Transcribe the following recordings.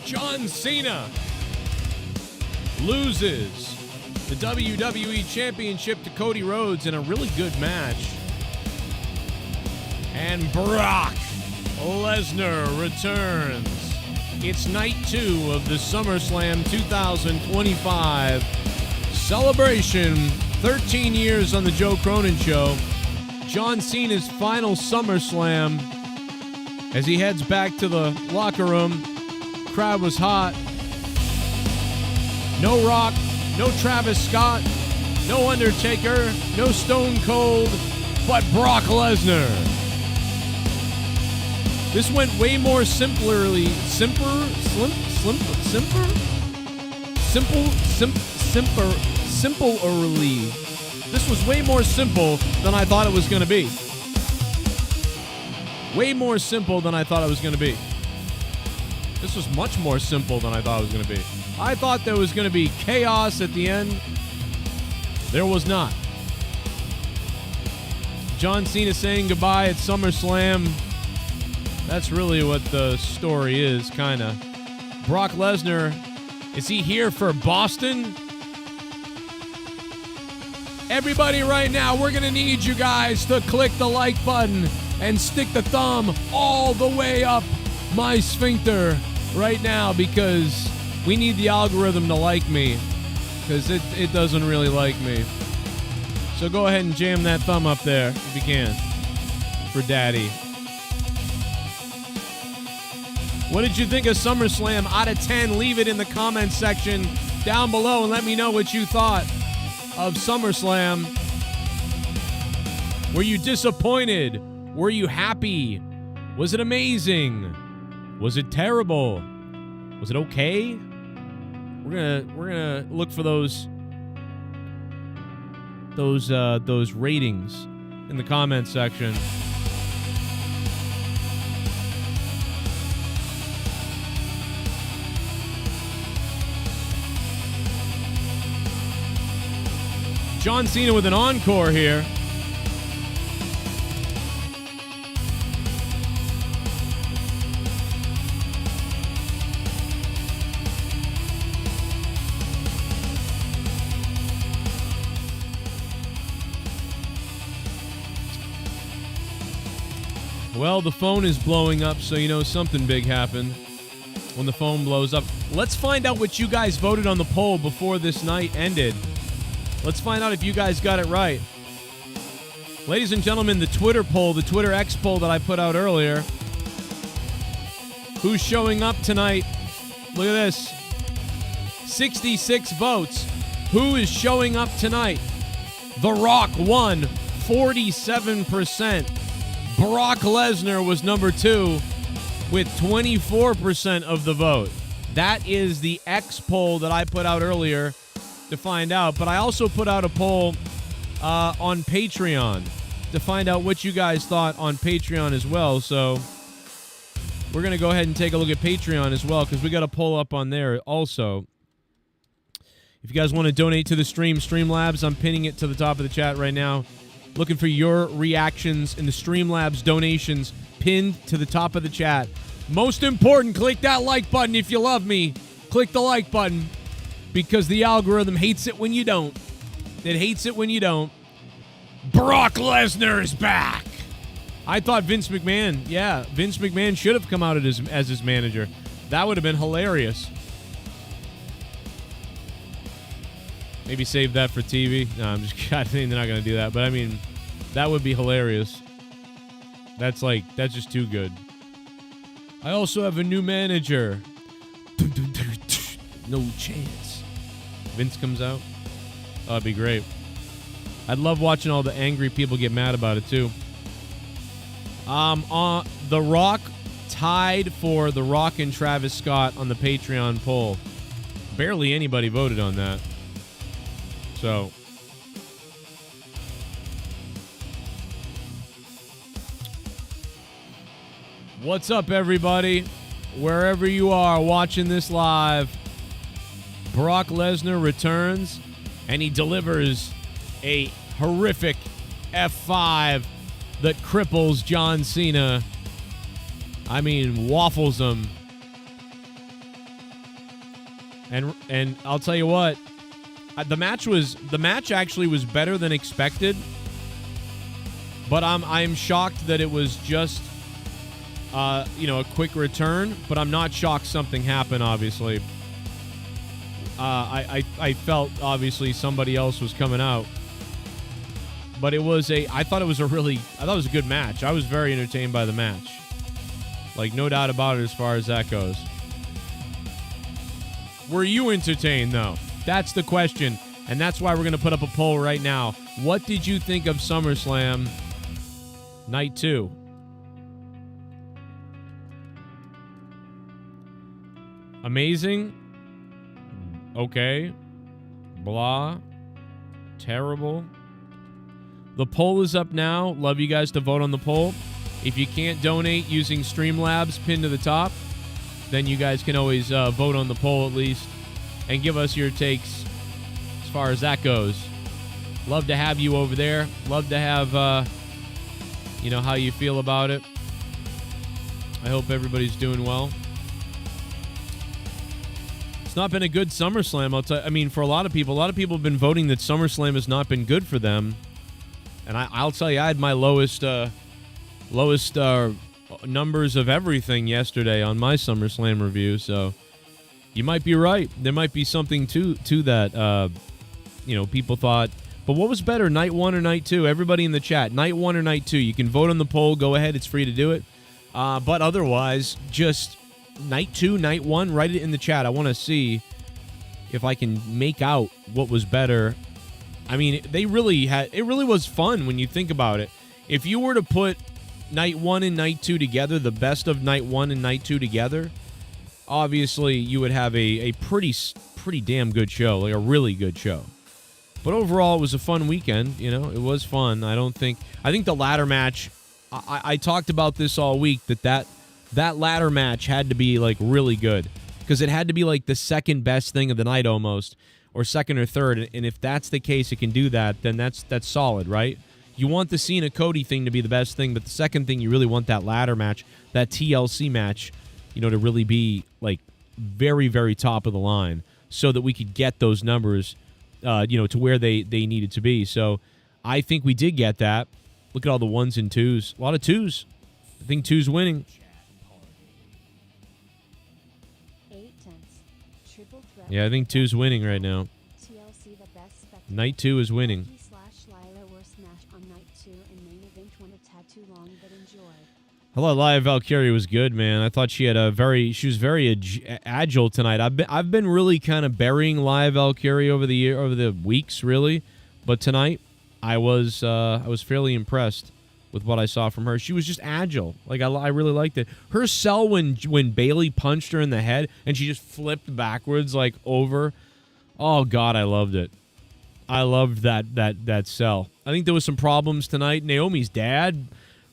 John Cena loses the WWE Championship to Cody Rhodes in a really good match. And Brock Lesnar returns. It's night 2 of the SummerSlam 2025 celebration. 13 years on the Joe Cronin Show. John Cena's final SummerSlam as he heads back to the locker room. Crowd was hot. No Rock, no Travis Scott, no Undertaker, no Stone Cold, but Brock Lesnar. This went way more simplerly. Simpler. This was way more simple than I thought it was going to be. Way more simple than I thought it was going to be. This was much more simple than I thought it was going to be. I thought there was going to be chaos at the end. There was not. John Cena saying goodbye at SummerSlam. That's really what the story is, kind of. Brock Lesnar, is he here for Boston? Everybody right now, we're going to need you guys to click the like button and stick the thumb all the way up my sphincter right now, because we need the algorithm to like me, because it doesn't really like me. So go ahead and jam that thumb up there if you can for Daddy. What did you think of SummerSlam out of 10? Leave it in the comments section down below and let me know what you thought of SummerSlam. Were you disappointed? Were you happy? Was it amazing? Was it terrible? Was it okay? We're gonna look for those ratings in the comments section. John Cena with an encore here. Well, the phone is blowing up, so you know something big happened when the phone blows up. Let's find out what you guys voted on the poll before this night ended. Let's find out if you guys got it right. Ladies and gentlemen, the Twitter poll, the Twitter X poll that I put out earlier. Who's showing up tonight? Look at this. 66 votes. Who is showing up tonight? The Rock won, 47%. Brock Lesnar was number 2 with 24% of the vote. That is the X poll that I put out earlier to find out. But I also put out a poll on Patreon to find out what you guys thought on Patreon as well. So we're going to go ahead and take a look at Patreon as well, because we got a poll up on there also. If you guys want to donate to the stream, Streamlabs, I'm pinning it to the top of the chat right now. Looking for your reactions in the Streamlabs donations pinned to the top of the chat. Most important, click that like button if you love me. Click the like button, because the algorithm hates it when you don't. It hates it when you don't. Brock Lesnar is back. I thought Vince McMahon should have come out as his manager. That would have been hilarious. Maybe save that for TV. No, I'm just kidding. They're not going to do that. But, I mean, that would be hilarious. That's just too good. I also have a new manager. No chance. Vince comes out. Oh, that'd be great. I'd love watching all the angry people get mad about it, too. The Rock tied for The Rock and Travis Scott on the Patreon poll. Barely anybody voted on that. So, what's up, everybody? Wherever you are watching this live, Brock Lesnar returns, and he delivers a horrific F5 that cripples John Cena. I mean, waffles him. And I'll tell you what, the match actually was better than expected. But I'm shocked that it was just a quick return. But I'm not shocked something happened. Obviously, I felt obviously somebody else was coming out. But I thought it was a good match. I was very entertained by the match. Like, no doubt about it as far as that goes. Were you entertained, though? That's the question. And that's why we're going to put up a poll right now. What did you think of SummerSlam Night 2? Amazing? Okay. Blah. Terrible. The poll is up now. Love you guys to vote on the poll. If you can't donate using Streamlabs pinned to the top, then you guys can always vote on the poll at least and give us your takes as far as that goes. Love to have you over there. Love to have, how you feel about it. I hope everybody's doing well. It's not been a good SummerSlam. For a lot of people have been voting that SummerSlam has not been good for them. And I'll tell you, I had my lowest numbers of everything yesterday on my SummerSlam review. So you might be right. There might be something to that. People thought. But what was better, Night 1 or Night 2? Everybody in the chat, Night 1 or Night 2? You can vote on the poll. Go ahead. It's free to do it. But otherwise, just Night 2, Night 1, write it in the chat. I want to see if I can make out what was better. It really was fun when you think about it. If you were to put Night 1 and Night 2 together, the best of Night 1 and Night 2 together, obviously you would have a pretty damn good show, like a really good show. But overall, it was a fun weekend. It was fun. I think the ladder match, I talked about this all week, that ladder match had to be like really good because it had to be like the second best thing of the night almost, or second or third. And if that's the case, it can do that, then that's solid, right? You want the Cena Cody thing to be the best thing, but the second thing, you really want that ladder match, that TLC match, to really be like very, very top of the line so that we could get those numbers, to where they needed to be. So I think we did get that. Look at all the ones and twos. A lot of twos. I think two's winning. Yeah, I think two's winning right now. Night 2 is winning. Hello, Leah Valkyrie was good, man. I thought she was very agile tonight. I've been really kind of burying Leah Valkyrie over the weeks, really, but tonight I was fairly impressed with what I saw from her. She was just agile. Like I really liked it. Her sell when Bayley punched her in the head and she just flipped backwards like over. Oh God, I loved it. I loved that sell. I think there was some problems tonight. Naomi's dad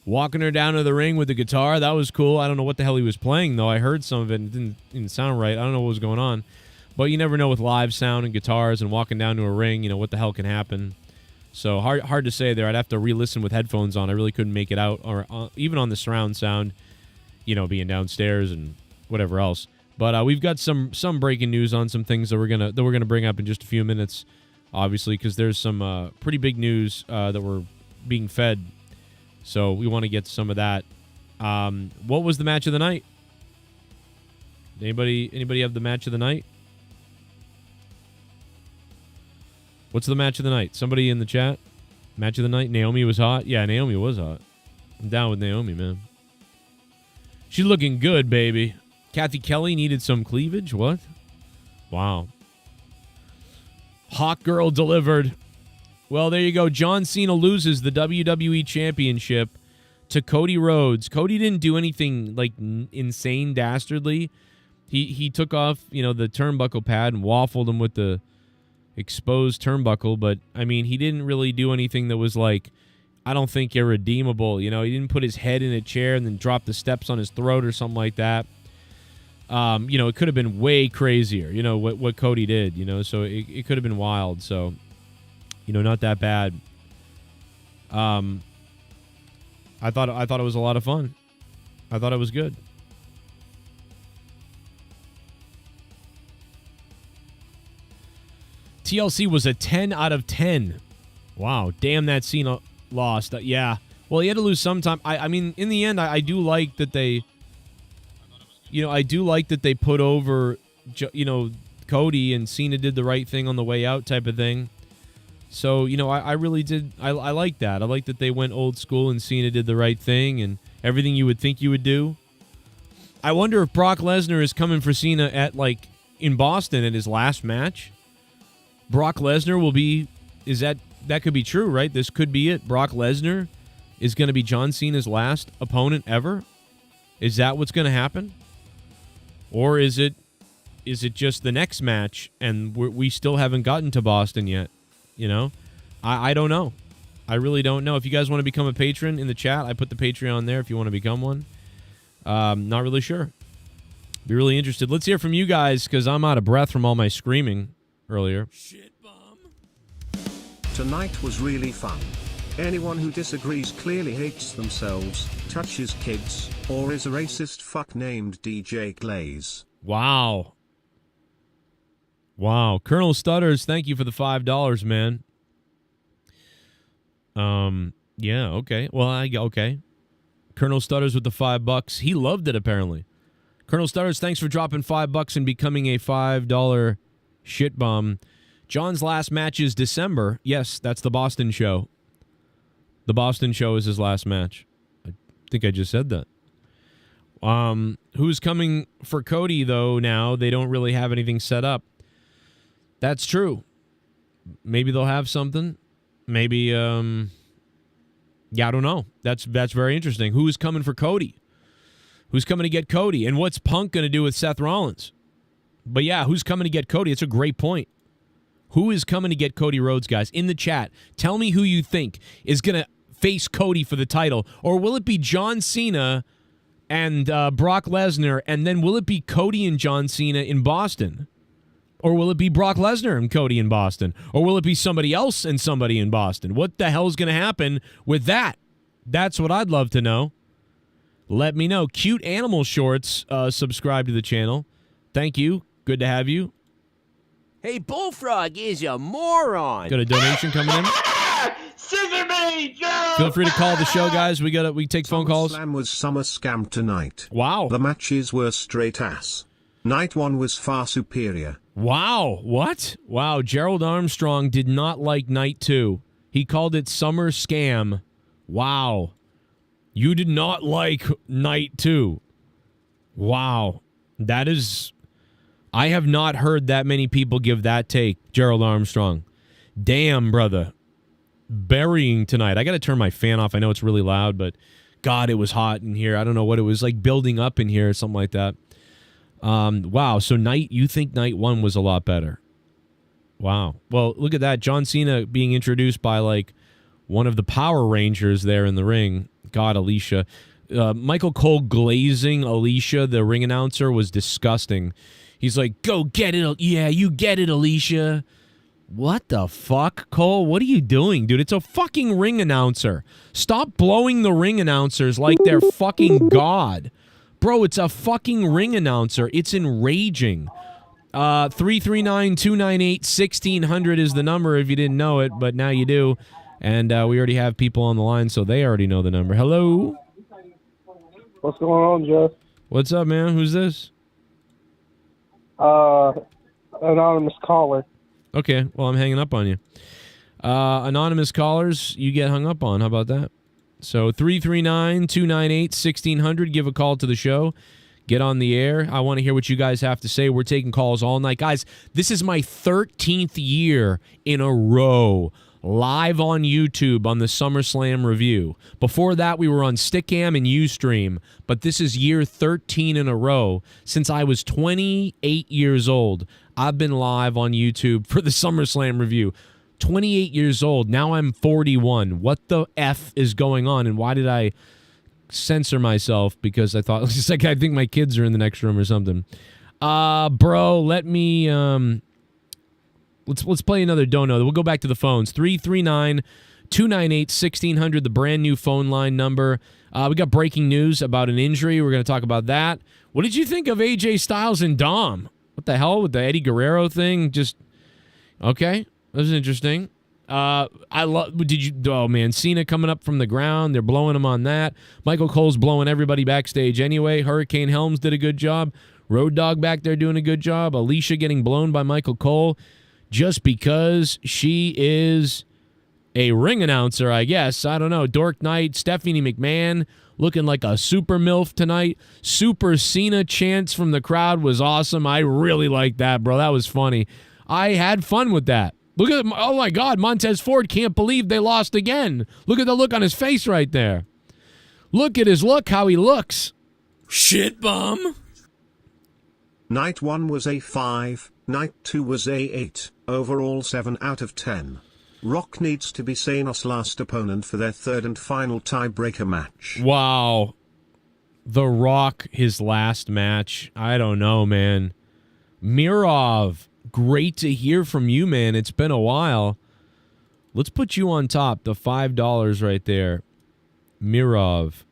walking her down to the ring with the guitar. That was cool. I don't know what the hell he was playing, though. I heard some of it and it didn't sound right. I don't know what was going on. But you never know with live sound and guitars and walking down to a ring, what the hell can happen. So hard to say there. I'd have to re-listen with headphones on. I really couldn't make it out, or even on the surround sound, being downstairs and whatever else. But we've got some breaking news on some things that we're gonna bring up in just a few minutes, obviously, because there's some pretty big news that we're being fed. So we want to get some of that. What was the match of the night? Anybody have the match of the night? What's the match of the night? Somebody in the chat? Match of the night? Naomi was hot? Yeah, Naomi was hot. I'm down with Naomi, man. She's looking good, baby. Kathy Kelly needed some cleavage? What? Wow. Hawk Girl delivered. Well, there you go. John Cena loses the WWE Championship to Cody Rhodes. Cody didn't do anything like insane dastardly. He took off, the turnbuckle pad and waffled him with the exposed turnbuckle, but he didn't really do anything that was like, I don't think, irredeemable. He didn't put his head in a chair and then drop the steps on his throat or something like that. It could have been way crazier, what Cody did, so it could have been wild. So, not that bad. I thought it was a lot of fun. I thought it was good. TLC was a 10 out of 10. Wow, damn that Cena lost. Yeah. Well, he had to lose sometime. I mean, in the end, I do like that they, I do like that they put over, Cody, and Cena did the right thing on the way out type of thing. So, I really did. I like that. I like that they went old school and Cena did the right thing and everything you would think you would do. I wonder if Brock Lesnar is coming for Cena at, in Boston at his last match. Brock Lesnar will be, that could be true, right? This could be it. Brock Lesnar is going to be John Cena's last opponent ever. Is that what's going to happen? Or is it just the next match and we still haven't gotten to Boston yet? I don't know. I really don't know. If you guys want to become a patron in the chat, I put the Patreon there if you want to become one. Not really sure. Be really interested. Let's hear from you guys because I'm out of breath from all my screaming earlier. Shit bomb. Tonight was really fun. Anyone who disagrees clearly hates themselves, touches kids, or is a racist fuck named DJ Glaze. Wow. Wow. Colonel Stutters, thank you for the $5, man. Yeah, okay. Well, okay. Colonel Stutters with the $5. He loved it, apparently. Colonel Stutters, thanks for dropping $5 and becoming a $5 shit bomb. John's last match is December. Yes, that's the Boston show. The Boston show is his last match. I think I just said that. Who's coming for Cody, though, now? They don't really have anything set up. That's true. Maybe they'll have something. Maybe, yeah, I don't know. That's very interesting. Who is coming for Cody? Who's coming to get Cody? And what's Punk going to do with Seth Rollins? But yeah, who's coming to get Cody? It's a great point. Who is coming to get Cody Rhodes, guys? In the chat, tell me who you think is going to face Cody for the title. Or will it be John Cena and Brock Lesnar, and then will it be Cody and John Cena in Boston? Or will it be Brock Lesnar and Cody in Boston? Or will it be somebody else and somebody in Boston? What the hell is going to happen with that? That's what I'd love to know. Let me know. Cute Animal Shorts, subscribe to the channel. Thank you. Good to have you. Hey, Bullfrog is a moron. Got a donation coming in. Scissor me, Joe! Feel free to call the show, guys. We take phone calls. SummerSlam was summer scam tonight. Wow. The matches were straight ass. Night one was far superior. Wow. What? Wow. Gerald Armstrong did not like night two. He called it summer scam. Wow. You did not like night two. Wow. That is... I have not heard that many people give that take, Gerald Armstrong. Damn, brother. Burying tonight. I got to turn my fan off. I know it's really loud, but God, it was hot in here. I don't know what it was like building up in here or something like that. Wow. So you think night one was a lot better. Wow. Well, look at that. John Cena being introduced by one of the Power Rangers there in the ring. God, Alicia. Michael Cole glazing Alicia, the ring announcer, was disgusting. He's like, go get it. Yeah, you get it, Alicia. What the fuck, Cole? What are you doing, dude? It's a fucking ring announcer. Stop blowing the ring announcers like they're fucking God. Bro, it's a fucking ring announcer. It's enraging. 339-298-1600 is the number if you didn't know it, but now you do. And we already have people on the line, so they already know the number. Hello? What's going on, Jeff? What's up, man? Who's this? Anonymous caller. Okay, well, I'm hanging up on you. Anonymous callers, you get hung up on. How about that? So 339-298-1600. Give a call to the show. Get on the air. I want to hear what you guys have to say. We're taking calls all night. Guys, this is my 13th year in a row live on YouTube on the SummerSlam review. Before that, we were on Stickam and Ustream, but this is year 13 in a row. Since I was 28 years old, I've been live on YouTube for the SummerSlam review. 28 years old. Now I'm 41. What the F is going on, and why did I censor myself? Because I thought, it's like I think my kids are in the next room or something. Bro, let me... Let's play another dono. We'll go back to the phones. 339-298-1600, the brand new phone line number. We got breaking news about an injury. We're going to talk about that. What did you think of AJ Styles and Dom? What the hell with the Eddie Guerrero thing? Just, Okay, that was interesting. I love. Did you? Oh man, Cena coming up from the ground. They're blowing him on that. Michael Cole's blowing everybody backstage anyway. Hurricane Helms did a good job. Road Dogg back there doing a good job. Alicia getting blown by Michael Cole just because she is a ring announcer, I guess. I don't know. Dork Knight, Stephanie McMahon looking like a super MILF tonight. Super Cena chants from the crowd was awesome. I really liked that, bro. That was funny. I had fun with that. Look at, oh my God, Montez Ford can't believe they lost again. Look at the look on his face right there. Look at his look, how he looks. Shit bum. Night 1 was a 5, night 2 was a 8, overall 7 out of 10. Rock needs to be Cena's last opponent for their third and final tiebreaker match. Wow. The Rock, his last match. I don't know, man. Mirov, great to hear from you, man. It's been a while. Let's put you on top. The $5 right there. Mirov.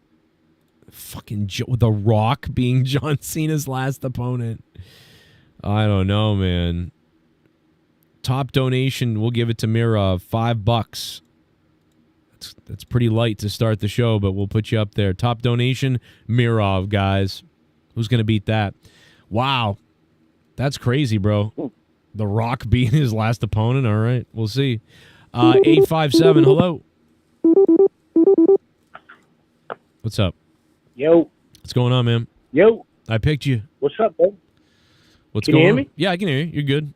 Fucking The Rock being John Cena's last opponent. I don't know, man. Top donation, we'll give it to Mirov. $5. That's pretty light to start the show, but we'll put you up there. Top donation, Mirov, guys. Who's going to beat that? Wow. That's crazy, bro. The Rock being his last opponent. All right, we'll see. 857, hello. What's up? Yo. What's going on, man? Yo. I picked you. What's up, bro? What's Can you going hear on? me? Yeah, I can hear you. You're good.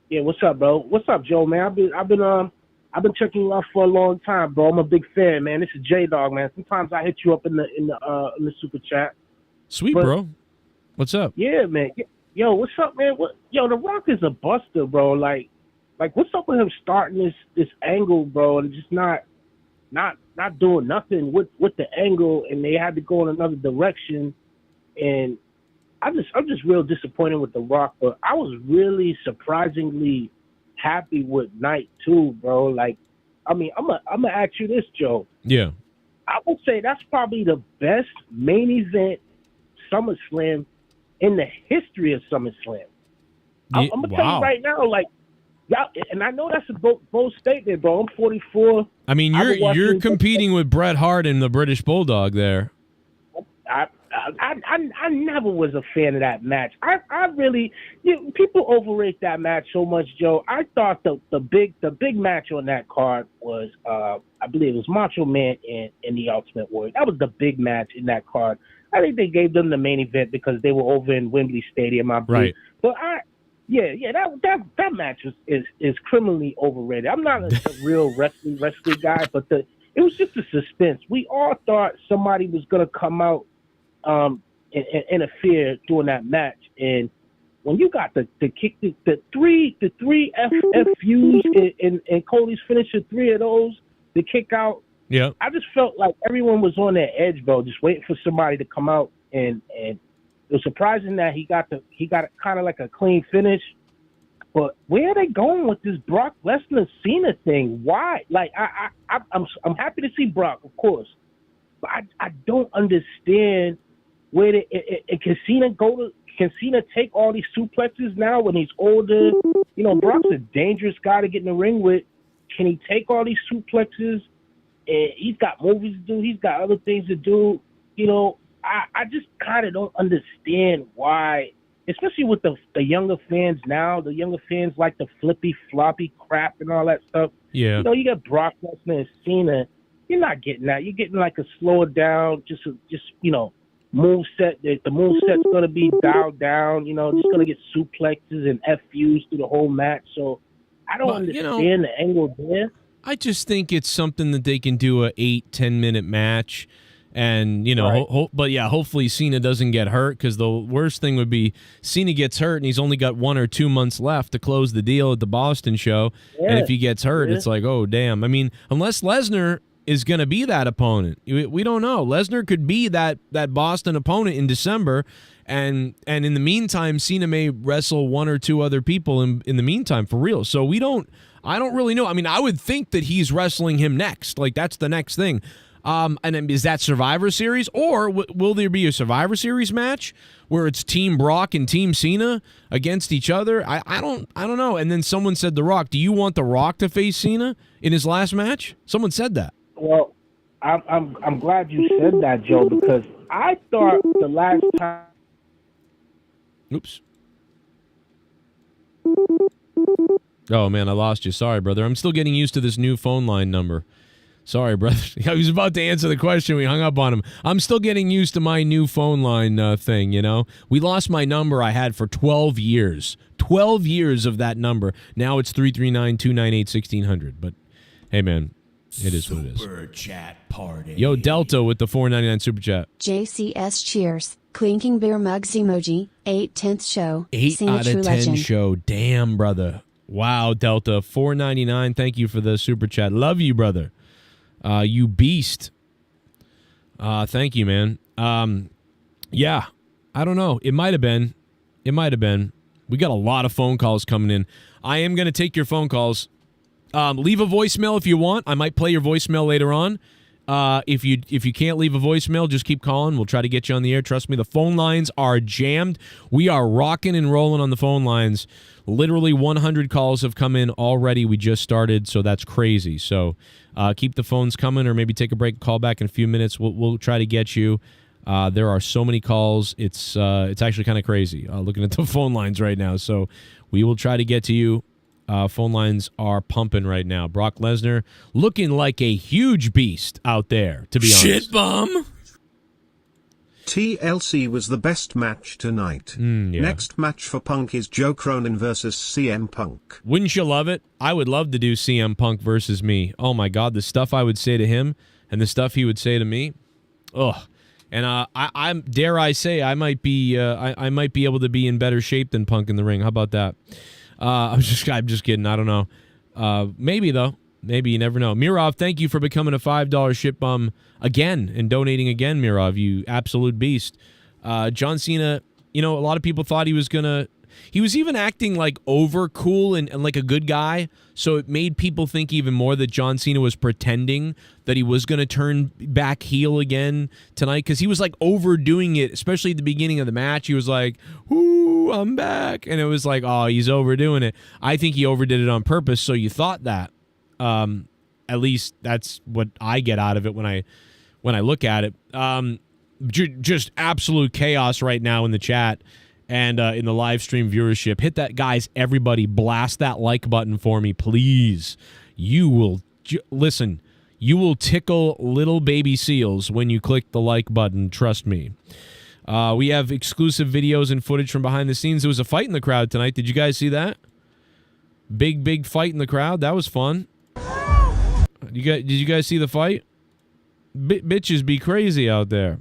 Yeah, what's up, bro? What's up, Joe, man? I've been checking you out for a long time, bro. I'm a big fan, man. This is J Dog, man. Sometimes I hit you up in the super chat. Sweet, But- bro. What's up? Yeah, man. Yo, what's up, man? The Rock is a buster, bro. Like what's up with him starting this angle, bro, and just not doing nothing with the angle, and they had to go in another direction. And I'm just real disappointed with The Rock, but I was really surprisingly happy with night 2, bro. Like, I mean, I'm gonna ask you this, Joe. Yeah. I would say that's probably the best main event SummerSlam in the history of SummerSlam. I'm gonna tell you right now, like, yeah, and I know that's a bold statement, bro. I'm 44. I mean, you're competing with Bret Hart and the British Bulldog there. I never was a fan of that match. I really, people overrate that match so much, Joe. I thought the big match on that card was, I believe it was Macho Man and the Ultimate Warrior. That was the big match in that card. I think they gave them the main event because they were over in Wembley Stadium, I believe. Right. But that match is criminally overrated. I'm not a real wrestling guy, but it was just a suspense. We all thought somebody was gonna come out and interfere during that match, and when you got the three feuds and Cody's finishing 3 of those, the kick out. Yeah. I just felt like everyone was on their edge, bro, just waiting for somebody to come out, and it was surprising that he got kind of like a clean finish. But where are they going with this Brock Lesnar Cena thing? Why? Like, I'm happy to see Brock, of course, but I don't understand where can Cena take all these suplexes now when he's older? You know, Brock's a dangerous guy to get in the ring with. Can he take all these suplexes? And he's got movies to do. He's got other things to do. You know, I just kind of don't understand why, especially with the younger fans now. The younger fans like the flippy, floppy crap and all that stuff. Yeah. You know, you got Brock Lesnar and Cena. You're not getting that. You're getting like a slower down, just you know, move set. The move set's going to be dialed down. You know, just going to get suplexes and FUs through the whole match. So I don't understand the angle there. I just think it's something that they can do a 8-10 minute match, and you know, Right. but yeah, hopefully Cena doesn't get hurt, because the worst thing would be Cena gets hurt and he's only got 1 or 2 months left to close the deal at the Boston show, and if he gets hurt, it's like, oh damn. I mean, unless Lesnar is going to be that opponent, we don't know. Lesnar could be that Boston opponent in December, and in the meantime, Cena may wrestle 1 or 2 other people in the meantime for real. So I don't really know. I mean, I would think that he's wrestling him next. Like, that's the next thing. And then is that Survivor Series, or will there be a Survivor Series match where it's Team Brock and Team Cena against each other? I don't know. And then someone said The Rock. Do you want The Rock to face Cena in his last match? Someone said that. Well, I'm glad you said that, Joe, because I thought the last time. Oops. Oh man, I lost you. Sorry, brother. I'm still getting used to this new phone line number. Sorry, brother. I was about to answer the question. We hung up on him. I'm still getting used to my new phone line thing, you know? We lost my number I had for 12 years. 12 years of that number. Now it's 339-298-1600. But, hey, man, it is what it is. Super chat party. Yo, Delta with the $4.99 super chat. JCS cheers. Clinking beer mugs emoji. 8/10th show. 8 Sing a out true of 10 legend. show. Damn, brother. Wow, Delta. $4.99. Thank you for the super chat. Love you, brother. You beast. Thank you, man. Yeah, I don't know. It might have been. It might have been. We got a lot of phone calls coming in. I am going to take your phone calls. Leave a voicemail if you want. I might play your voicemail later on. If you can't leave a voicemail, just keep calling. We'll try to get you on the air. Trust me, the phone lines are jammed. We are rocking and rolling on the phone lines. Literally 100 calls have come in already. We just started, so that's crazy. So keep the phones coming, or maybe take a break, call back in a few minutes. We'll try to get you. There are so many calls. It's actually kind of crazy looking at the phone lines right now. So we will try to get to you. Phone lines are pumping right now. Brock Lesnar looking like a huge beast out there, to be honest. Shit bum. TLC was the best match tonight. Yeah. Next match for Punk is Joe Cronin versus CM Punk. Wouldn't you love it? I would love to do CM Punk versus me. Oh my God, the stuff I would say to him and the stuff he would say to me. Ugh. And I'm dare I say I might be I might be able to be in better shape than Punk in the ring. How about that? I'm just kidding. I don't know. Maybe though. Maybe, you never know. Mirov, thank you for becoming a $5 ship bum again and donating again, Mirov, you absolute beast. John Cena, you know, a lot of people thought he was even acting like over cool and like a good guy, so it made people think even more that John Cena was pretending that he was going to turn back heel again tonight, because he was like overdoing it, especially at the beginning of the match. He was like, "Ooh, I'm back," and it was like, oh, he's overdoing it. I think he overdid it on purpose, so you thought that. At least that's what I get out of it when I look at it. Just absolute chaos right now in the chat and in the live stream viewership. Hit that, guys. Everybody, blast that like button for me, please. You will listen. You will tickle little baby seals when you click the like button. Trust me. We have exclusive videos and footage from behind the scenes. There was a fight in the crowd tonight. Did you guys see that? Big fight in the crowd. That was fun. Did you guys see the fight? Bitches be crazy out there.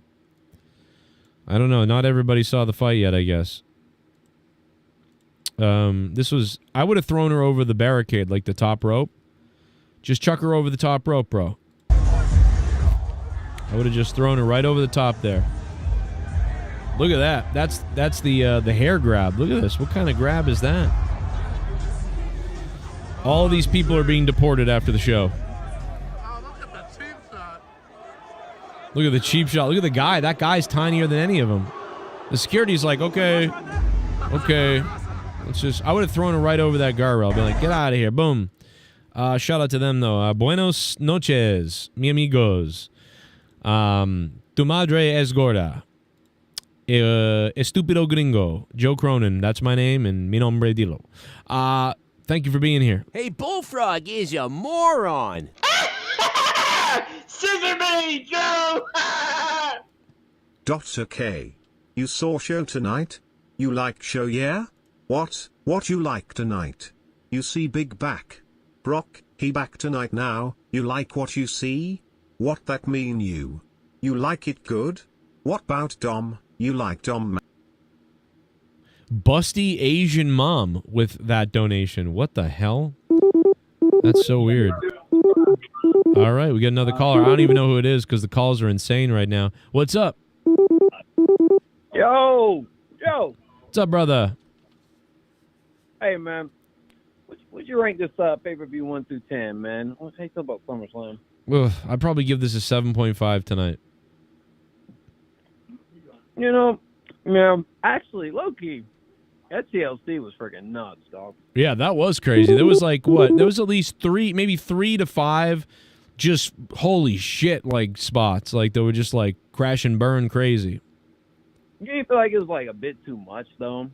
I don't know. Not everybody saw the fight yet, I guess. I would have thrown her over the barricade, like the top rope. Just chuck her over the top rope, bro. I would have just thrown her right over the top there. Look at that. That's the hair grab. Look at this. What kind of grab is that? All of these people are being deported after the show. Look at the cheap shot. Look at the guy. That guy's tinier than any of them. The security's like, okay. Let's just. I would have thrown her right over that guardrail. Be like, get out of here. Boom. Shout out to them though. Buenos noches, mi amigos. Tu madre es gorda. Estúpido gringo. Joe Cronin. That's my name, and mi nombre dilo. Thank you for being here. Hey, Bullfrog is a moron. Scissor me, Joe! Dr. K. You saw show tonight? You liked show, yeah? What you like tonight? You see big back. Brock, he back tonight now, you like what you see? What that mean you? You like it good? What about Dom, you like Dom? Busty Asian mom with that donation. What the hell? That's so weird. All right, we got another caller. I don't even know who it is because the calls are insane right now. What's up? Yo! What's up, brother? Hey, man. Would you rank this pay-per-view 1 through 10, man? How you feel about SummerSlam? I'd probably give this a 7.5 tonight. You know, man, actually, low-key, that TLC was freaking nuts, dog. Yeah, that was crazy. There was like, what? There was at least maybe 3 to 5 just holy shit like spots. Like they were just like crash and burn crazy. You didn't feel like it was like a bit too much, though?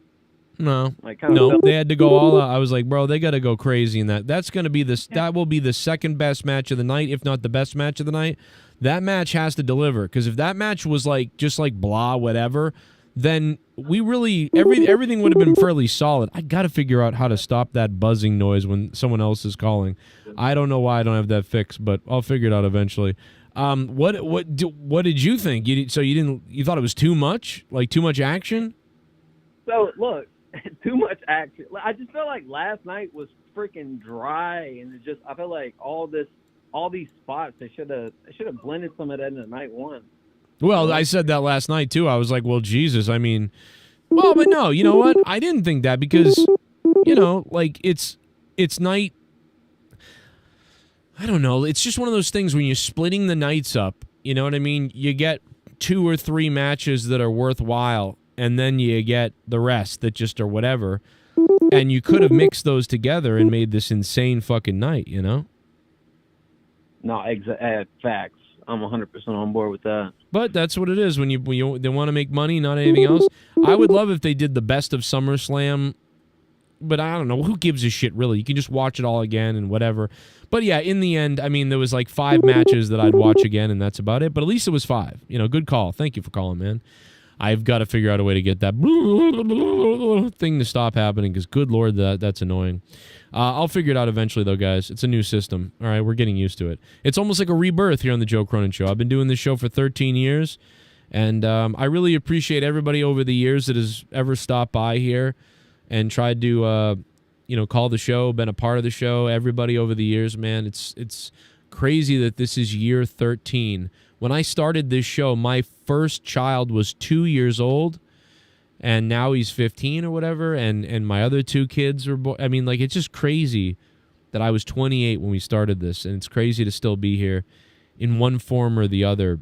No. Like, kind No, of they had to go all out. I was like, bro, they got to go crazy in that. That's going to be that will be the second best match of the night, if not the best match of the night. That match has to deliver, because if that match was like just like blah whatever, then we really everything would have been fairly solid. I got to figure out how to stop that buzzing noise when someone else is calling. I don't know why I don't have that fixed, but I'll figure it out eventually. What did you think? You thought it was too much? Like too much action? So look, too much action. I just felt like last night was freaking dry, and I felt like all these spots they should have blended some of that into night one. Well, I said that last night too. I was like, well, Jesus, I mean, well, but no, you know what? I didn't think that because, you know, like it's night. I don't know. It's just one of those things when you're splitting the nights up, you know what I mean? You get 2 or 3 matches that are worthwhile, and then you get the rest that just are whatever. And you could have mixed those together and made this insane fucking night, you know? No, facts. I'm 100% on board with that. But that's what it is when they want to make money, not anything else. I would love if they did the best of SummerSlam, but I don't know. Who gives a shit, really? You can just watch it all again and whatever. But yeah, in the end, I mean, there was like 5 matches that I'd watch again, and that's about it. But at least it was 5. You know, good call. Thank you for calling, man. I've got to figure out a way to get that thing to stop happening because, good Lord, that's annoying. I'll figure it out eventually, though, guys. It's a new system. All right, we're getting used to it. It's almost like a rebirth here on the Joe Cronin Show. I've been doing this show for 13 years, and I really appreciate everybody over the years that has ever stopped by here and tried to, call the show, been a part of the show. Everybody over the years, man, it's crazy that this is year 13. When I started this show, my first child was 2 years old, and now he's 15 or whatever, and my other 2 kids were born. I mean, like, it's just crazy that I was 28 when we started this, and it's crazy to still be here in one form or the other.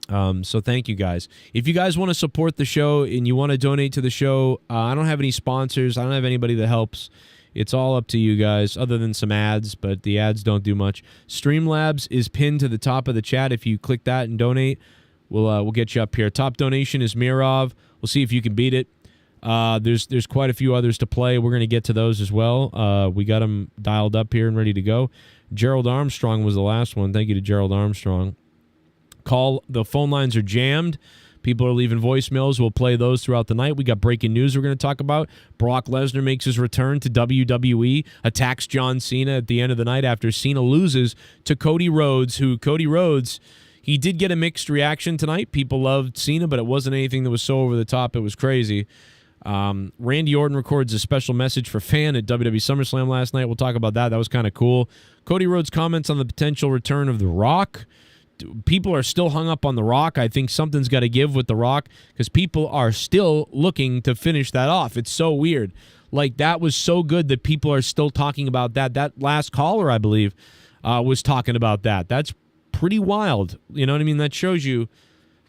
So thank you, guys. If you guys want to support the show and you want to donate to the show, I don't have any sponsors. I don't have anybody that helps. It's all up to you guys, other than some ads, but the ads don't do much. Streamlabs is pinned to the top of the chat. If you click that and donate, we'll get you up here. Top donation is Mirov. We'll see if you can beat it. There's quite a few others to play. We're going to get to those as well. We got them dialed up here and ready to go. Gerald Armstrong was the last one. Thank you to Gerald Armstrong. The phone lines are jammed. People are leaving voicemails. We'll play those throughout the night. We got breaking news we're going to talk about. Brock Lesnar makes his return to WWE, attacks John Cena at the end of the night after Cena loses to Cody Rhodes, he did get a mixed reaction tonight. People loved Cena, but it wasn't anything that was so over the top. It was crazy. Randy Orton records a special message for fan at WWE SummerSlam last night. We'll talk about that. That was kind of cool. Cody Rhodes comments on the potential return of The Rock. People are still hung up on The Rock. I think something's got to give with The Rock because people are still looking to finish that off. It's so weird. Like, that was so good that people are still talking about that. That last caller, I believe, was talking about that. That's pretty wild. You know what I mean? That shows you,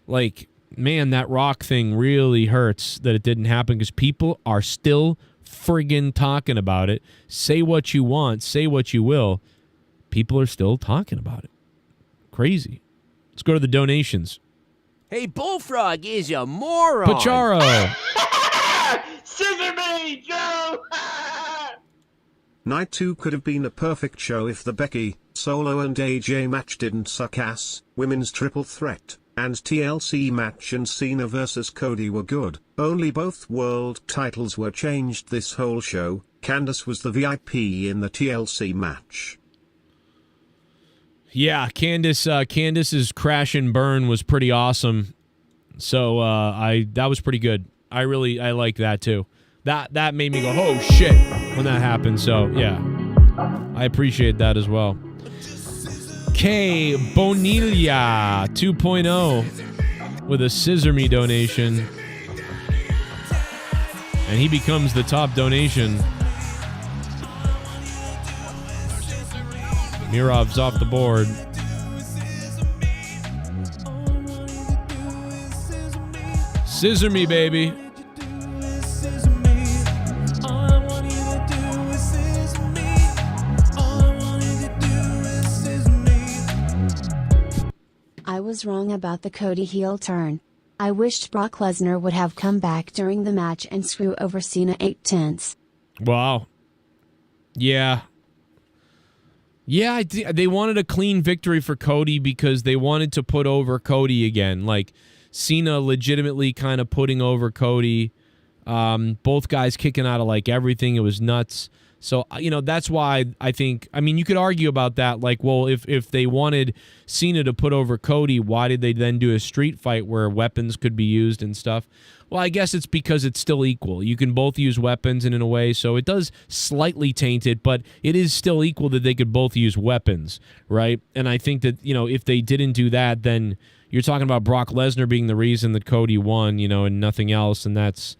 like, man, that Rock thing really hurts that it didn't happen because people are still friggin' talking about it. Say what you want. Say what you will. People are still talking about it. Crazy. Let's go to the donations. Hey, Bullfrog is a moron. Pacharo. Scissor me, Joe! Night 2 could have been a perfect show if the Becky, Solo and AJ match didn't suck ass. Women's triple threat and TLC match and Cena vs Cody were good. Only both world titles were changed this whole show. Candice was the VIP in the TLC match. Yeah, Candice's crash and burn was pretty awesome. So that was pretty good. I like that too. That made me go, oh shit, when that happened. So yeah, I appreciate that as well. K Bonilla 2.0 with a Scissor Me donation, and he becomes the top donation. Mirov's off the board. Scissor me, baby. I was wrong about the Cody heel turn. I wished Brock Lesnar would have come back during the match and screw over Cena 8/10. Wow. Yeah. Yeah, they wanted a clean victory for Cody because they wanted to put over Cody again. Like, Cena legitimately kind of putting over Cody. Both guys kicking out of, like, everything. It was nuts. So, you know, that's why I think, I mean, you could argue about that. Like, well, if they wanted Cena to put over Cody, why did they then do a street fight where weapons could be used and stuff? Well, I guess it's because it's still equal. You can both use weapons and in a way, so it does slightly taint it, but it is still equal that they could both use weapons, right? And I think that, you know, if they didn't do that, then you're talking about Brock Lesnar being the reason that Cody won, you know, and nothing else, and that's,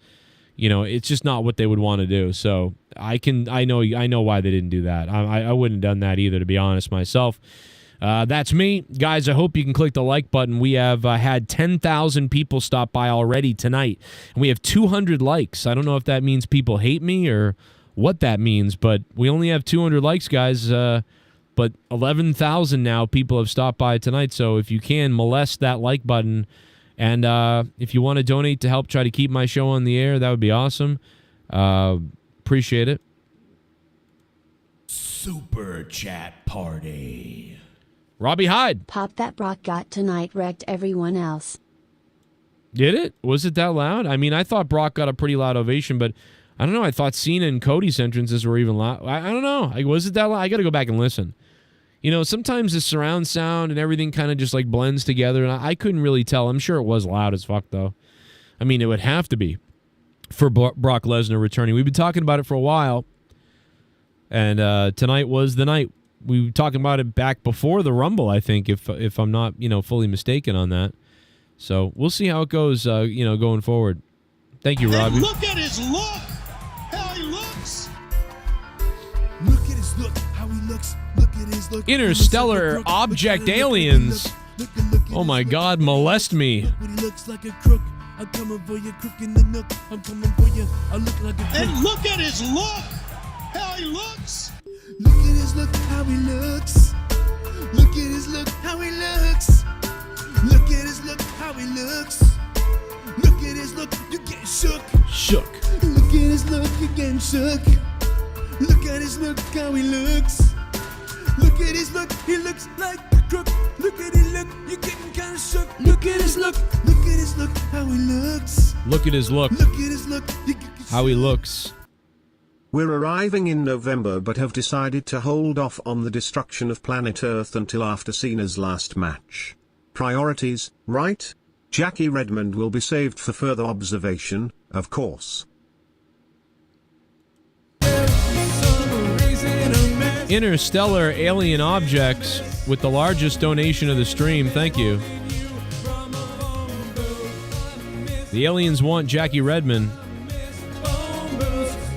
you know, it's just not what they would want to do. So I know why they didn't do that. I wouldn't have done that either, to be honest myself. That's me. Guys, I hope you can click the like button. We have had 10,000 people stop by already tonight, and we have 200 likes. I don't know if that means people hate me or what that means, but we only have 200 likes, guys. But 11,000 now people have stopped by tonight, so if you can, molest that like button. And if you want to donate to help try to keep my show on the air, that would be awesome. Appreciate it. Super Chat Party. Robbie Hyde. Pop that Brock got tonight wrecked everyone else. Did it? Was it that loud? I mean, I thought Brock got a pretty loud ovation, but I don't know. I thought Cena and Cody's entrances were even loud. I don't know. Was it that loud? I got to go back and listen. You know, sometimes the surround sound and everything kind of just like blends together, and I couldn't really tell. I'm sure it was loud as fuck, though. I mean, it would have to be for Brock Lesnar returning. We've been talking about it for a while, and tonight was the night. We were talking about it back before the Rumble, I think, if I'm not, you know, fully mistaken on that. So we'll see how it goes, you know, going forward. Thank you, Robbie. And look at his look. How he looks. Look at his look. How he looks. Look at his look. Interstellar object aliens. Oh my God, molest me. He looks like a crook. I'm coming for you, crook in the nook. I'm coming for you. I look like a crook. And look at his look. How he looks. Look at his look. How he looks. Look at his look. How he looks. Look at his look. How he looks. Look at his look. You get shook. Shook. Look at his look. You getting shook. Look at his look. How he looks. Look at his look. He looks like a crook. Look at his look. You getting kind of shook. Look at his look. Look at his look. How he looks. Look at his look. Look at his look. How he looks. We're arriving in November but have decided to hold off on the destruction of planet Earth until after Cena's last match. Priorities, right? Jackie Redmond will be saved for further observation, of course. Interstellar alien objects with the largest donation of the stream. Thank you. The aliens want Jackie Redmond.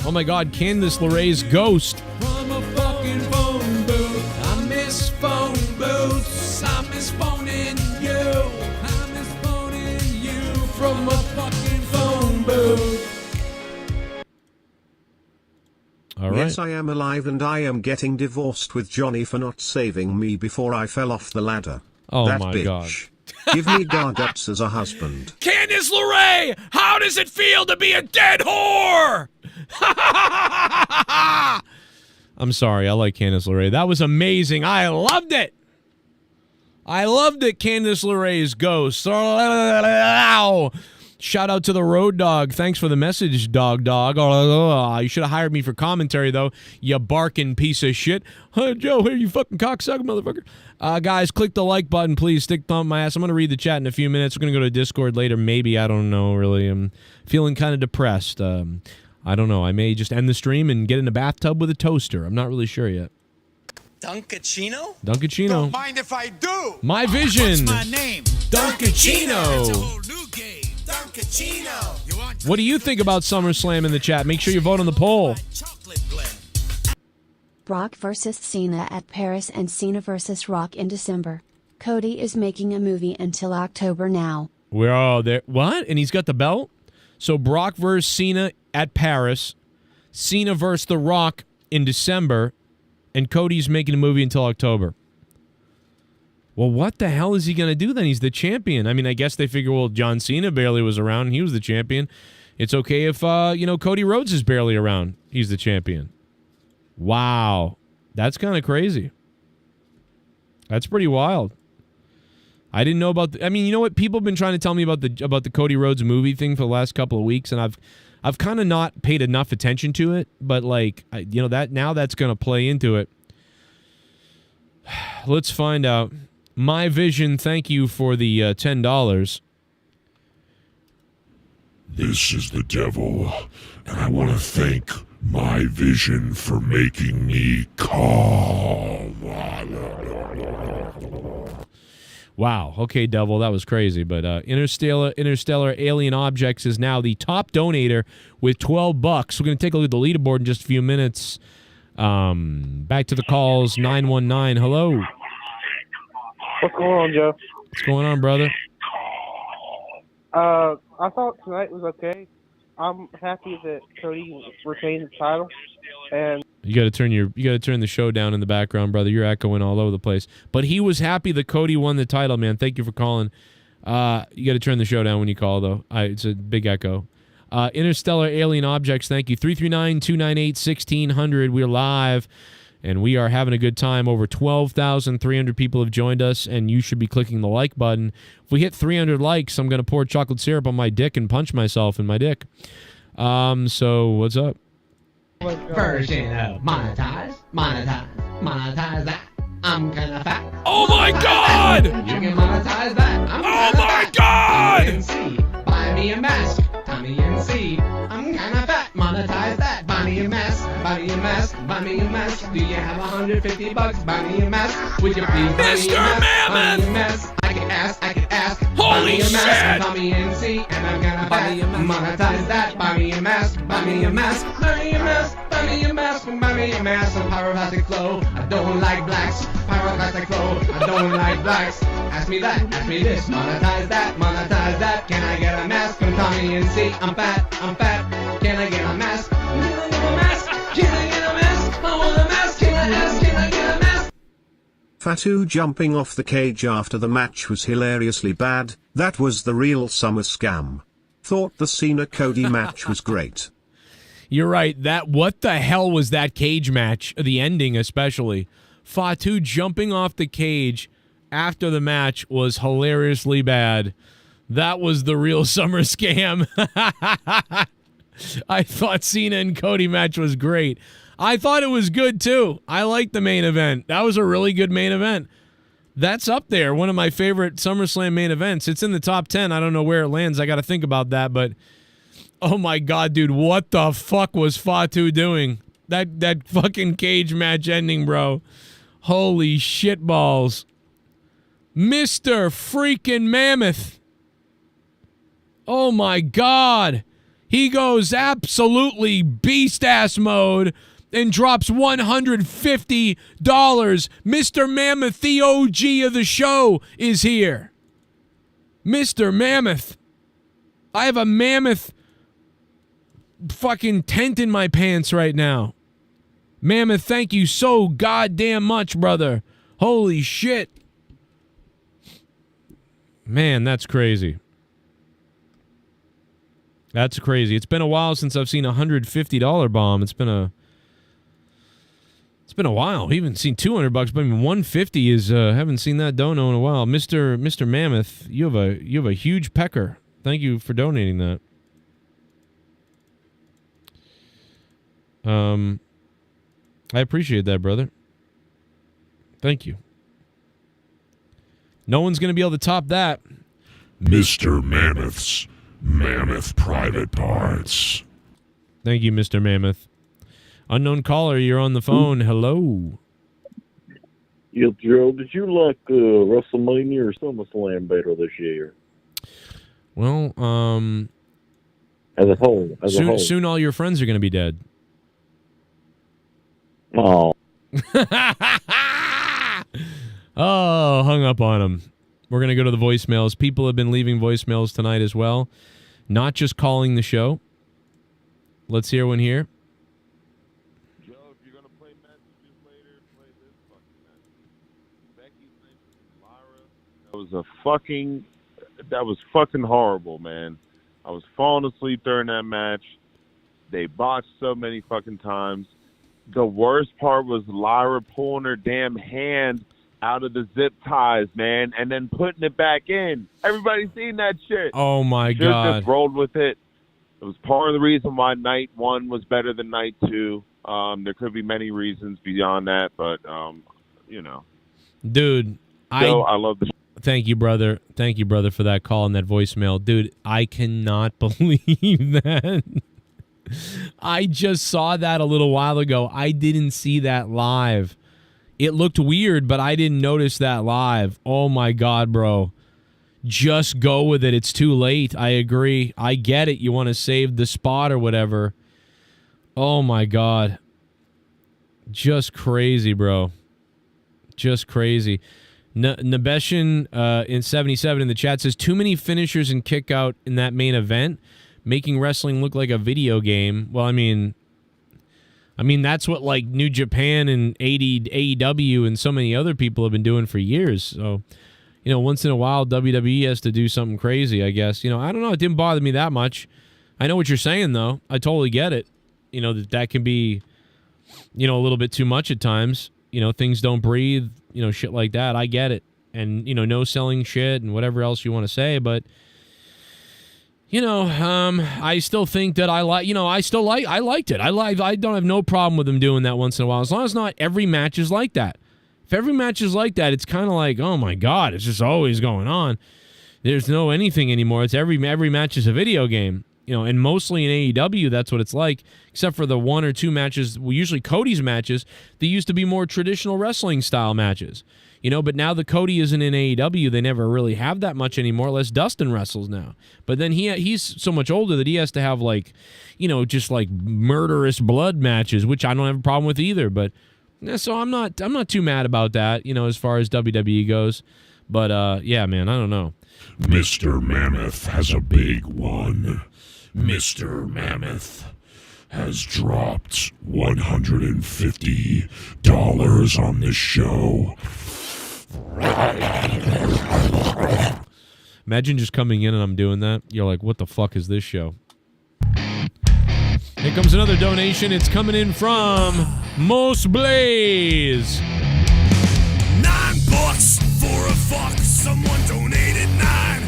Oh my God, Candice LeRae's ghost. From a fucking phone booth. I miss phone booths. I miss phoning you. I miss phoning you from a fucking phone booth. All right. Yes, I am alive and I am getting divorced with Johnny for not saving me before I fell off the ladder. Oh that my bitch. God. Give me Garguts as a husband. Candice LeRae, how does it feel to be a dead whore? I'm sorry, I like Candice LeRae. That was amazing. I loved it. I loved it, Candice LeRae's ghost. Shout out to the Road Dog. Thanks for the message, dog. You should have hired me for commentary, though, you barking piece of shit. Huh, Joe, here, you fucking cocksucker motherfucker. Guys, click the like button, please. Stick thumb my ass. I'm going to read the chat in a few minutes. We're going to go to Discord later. Maybe. I don't know, really. I'm feeling kind of depressed. I don't know. I may just end the stream and get in a bathtub with a toaster. I'm not really sure yet. Duncachino? Duncachino. Don't mind if I do. My vision. What's my name? Duncachino. It's a whole new game. Duncachino. What do you think about SummerSlam in the chat? Make sure you vote on the poll. Chocolate blend. Brock vs. Cena at Paris and Cena vs. Rock in December. Cody is making a movie until October now. We're all there. What? And he's got the belt? So Brock versus Cena at Paris, Cena versus The Rock in December, and Cody's making a movie until October. Well, what the hell is he going to do then? He's the champion. I mean, I guess they figure, well, John Cena barely was around, and he was the champion. It's okay if, Cody Rhodes is barely around. He's the champion. Wow. That's kind of crazy. That's pretty wild. I didn't know about you know what? People have been trying to tell me about the Cody Rhodes movie thing for the last couple of weeks, and I've kind of not paid enough attention to it, but that now that's going to play into it. Let's find out. My Vision, thank you for the $10. This is the devil, and I want to thank My Vision for making me calm. Wow. Okay, Devil, that was crazy. But Interstellar Alien Objects is now the top donator with $12. We're going to take a look at the leaderboard in just a few minutes. Back to the calls. 919. Hello. What's going on, Joe? What's going on, brother? I thought tonight was okay. I'm happy that Cody retained the title, and You got to turn the show down in the background, brother. You're echoing all over the place. But he was happy that Cody won the title, man. Thank you for calling. You got to turn the show down when you call, though. It's a big echo. Interstellar Alien Objects, thank you. 339-298-1600. We're live, and we are having a good time. Over 12,300 people have joined us, and you should be clicking the like button. If we hit 300 likes, I'm going to pour chocolate syrup on my dick and punch myself in my dick. So what's up? Version of monetize that. I'm kinda fat. Oh my God! You can monetize that. I'm oh my God! Buy me a mask. Tommy and C. I'm kinda fat. Monetize that. Buy me a mask. Buy me a mask. Buy me a mask. Do you have $150? Buy me a mask. Would you please buy me a mask? Buy me a mask. I can ask. Buy me a mask. Tommy and C. And I'm gonna fat. Monetize that. Buy me a mask. Buy me a mask. Buy me a mask. Buy me a mask. Buy me a mask. Some pyroclastic flow. I don't like blacks. Pyroclastic flow. I don't like blacks. Ask me that. Ask me this. Monetize that. Monetize that. Can I get a mask from Tommy and C? I'm fat. Can I get a mask? Can I get a mask? Can I get a mask? I want a mask. Can I ask? Can I get a mask? Fatu jumping off the cage after the match was hilariously bad. That was the real summer scam. Thought the Cena-Cody match was great. You're right. What the hell was that cage match? The ending especially. Fatu jumping off the cage after the match was hilariously bad. That was the real summer scam. I thought Cena and Cody match was great. I thought it was good too. I liked the main event. That was a really good main event. That's up there. One of my favorite SummerSlam main events. It's in the top 10. I don't know where it lands. I got to think about that, but oh my God, dude, what the fuck was Fatu doing? That fucking cage match ending, bro. Holy shit balls. Mr. freaking Mammoth. Oh my God. He goes absolutely beast-ass mode and drops $150. Mr. Mammoth, the OG of the show, is here. Mr. Mammoth. I have a mammoth fucking tent in my pants right now. Mammoth, thank you so goddamn much, brother. Holy shit. Man, that's crazy. That's crazy. It's been a while since I've seen a $150 bomb. It's been a while. We haven't seen $200, but I mean, $150 is haven't seen that dono in a while. Mr. Mammoth, you have a huge pecker. Thank you for donating that. I appreciate that, brother. Thank you. No one's going to be able to top that. Mr. Mammoth's Mammoth Private Parts. Thank you, Mr. Mammoth. Unknown caller, you're on the phone. Hello. Yeah, Joe, did you like WrestleMania or SummerSlam better this year? Well, as a whole. Soon all your friends are going to be dead. Oh. Oh, hung up on him. We're going to go to the voicemails. People have been leaving voicemails tonight as well, not just calling the show. Let's hear one here. Joe, if you're going to play messages later, play this fucking message. Becky's name is Lyra. That was fucking horrible, man. I was falling asleep during that match. They botched so many fucking times. The worst part was Lyra pulling her damn hand out of the zip ties, man, and then putting it back in. Everybody's seen that shit. Oh, my Should've God. just rolled with it. It was part of the reason why night 1 was better than night 2. There could be many reasons beyond that, but, you know. Dude, I love the Thank you, brother. Thank you, brother, for that call and that voicemail. Dude, I cannot believe that. I just saw that a little while ago. I didn't see that live. It looked weird, but I didn't notice that live. Oh, my God, bro. Just go with it. It's too late. I agree. I get it. You want to save the spot or whatever. Oh, my God. Just crazy, bro. Just crazy. Nabeshin in 77 in the chat says, too many finishers and kick out in that main event, making wrestling look like a video game. Well, I mean, that's what, like, New Japan and AEW and so many other people have been doing for years. So, you know, once in a while, WWE has to do something crazy, I guess. You know, I don't know. It didn't bother me that much. I know what you're saying, though. I totally get it. You know, that can be, you know, a little bit too much at times. You know, things don't breathe, you know, shit like that. I get it. And, you know, no selling shit and whatever else you want to say, but... You know, I still think that I liked it. I don't have no problem with them doing that once in a while, as long as not every match is like that. If every match is like that, it's kind of like, oh my God, it's just always going on. There's no anything anymore. It's every match is a video game, you know, and mostly in AEW, that's what it's like, except for the 1 or 2 matches, well, usually Cody's matches, they used to be more traditional wrestling style matches. You know, but now that Cody isn't in AEW, they never really have that much anymore, unless Dustin wrestles now. But then he's so much older that he has to have, like, you know, just like murderous blood matches, which I don't have a problem with either. But yeah, so I'm not too mad about that, you know, as far as WWE goes. But yeah, man, I don't know. Mr. Mammoth has a big one. Mr. Mammoth has dropped $150 on this show. Imagine just coming in and I'm doing that. You're like, what the fuck is this show? Here comes another donation. It's coming in from Most Blaze. $9 for a fuck. Someone donated 9.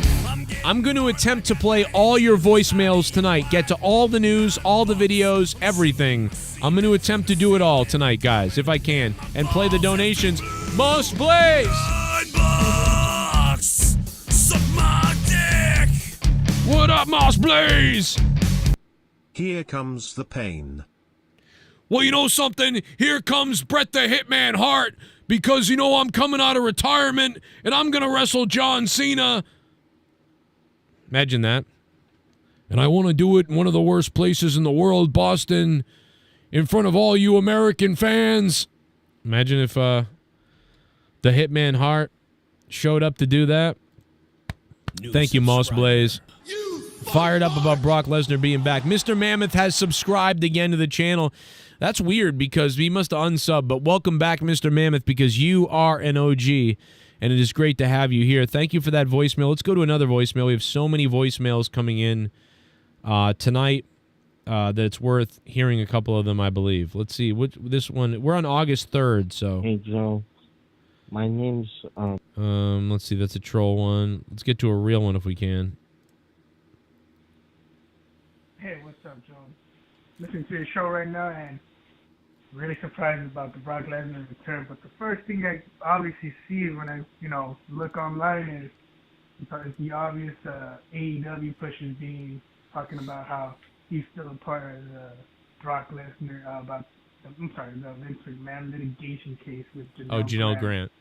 I'm going to attempt to play all your voicemails tonight. Get to all the news, all the videos, everything. I'm going to attempt to do it all tonight, guys, if I can. And play the donations. Most Blaze! Suck my dick. What up, Moss Blaze? Here comes the pain. Well, you know something? Here comes Bret the Hitman Hart, because, you know, I'm coming out of retirement, and I'm going to wrestle John Cena. Imagine that. And I want to do it in one of the worst places in the world, Boston, in front of all you American fans. Imagine if the Hitman Hart showed up to do that. Thank you, Moss Blaze. Fired up about Brock Lesnar being back. Mr. Mammoth has subscribed again to the channel. That's weird because he must have unsubbed, but welcome back, Mr. Mammoth, because you are an OG, and it is great to have you here. Thank you for that voicemail. Let's go to another voicemail. We have so many voicemails coming in tonight that it's worth hearing a couple of them, I believe. Let's see. This one, we're on August 3rd, so. Hey, Joe. My name's... let's see. That's a troll one. Let's get to a real one if we can. Hey, what's up, Joe? Listening to your show right now and really surprised about the Brock Lesnar return. But the first thing I obviously see when I, look online is the obvious AEW pushes being talking about how he's still a part of the Brock Lesnar the Vince McMahon litigation case with Janelle Grant.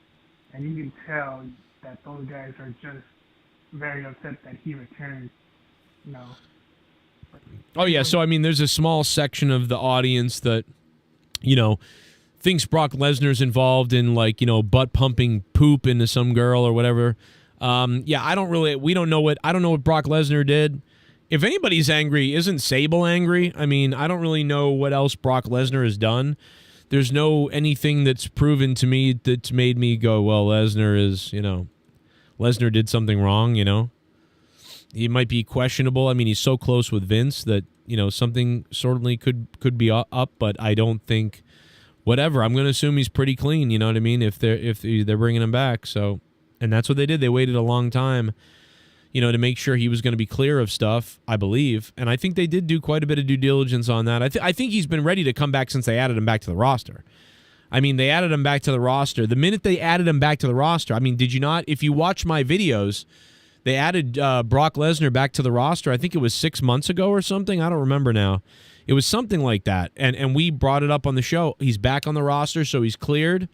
And you can tell that those guys are just very upset that he returned, Oh, yeah. So, I mean, there's a small section of the audience that, thinks Brock Lesnar's involved in, like, you know, butt pumping poop into some girl or whatever. Yeah, I don't know what Brock Lesnar did. If anybody's angry, isn't Sable angry? I mean, I don't really know what else Brock Lesnar has done. There's anything that's proven to me that's made me go, well, Lesnar did something wrong, you know. He might be questionable. I mean, he's so close with Vince that, you know, something certainly could be up, but I don't think, whatever. I'm going to assume he's pretty clean, you know what I mean, if they're bringing him back. So, and that's what they did. They waited a long time, you know, to make sure he was going to be clear of stuff, I believe. And I think they did do quite a bit of due diligence on that. I think he's been ready to come back since they added him back to the roster. I mean, they added him back to the roster. The minute they added him back to the roster, I mean, did you not? If you watch my videos, they added Brock Lesnar back to the roster. I think it was 6 months ago or something. I don't remember now. It was something like that. And we brought it up on the show. He's back on the roster, so he's cleared.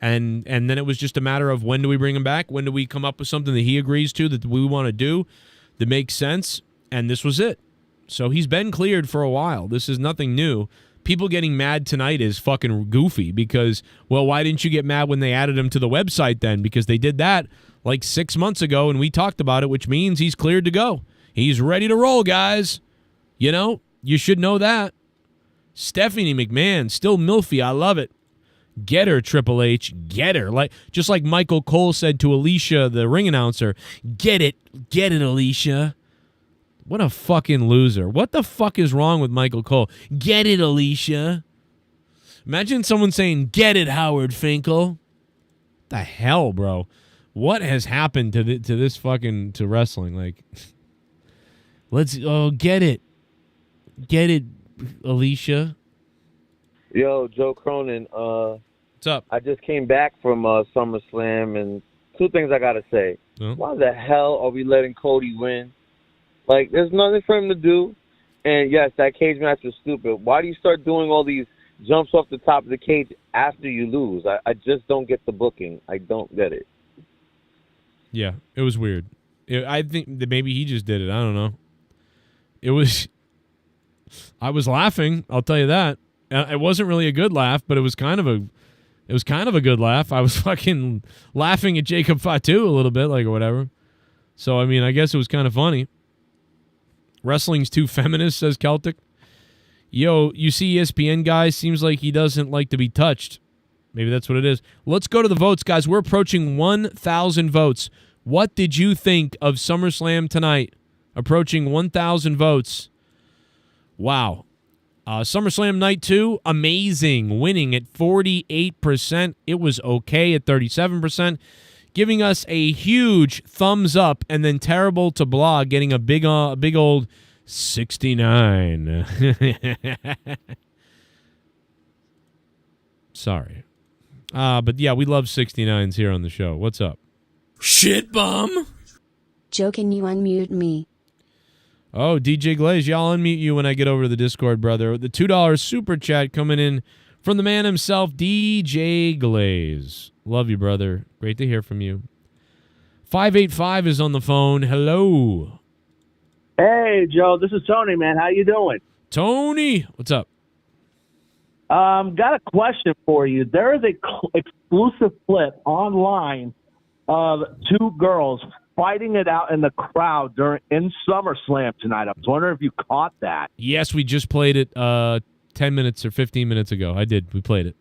And then it was just a matter of, when do we bring him back? When do we come up with something that he agrees to, that we want to do, that makes sense? And this was it. So he's been cleared for a while. This is nothing new. People getting mad tonight is fucking goofy because, well, why didn't you get mad when they added him to the website then? Because they did that like 6 months ago, and we talked about it, which means he's cleared to go. He's ready to roll, guys. You know, you should know that. Stephanie McMahon, still milfy. I love it. Get her, Triple H. Get her. Just like Michael Cole said to Alicia, the ring announcer, get it, Alicia. What a fucking loser. What the fuck is wrong with Michael Cole? Get it, Alicia. Imagine someone saying, get it, Howard Finkel. The hell, bro? What has happened to this fucking, to wrestling? Like, get it. Get it, Alicia. Yo, Joe Cronin. What's up? I just came back from SummerSlam, and two things I gotta say. Why the hell are we letting Cody win? Like, there's nothing for him to do. And yes, that cage match was stupid. Why do you start doing all these jumps off the top of the cage after you lose? I just don't get the booking. I don't get it. Yeah, it was weird. I think that maybe he just did it. I don't know. I was laughing, I'll tell you that. It wasn't really a good laugh, but it was kind of a good laugh. I was fucking laughing at Jacob Fatu a little bit, like, or whatever. So, I mean, I guess it was kind of funny. Wrestling's too feminist, says Celtic. Yo, you see ESPN guy, seems like he doesn't like to be touched. Maybe that's what it is. Let's go to the votes, guys. We're approaching 1,000 votes. What did you think of SummerSlam tonight? Approaching 1,000 votes. Wow. SummerSlam Night 2, amazing. Winning at 48%. It was okay at 37%. Giving us a huge thumbs up, and then terrible to blah, getting a big old 69. Sorry. But yeah, we love 69s here on the show. What's up? Shit bum. Joe, can you unmute me? Oh, DJ Glaze, y'all unmute you when I get over to the Discord, brother. The $2 super chat coming in from the man himself, DJ Glaze. Love you, brother. Great to hear from you. 585 is on the phone. Hello. Hey, Joe. This is Tony, man. How you doing? Tony, what's up? Got a question for you. There is a exclusive clip online of two girls fighting it out in the crowd in SummerSlam tonight. I was wondering if you caught that. Yes, we just played it 10 minutes or 15 minutes ago. I did. We played it.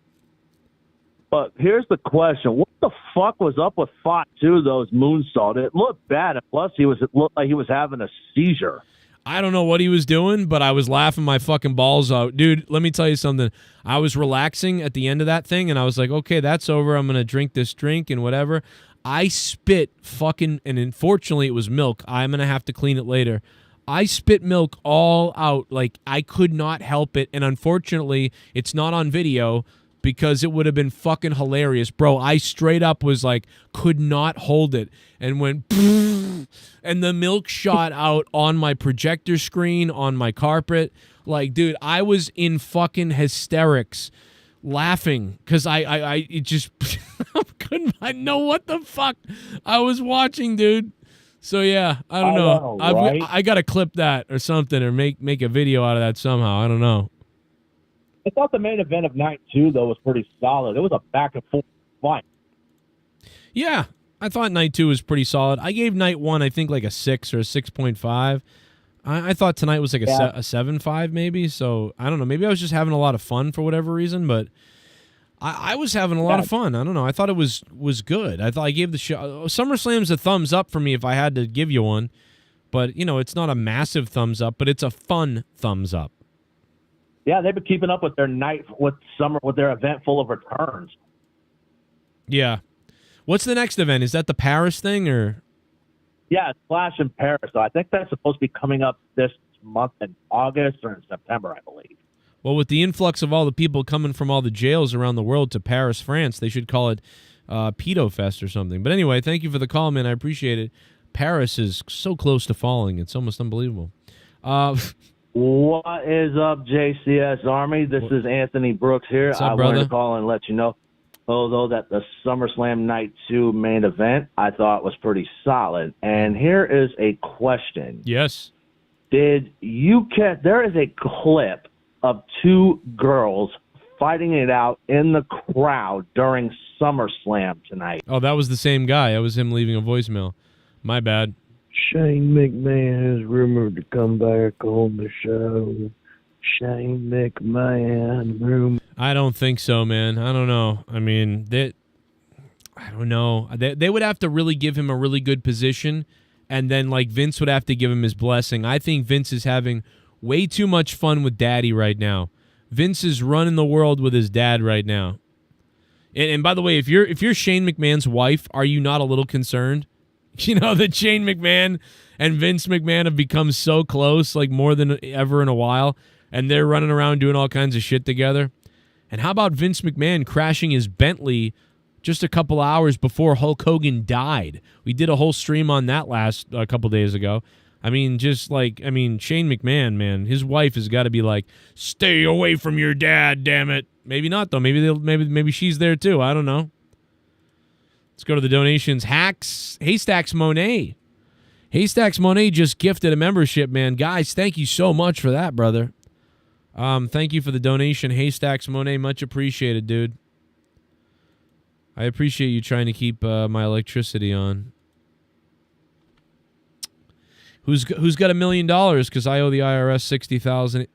But here's the question. What the fuck was up with Fatu, those moonsault? It looked bad. And plus, it looked like he was having a seizure. I don't know what he was doing, but I was laughing my fucking balls out. Dude, let me tell you something. I was relaxing at the end of that thing, and I was like, okay, that's over. I'm going to drink this drink and whatever. I spit fucking, and unfortunately it was milk. I'm going to have to clean it later. I spit milk all out. Like, I could not help it, and unfortunately it's not on video because it would have been fucking hilarious. Bro, I straight up was like, could not hold it, and went, and the milk shot out on my projector screen, on my carpet. Like, dude, I was in fucking hysterics laughing because I just I know what the fuck I was watching, dude. So yeah, I don't know. Right? I gotta clip that or something, or make a video out of that somehow. I don't know. I thought the main event of night 2 though was pretty solid. It was a back and forth fight. Yeah, I thought night 2 was pretty solid. I gave night 1, I think, like a 6 or a 6.5. I thought tonight was like a 7.5 maybe. So I don't know. Maybe I was just having a lot of fun for whatever reason, but I was having a lot of fun. I don't know. I thought it was good. I thought I gave the show. SummerSlam's a thumbs up for me if I had to give you one. But, you know, it's not a massive thumbs up, but it's a fun thumbs up. Yeah, they've been keeping up with their with their event full of returns. Yeah. What's the next event? Is that the Paris thing or? Yeah, it's Flash in Paris. So I think that's supposed to be coming up this month in August or in September, I believe. Well, with the influx of all the people coming from all the jails around the world to Paris, France, they should call it Pedo Fest or something. But anyway, thank you for the call, man. I appreciate it. Paris is so close to falling. It's almost unbelievable. What is up, JCS Army? This is Anthony Brooks here. What's up, I brother? wanted to call and let you know, although that the SummerSlam Night 2 main event I thought was pretty solid. And here is a question. Yes. Did you catch? There is a clip of 2 girls fighting it out in the crowd during SummerSlam tonight. Oh, that was the same guy. That was him leaving a voicemail. My bad. Shane McMahon is rumored to come back on the show. Shane McMahon. I don't think so, man. I don't know. I mean, I don't know. They would have to really give him a really good position, and then like Vince would have to give him his blessing. I think Vince is having way too much fun with Daddy right now. Vince is running the world with his dad right now. And by the way, if you're Shane McMahon's wife, are you not a little concerned? You know that Shane McMahon and Vince McMahon have become so close, like more than ever in a while, and they're running around doing all kinds of shit together. And how about Vince McMahon crashing his Bentley just a couple hours before Hulk Hogan died? We did a whole stream on that a couple days ago. I mean, Shane McMahon, man, his wife has got to be like, stay away from your dad, damn it. Maybe not though. Maybe she's there too. I don't know. Let's go to the donations. Haystacks Monet. Haystacks Monet just gifted a membership, man. Guys, thank you so much for that, brother. Thank you for the donation, Haystacks Monet. Much appreciated, dude. I appreciate you trying to keep my electricity on. Who's got $1 million? Because I owe the IRS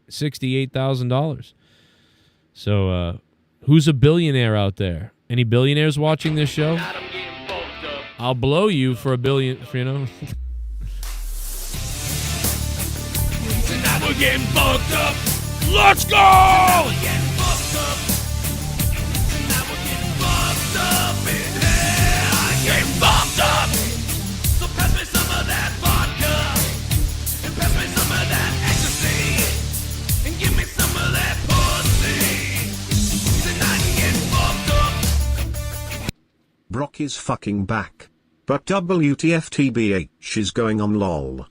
$68,000. So, who's a billionaire out there? Any billionaires watching this show? I'll blow you for $1 billion. You know. Tonight we're getting fucked up. Let's go! Tonight we're getting fucked up. Tonight we're getting fucked up in hell. Getting fucked up. So pass me some of that vodka. And pass me some of that ecstasy. And give me some of that pussy. Tonight we're getting fucked up. Brock is fucking back. But WTF-TBH is going on lol.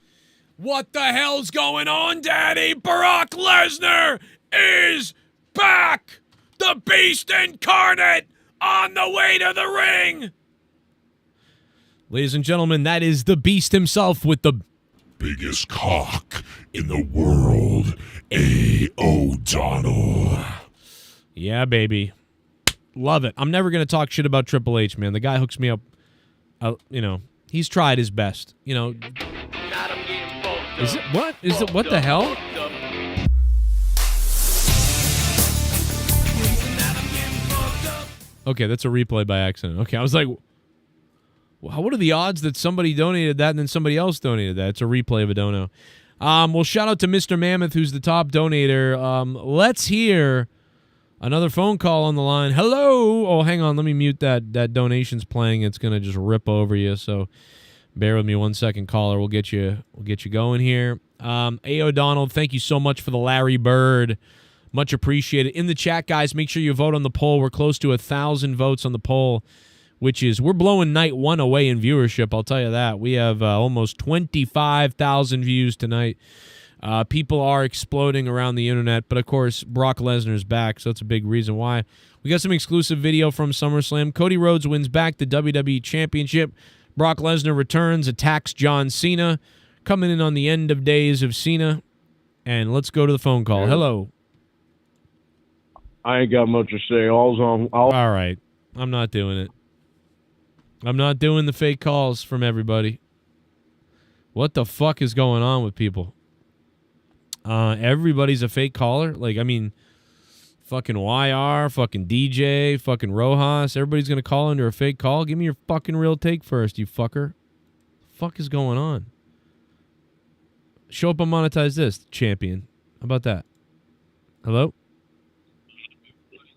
What the hell's going on, Daddy? Brock Lesnar is back! The Beast Incarnate on the way to the ring! Ladies and gentlemen, that is the Beast himself with the biggest cock in the world, A. O'Donnell. Yeah, baby. Love it. I'm never going to talk shit about Triple H, man. The guy hooks me up. He's tried his best. Is it what? Is it what the hell? Okay, that's a replay by accident. Okay, I was like, what are the odds that somebody donated that and then somebody else donated that? It's a replay of a dono. Well, shout out to Mr. Mammoth, who's the top donator. Let's hear another phone call on the line. Hello. Oh, hang on. Let me mute that donation's playing. It's gonna just rip over you. So bear with me 1 second, caller. We'll get you going here. A. O'Donnell, thank you so much for the Larry Bird. Much appreciated. In the chat, guys, make sure you vote on the poll. We're close to 1,000 votes on the poll, which is, we're blowing night 1 away in viewership. I'll tell you that. We have almost 25,000 views tonight. People are exploding around the internet, but of course, Brock Lesnar's back, so that's a big reason why. We got some exclusive video from SummerSlam. Cody Rhodes wins back the WWE Championship. Brock Lesnar returns, attacks John Cena, coming in on the end of days of Cena. And let's go to the phone call. Hello. I ain't got much to say. All right. I'm not doing it. I'm not doing the fake calls from everybody. What the fuck is going on with people? Everybody's a fake caller. Like, I mean, fucking YR, fucking DJ, fucking Rojas. Everybody's going to call into a fake call. Give me your fucking real take first, you fucker. The fuck is going on? Show up and monetize this, champion. How about that? Hello?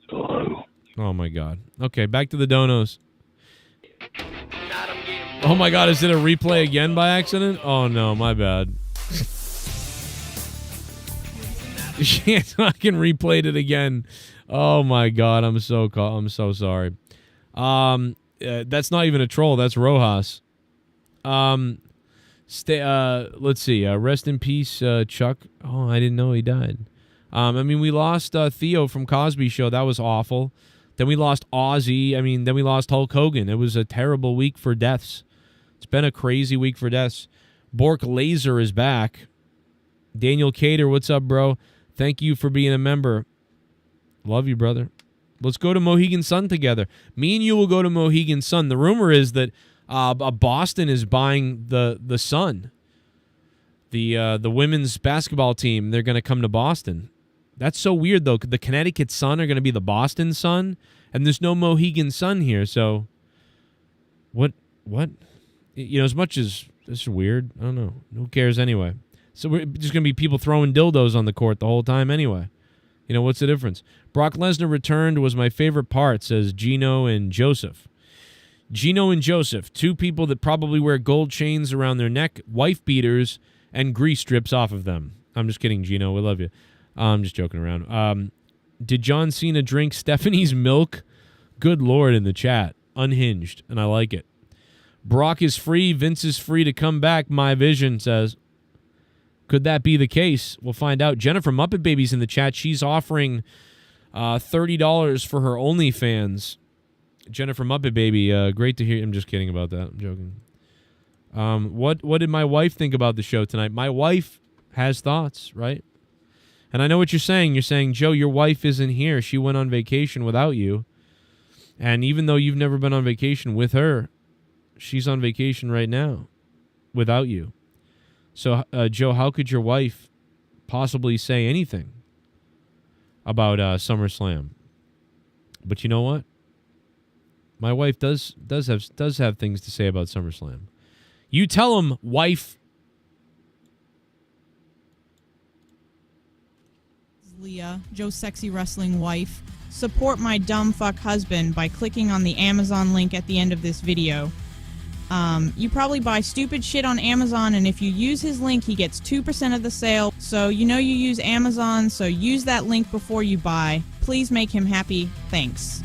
Hello. Oh, my God. Okay, back to the donos. Oh, my God. Is it a replay again by accident? Oh, no. My bad. She fucking replayed it again. Oh, my God. I'm so sorry. That's not even a troll. That's Rojas. Let's see. Rest in peace, Chuck. Oh, I didn't know he died. I mean, we lost Theo from Cosby Show. That was awful. Then we lost Ozzy. I mean, then we lost Hulk Hogan. It was a terrible week for deaths. It's been a crazy week for deaths. Bork Laser is back. Daniel Cater, what's up, bro? Thank you for being a member. Love you, brother. Let's go to Mohegan Sun together. Me and you will go to Mohegan Sun. The rumor is that Boston is buying the Sun. The women's basketball team, they're going to come to Boston. That's so weird, though. The Connecticut Sun are going to be the Boston Sun, and there's no Mohegan Sun here. So, what? You know, as much as this is weird, I don't know. Who cares anyway? So we're just going to be people throwing dildos on the court the whole time anyway. You know, what's the difference? Brock Lesnar returned was my favorite part, says Gino and Joseph. Gino and Joseph, two people that probably wear gold chains around their neck, wife beaters, and grease strips off of them. I'm just kidding, Gino. We love you. I'm just joking around. Did John Cena drink Stephanie's milk? Good Lord, in the chat. Unhinged, and I like it. Brock is free. Vince is free to come back, my vision says. Could that be the case? We'll find out. Jennifer Muppet Baby's in the chat. She's offering $30 for her OnlyFans. Jennifer Muppet Baby, great to hear. I'm just kidding about that. I'm joking. What did my wife think about the show tonight? My wife has thoughts, right? And I know what you're saying. You're saying, Joe, your wife isn't here. She went on vacation without you. And even though you've never been on vacation with her, she's on vacation right now without you. So, Joe, how could your wife possibly say anything about SummerSlam? But you know what? My wife does have things to say about SummerSlam. You tell him, wife. Leah, Joe's sexy wrestling wife. Support my dumb fuck husband by clicking on the Amazon link at the end of this video. You probably buy stupid shit on Amazon, and if you use his link, he gets 2% of the sale. So you know you use Amazon, so use that link before you buy. Please make him happy. Thanks.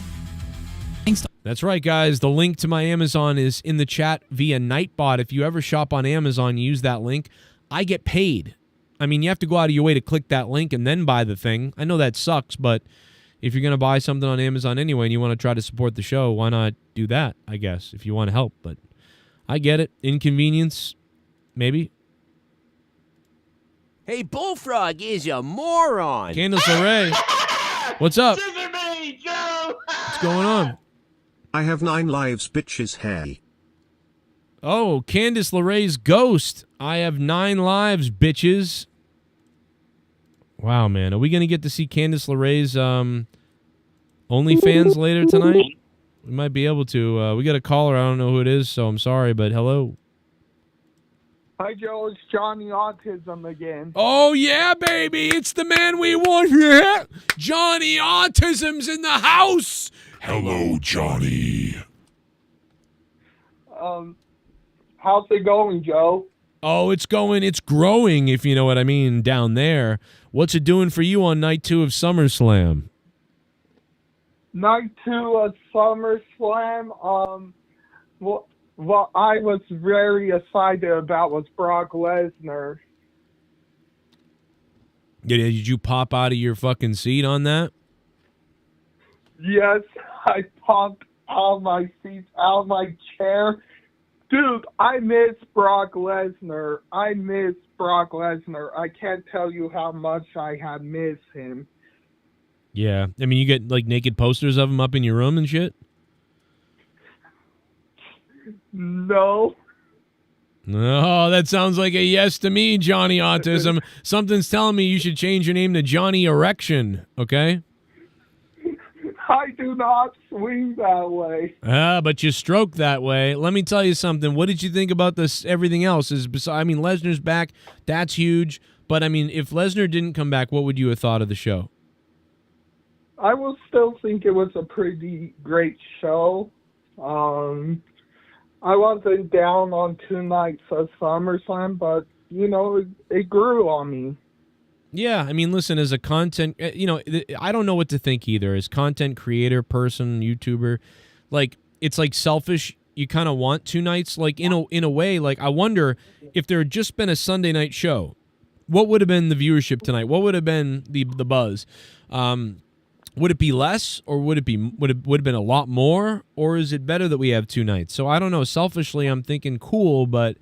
That's right, guys. The link to my Amazon is in the chat via Nightbot. If you ever shop on Amazon, use that link. I get paid. I mean, you have to go out of your way to click that link and then buy the thing. I know that sucks, but if you're going to buy something on Amazon anyway and you want to try to support the show, why not do that, I guess, if you want to help. But I get it. Inconvenience, maybe. Hey, Bullfrog is a moron. Candace LeRae, what's up? What's going on? I have 9 lives, bitches. Hey. Oh, Candace LeRae's ghost. I have 9 lives, bitches. Wow, man. Are we going to get to see Candace LeRae's OnlyFans later tonight? We might be able to. We got a caller. I don't know who it is, so I'm sorry, but hello. Hi, Joe. It's Johnny Autism again. Oh, yeah, baby. It's the man we want here. Johnny Autism's in the house. Hello, Johnny. How's it going, Joe? Oh, it's growing, if you know what I mean, down there. What's it doing for you on night 2 of SummerSlam? Night 2 of SummerSlam, what I was very excited about was Brock Lesnar. Yeah, did you pop out of your fucking seat on that? Yes, I popped out of my seat, out of my chair. Dude, I miss Brock Lesnar. I can't tell you how much I have missed him. Yeah. I mean, you get, like, naked posters of him up in your room and shit? No. Oh, that sounds like a yes to me, Johnny Autism. Something's telling me you should change your name to Johnny Erection, okay? I do not swing that way. But you stroke that way. Let me tell you something. What did you think about this? Everything else I mean, Lesnar's back. That's huge. But, I mean, if Lesnar didn't come back, what would you have thought of the show? I will still think it was a pretty great show. I wasn't down on 2 nights of SummerSlam, but, you know, it grew on me. Yeah, I mean, listen, as a content, you know, I don't know what to think either. As content creator, person, YouTuber, like, it's like selfish. You kind of want 2 nights, like, in a way. Like, I wonder if there had just been a Sunday night show, what would have been the viewership tonight? What would have been the buzz? Would it be less, or would it have been a lot more, or is it better that we have 2 nights? So I don't know. Selfishly, I'm thinking cool, but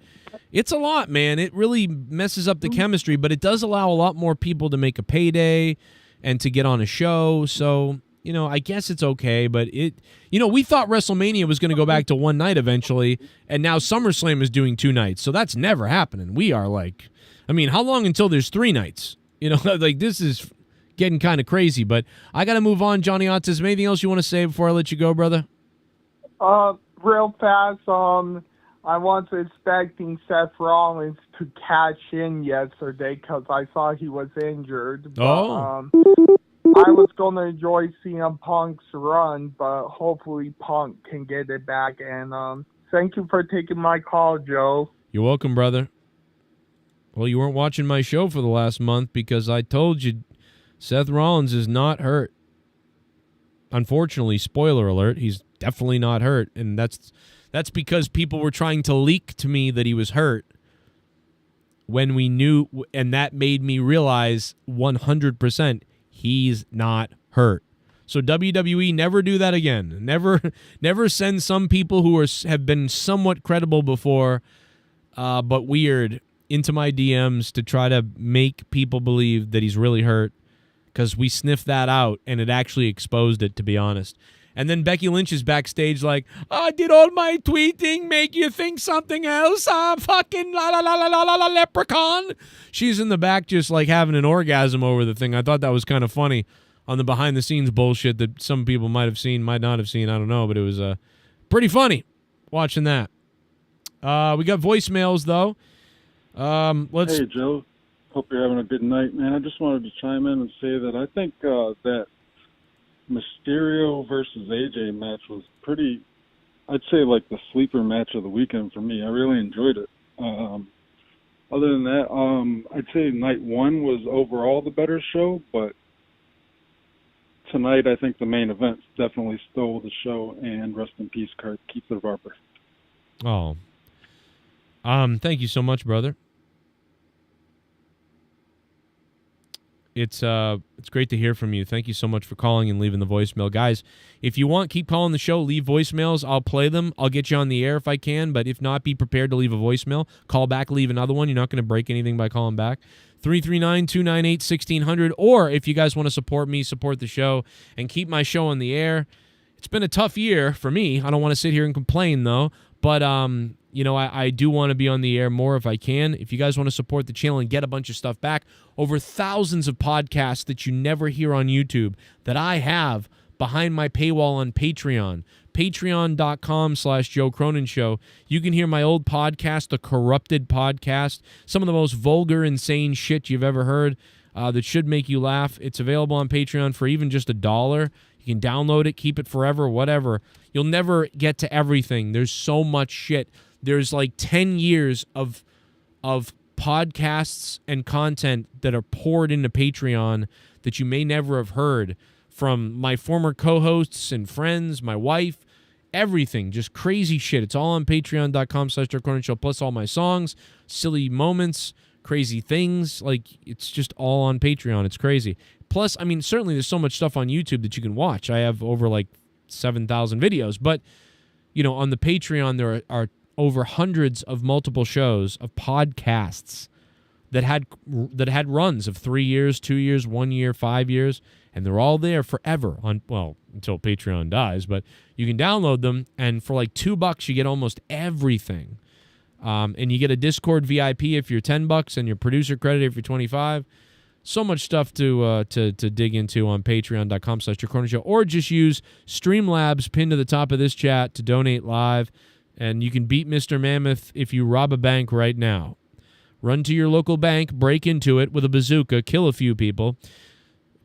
it's a lot, man. It really messes up the chemistry, but it does allow a lot more people to make a payday and to get on a show. So, you know, I guess it's okay, but we thought WrestleMania was going to go back to 1 night eventually, and now SummerSlam is doing 2 nights. So that's never happening. We are like, I mean, how long until there's 3 nights? You know, like, this is getting kind of crazy, but I got to move on. Johnny Autism, anything else you want to say before I let you go, brother? Real fast, I was expecting Seth Rollins to cash in yesterday because I saw he was injured. But, I was going to enjoy CM Punk's run, but hopefully Punk can get it back. And thank you for taking my call, Joe. You're welcome, brother. Well, you weren't watching my show for the last month because I told you Seth Rollins is not hurt. Unfortunately, spoiler alert, he's definitely not hurt. And that's because people were trying to leak to me that he was hurt when we knew, and that made me realize 100% he's not hurt. So WWE, never do that again. Never send some people who have been somewhat credible before, but weird, into my DMs to try to make people believe that he's really hurt, because we sniffed that out and it actually exposed it, to be honest. And then Becky Lynch is backstage like, did all my tweeting make you think something else? Fucking la leprechaun. She's in the back just like having an orgasm over the thing. I thought that was kind of funny on the behind the scenes bullshit that some people might have seen, might not have seen. I don't know, but it was pretty funny watching that. We got voicemails though. Hey, Joe. Hope you're having a good night, man. I just wanted to chime in and say that I think that Mysterio versus AJ match was pretty, I'd say, like the sleeper match of the weekend for me. I really enjoyed it. Other than that, I'd say night 1 was overall the better show, but tonight I think the main event definitely stole the show, and rest in peace, Keith the Barber. Oh. Thank you so much, brother. It's great to hear from you. Thank you so much for calling and leaving the voicemail. Guys, if you want, keep calling the show. Leave voicemails. I'll play them. I'll get you on the air if I can, but if not, be prepared to leave a voicemail. Call back, leave another one. You're not going to break anything by calling back. 339-298-1600. Or if you guys want to support me, support the show, and keep my show on the air. It's been a tough year for me. I don't want to sit here and complain, though. But, I do want to be on the air more if I can. If you guys want to support the channel and get a bunch of stuff back, over thousands of podcasts that you never hear on YouTube that I have behind my paywall on Patreon. Patreon.com/Joe Cronin Show. You can hear my old podcast, The Corrupted Podcast. Some of the most vulgar, insane shit you've ever heard that should make you laugh. It's available on Patreon for even just $1. You can download it, keep it forever, whatever. You'll never get to everything. There's so much shit. There's like 10 years of podcasts and content that are poured into Patreon that you may never have heard from my former co-hosts and friends, my wife, everything. Just crazy shit. It's all on patreon.com/Joe Cronin Show, plus all my songs, silly moments, crazy things. Like, it's just all on Patreon. It's crazy. Plus, I mean, certainly there's so much stuff on YouTube that you can watch. I have over like 7,000 videos, but on the Patreon there are over hundreds of multiple shows of podcasts that had runs of 3 years, 2 years, 1 year, 5 years, And they're all there forever until Patreon dies, but you can download them, and for like $2 you get almost everything. And you get a Discord VIP if you're $10 and your producer credit if you're $25. So much stuff to dig into on patreon.com/YourCornerShow, or just use Streamlabs pinned to the top of this chat to donate live, and you can beat Mr. Mammoth if you rob a bank right now. Run to your local bank, break into it with a bazooka, kill a few people,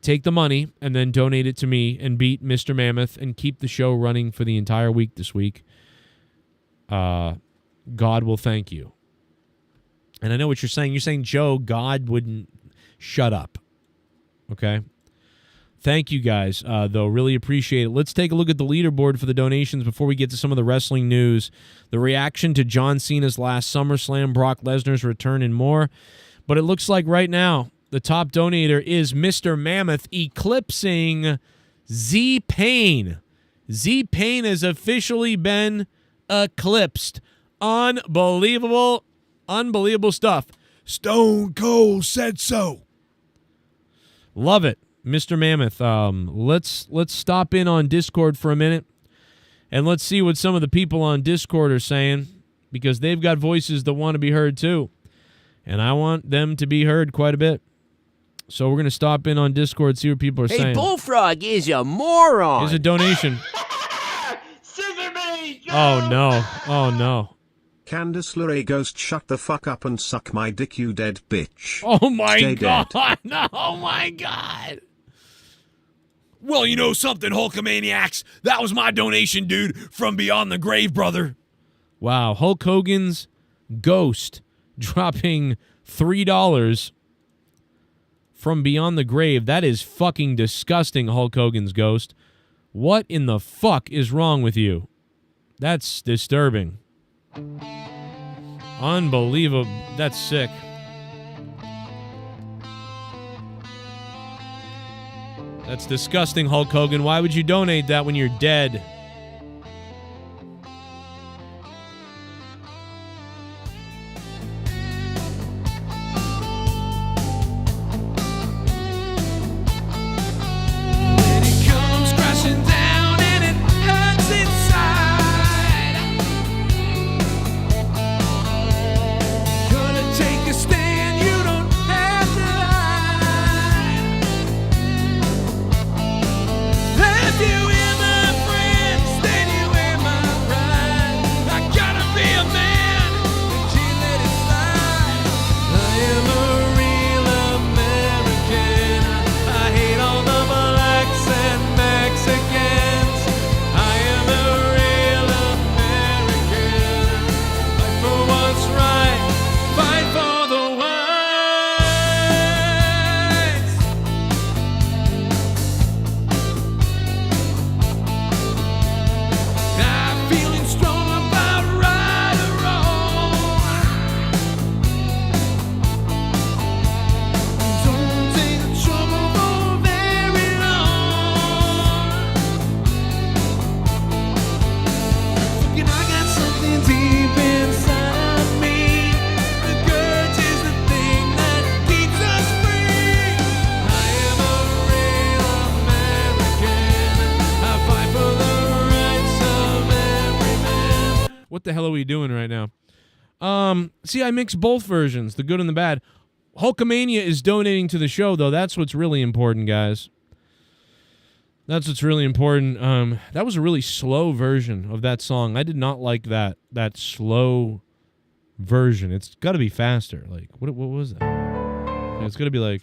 take the money, and then donate it to me and beat Mr. Mammoth and keep the show running for the entire week this week. God will thank you. And I know what you're saying. You're saying, Joe, God wouldn't shut up. Okay? Thank you guys, though. Really appreciate it. Let's take a look at the leaderboard for the donations before we get to some of the wrestling news. The reaction to John Cena's last SummerSlam, Brock Lesnar's return, and more. But it looks like right now, the top donator is Mr. Mammoth, eclipsing Z-Pain. Z-Pain has officially been eclipsed. Unbelievable stuff. Stone Cold said so. Love it, Mr. Mammoth. Let's stop in on Discord for a minute, and let's see what some of the people on Discord are saying, because they've got voices that want to be heard too, and I want them to be heard quite a bit. So we're going to stop in on Discord, see what people are saying. Hey, Bullfrog is a moron. Here's a donation. Oh, no. Oh, no. Candice LeRae Ghost, shut the fuck up and suck my dick, you dead bitch. Oh, my Stay God. dead. No, oh, my God. Well, you know something, Hulkamaniacs? That was my donation, dude, from beyond the grave, brother. Wow, Hulk Hogan's Ghost dropping $3 from beyond the grave. That is fucking disgusting, Hulk Hogan's Ghost. What in the fuck is wrong with you? That's disturbing. Unbelievable. That's sick. That's disgusting, Hulk Hogan. Why would you donate that when you're dead? What the hell are we doing right now? See, I mix both versions, the good and the bad. Hulkamania is donating to the show, though. That's what's really important, guys. That's what's really important. That was a really slow version of that song. I did not like that slow version. It's got to be faster. Like, what was that? Yeah, it's got to be like...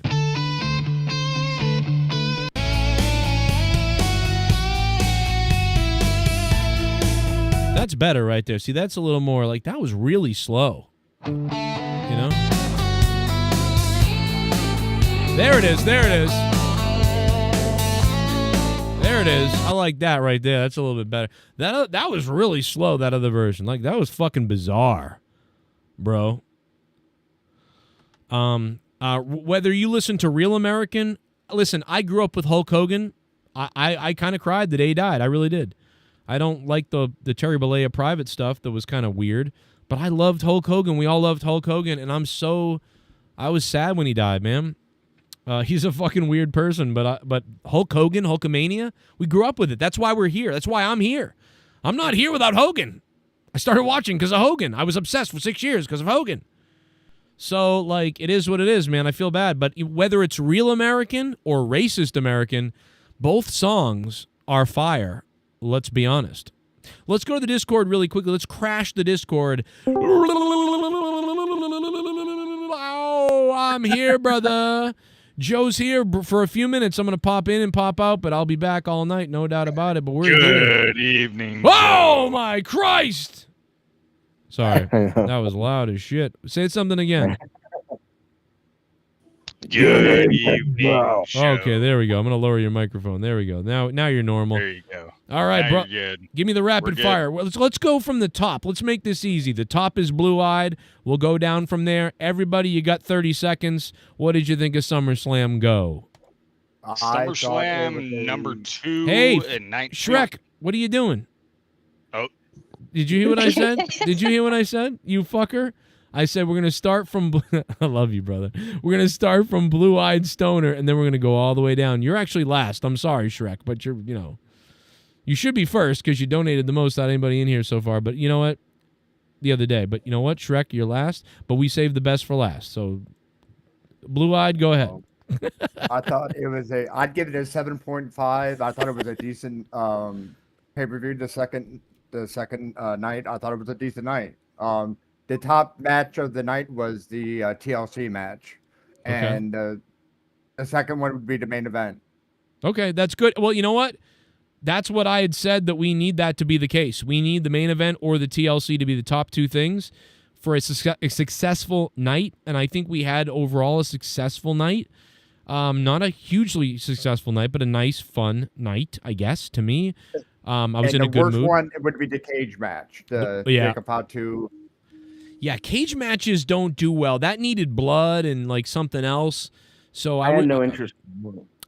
That's better right there. See, that's a little more like, that was really slow. You know? There it is. There it is. There it is. I like that right there. That's a little bit better. That was really slow, that other version. Like, that was fucking bizarre, bro. Whether you listen to Real American, listen, I grew up with Hulk Hogan. I kind of cried the day he died. I really did. I don't like the Terry Bollea private stuff that was kind of weird, but I loved Hulk Hogan. We all loved Hulk Hogan, and I was sad when he died, man. He's a fucking weird person, but Hulk Hogan, Hulkamania, we grew up with it. That's why we're here. That's why I'm here. I'm not here without Hogan. I started watching because of Hogan. I was obsessed for 6 years because of Hogan. So, like, it is what it is, man. I feel bad. But whether it's real American or racist American, both songs are fire. Let's be honest. Let's go to the Discord really quickly. Let's crash the Discord. Oh, I'm here, brother. Joe's here for a few minutes. I'm going to pop in and pop out, but I'll be back all night, no doubt about it. But we're here. Good evening. Oh, my Christ. Sorry. That was loud as shit. Say something again. Good evening. Okay, there we go. I'm going to lower your microphone. There we go. Now you're normal. There you go. All right, Now bro. you're good. Give me the rapid We're fire. good. Well, let's go from the top. Let's make this easy. The top is blue-eyed. We'll go down from there. Everybody, you got 30 seconds. What did you think of SummerSlam? Go. SummerSlam number 2 Hey, and 19. Shrek, what are you doing? Oh. Did you hear what I said? Did you hear what I said? You fucker. I said we're going to start from I love you, brother. We're going to start from Blue-Eyed Stoner, and then we're going to go all the way down. You're actually last. I'm sorry, Shrek, but you should be first because you donated the most out of anybody in here so far. But you know what? The other day. But you know what, Shrek, you're last, but we saved the best for last. So, Blue-Eyed, go ahead. I thought it was I'd give it a 7.5. I thought it was a decent pay-per-view the second night. I thought it was a decent night. The top match of the night was the TLC match, and the second one would be the main event. Okay, that's good. Well, you know what? That's what I had said, that we need that to be the case. We need the main event or the TLC to be the top two things for a successful night, and I think we had overall a successful night. Not a hugely successful night, but a nice, fun night, I guess, to me. I was in a good mood. The worst one would be the cage match, the Jacob Fatu. Yeah, cage matches don't do well. That needed blood and like something else. So I had no interest.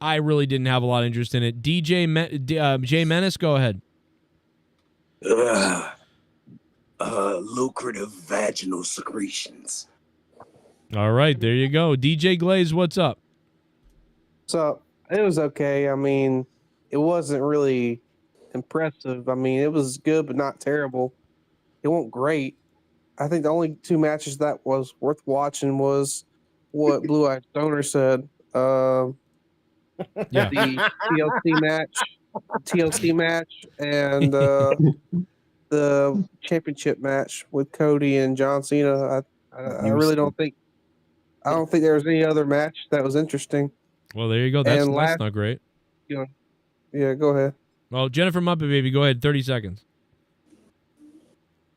I really didn't have a lot of interest in it. Jay Menace, go ahead. Lucrative vaginal secretions. All right, there you go. DJ Glaze, what's up? So it was okay. I mean, it wasn't really impressive. I mean, it was good, but not terrible. It wasn't great. I think the only two matches that was worth watching was what Blue Eyed Stoner said. The TLC match, and the championship match with Cody and John Cena. I really don't think. I don't think there was any other match that was interesting. Well, there you go. That's not great. Yeah, go ahead. Well, Jennifer Muppet Baby, go ahead. 30 seconds.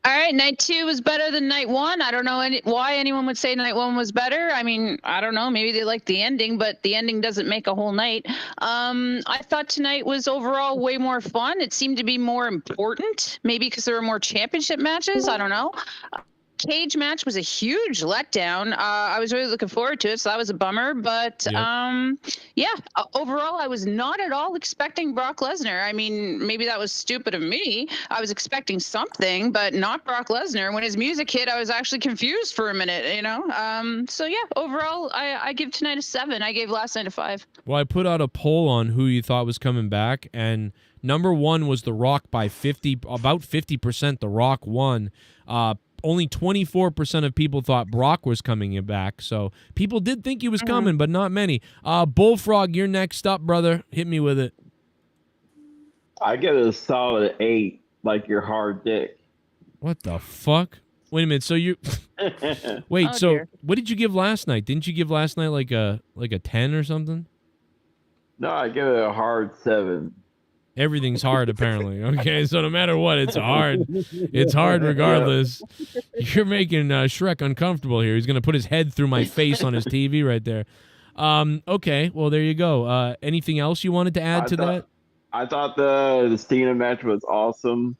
All right, night 2 was better than night 1. I don't know why anyone would say night 1 was better. I mean, I don't know. Maybe they liked the ending, but the ending doesn't make a whole night. I thought tonight was overall way more fun. It seemed to be more important, maybe because there were more championship matches. I don't know. Cage match was a huge letdown. I was really looking forward to it, so that was a bummer. But overall, I was not at all expecting Brock Lesnar. I mean, maybe that was stupid of me. I was expecting something, but not Brock Lesnar. When his music hit, I was actually confused for a minute. Overall, I give tonight a 7. I gave last night a 5. Well, I put out a poll on who you thought was coming back, and number 1 was The Rock by about 50%. The Rock won. Only 24% of people thought Brock was coming back, so people did think he was coming, but not many. Bullfrog, you're next up, brother. Hit me with it. I give it a solid 8, like your hard dick. What the fuck? Wait a minute. So you wait. What did you give last night? Didn't you give last night like a 10 or something? No, I give it a hard 7. Everything's hard, apparently. Okay, so no matter what, it's hard. It's hard regardless. You're making Shrek uncomfortable here. He's going to put his head through my face on his TV right there. Okay, well, there you go. Anything else you wanted to add to that? I thought the Cena match was awesome.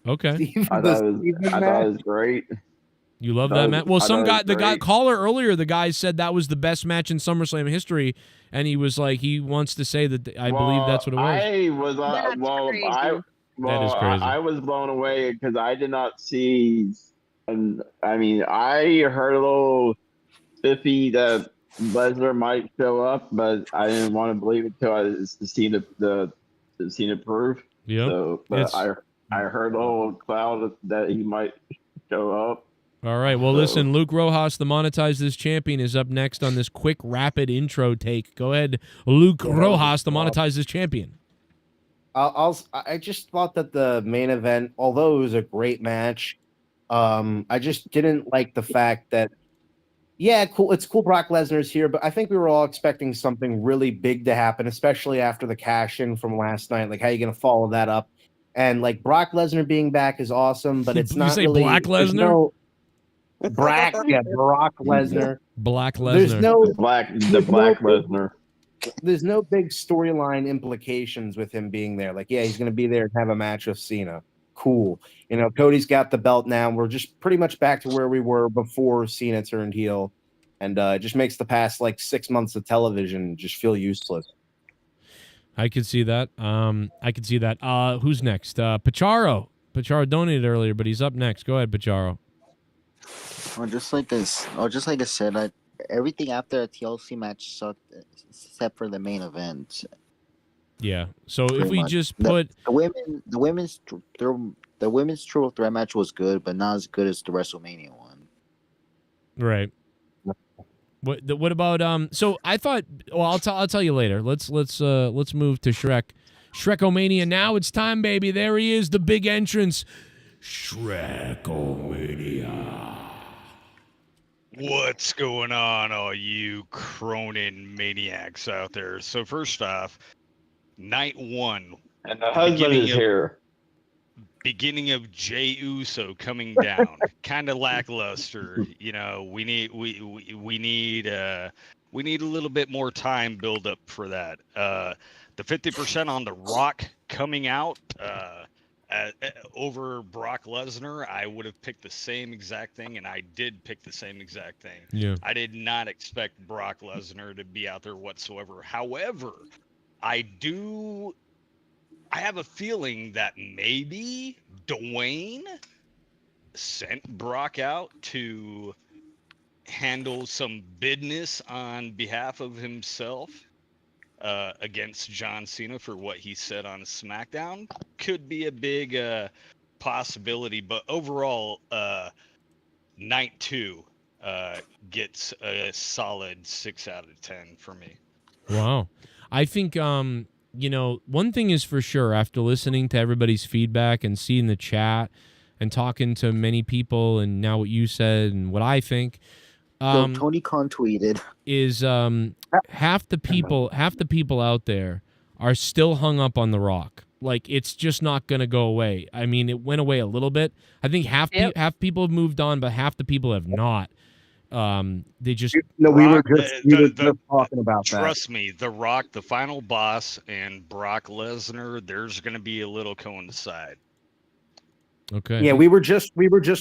Okay. I thought it was great. You love that match? Well, caller earlier, the guy said that was the best match in SummerSlam history, and he was like, he wants to say that I believe that's what it was. That is crazy. I was blown away because I did not see, and I mean, I heard a little spiffy that Lesnar might show up, but I didn't want to believe it until I seen it proof. Yep. So, but I heard a little cloud that he might show up. All right. Well, listen, Luke Rojas, the Monetize This champion, is up next on this quick, rapid intro take. Go ahead, Luke Rojas, the Monetize This champion. I just thought that the main event, although it was a great match, I just didn't like the fact that, yeah, cool. It's cool Brock Lesnar's here, but I think we were all expecting something really big to happen, especially after the cash-in from last night. Like, how are you going to follow that up? And like Brock Lesnar being back is awesome, but it's not say really Black Lesnar? Brock Lesnar. Black Lesnar. There's no the Black Lesnar. There's no big storyline implications with him being there. Like, yeah, he's going to be there and have a match with Cena. Cool. You know, Cody's got the belt now. We're just pretty much back to where we were before Cena turned heel. And it just makes the past, like, 6 months of television just feel useless. I could see that. Who's next? Pacharo. Pacharo donated earlier, but he's up next. Go ahead, Pacharo. Just like I said, everything after a TLC match sucked, except for the main event. Yeah. So Pretty if we much. just put the women's triple threat match was good, but not as good as the WrestleMania one. right. What about So I thought. Well, I'll tell you later. Let's move to Shrek. Shrekomania. Now it's time, baby. There he is, the big entrance. Shrekomania. What's going on, all you Cronin maniacs out there? So first off, night one. And the husband is here. Beginning of Jey Uso coming down, kind of lackluster. You know, we need a little bit more time build up for that. The 50% on The Rock coming out over Brock Lesnar, I would have picked the same exact thing, and I did pick the same exact thing. Yeah. I did not expect Brock Lesnar to be out there whatsoever. However, I have a feeling that maybe Dwayne sent Brock out to handle some business on behalf of himself against John Cena for what he said on SmackDown. Could be a big possibility, but overall, night two gets a solid 6 out of 10 for me. Wow. I think one thing is for sure, after listening to everybody's feedback and seeing the chat and talking to many people and now what you said and what I think, Tony Khan tweeted, is half the people out there are still hung up on The Rock. Like, it's just not going to go away. I mean, it went away a little bit. I think half people have moved on, but half the people have not. They just we were Brock, just talking about that. Trust me, The Rock, the final boss, and Brock Lesnar, there's going to be a little coincide. Okay. Yeah, we were just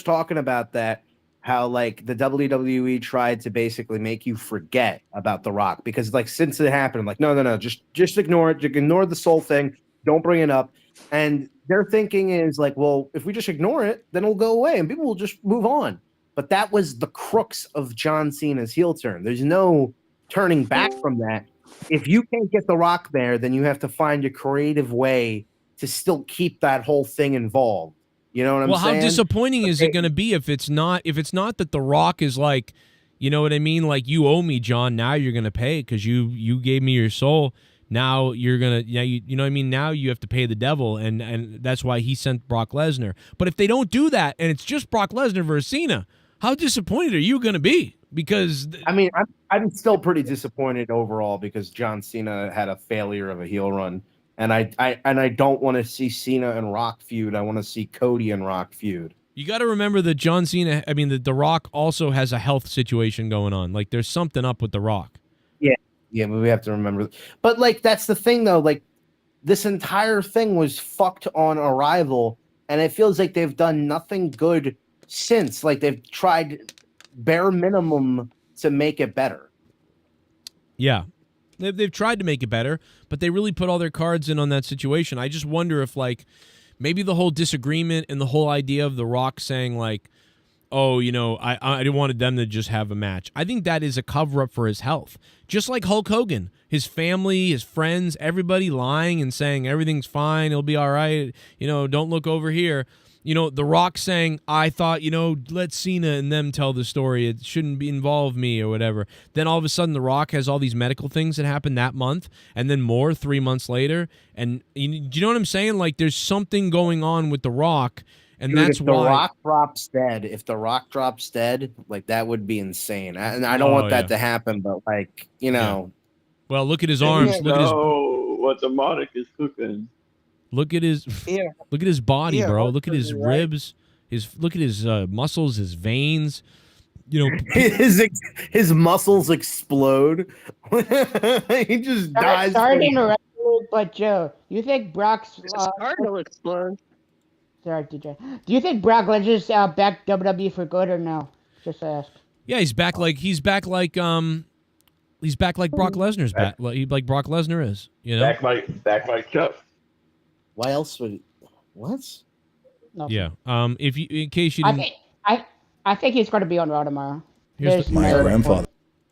talking about that. How like the WWE tried to basically make you forget about The Rock because like since it happened, I'm like no, just ignore it. You can ignore the soul thing. Don't bring it up. And their thinking is like, well, if we just ignore it, then it'll go away and people will just move on. But that was the crux of John Cena's heel turn. There's no turning back from that. If you can't get The Rock there, then you have to find a creative way to still keep that whole thing involved. You know what I'm saying? Well, how disappointing is it going to be if it's not that The Rock is like, you know what I mean? Like, you owe me, John. Now you're going to pay because you gave me your soul. Now you're going to, you know what I mean? Now you have to pay the devil, and that's why he sent Brock Lesnar. But if they don't do that and it's just Brock Lesnar versus Cena, how disappointed are you going to be? Because I mean, I'm still pretty disappointed overall because John Cena had a failure of a heel run. And I don't want to see Cena and Rock feud. I want to see Cody and Rock feud. You got to remember that The Rock also has a health situation going on. Like, there's something up with The Rock. Yeah, but we have to remember. But like, that's the thing though. Like, this entire thing was fucked on arrival, and it feels like they've done nothing good since. Like, they've tried bare minimum to make it better. Yeah. They've tried to make it better, but they really put all their cards in on that situation. I just wonder if, like, maybe the whole disagreement and the whole idea of The Rock saying, like, oh, I wanted them to just have a match. I think that is a cover-up for his health. Just like Hulk Hogan, his family, his friends, everybody lying and saying everything's fine, it'll be all right, don't look over here. The Rock saying, I thought, let Cena and them tell the story. It shouldn't involve me or whatever. Then all of a sudden, The Rock has all these medical things that happened that month and then more 3 months later. And do you know what I'm saying? Like, there's something going on with The Rock, and Dude, that's if the why. If the Rock drops dead, like that would be insane. And I don't want that to happen, but like, Well, look at his arms. Look at his. What the monarch is cooking. Look at his. Look at his body, bro. Look at his right. ribs. Look at his muscles, his veins. His muscles explode. He just dies. Sorry to interrupt you, but Joe, you think Brock's heart will explode? Sorry, DJ. Do you think Brock Lesnar's back WWE for good or no? Just ask. Yeah, he's back like Brock Lesnar's back. Like Brock Lesnar is. Back like Chuck. Why else would? What? No. Yeah. In case you didn't. I think he's going to be on Raw tomorrow. My grandfather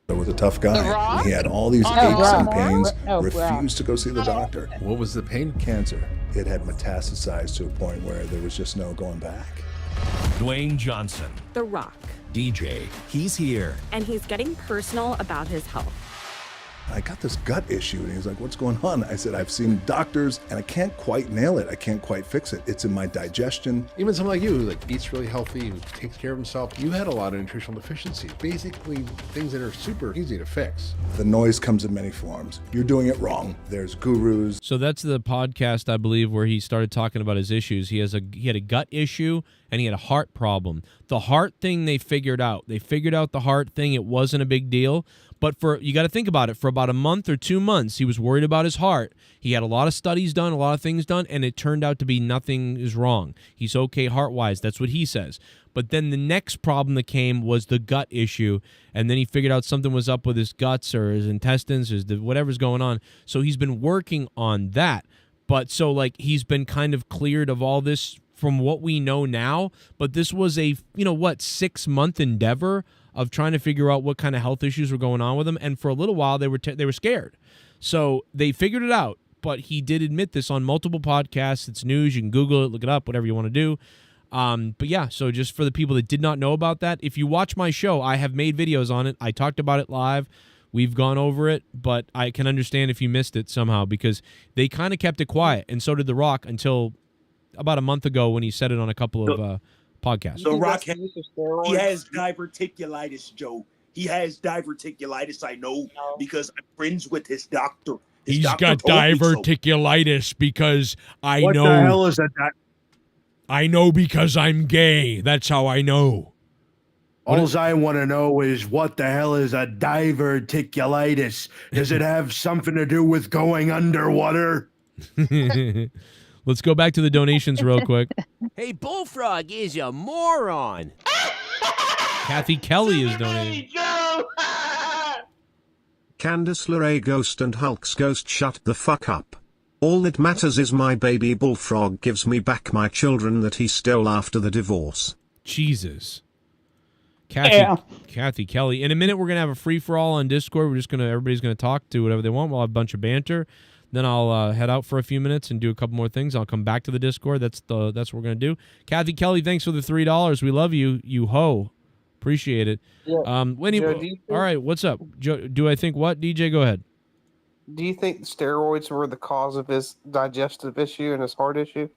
was a tough guy. He had all these aches and pains, refused to go see the doctor. What was the pain? Cancer. It had metastasized to a point where there was just no going back. Dwayne Johnson. The Rock. DJ. He's here. And he's getting personal about his health. I got this gut issue, and he's like, what's going on? I said, I've seen doctors, and I can't quite nail it. I can't quite fix it. It's in my digestion. Even someone like you who eats really healthy, who takes care of himself, you had a lot of nutritional deficiencies. Basically, things that are super easy to fix. The noise comes in many forms. You're doing it wrong. There's gurus. So that's the podcast, I believe, where he started talking about his issues. He had a gut issue, and he had a heart problem. The heart thing they figured out. They figured out the heart thing. It wasn't a big deal. But you got to think about it. For about a month or 2 months, he was worried about his heart. He had a lot of studies done, a lot of things done, and it turned out to be nothing is wrong. He's okay heart-wise. That's what he says. But then the next problem that came was the gut issue, and then he figured out something was up with his guts or his intestines or whatever's going on. So he's been working on that. But he's been kind of cleared of all this from what we know now. But this was a 6-month endeavor of trying to figure out what kind of health issues were going on with him, and for a little while they were scared. So they figured it out, but he did admit this on multiple podcasts. It's news. You can Google it, look it up, whatever you want to do. But yeah, so just for the people that did not know about that, if you watch my show, I have made videos on it. I talked about it live. We've gone over it, but I can understand if you missed it somehow because they kind of kept it quiet, and so did The Rock until about a month ago when he said it on a couple of podcast. The Rock he has diverticulitis, Joe. He has diverticulitis, I know, because I'm friends with his doctor. He's got diverticulitis because I know. What the hell is that? I know because I'm gay. That's how I know. All I want to know is what the hell is a diverticulitis? Does it have something to do with going underwater? Let's go back to the donations real quick. Hey, Bullfrog is a moron. Kathy Kelly is donating. Candice LeRae Ghost and Hulk's Ghost, shut the fuck up. All that matters is my baby Bullfrog gives me back my children that he stole after the divorce. Jesus. Kathy Kelly. In a minute, we're going to have a free-for-all on Discord. Everybody's going to talk to whatever they want. We'll have a bunch of banter. Then I'll head out for a few minutes and do a couple more things. I'll come back to the Discord. That's what we're going to do. Kathy Kelly, thanks for the $3. We love you, you ho. Appreciate it. Yeah. All right, what's up? Joe, do I think what? DJ, go ahead. Do you think steroids were the cause of his digestive issue and his heart issue?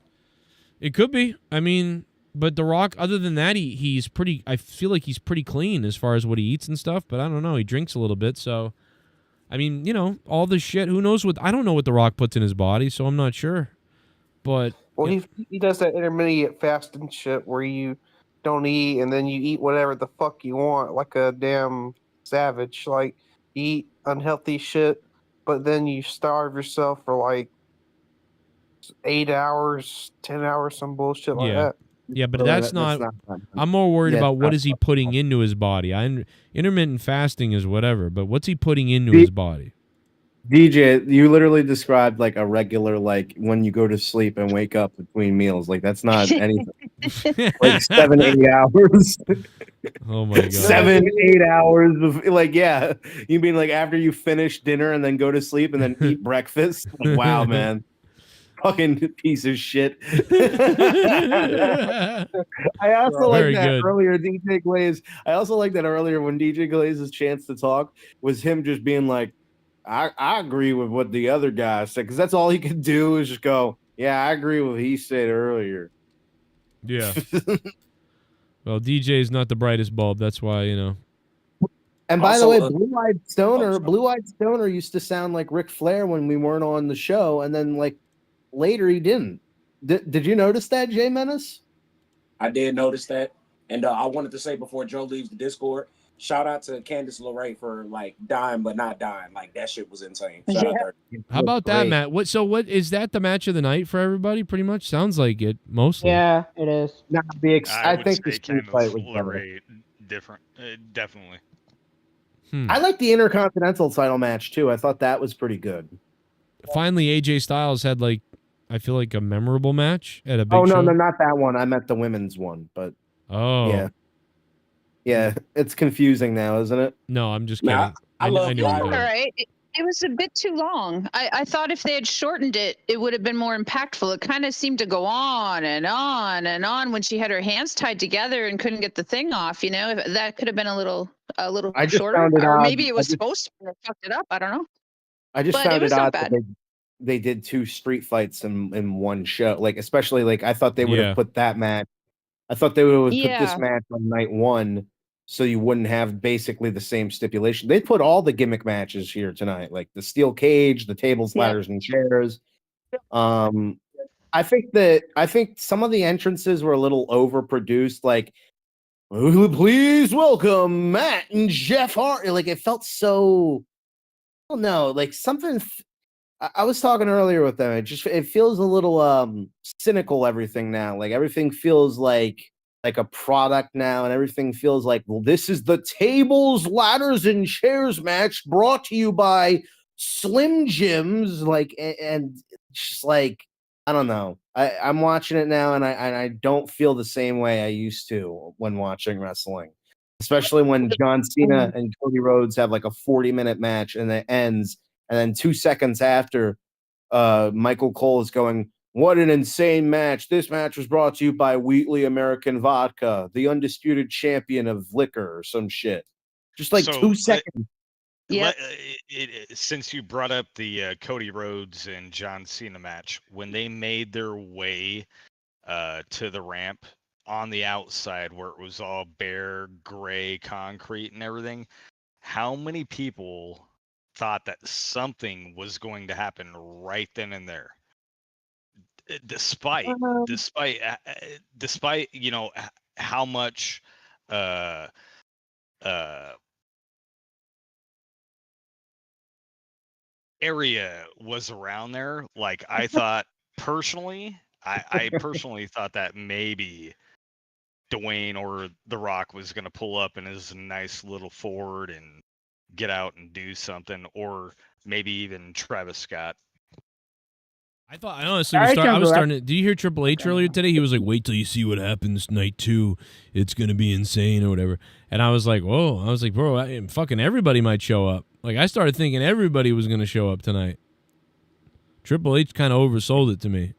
It could be. I mean, but The Rock, other than that, he's pretty. I feel like he's pretty clean as far as what he eats and stuff. But I don't know. He drinks a little bit, so. I mean, all this shit. Who knows what? I don't know what The Rock puts in his body, so I'm not sure. But he does that intermediate fasting shit where you don't eat and then you eat whatever the fuck you want, like a damn savage. Like you eat unhealthy shit, but then you starve yourself for like 8 hours, 10 hours, some bullshit like that. Yeah, but that's not I'm more worried about what is he putting into his body. Intermittent fasting is whatever, but what's he putting into his body? DJ, you literally described like a regular, like when you go to sleep and wake up between meals. Like that's not anything. like 7-8 hours. Oh my god. 7-8 hours of, like, yeah. You mean like after you finish dinner and then go to sleep and then eat breakfast? Like, wow, man. Fucking piece of shit. I also like Very that good. earlier DJ Glaze. I also like that earlier when DJ Glaze's chance to talk was him just being like, I agree with what the other guy said, because that's all he could do is just go, yeah, I agree with what he said earlier. Yeah. Well, DJ is not the brightest bulb. That's why, you know. And by the way, Blue-Eyed Stoner used to sound like Ric Flair when we weren't on the show, and then like later he didn't. Did you notice that, Jay Menace? I did notice that, and I wanted to say before Joe leaves the Discord, shout out to Candice LeRae for like dying but not dying. Like that shit was insane. Shout out to her. How about that, Matt? What is that the match of the night for everybody? Pretty much sounds like it mostly. Yeah, it is. I think the street fight was better. LeRae different, definitely. I like the Intercontinental title match too. I thought that was pretty good. Finally, AJ Styles had like, I feel like a memorable match at a big no, show. no, not that one. I meant the women's one, but yeah, it's confusing now, isn't it? No, I'm just kidding. Nah, I love knew All you were. right. It was a bit too long. I thought if they had shortened it, it would have been more impactful. It kind of seemed to go on and on and on when she had her hands tied together and couldn't get the thing off. You know, that could have been a little I just shorter, found it or odd. maybe it was supposed to. Be, fucked it up. I don't know. I just But found it was it not odd that bad. they did 2 street fights in one show. Like, especially like I thought they would have put that match. I thought they would have put this match on night 1, so you wouldn't have basically the same stipulation. They put all the gimmick matches here tonight, like the steel cage, the tables, ladders, and chairs. I think some of the entrances were a little overproduced. Like, please welcome Matt and Jeff Hart. Like, it felt so. I don't know, like something. I was talking earlier with them. It feels a little cynical. Everything now, like everything feels like a product now, and everything feels like, well, this is the tables, ladders, and chairs match brought to you by Slim Jims. Like, and just like, I don't know. I'm watching it now, and I don't feel the same way I used to when watching wrestling. Especially when John Cena and Cody Rhodes have like a 40-minute match and it ends, and then 2 seconds after, Michael Cole is going, "What an insane match. This match was brought to you by Wheatley American Vodka, the undisputed champion of liquor," or some shit. Just like 2 seconds. Since you brought up the Cody Rhodes and John Cena match, when they made their way to the ramp on the outside where it was all bare gray concrete and everything, how many people thought that something was going to happen right then and there? Despite you know how much area was around there, like I thought personally, I personally thought that maybe Dwayne or The Rock was going to pull up in his nice little Ford and get out and do something, or maybe even Travis Scott. I honestly was starting to. Did you hear Triple H earlier today? He was like, "Wait till you see what happens night 2. It's gonna be insane," or whatever. And I was like, "Whoa!" I was like, "Bro, fucking everybody might show up." Like, I started thinking everybody was gonna show up tonight. Triple H kind of oversold it to me.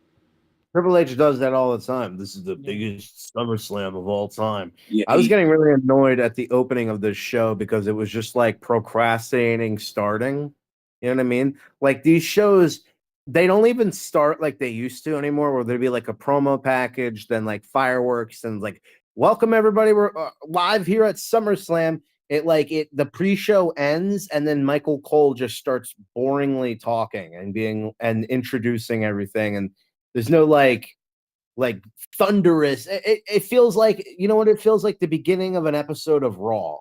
Triple H does that all the time. This is the biggest SummerSlam of all time. Yeah, I was getting really annoyed at the opening of this show because it was just like procrastinating starting. You know what I mean? Like, these shows, they don't even start like they used to anymore, where there'd be like a promo package, then like fireworks, and like, welcome everybody, we're live here at SummerSlam. The pre-show ends, and then Michael Cole just starts boringly talking and introducing everything, and there's no like thunderous. It feels like, you know what it feels like, the beginning of an episode of Raw.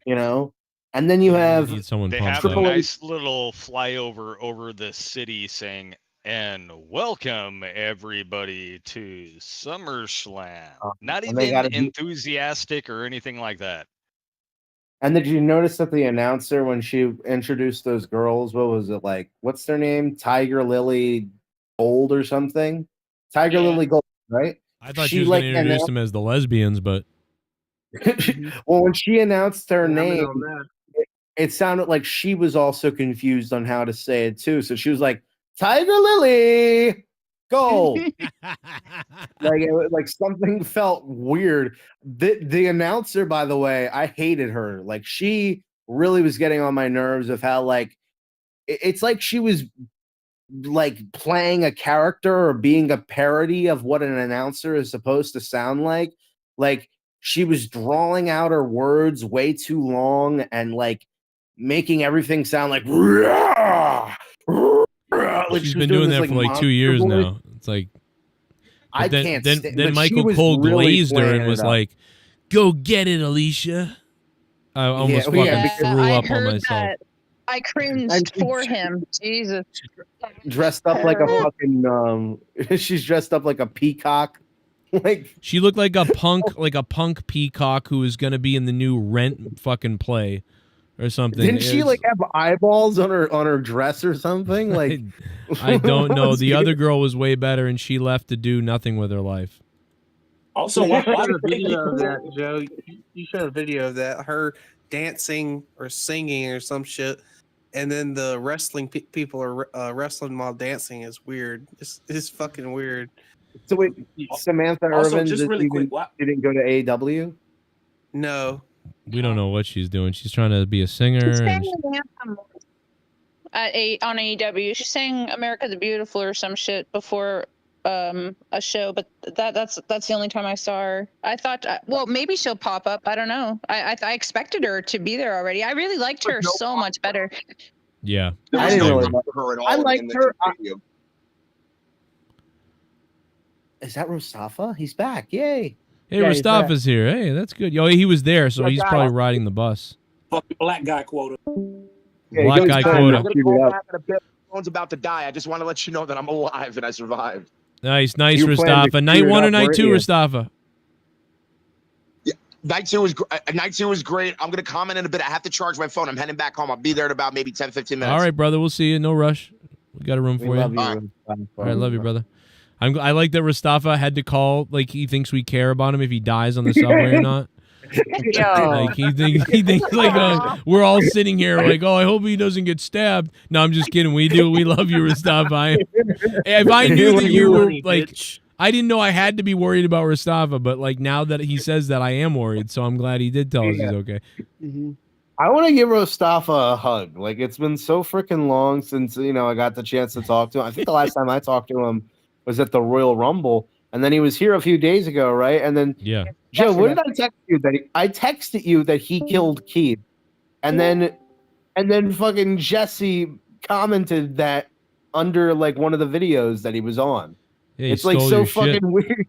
You know? And then you have They have a nice little flyover over the city saying, "And welcome everybody to SummerSlam." Not even enthusiastic or anything like that. And did you notice that the announcer, when she introduced those girls, what was it like? What's their name? Tiger Lily Gold or something? Tiger Lily Gold, right? I thought she was going to introduce them as the lesbians, but well, when she announced her Yeah, I'm in name, on that. it sounded like she was also confused on how to say it too. So she was like, "Tiger Lily, gold." like something felt weird. The announcer, by the way, I hated her. Like she really was getting on my nerves of how like it's like she was like playing a character or being a parody of what an announcer is supposed to sound like. Like she was drawing out her words way too long and like making everything sound like she's she was been doing this, that like, for like 2 monster years voice. now. It's like but I then, can't then, stand, then but she Michael was Cole really glazed her and playing was it up. like, "Go get it, Alicia." I almost fucking threw I up on heard myself. that. I And cringed for him. Jesus. dressed up like a fucking she's dressed up like a peacock. Like She looked like a punk peacock who is going to be in the new Rent fucking play or something. didn't she like have eyeballs on her dress or something? Like I don't know. what's The the- other girl was way better, and she left to do nothing with her life. Also, You why showed a did they video of get that, Joe. You showed a video of that, her dancing or singing or some shit, and then the wrestling people are wrestling while dancing is weird. It's fucking weird. So wait, Samantha Also, Irvin just really quick, didn't go to AEW? No. We don't know what she's doing. She's trying to be a singer. And On AEW, she sang "America the Beautiful" or some shit before a show, but that's the only time I saw her. I thought, well, maybe she'll pop up. I don't know. I expected her to be there already. I really liked her so much better. yeah, There I was didn't no really room for her at all I in liked the her. video. Is that Mustafa? He's back. Yay. hey, Yeah, he's back. Mustafa's here. Hey, that's good. Yo, he was there, so Yeah, he's guys. probably riding the bus. Fucking black guy quota. Yeah, Black he guy goes quota. I'm gonna call back in a bit. Phone's about to die. I just want to let you know that I'm alive and I survived. Nice, You were planning to Mustafa. Night clear it 1 or up, night weren't 2, you? Mustafa? Night two was great. I'm gonna comment in a bit. I have to charge my phone. I'm heading back home. I'll be there in about maybe 10, 15 minutes. All right, brother. We'll see you. No rush. We got a room for you. love you. All right. All right, love you, brother. I like that Mustafa had to call like he thinks we care about him if he dies on the subway or not. Like he thinks like we're all sitting here like, oh, I hope he doesn't get stabbed. No, I'm just kidding. We do. We love you, Mustafa. If I knew that you were like, I didn't know I had to be worried about Mustafa, but like now that he says that, I am worried. So I'm glad he did tell us he's okay. I want to give Mustafa a hug. Like it's been so freaking long since I got the chance to talk to him. I think the last time I talked to him was at the Royal Rumble, and then he was here a few days ago, right? And then Yeah. Joe, what did I text you that I texted you that he killed Keith, and then fucking Jesse commented that under like one of the videos that he was on. Yeah, he It's like stole so your fucking shit. weird.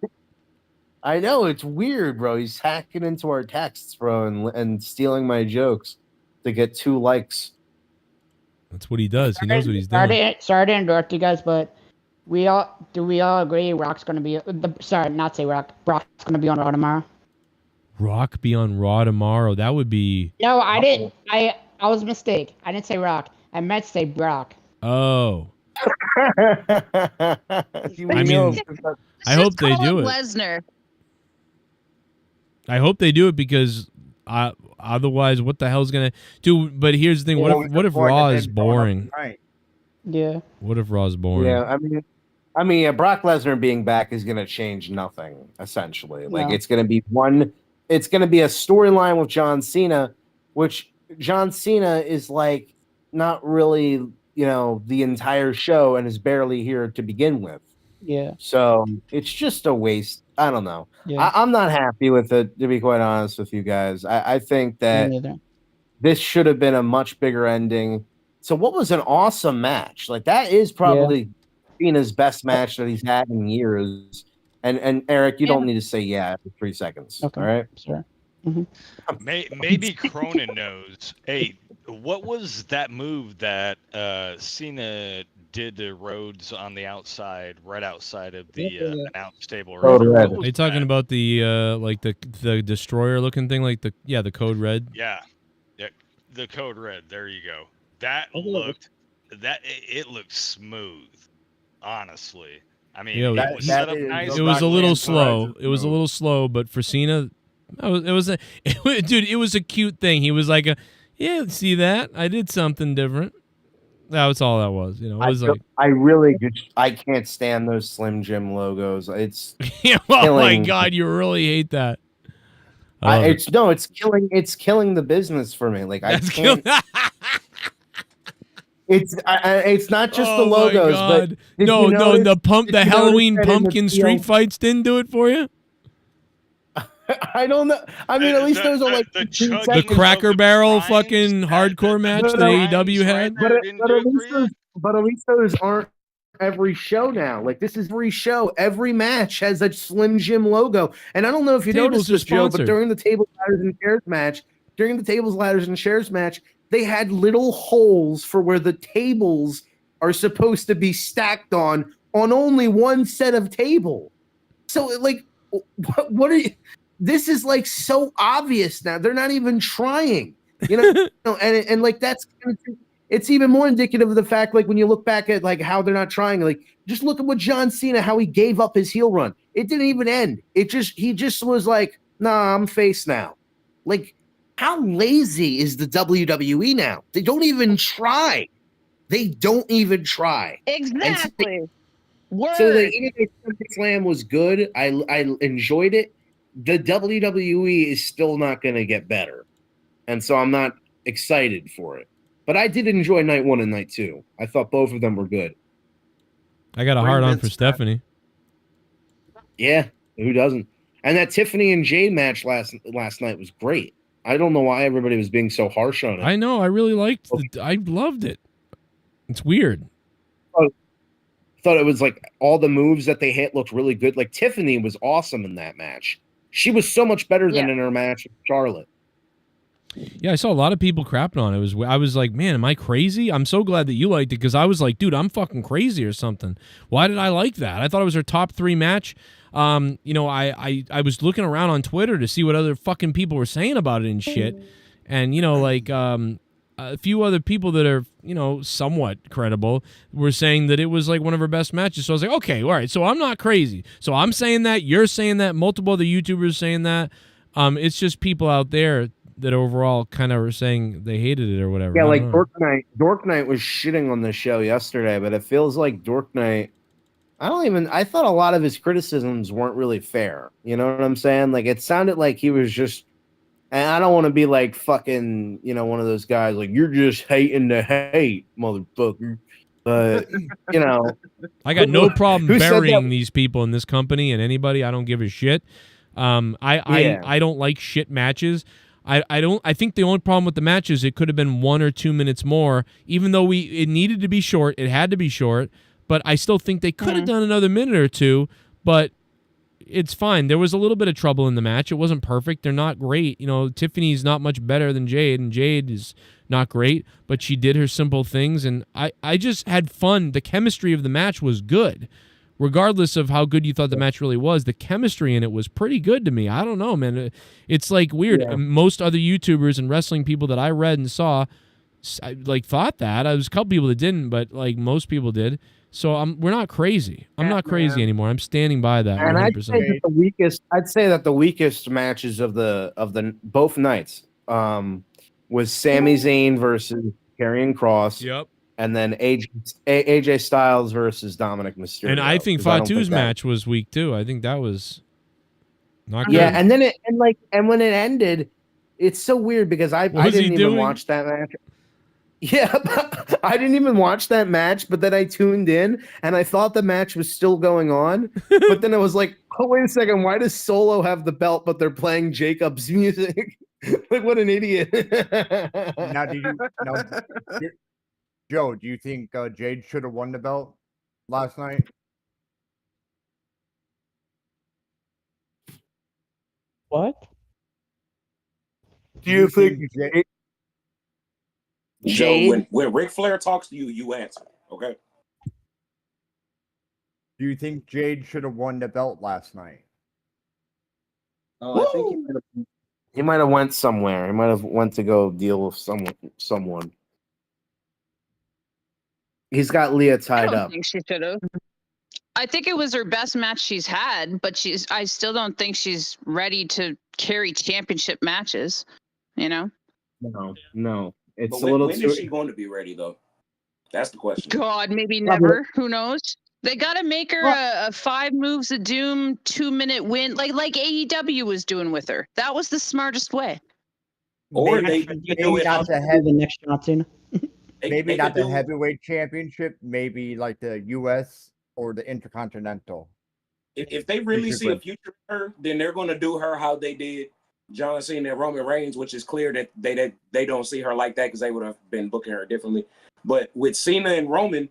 I know it's weird, bro. He's hacking into our texts, bro, and stealing my jokes to get 2 likes. That's what he does. He knows what he's doing. Sorry to interrupt you guys, but we all agree Rock's gonna be Brock's gonna be on Raw tomorrow. Rock be on Raw tomorrow. That would be. No, I didn't. I was a mistake. I didn't say Rock. I meant to say Brock. Oh. I mean, I hope they do it. Lesnar. I hope they do it because otherwise, what the hell's gonna do? But here's the thing: what if Raw is boring? Yeah. What if Raw is boring? Yeah, I mean, Brock Lesnar being back is gonna change nothing. Essentially, like No. it's gonna be a storyline with John Cena, which John Cena is like not really the entire show and is barely here to begin with. Yeah. So it's just a waste. I don't know. Yeah. I'm not happy with it, to be quite honest with you guys. I think that Me neither. this should have been a much bigger ending. So what was an awesome match? Like that is probably Cena's best match that he's had in years. And Eric, you don't need to say yeah after 3 seconds. Okay. All right. Sure. Maybe Cronin knows. Hey, what was that move that Cena did to Rhodes on the outside, right outside of the announce table? Code Red. Are you talking about the like the destroyer looking thing, like the code red? Yeah, the code red. There you go. That looked it looked smooth. Honestly, I mean, Yeah, it was set up nice. It was a little Rock slow. It was a little slow, but for Cena, dude. It was a cute thing. He was like, "Yeah, see that? I did something different." That was all that was. You know, it was like, I really just I can't stand those Slim Jim logos. It's yeah, oh my killing. god, you really hate that. I love it. It's killing the business for me. Like That's I can't. It's not just the Oh my logos, but god. No, the Halloween pumpkin street fight. fights didn't do it for you. I don't know. I mean, at least those are like The Cracker Barrel fucking hardcore match that AEW had. But at least those aren't every show now. Like this is every show. Every match has a Slim Jim logo. And I don't know if you Tables noticed are this, Joe, but sponsored. during the tables, ladders, and chairs match, they had little holes for where the tables are supposed to be stacked on only one set of table. So like, what are you? This is like so obvious now. They're not even trying, you know, and like that's it's even more indicative of the fact, like when you look back at like how they're not trying, like just look at what John Cena, how he gave up his heel run. It didn't even end. He just was like, nah, I'm face now. Like, how lazy is the WWE now? They don't even try. They don't even try. Exactly. So the SummerSlam was good. I enjoyed it. The WWE is still not going to get better. And so I'm not excited for it. But I did enjoy night 1 and night 2. I thought both of them were good. I got a hard on for Stephanie. Yeah, who doesn't? And that Tiffany and Jade match last night was great. I don't know why everybody was being so harsh on it. I know. I really liked it. I loved it. It's weird. Thought it was like all the moves that they hit looked really good. Like Tiffany was awesome in that match. She was so much better than in her match with Charlotte. Yeah, I saw a lot of people crapping on it. I was like, man, am I crazy? I'm so glad that you liked it because I was like, dude, I'm fucking crazy or something. Why did I like that? I thought it was her top 3 match. You know, I was looking around on Twitter to see what other fucking people were saying about it and shit. And, you know, like a few other people that are, you know, somewhat credible were saying that it was like one of her best matches. So I was like, okay, all right. So I'm not crazy. So I'm saying that, you're saying that, multiple other YouTubers saying that. It's just people out there that overall kind of were saying they hated it or whatever. Yeah, like Dork Knight was shitting on the show yesterday, but it feels like Dork Knight, I thought a lot of his criticisms weren't really fair. You know what I'm saying? Like it sounded like he was just, and I don't want to be like fucking, you know, one of those guys like, you're just hating the hate, motherfucker. But, you know. I got no problem burying these people in this company and anybody. I don't give a shit. I don't like shit matches. I think the only problem with the match is it could have been 1 or 2 minutes more, even though it needed to be short. It had to be short, but I still think they could have done another minute or two, but it's fine. There was a little bit of trouble in the match. It wasn't perfect. They're not great. You know, Tiffany's not much better than Jade, and Jade is not great, but she did her simple things, and I just had fun. The chemistry of the match was good. Regardless of how good you thought the match really was, the chemistry in it was pretty good to me. I don't know, man. It's like weird. Yeah. Most other YouTubers and wrestling people that I read and saw, like thought that. There was a couple people that didn't, but like most people did. So we're not crazy. I'm not crazy anymore. I'm standing by that. And 100%. I'd say that the weakest matches of the both nights was Sami Zayn versus Karrion Kross. Yep. And then AJ Styles versus Dominic Mysterio. And I think Fatu's match was weak too. I think that was not good. Yeah, and then when it ended, it's so weird because I didn't even watch that match. Yeah, I didn't even watch that match, but then I tuned in and I thought the match was still going on. But then I was like, oh, wait a second, why does Solo have the belt, but they're playing Jacob's music? Like, what an idiot. Now, Joe, do you think Jade should have won the belt last night? What? Do you think Jade? Joe, when Ric Flair talks to you, you answer. Okay. Do you think Jade should have won the belt last night? Oh, I think he might have went somewhere. He might have went to go deal with someone. He's got Leah tied up. I think she should have. I think it was her best match she's had, but I still don't think she's ready to carry championship matches. You know? No. It's But a little when too. is she going to be ready though? That's the question. God, maybe Probably. never. Who knows? They got to make her a 5 moves of doom 2-minute win, like AEW was doing with her. That was the smartest way. Or Maybe, they maybe do it. not the The next John Cena. maybe they not could the do- heavyweight championship. Maybe like the U.S. or the Intercontinental. If they really see a future in her, then they're going to do her how they did John Cena and Roman Reigns, which is clear that they don't see her like that because they would have been booking her differently. But with Cena and Roman,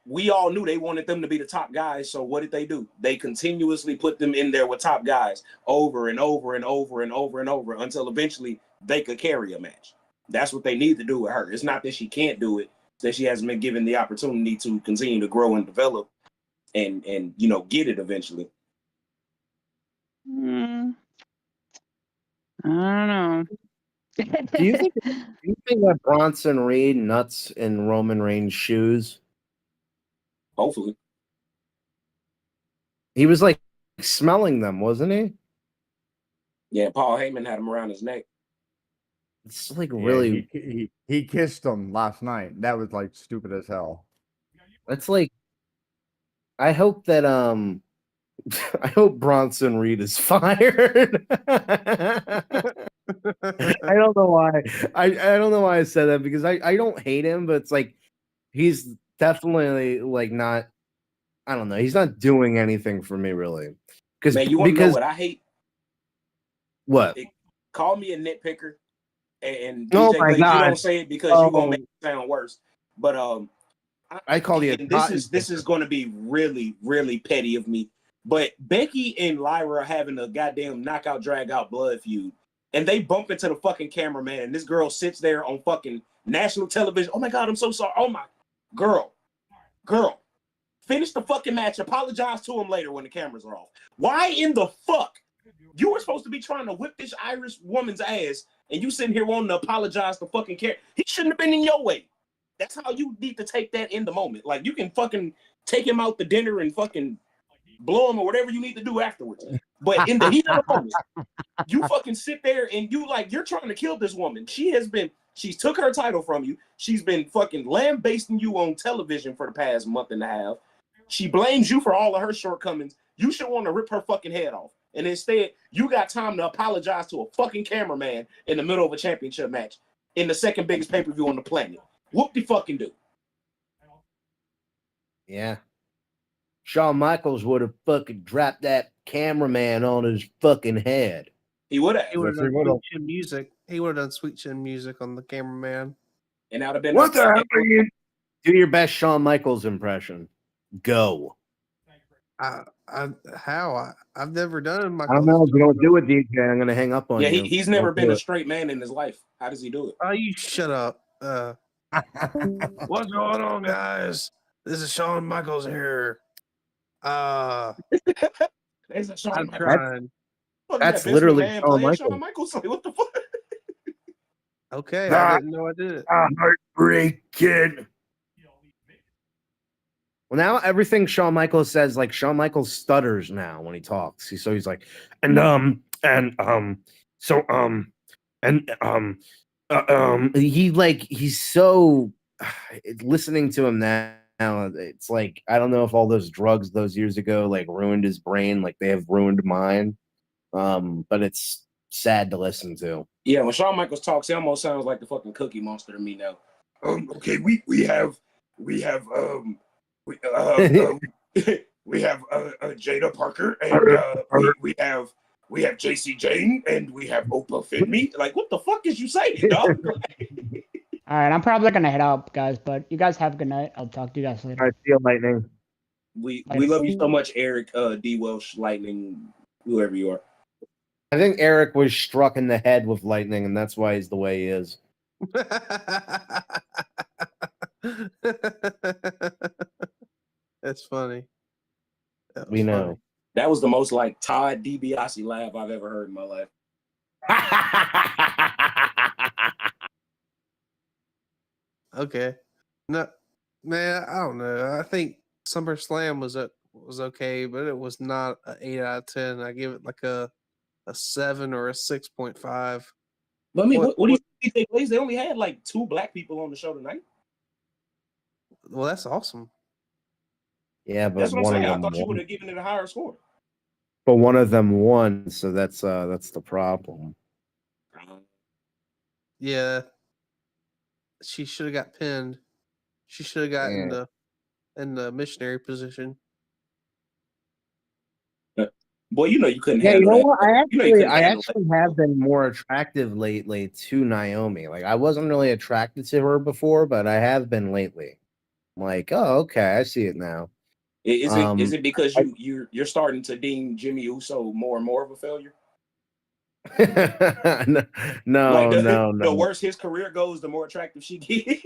we all knew they wanted them to be the top guys. So what did they do? They continuously put them in there with top guys over and over and over and over and over until eventually they could carry a match. That's what they need to do with her. It's not that she can't do it, it's that she hasn't been given the opportunity to continue to grow and develop and get it eventually. I don't know. Do you think that Bronson Reed nuts in Roman Reigns' shoes? Hopefully. He was like smelling them, wasn't he? Yeah, Paul Heyman had him around his neck. It's like really. He kissed him last night. That was like stupid as hell. It's like. I hope that I hope Bronson Reed is fired. I don't know why. I don't know why I said that because I don't hate him, but it's like he's definitely like not. I don't know. He's not doing anything for me really. Man, you want to know what I hate? What? Call me a nitpicker, and Oh DJ my Blake, you God. don't say it because you're gonna make it sound worse. But I call you. This is going to be really, really petty of me. But Becky and Lyra are having a goddamn knockout, drag out blood feud, and they bump into the fucking cameraman, and this girl sits there on fucking national television. Oh my God, I'm so sorry. Oh my girl, finish the fucking match. Apologize to him later when the cameras are off. Why in the fuck? You were supposed to be trying to whip this Irish woman's ass, and you sitting here wanting to apologize to fucking care. He shouldn't have been in your way. That's how you need to take that in the moment. Like, you can fucking take him out to dinner and fucking blow him or whatever you need to do afterwards. But in the heat of the moment, you fucking sit there and you're trying to kill this woman. She's took her title from you. She's been fucking lambasting you on television for the past month and a half. She blames you for all of her shortcomings. You should want to rip her fucking head off. And instead, you got time to apologize to a fucking cameraman in the middle of a championship match in the second biggest pay-per-view on the planet. Whoop de fucking do. Yeah. Shawn Michaels would have fucking dropped that cameraman on his fucking head. He would have. He would have done sweet chin music. He would have done sweet chin music on the cameraman. And that would have been What the hell are you? Do your best Shawn Michaels impression. Go. I've never done my. I don't know. If you don't do it, DJ, I'm gonna hang up on you. Yeah, he's never been a straight man in his life. How does he do it? Oh, you shut up. What's going on, guys? This is Shawn Michaels here. I'm trying. That's literally Shawn Michaels. Shawn Michaels. What the fuck? Okay, I didn't know I did it. Heartbreak Kid. Well, now everything Shawn Michaels says, like Shawn Michaels stutters now when he talks. He's like, he's so listening to him now. It's like I don't know if all those drugs those years ago like ruined his brain, like they have ruined mine. But it's sad to listen to. Yeah, when Shawn Michaels talks, he almost sounds like the fucking Cookie Monster to me now. Okay, we have Jada Parker, and we have JC Jane, and we have Oprah Finley. Like, what the fuck is you saying, dog? All right, I'm probably gonna head out, guys. But you guys have a good night. I'll talk to you guys later. All right, see you, Lightning. We love you so much, Eric D. Welsh, Lightning, whoever you are. I think Eric was struck in the head with lightning, and that's why he's the way he is. That's funny. We know. That was the most like Todd DiBiase laugh I've ever heard in my life. Okay. No, man, I don't know. I think SummerSlam was a was okay, but it was not an 8 out of 10. I give it like a 7 or a 6.5. But I mean, what do you think they placed? They only had like 2 black people on the show tonight. Well, that's awesome. Yeah, but That's what I'm one saying. of I them thought you would won. have given it a higher score. But one of them won, so that's the problem. Yeah, she should have got pinned. She should have got in the missionary position. Boy, you know you couldn't Yeah, you handle know that. what? I handle actually have been more attractive lately to Naomi. Like I wasn't really attracted to her before, but I have been lately. I'm like, oh, okay, I see it now. Is it because you're starting to deem Jimmy Uso more and more of a failure? No, Like no. The worse his career goes, the more attractive she gets.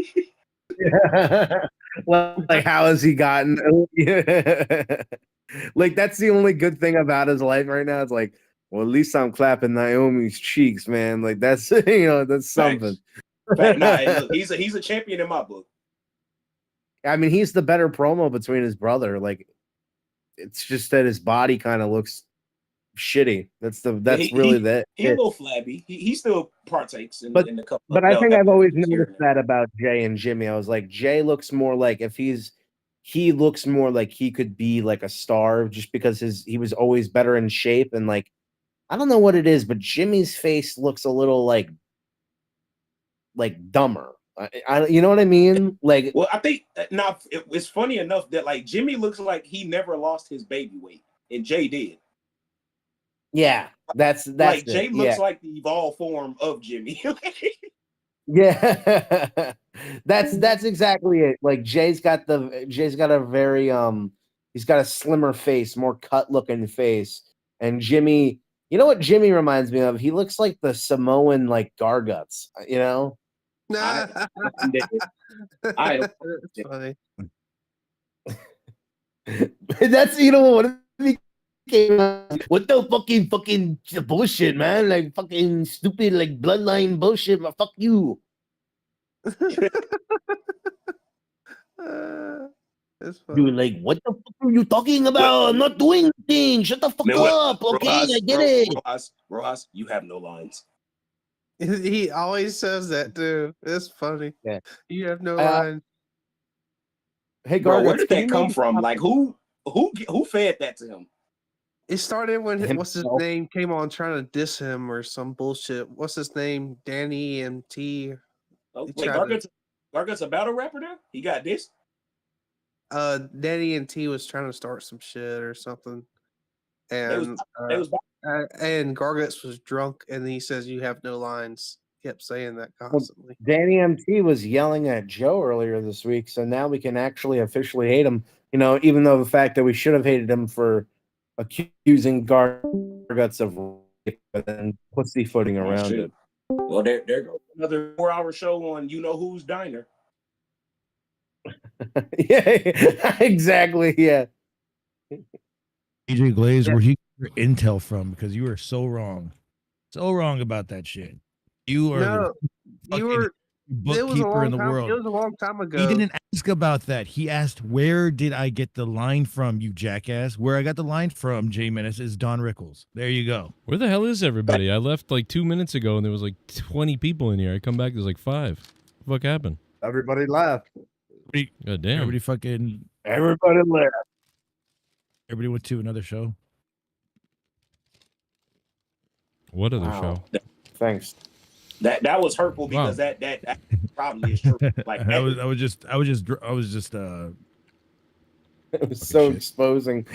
Well, like how has he gotten? Like that's the only good thing about his life right now. It's like, well, at least I'm clapping Naomi's cheeks, man. Like that's that's something. Nah, look, he's a champion in my book. I mean, he's the better promo between his brother. Like, it's just that his body kind of looks shitty. That's really that. He's a little flabby. He still partakes in the couple. But I think I've always noticed that about Jay and Jimmy. I was like, Jay looks more like he looks more like he could be like a star just because he was always better in shape, and like I don't know what it is, but Jimmy's face looks a little like dumber. You know what I mean? Like, well, I think now it's funny enough that like Jimmy looks like he never lost his baby weight, and Jay did. Yeah, that's like it. Jay looks like the evolved form of Jimmy. Yeah, that's exactly it. Like Jay's got a very he's got a slimmer face, more cut looking face, and Jimmy. You know what Jimmy reminds me of? He looks like the Samoan like Garguts. You know. Nah. That's funny. That's what the fucking bullshit, man? Like fucking stupid like bloodline bullshit. Fuck you. Dude, like what the fuck are you talking about? I'm not doing anything. Shut the fuck up. Okay, I get it. Rojas, you have no lines. He always says that too. It's funny. Yeah. You have no lines. Hey, bro, where Garguts, did that come from? Like who fed that to him? It started when what's his name came on trying to diss him or some bullshit. What's his name? Danny and T. Oh, wait, Garguts a battle rapper now? He got this? Danny and T was trying to start some shit or something. And and Garguts was drunk and he says you have no lines. Kept saying that constantly. Well, Danny MT was yelling at Joe earlier this week, so now we can actually officially hate him. You know, even though the fact that we should have hated him for accusing Garguts of rape and then pussyfooting around it. Well, there goes another 4-hour show on You Know Who's Diner. Yeah, exactly. Yeah. AJ Glaze, where you get your intel from? Because you are so wrong about that shit. You are bookkeeper in the world. It was a long time ago. He didn't ask about that. He asked, "Where did I get the line from, you jackass?" Where I got the line from, Jay Menace, is Don Rickles. There you go. Where the hell is everybody? I left like 2 minutes ago and there was like 20 people in here. I come back, there's like 5. What the fuck happened? Everybody left. God damn. Everybody left. Everybody went to another show. What other show? Thanks. That was hurtful because that probably is true. Like I was just It was so exposing.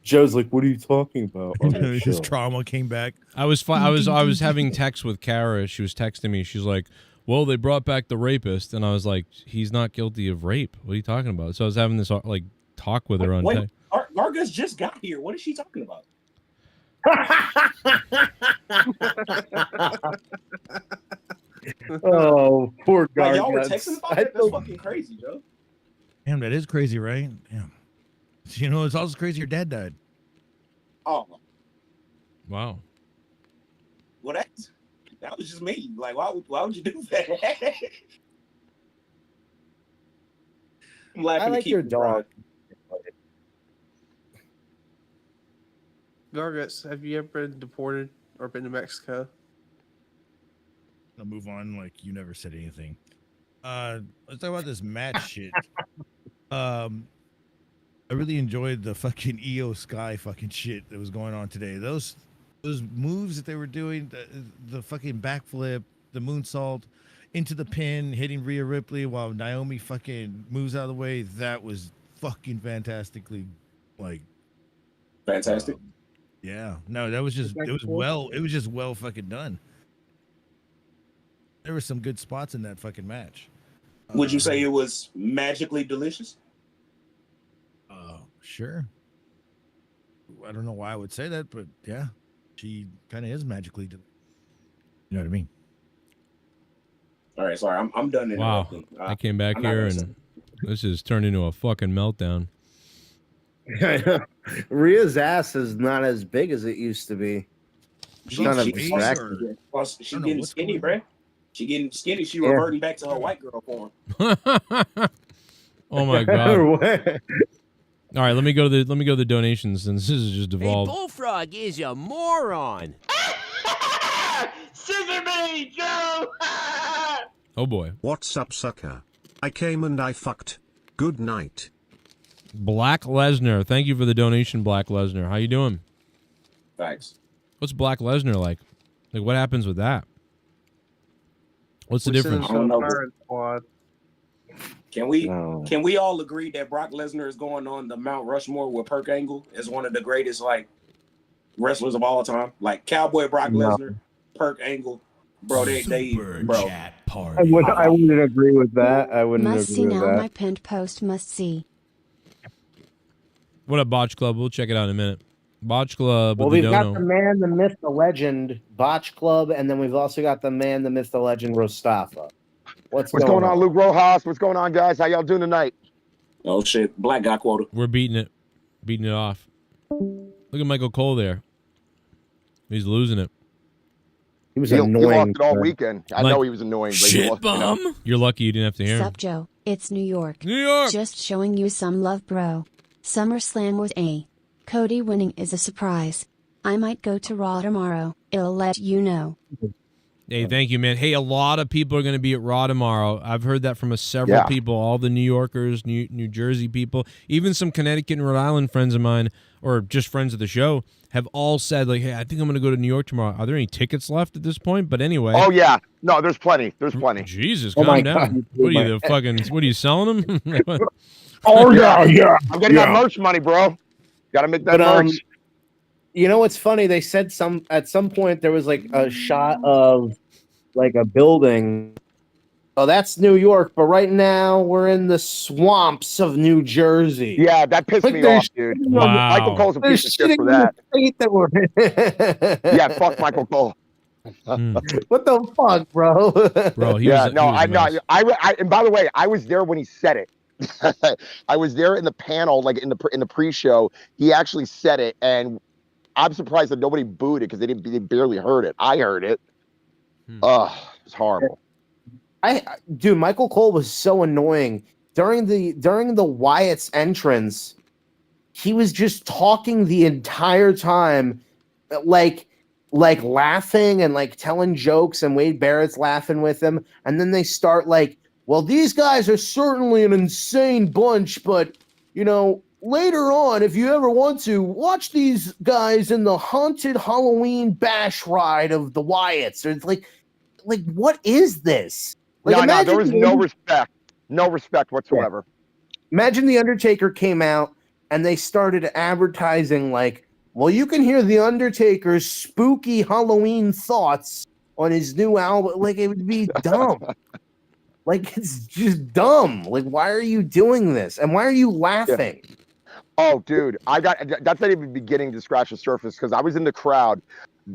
Joe's like, "What are you talking about?" His trauma came back. I was having text with Kara. She was texting me. She's like, "Well, they brought back the rapist," and I was like, "He's not guilty of rape. What are you talking about?" So I was having this like talk with her on text. Garguts just got here. What is she talking about? Oh, poor Garguts. Like, y'all were texting about that? That's fucking crazy, Joe. Damn, that is crazy, right? Damn. You know, it's also crazy your dad died. Oh. Wow. Well, that was just me. Like, why would you do that? I'm laughing I like to keep your dog. Garguts, have you ever been deported or been to Mexico? I'll move on like you never said anything. Let's talk about this match shit. I really enjoyed the fucking EO Sky fucking shit that was going on today. Those moves that they were doing, the fucking backflip, the moonsault into the pin, hitting Rhea Ripley while Naomi fucking moves out of the way. That was fucking fantastically, like, fantastic. Yeah, no, that was just it was just well fucking done. There were some good spots in that fucking match. Would you say it was magically delicious? Sure. I don't know why I would say that, but yeah, she kind of is magically. You know what I mean? All right, sorry, I'm done. Wow, I came back here and this has turned into a fucking meltdown. Rhea's ass is not as big as it used to be. She's kind of distracted. She's getting skinny, bro. She getting skinny. She reverting back to her white girl form. Oh my god! All right, let me go to the donations since this is just devolved. Hey, Bullfrog is a moron. Scissor me, Joe! Oh boy. What's up, sucker? I came and I fucked. Good night. Black Lesnar, thank you for the donation, Black Lesnar. How you doing? Thanks. What's Black Lesnar like? Like, what happens with that? What's the difference? I don't know. Can we all agree that Brock Lesnar is going on the Mount Rushmore with Perk Angle as one of the greatest wrestlers of all time? Like Cowboy Brock Lesnar, Perk Angle, bro. Bro. I wouldn't agree with that. I wouldn't Must agree see with now. that. My pinned post must see. What up, Botch Club? We'll check it out in a minute. Botch Club. Well, with we've the got dono. the man, the myth, the legend, Botch Club, and then we've also got the man, the myth, the legend, Rostafa. What's going on, Luke Rojas? What's going on, guys? How y'all doing tonight? Oh shit, black guy quota. We're beating it off. Look at Michael Cole there. He's losing it. He was He annoying. lost it all weekend. I know he was annoying. But he lost, You're lucky you didn't have to hear him. Sup, Joe? It's New York. New York. Just showing you some love, bro. SummerSlam was A. Cody winning is a surprise. I might go to Raw tomorrow. I'll let you know. Hey, thank you, man. Hey, a lot of people are going to be at Raw tomorrow. I've heard that from several people, all the New Yorkers, New Jersey people, even some Connecticut and Rhode Island friends of mine, or just friends of the show, have all said, like, hey, I think I'm going to go to New York tomorrow. Are there any tickets left at this point? But anyway. Oh, yeah. No, there's plenty. There's plenty. Jesus, calm down. What are you, what are you selling them? Oh, yeah. I'm getting that merch money, bro. Got to make that merch. You know what's funny? They said at some point there was like a shot of like a building. Oh, that's New York, but right now we're in the swamps of New Jersey. Yeah, that pissed me off, dude. Wow. Michael Cole's a piece of shit for that. Yeah, fuck Michael Cole. What the fuck, bro? Bro, and by the way, I was there when he said it. I was there in the panel, like in the pre-show. He actually said it, and I'm surprised that nobody booed it because they barely heard it. I heard it. It's horrible. Dude, Michael Cole was so annoying during the Wyatt's entrance. He was just talking the entire time, like laughing and like telling jokes, and Wade Barrett's laughing with him, and then they start like, well, these guys are certainly an insane bunch, but you know, later on, if you ever want to, watch these guys in the haunted Halloween bash ride of the Wyatts. It's like what is this? Like, No, there was no respect whatsoever. Imagine the Undertaker came out and they started advertising like, well, you can hear the Undertaker's spooky Halloween thoughts on his new album. Like, it would be dumb. Like, it's just dumb. Like, why are you doing this? And why are you laughing? Yeah. Oh, dude, that's not even beginning to scratch the surface because I was in the crowd.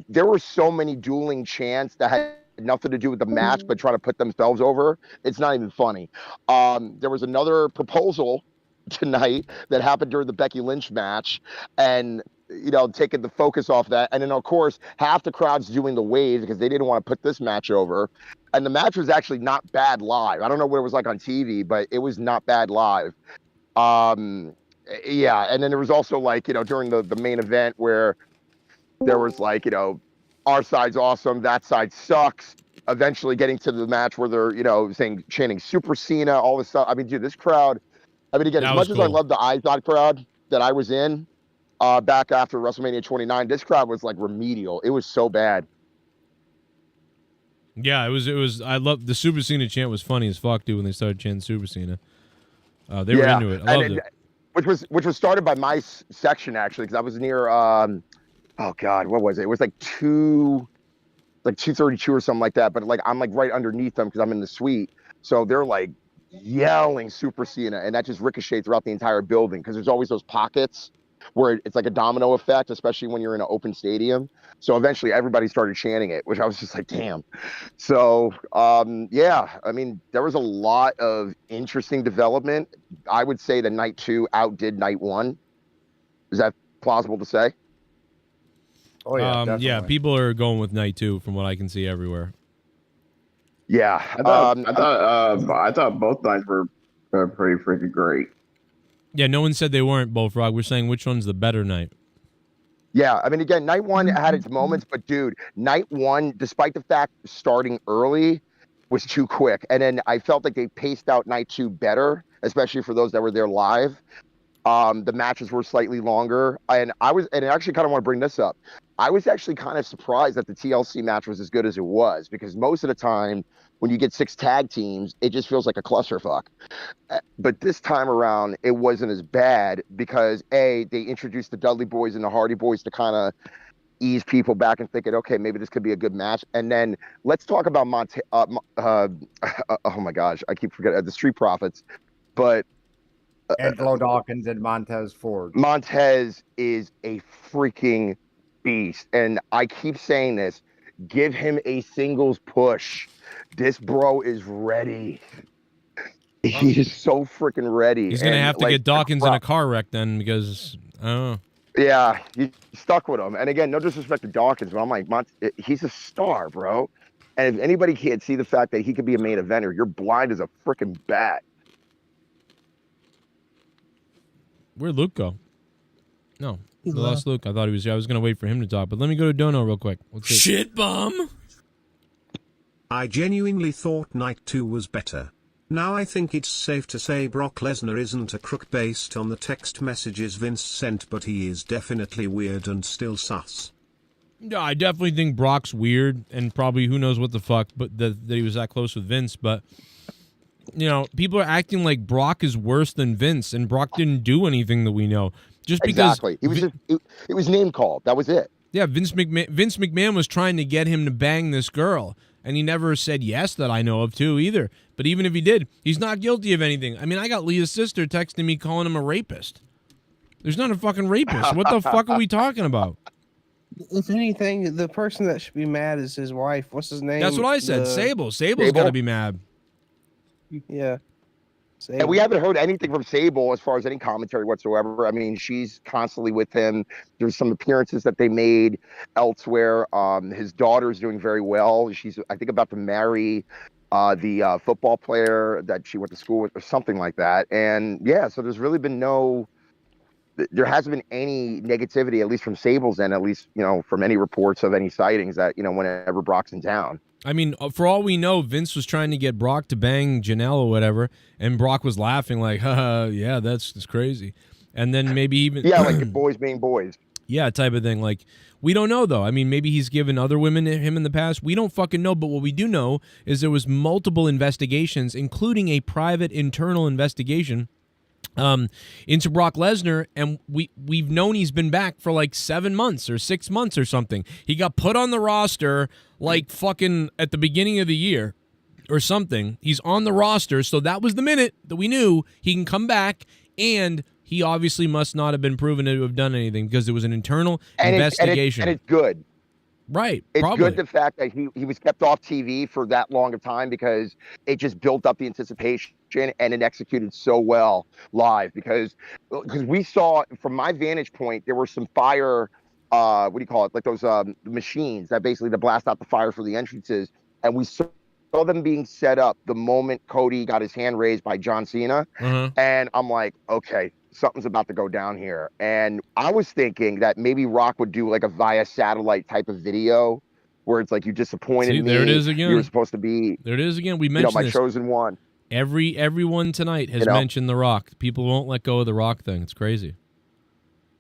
There were so many dueling chants that had nothing to do with the match, but trying to put themselves over. It's not even funny. There was another proposal tonight that happened during the Becky Lynch match, and you know, taking the focus off that. And then of course, half the crowd's doing the waves because they didn't want to put this match over. And the match was actually not bad live. I don't know what it was like on TV, but it was not bad live. Yeah, and then there was also like, you know, during the main event where there was like, our side's awesome, that side sucks. Eventually getting to the match where they're, chanting Super Cena, all this stuff. I mean, dude, this crowd, again, That as was much as I cool. love the IZOD crowd that I was in back after WrestleMania 29, this crowd was like remedial. It was so bad. Yeah, it was. I love the Super Cena chant. Was funny as fuck, dude. When they started chanting Super Cena, they were into it. I loved it. Which was started by my section actually, because I was near. Oh God, what was it? It was like 232 or something like that. But like I'm like right underneath them because I'm in the suite. So they're like yelling Super Cena, and that just ricocheted throughout the entire building because there's always those pockets where it's like a domino effect, especially when you're in an open stadium. So eventually everybody started chanting it, which I was just like, damn. So yeah, I mean, there was a lot of interesting development. I would say that night 2 outdid night 1. Is that plausible to say? Oh yeah, definitely. Yeah, people are going with night 2 from what I can see everywhere. Yeah, I thought both nights were pretty freaking great. Yeah, no one said they weren't, Bullfrog. We're saying which one's the better night. Yeah, I mean, again, night 1 had its moments, but dude, night 1, despite the fact starting early, was too quick. And then I felt like they paced out night 2 better, especially for those that were there live. The matches were slightly longer, and I actually kind of want to bring this up. I was actually kind of surprised that the TLC match was as good as it was, because most of the time when you get 6 tag teams, it just feels like a clusterfuck. But this time around, it wasn't as bad because they introduced the Dudley Boys and the Hardy Boys to kind of ease people back and thinking, okay, maybe this could be a good match. And then let's talk about oh my gosh, I keep forgetting the Street Profits, but Angelo Dawkins and Montez Ford. Montez is a freaking beast. And I keep saying this, give him a singles push. This bro is ready. He is so freaking ready. He's gonna have to get Dawkins in a car wreck then, because I don't know. Yeah, you stuck with him. And again, no disrespect to Dawkins, but I'm like, he's a star, bro. And if anybody can't see the fact that he could be a main eventer, you're blind as a freaking bat. Where'd Luke go? No, we lost Luke. I thought he was here. I was gonna wait for him to talk, but let me go to Dono real quick. Shit bum. I genuinely thought night 2 was better. Now I think it's safe to say Brock Lesnar isn't a crook based on the text messages Vince sent, but he is definitely weird and still sus. Yeah, I definitely think Brock's weird, and probably who knows what the fuck, but that he was that close with Vince. But people are acting like Brock is worse than Vince, and Brock didn't do anything that we know. Just because it was name called. That was it. Yeah, Vince McMahon was trying to get him to bang this girl, and he never said yes that I know of too either. But even if he did, he's not guilty of anything. I mean, I got Leah's sister texting me calling him a rapist. There's not a fucking rapist. What the fuck are we talking about? If anything, the person that should be mad is his wife. What's his name? That's what I said. Sable. Sable's got to be mad. Yeah. Sable. And we haven't heard anything from Sable as far as any commentary whatsoever. I mean, she's constantly with him. There's some appearances that they made elsewhere. His daughter's doing very well. She's, I think, about to marry the football player that she went to school with or something like that. And yeah, so there's really been there hasn't been any negativity, at least from Sable's end, at least, from any reports of any sightings that, whenever Brock's in town. I mean, for all we know, Vince was trying to get Brock to bang Janelle or whatever, and Brock was laughing like, haha, yeah, that's crazy. And then maybe even... yeah, like boys being boys. Yeah, type of thing. Like, we don't know, though. I mean, maybe he's given other women him in the past. We don't fucking know, but what we do know is there was multiple investigations, including a private internal investigation into Brock Lesnar, and we've known he's been back for like 7 months or 6 months or something. He got put on the roster like fucking at the beginning of the year or something. He's on the roster, so that was the minute that we knew he can come back, and he obviously must not have been proven to have done anything because it was an internal investigation. And it's good. Right. It's probably good the fact that he was kept off TV for that long of time because it just built up the anticipation and it executed so well live because we saw, from my vantage point, there were some fire, what do you call it? Like those machines that basically to blast out the fire for the entrances. And we saw them being set up the moment Cody got his hand raised by John Cena. Mm-hmm. And I'm like, okay, something's about to go down here. And I was thinking that maybe Rock would do like a via satellite type of video where it's like, you disappointed See, me. there it is again. You were supposed to be. There it is again. We You know, mentioned my this. chosen one. Everyone tonight has You know? mentioned The Rock. People won't let go of The Rock thing. It's crazy.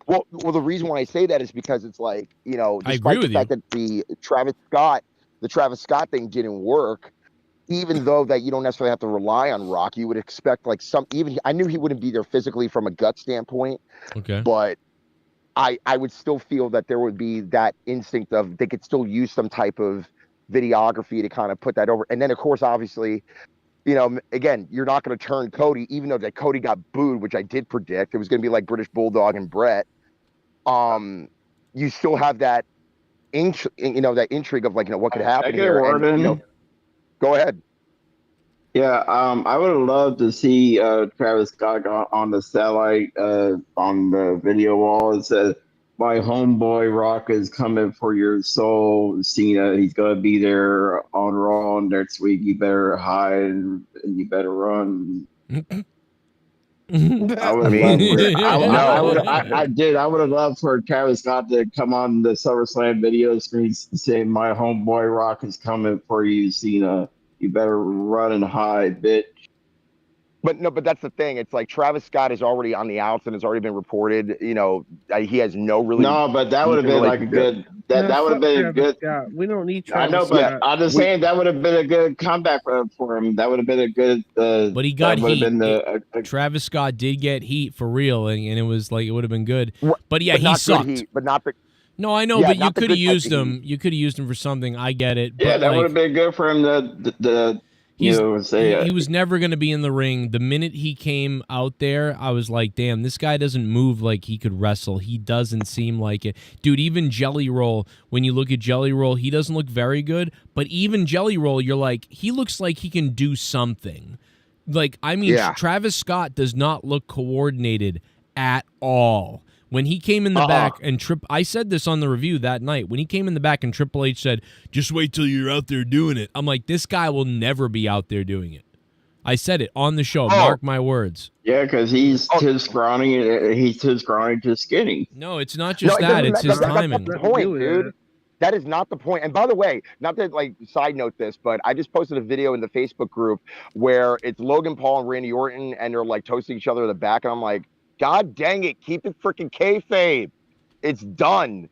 Well, the reason why I say that is because it's like, you know, I agree despite the with fact that the Travis Scott thing didn't work, even though that you don't necessarily have to rely on Rock, you would expect like I knew he wouldn't be there physically from a gut standpoint, Okay. but I would still feel that there would be that instinct of they could still use some type of videography to kind of put that over. And then of course, obviously, you know, again, you're not going to turn Cody, even though that Cody got booed, which I did predict. It was going to be like British Bulldog and Brett. You still have that, that intrigue of like, you know, what could happen here. And, you know, go ahead. Yeah, I would have loved to see Travis Scott on the satellite on the video wall. It said, "My homeboy Rock is coming for your soul, Cena. He's gonna be there on Raw next week. You better hide and you better run." I would love for it. I would have loved for Travis Scott to come on the SummerSlam video screen saying, "My homeboy Rock is coming for you, Cena. You better run and hide, bitch." But that's the thing. It's like Travis Scott is already on the outs and has already been reported. You know, he has no really. No, but that would have been like a good. That would have been a good. Scott. We don't need I Travis know, but Scott. I'm just saying that would have been a good comeback for him. That would have been a good. But he got that would have heat. been Travis Scott did get heat for real, and it was like it would have been good. But yeah, but he not good sucked. heat, but not the. No, I know, Yeah, but you not the could have good type used of him. You could have used him for something. I get it. Yeah, but that like, would have been good for him to say he was never going to be in the ring. The minute he came out there, I was like, damn, this guy doesn't move like he could wrestle. He doesn't seem like it. Dude, even Jelly Roll, when you look at Jelly Roll, he doesn't look very good. But even Jelly Roll, you're like, he looks like he can do something. Like, I mean, Yeah. Travis Scott does not look coordinated at all. When he came in the back and I said this on the review that night. When he came in the back and Triple H said, "Just wait till you're out there doing it," I'm like, this guy will never be out there doing it. I said it on the show. Mark my words. Yeah, because he's too scrawny. He's too scrawny, too skinny. No, it's not just that. It's his timing. That's the point, dude. That is not the point. And by the way, not to like side note this, but I just posted a video in the Facebook group where it's Logan Paul and Randy Orton, and they're like toasting each other in the back, and I'm like, God dang it, keep it freaking kayfabe. It's done.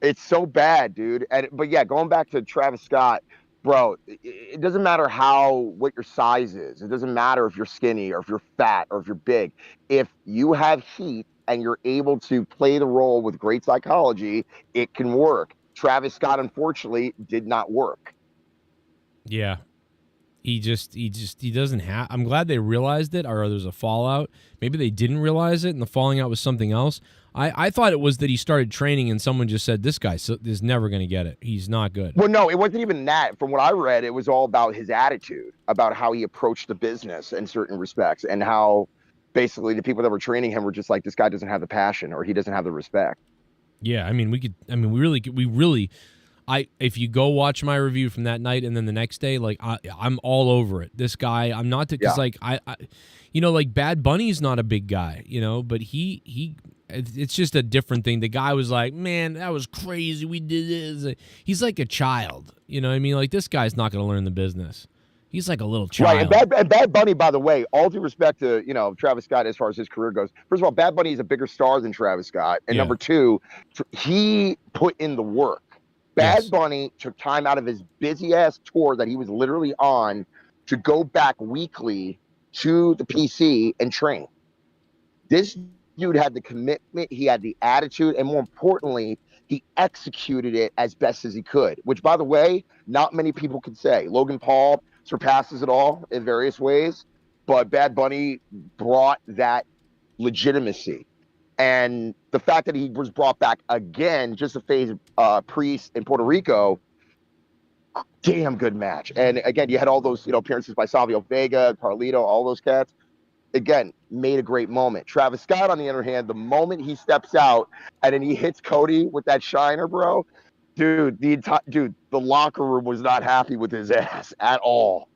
It's so bad, dude. But yeah, going back to Travis Scott, bro, it doesn't matter what your size is. It doesn't matter if you're skinny or if you're fat or if you're big. If you have heat and you're able to play the role with great psychology, it can work. Travis Scott, unfortunately, did not work. Yeah. He doesn't have. I'm glad they realized it, or there's a fallout. Maybe they didn't realize it, and the falling out was something else. I thought it was that he started training, and someone just said, "This guy is never going to get it. He's not good." Well, no, it wasn't even that. From what I read, it was all about his attitude, about how he approached the business in certain respects, and how basically the people that were training him were just like, "This guy doesn't have the passion, or he doesn't have the respect." Yeah, I mean, we really. If you go watch my review from that night and then the next day, like I'm all over it. This guy, I'm not because like I, like Bad Bunny's not a big guy, but it's just a different thing. The guy was like, man, that was crazy. We did this. He's like a child, you know what I mean? Like this guy's not going to learn the business. He's like a little child. Right, and Bad Bunny, by the way, all due respect to, Travis Scott as far as his career goes. First of all, Bad Bunny is a bigger star than Travis Scott. And number two, he put in the work. Bad Bunny took time out of his busy-ass tour that he was literally on to go back weekly to the PC and train. This dude had the commitment, he had the attitude, and more importantly, he executed it as best as he could, which, by the way, not many people could say. Logan Paul surpasses it all in various ways, but Bad Bunny brought that legitimacy. And the fact that he was brought back again just to face Priest in Puerto Rico, damn good match. And again, you had all those appearances by Savio Vega, Carlito, all those cats. Again, made a great moment. Travis Scott, on the other hand, the moment he steps out and then he hits Cody with that shiner, bro, dude, the locker room was not happy with his ass at all.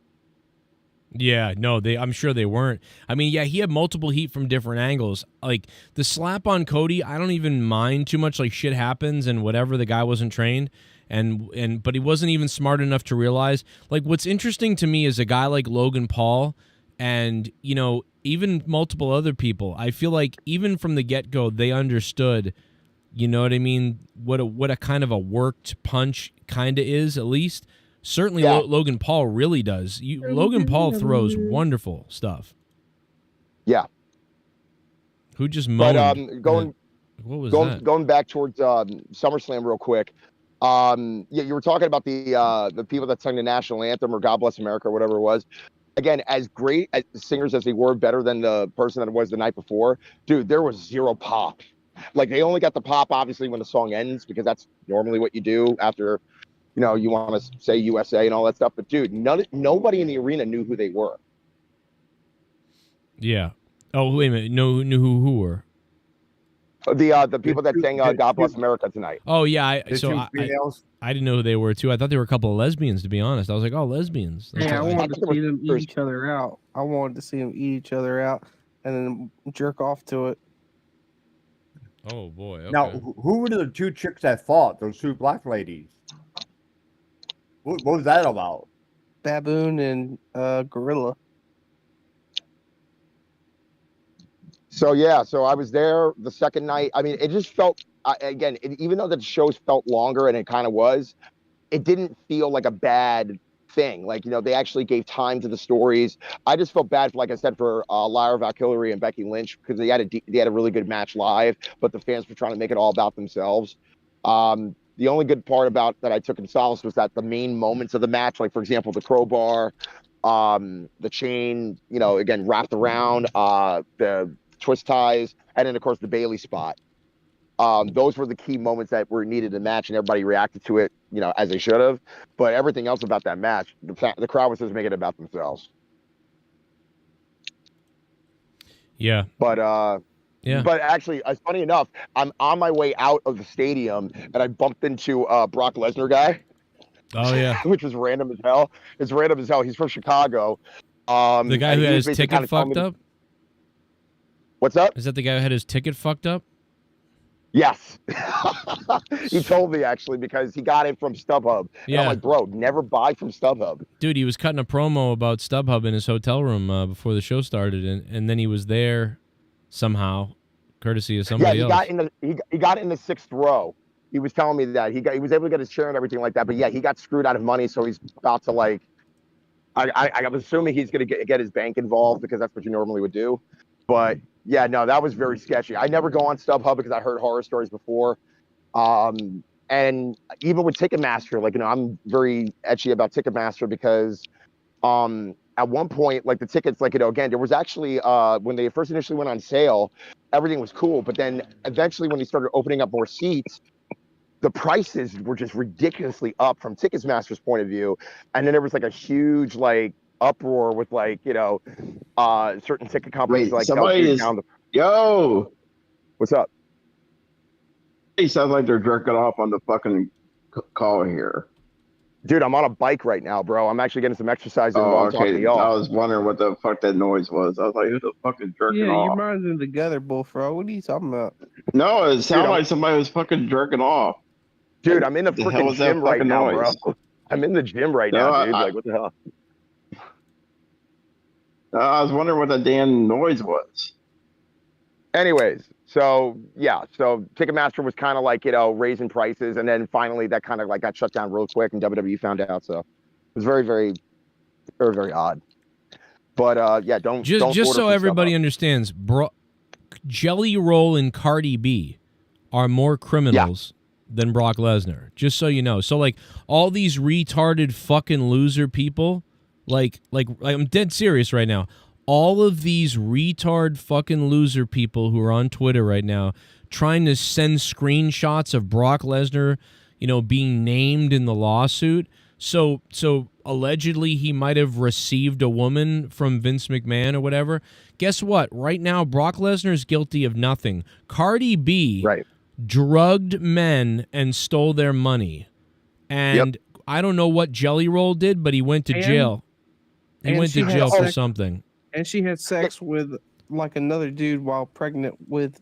Yeah, no, I'm sure they weren't. I mean, yeah, he had multiple heat from different angles. Like the slap on Cody, I don't even mind too much. Like shit happens and whatever. The guy wasn't trained, but he wasn't even smart enough to realize. Like what's interesting to me is a guy like Logan Paul, and even multiple other people. I feel like even from the get go, they understood. You know what I mean? What a kind of a worked punch kind of is, at least. Certainly, Yeah. Logan Paul really does. Logan Paul throws wonderful stuff. Yeah. Who just moaned? But what was that? Going back towards SummerSlam real quick. Yeah, you were talking about the people that sang the national anthem or God Bless America or whatever it was. Again, as great as singers as they were, better than the person that it was the night before, dude, there was zero pop. Like they only got the pop obviously when the song ends, because that's normally what you do after you want to say USA and all that stuff. But dude, nobody in the arena knew who they were. Yeah. Oh, wait a minute. No, knew who were? The people that sang God Bless America tonight. Oh yeah. I females. didn't know who they were too. I thought they were a couple of lesbians, to be honest. I was like, oh, lesbians. Yeah, I wanted to see them eat each other out. I wanted to see them eat each other out and then jerk off to it. Oh boy. Okay. Now, who were the two chicks that fought? Those two black ladies. What was that about? Baboon and Gorilla. So yeah, so I was there the second night. I mean, it just felt again, even though the shows felt longer, and it kind of was, it didn't feel like a bad thing. Like they actually gave time to the stories. I just felt bad for, like I said, for Lyra Valkyrie and Becky Lynch, because they had a really good match live, but the fans were trying to make it all about themselves. The only good part about that I took in solace was that the main moments of the match, like for example the crowbar, the chain, again wrapped around, the twist ties, and then of course the Bailey spot. Those were the key moments that were needed in the match, and everybody reacted to it, as they should have. But everything else about that match, the crowd was just making it about themselves. Yeah. But yeah. But actually, funny enough, I'm on my way out of the stadium, and I bumped into Brock Lesnar guy. Oh yeah. Which was random as hell. It's random as hell. He's from Chicago. The guy who had his ticket fucked up? What's up? Is that the guy who had his ticket fucked up? Yes. He told me, actually, because he got it from StubHub. And I'm like, bro, never buy from StubHub. Dude, he was cutting a promo about StubHub in his hotel room before the show started, and then he was there somehow, courtesy of somebody else. He got in the 6th row. He was telling me that he was able to get his chair and everything like that. But yeah, he got screwed out of money, so he's about to like. I'm assuming he's gonna get his bank involved, because that's what you normally would do. But yeah, no, that was very sketchy. I never go on StubHub because I heard horror stories before. And even with Ticketmaster, like, I'm very etchy about Ticketmaster, because at one point, like the tickets, like, again, there was actually, when they first initially went on sale, everything was cool. But then eventually when they started opening up more seats, the prices were just ridiculously up from Ticketmaster's point of view. And then there was like a huge, like, uproar with, like, certain ticket companies. Wait, like somebody is yo, what's up? He sounds like they're jerking off on the fucking call here. Dude, I'm on a bike right now, bro. I'm actually getting some exercise in while I'm talking to y'all. I was wondering what the fuck that noise was. I was like, who the fuck is jerking off? Yeah, your minds are together, Bullfrog. What are you talking about? No, it sounded like somebody was fucking jerking off. Dude, I'm in the freaking gym right now, bro. I'm in the gym right now, dude. Like, what the hell? I was wondering what that damn noise was. Anyways, so yeah, so Ticketmaster was kind of like, raising prices, and then finally that kind of like got shut down real quick, and WWE found out. So it was very, very, very, very odd. But yeah, don't just so everybody understands, Jelly Roll and Cardi B are more criminals than Brock Lesnar. Just so you know. So like all these retarded fucking loser people. Like I'm dead serious right now. All of these retard fucking loser people who are on Twitter right now trying to send screenshots of Brock Lesnar, being named in the lawsuit. So allegedly he might have received a woman from Vince McMahon or whatever. Guess what? Right now Brock Lesnar is guilty of nothing. Cardi B drugged men and stole their money. And I don't know what Jelly Roll did, but he went to jail. He went to jail for something. And she had sex with like another dude while pregnant with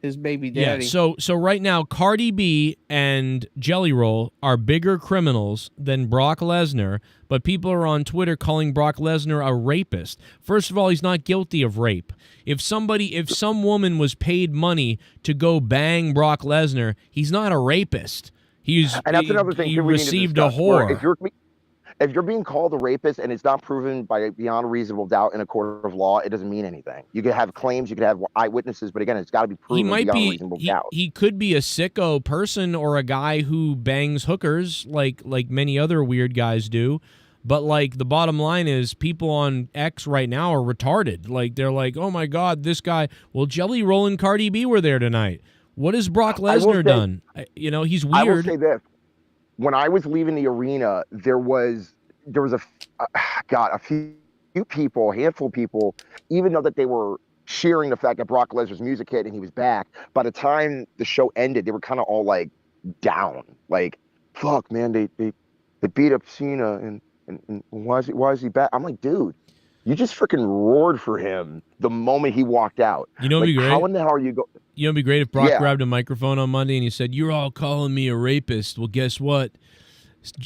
his baby daddy. Yeah, so right now, Cardi B and Jelly Roll are bigger criminals than Brock Lesnar, but people are on Twitter calling Brock Lesnar a rapist. First of all, he's not guilty of rape. If some woman was paid money to go bang Brock Lesnar, he's not a rapist. And that's another thing he too we need to received a discuss, where whore. If you're being called a rapist and it's not proven beyond a reasonable doubt in a court of law, it doesn't mean anything. You could have claims, you could have eyewitnesses, but again, it's got to be proven beyond a reasonable doubt. He could be a sicko person or a guy who bangs hookers like many other weird guys do. But like the bottom line is people on X right now are retarded. Like they're like, oh my God, this guy. Well, Jelly Roll and Cardi B were there tonight. What has Brock Lesnar done? He's weird. I will say this. When I was leaving the arena, there was a few people, handful of people, even though that they were cheering the fact that Brock Lesnar's music hit and he was back. By the time the show ended, they were kind of all like down, like, fuck, man, they beat up Cena and why is he back? I'm like, dude, you just freaking roared for him the moment he walked out. You know, it'd be great. How in the hell are you going? You know, it'd be great if Brock grabbed a microphone on Monday and he said, "You're all calling me a rapist. Well, guess what?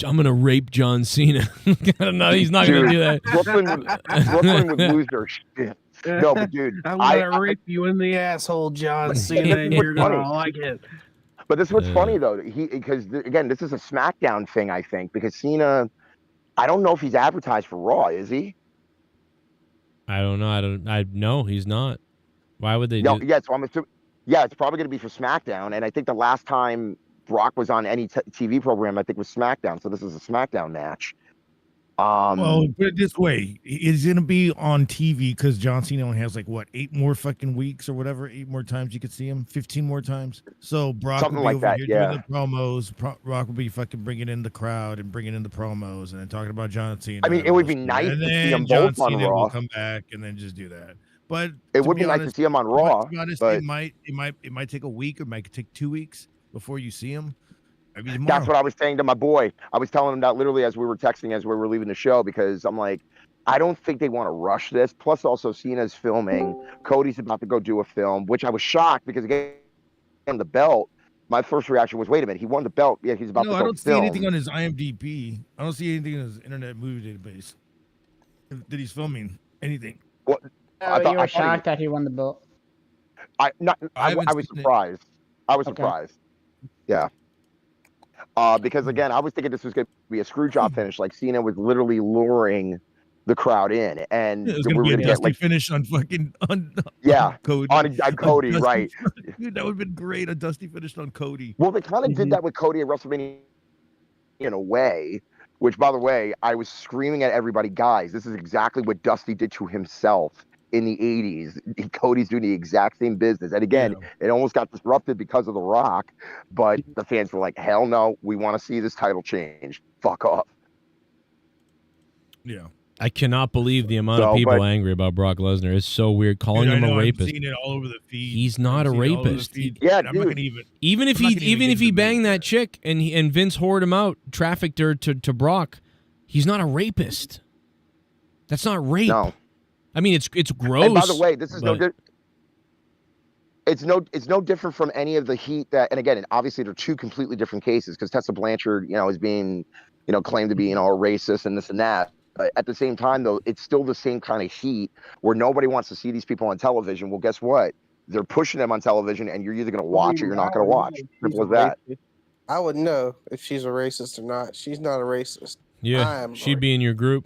I'm gonna rape John Cena." I don't know. He's not gonna do that. Brooklyn would lose their shit. No, but dude, I'm gonna rape you in the asshole, John Cena, and you're gonna like it. But this is what's funny though, because again, this is a SmackDown thing, I think, because Cena, I don't know if he's advertised for Raw, is he? I don't know. No, he's not. Why would they? No, yeah. So I'm assuming. Yeah, it's probably going to be for SmackDown, and I think the last time Brock was on any TV program, I think was SmackDown. So this is a SmackDown match. Well, put it this way: it's going to be on TV because John Cena only has like what 8 more fucking weeks or whatever, 8 more times you could see him, 15 more times. So Brock Something will be like over that, here yeah. doing the promos. Brock will be fucking bringing in the crowd and bringing in the promos and then talking about John Cena. I mean, it would be nice and to see then them John both on Cena Raw. will come back and then just do that. But it would be nice to see him on Raw. To be honest, but it might take a week or it might take 2 weeks before you see him. That's what I was saying to my boy. I was telling him that literally as we were texting as we were leaving the show, because I'm like, I don't think they want to rush this. Plus, also Cena's filming. Cody's about to go do a film, which I was shocked because again, the belt. My first reaction was, wait a minute, he won the belt. Yeah, he's about to go I don't film. see anything on his IMDb. I don't see anything in his Internet Movie Database that he's filming anything. Well, you were shocked that he won the belt. I was surprised. I was surprised. Yeah. Because again, I was thinking this was going to be a screw job finish. Like Cena was literally luring the crowd in, and it was going to be a dusty finish on fucking on Cody. On Cody, right? Dude, that would have been great. A dusty finish on Cody. Well, they kind of did that with Cody at WrestleMania in a way. Which, by the way, I was screaming at everybody, guys, this is exactly what Dusty did to himself in the 80s. Cody's doing the exact same business. And again, it almost got disrupted because of The Rock, but the fans were like, hell no, we want to see this title change. Fuck off. Yeah. I cannot believe the amount of people angry about Brock Lesnar. It's so weird calling him a rapist. I've seen it all over the feed. He's not a rapist. Yeah, I'm not gonna even if he banged that chick and Vince whored him out, trafficked her to Brock, he's not a rapist. That's not rape. No. I mean, it's gross. And by the way, this is it's no different from any of the heat that, and again, obviously they're two completely different cases because Tessa Blanchard, is being, claimed to be, a racist and this and that. But at the same time, though, it's still the same kind of heat where nobody wants to see these people on television. Well, guess what? They're pushing them on television, and you're either going to watch or you're not going to watch. Simple as that. I would know if she's a racist or not. She's not a racist. Yeah, she'd be in your group.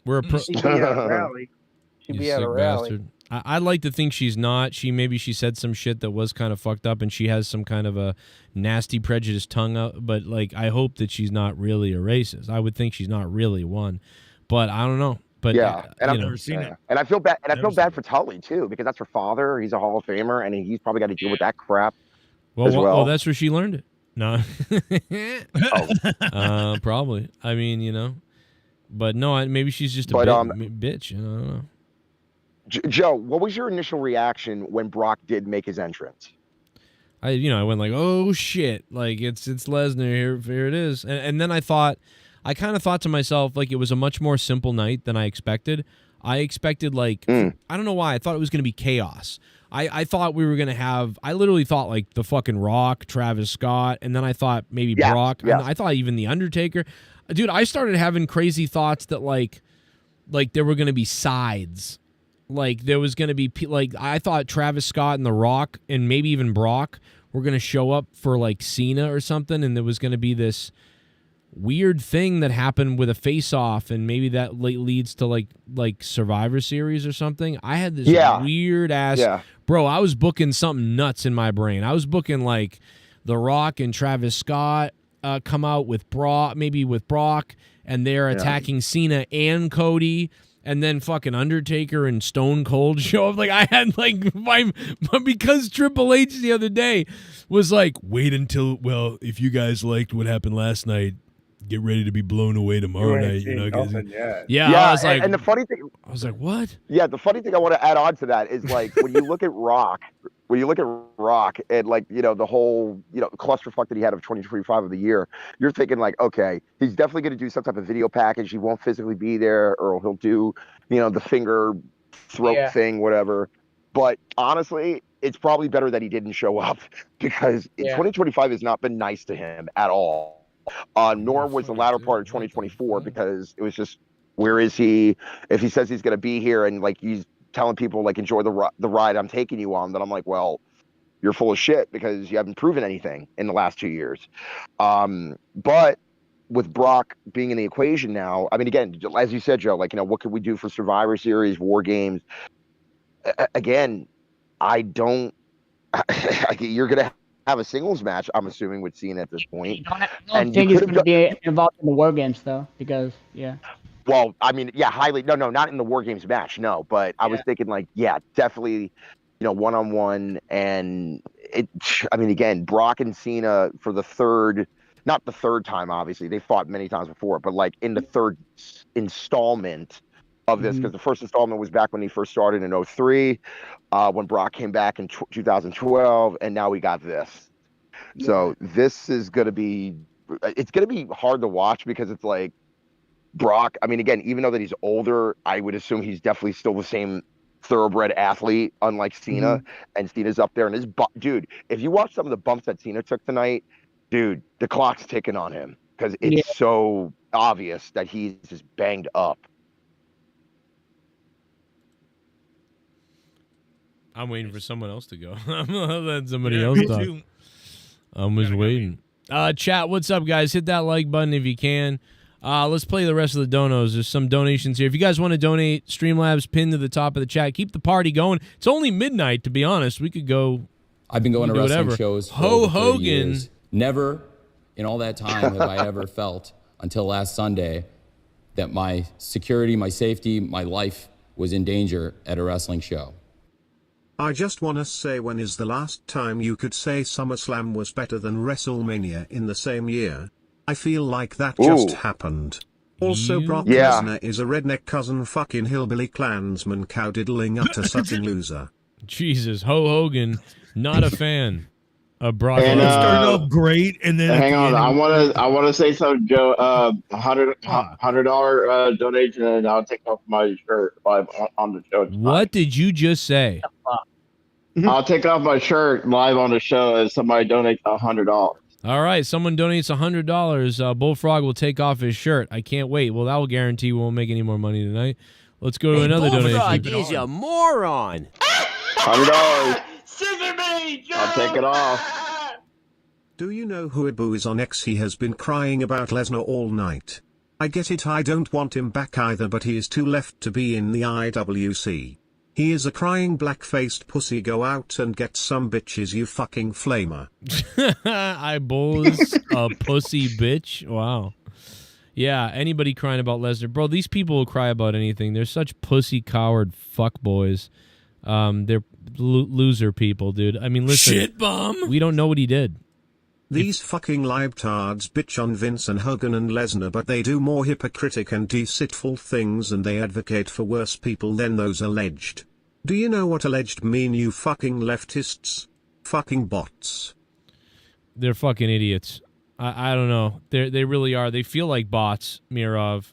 We're a she'd be at a rally. She'd be at a rally. Bastard. I'd like to think she's not. Maybe she said some shit that was kind of fucked up, and she has some kind of a nasty prejudiced tongue out. But I hope that she's not really a racist. I would think she's not really one, but I don't know. But yeah, and I've never seen it. And I feel bad. And I feel bad for Tully too, because that's her father. He's a Hall of Famer, and he's probably got to deal with that crap. Well, that's where she learned it. No, probably. I mean, but no, maybe she's just a bitch. I don't know. Joe, what was your initial reaction when Brock did make his entrance? I went like, oh shit, like it's Lesnar, here it is. And then I thought I kind of thought to myself, like, it was a much more simple night than I expected. I expected, like, I don't know why. I thought it was going to be chaos. I thought we were going to have, I literally thought, like, the fucking Rock, Travis Scott, and then I thought maybe Brock. Yes. I thought even The Undertaker. Dude, I started having crazy thoughts that, like there were going to be sides. Like, there was going to be, like, I thought Travis Scott and The Rock and maybe even Brock were going to show up for, like, Cena or something, and there was going to be this weird thing that happened with a face-off, and maybe that leads to, like Survivor Series or something. I had this weird-ass... Bro, I was booking something nuts in my brain. I was booking, like, The Rock and Travis Scott come out with Brock, and they're attacking Cena and Cody, and then fucking Undertaker and Stone Cold show up. Like, I had, like, because Triple H the other day was like, wait until, well, if you guys liked what happened last night, get ready to be blown away tomorrow night. You know, I was like, and the funny thing, I was like, what? Yeah, the funny thing I want to add on to that is, like, when you look at Rock, and, like, you know, the whole, you know, clusterfuck that he had of 2025 of the year, you're thinking, like, okay, he's definitely going to do some type of video package. He won't physically be there, or he'll do, you know, the finger throat thing, whatever. But honestly, it's probably better that he didn't show up, because 2025 has not been nice to him at all. Nor was the latter part of 2024, because it was just, where is he? If he says he's going to be here and, like, he's telling people, like, enjoy the ride I'm taking you on, then I'm like, well, you're full of shit, because you haven't proven anything in the last 2 years. But with Brock being in the equation now, I mean, again, as you said, Joe, like, you know, what could we do for Survivor Series, War Games? Again, I don't. You're going to have a singles match, I'm assuming, with Cena at this point. I don't think he's going to be involved in the War Games, though, because, Well, I mean, highly. No, not in the War Games match, no. But I was thinking, like, definitely, you know, one-on-one. And I mean, again, Brock and Cena for the third, not the third time, obviously. They fought many times before, but, like, in the third installment of this, because the first installment was back when he first started in 2003, when Brock came back in 2012, and now we got this. So this is going to be, it's going to be hard to watch, because it's like, Brock, I mean, again, even though that he's older, I would assume he's definitely still the same thoroughbred athlete, unlike Cena. And Cena's up there, and his dude, if you watch some of the bumps that Cena took tonight, dude, the clock's ticking on him, because it's so obvious that he's just banged up. I'm waiting for someone else to go. I'm gonna let somebody else talk. I'm just waiting. Chat, what's up, guys? Hit that like button if you can. Let's play the rest of the donos. There's some donations here. If you guys want to donate, Streamlabs pinned to the top of the chat. Keep the party going. It's only midnight, to be honest. We could go. I've been going to wrestling shows for over 30 years. Never in all that time have I ever felt, until last Sunday, that my security, my safety, my life was in danger at a wrestling show. I just wanna say, when is the last time you could say SummerSlam was better than WrestleMania in the same year? I feel like that just happened. Also, Brock Lesnar is a redneck cousin fucking hillbilly clansman cow-diddling utter sucking loser. Jesus, Ho Hogan, not a fan of Brock And, Lesnar. Started off great, and then hang on, I want to say something, Joe. $100 donation, and I'll take off my shirt live on the show. What did you just say? I'll take off my shirt live on the show if somebody donates $100. All right, someone donates $100. Bullfrog will take off his shirt. I can't wait. Well, that will guarantee we won't make any more money tonight. Let's go to another Bullfrog donation. is a moron. $100. I'll take it off. Do you know who Ibu is on X? He has been crying about Lesnar all night. I get it, I don't want him back either, but he is too left to be in the IWC. He is a crying black-faced pussy. Go out and get some bitches, you fucking flamer. Eyeballs, a pussy bitch. Wow. Yeah, anybody crying about Lesnar. Bro, these people will cry about anything. They're such pussy coward fuckboys. They're loser people, dude. I mean, listen. Shit bomb. We don't know what he did. These fucking libtards bitch on Vince and Hogan and Lesnar, but they do more hypocritic and deceitful things, and they advocate for worse people than those alleged. Do you know what alleged mean, you fucking leftists? Fucking bots. They're fucking idiots. I don't know. They really are. They feel like bots, Mirov.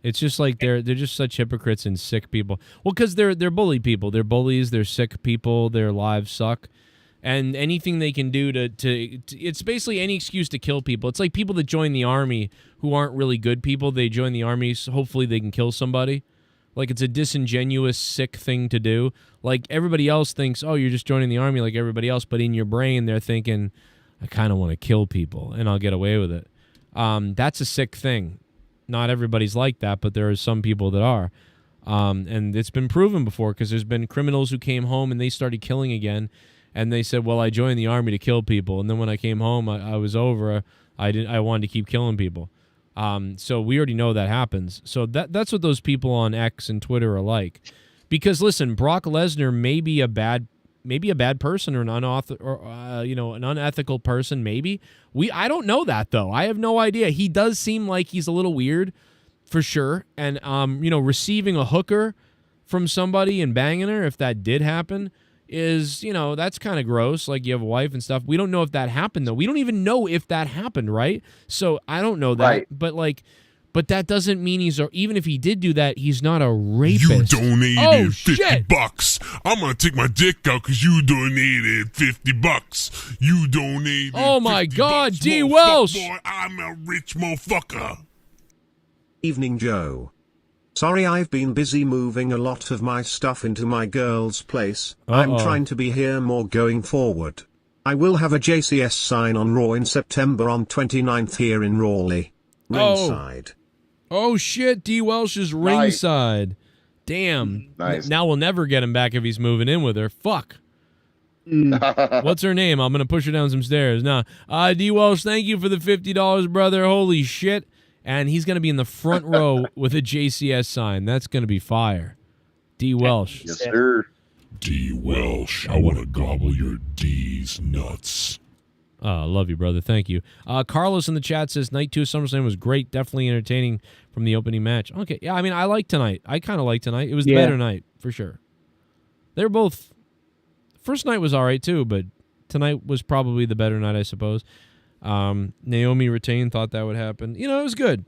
It's just like they're just such hypocrites and sick people. Well, because they're bully people. They're bullies. They're sick people. Their lives suck, and anything they can do to it's basically any excuse to kill people. It's like people that join the army who aren't really good people. They join the army so hopefully they can kill somebody. Like it's a disingenuous, sick thing to do. Like everybody else thinks, oh, you're just joining the army like everybody else, but in your brain they're thinking, I kind of want to kill people and I'll get away with it. That's a sick thing. Not everybody's like that, but there are some people that are. And it's been proven before because there's been criminals who came home and they started killing again. And they said, well, I joined the army to kill people. And then when I came home, I was over. I wanted to keep killing people. So we already know that happens. So that's what those people on X and Twitter are like. Because listen, Brock Lesnar may be a bad person or an an unethical person. Maybe I don't know that though. I have no idea. He does seem like he's a little weird, for sure. And receiving a hooker from somebody and banging her, if that did happen, is that's kind of gross. Like you have a wife and stuff. We don't know if that happened though. We don't even know if that happened, right? So I don't know that. Right. But that doesn't mean even if he did do that, he's not a rapist. You donated $50. I'm gonna take my dick out because you donated $50. You donated. Oh my God, D. Welsh! Boy, I'm a rich motherfucker. Evening, Joe. Sorry, I've been busy moving a lot of my stuff into my girl's place. I'm trying to be here more going forward. I will have a JCS sign on Raw in September on 29th here in Raleigh. Ringside. Oh shit, D. Welsh is ringside. Nice. Damn. Nice. Now we'll never get him back if he's moving in with her. Fuck. What's her name? I'm going to push her down some stairs. Nah. D. Welsh, thank you for the $50, brother. Holy shit. And he's going to be in the front row with a JCS sign. That's going to be fire. D. Welsh. Yes, sir. D. Welsh, I want to gobble your D's nuts. I love you, brother. Thank you. Carlos in the chat says, Night 2 of SummerSlam was great. Definitely entertaining from the opening match. Okay, yeah, I mean, I like tonight. I kind of like tonight. It was the better night, for sure. They're both... First night was all right, too, but tonight was probably the better night, I suppose. Naomi retained, thought that would happen. It was good.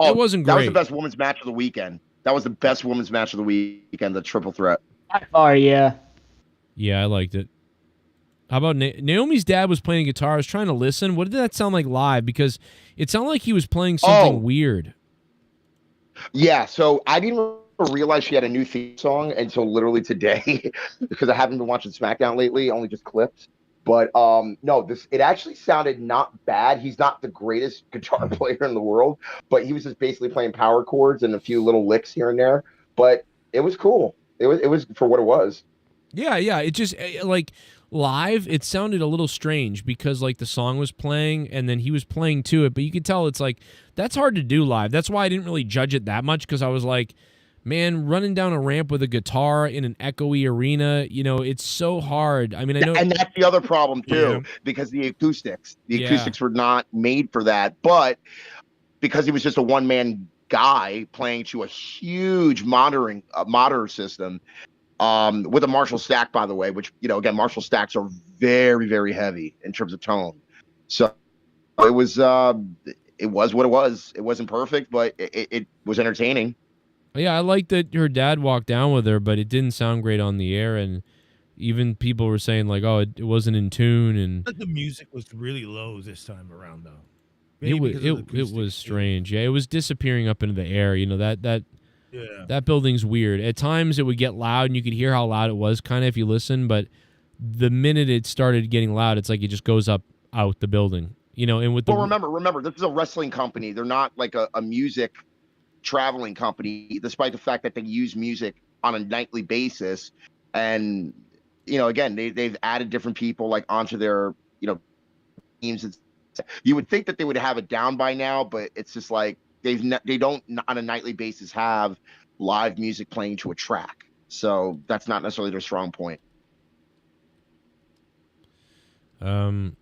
It wasn't great. That was the best women's match of the weekend. That was the best women's match of the weekend, the triple threat. By far, yeah. Yeah, I liked it. How about Naomi's dad was playing guitar? I was trying to listen. What did that sound like live? Because it sounded like he was playing something weird. Yeah, so I didn't realize she had a new theme song until literally today because I haven't been watching SmackDown lately, only just clips. But no, it actually sounded not bad. He's not the greatest guitar player in the world, but he was just basically playing power chords and a few little licks here and there. But it was cool. It was for what it was. Yeah. It just like live, it sounded a little strange because like the song was playing and then he was playing to it, but you could tell it's like that's hard to do live. That's why I didn't really judge it that much because I was like, man, running down a ramp with a guitar in an echoey arena, it's so hard. I mean, I know, and that's the other problem too, because the acoustics were not made for that. But because he was just a one-man guy playing to a huge monitor system, with a Marshall stack, by the way, which again, Marshall stacks are very, very heavy in terms of tone. So it was what it was. It wasn't perfect, but it was entertaining. Yeah, I like that her dad walked down with her, but it didn't sound great on the air, and even people were saying like, "Oh, it wasn't in tune." And the music was really low this time around, though. It was strange. Yeah, it was disappearing up into the air. That building's weird. At times, it would get loud, and you could hear how loud it was, kind of if you listen. But the minute it started getting loud, it's like it just goes out the building. And with remember, this is a wrestling company. They're not like a music traveling company, despite the fact that they use music on a nightly basis. And again, they've added different people like onto their teams. You would think that they would have it down by now, but it's just like they don't on a nightly basis have live music playing to a track, so that's not necessarily their strong point. Brock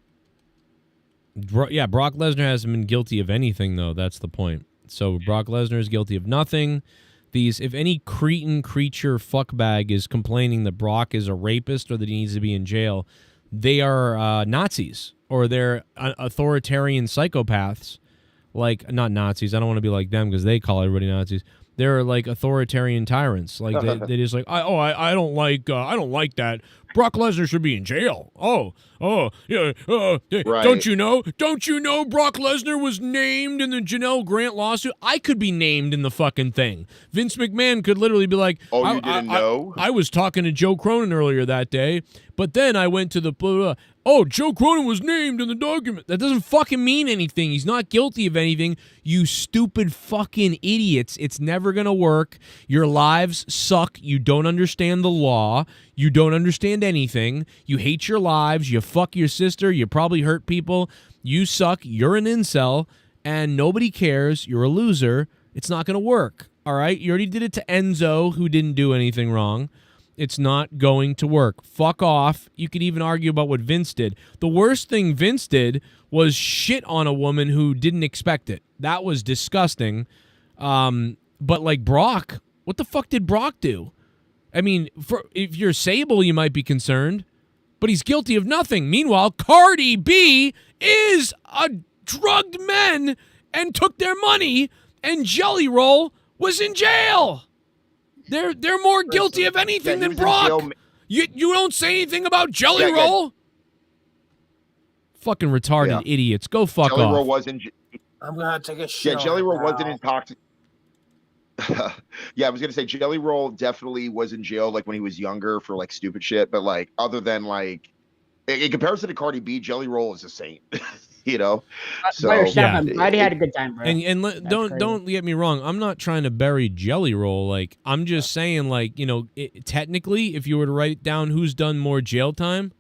Lesnar hasn't been guilty of anything, though. That's the point. So Brock Lesnar is guilty of nothing. if any cretin creature fuckbag is complaining that Brock is a rapist or that he needs to be in jail, they are Nazis or they're authoritarian psychopaths. Like, not Nazis. I don't want to be like them because they call everybody Nazis. They're like authoritarian tyrants. Like they just like, I don't like that. Brock Lesnar should be in jail. Yeah. Right. Don't you know? Brock Lesnar was named in the Janelle Grant lawsuit. I could be named in the fucking thing. Vince McMahon could literally be like, oh, you didn't know? I was talking to Joe Cronin earlier that day, but then I went to the oh, Joe Cronin was named in the document. That doesn't fucking mean anything. He's not guilty of anything. You stupid fucking idiots. It's never going to work. Your lives suck. You don't understand the law. You don't understand anything. You hate your lives. You fuck your sister. You probably hurt people. You suck. You're an incel, and nobody cares. You're a loser. It's not going to work, all right? You already did it to Enzo, who didn't do anything wrong. It's not going to work. Fuck off. You could even argue about what Vince did. The worst thing Vince did was shit on a woman who didn't expect it. That was disgusting. But like Brock, what the fuck did Brock do? I mean, if you're Sable, you might be concerned, but he's guilty of nothing. Meanwhile, Cardi B is a drugged men and took their money, and Jelly Roll was in jail. They're more guilty of anything than Brock. You don't say anything about Jelly Roll? Fucking retarded idiots. Go fuck Jelly off. Roll wasn't. I'm gonna take a shit. Yeah, Jelly Roll wasn't intoxicated. Yeah, I was gonna say Jelly Roll definitely was in jail like when he was younger for like stupid shit, but like other than like in comparison to Cardi B, Jelly Roll is a saint. You know, so I'm glad he had a good time, bro. And don't get me wrong. I'm not trying to bury Jelly Roll. Like, I'm just saying, like, technically, if you were to write down who's done more jail time,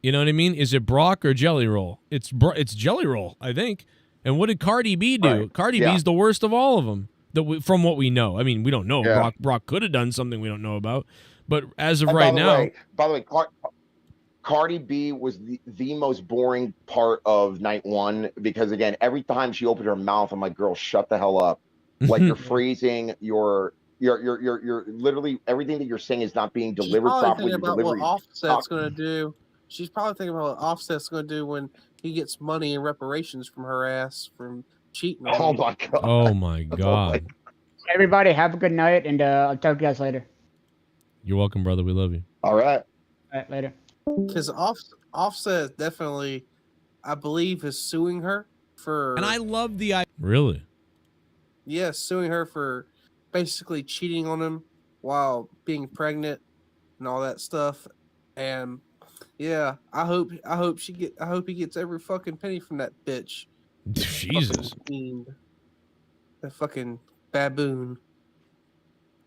you know what I mean? Is it Brock or Jelly Roll? It's Jelly Roll, I think. And what did Cardi B do? Right. Cardi B's the worst of all of them. From what we know. I mean, we don't know. Yeah. Brock could have done something we don't know about. But as of right now, by the way, Cardi B was the most boring part of night one because again, every time she opened her mouth, I'm like, girl, shut the hell up. Like you're freezing, you're literally everything that you're saying is not being delivered properly. She's probably thinking about what Offset's gonna do. She's probably thinking about what Offset's gonna do when he gets money and reparations from her ass from cheating. Oh my god. Oh my god. Everybody have a good night, and I'll talk to you guys later. You're welcome, brother. We love you. All right. All right, later. Because Offset definitely, I believe, is suing her for. And I love the really. Yeah, suing her for basically cheating on him while being pregnant and all that stuff. And yeah, I hope he gets every fucking penny from that bitch. Jesus. That fucking baboon.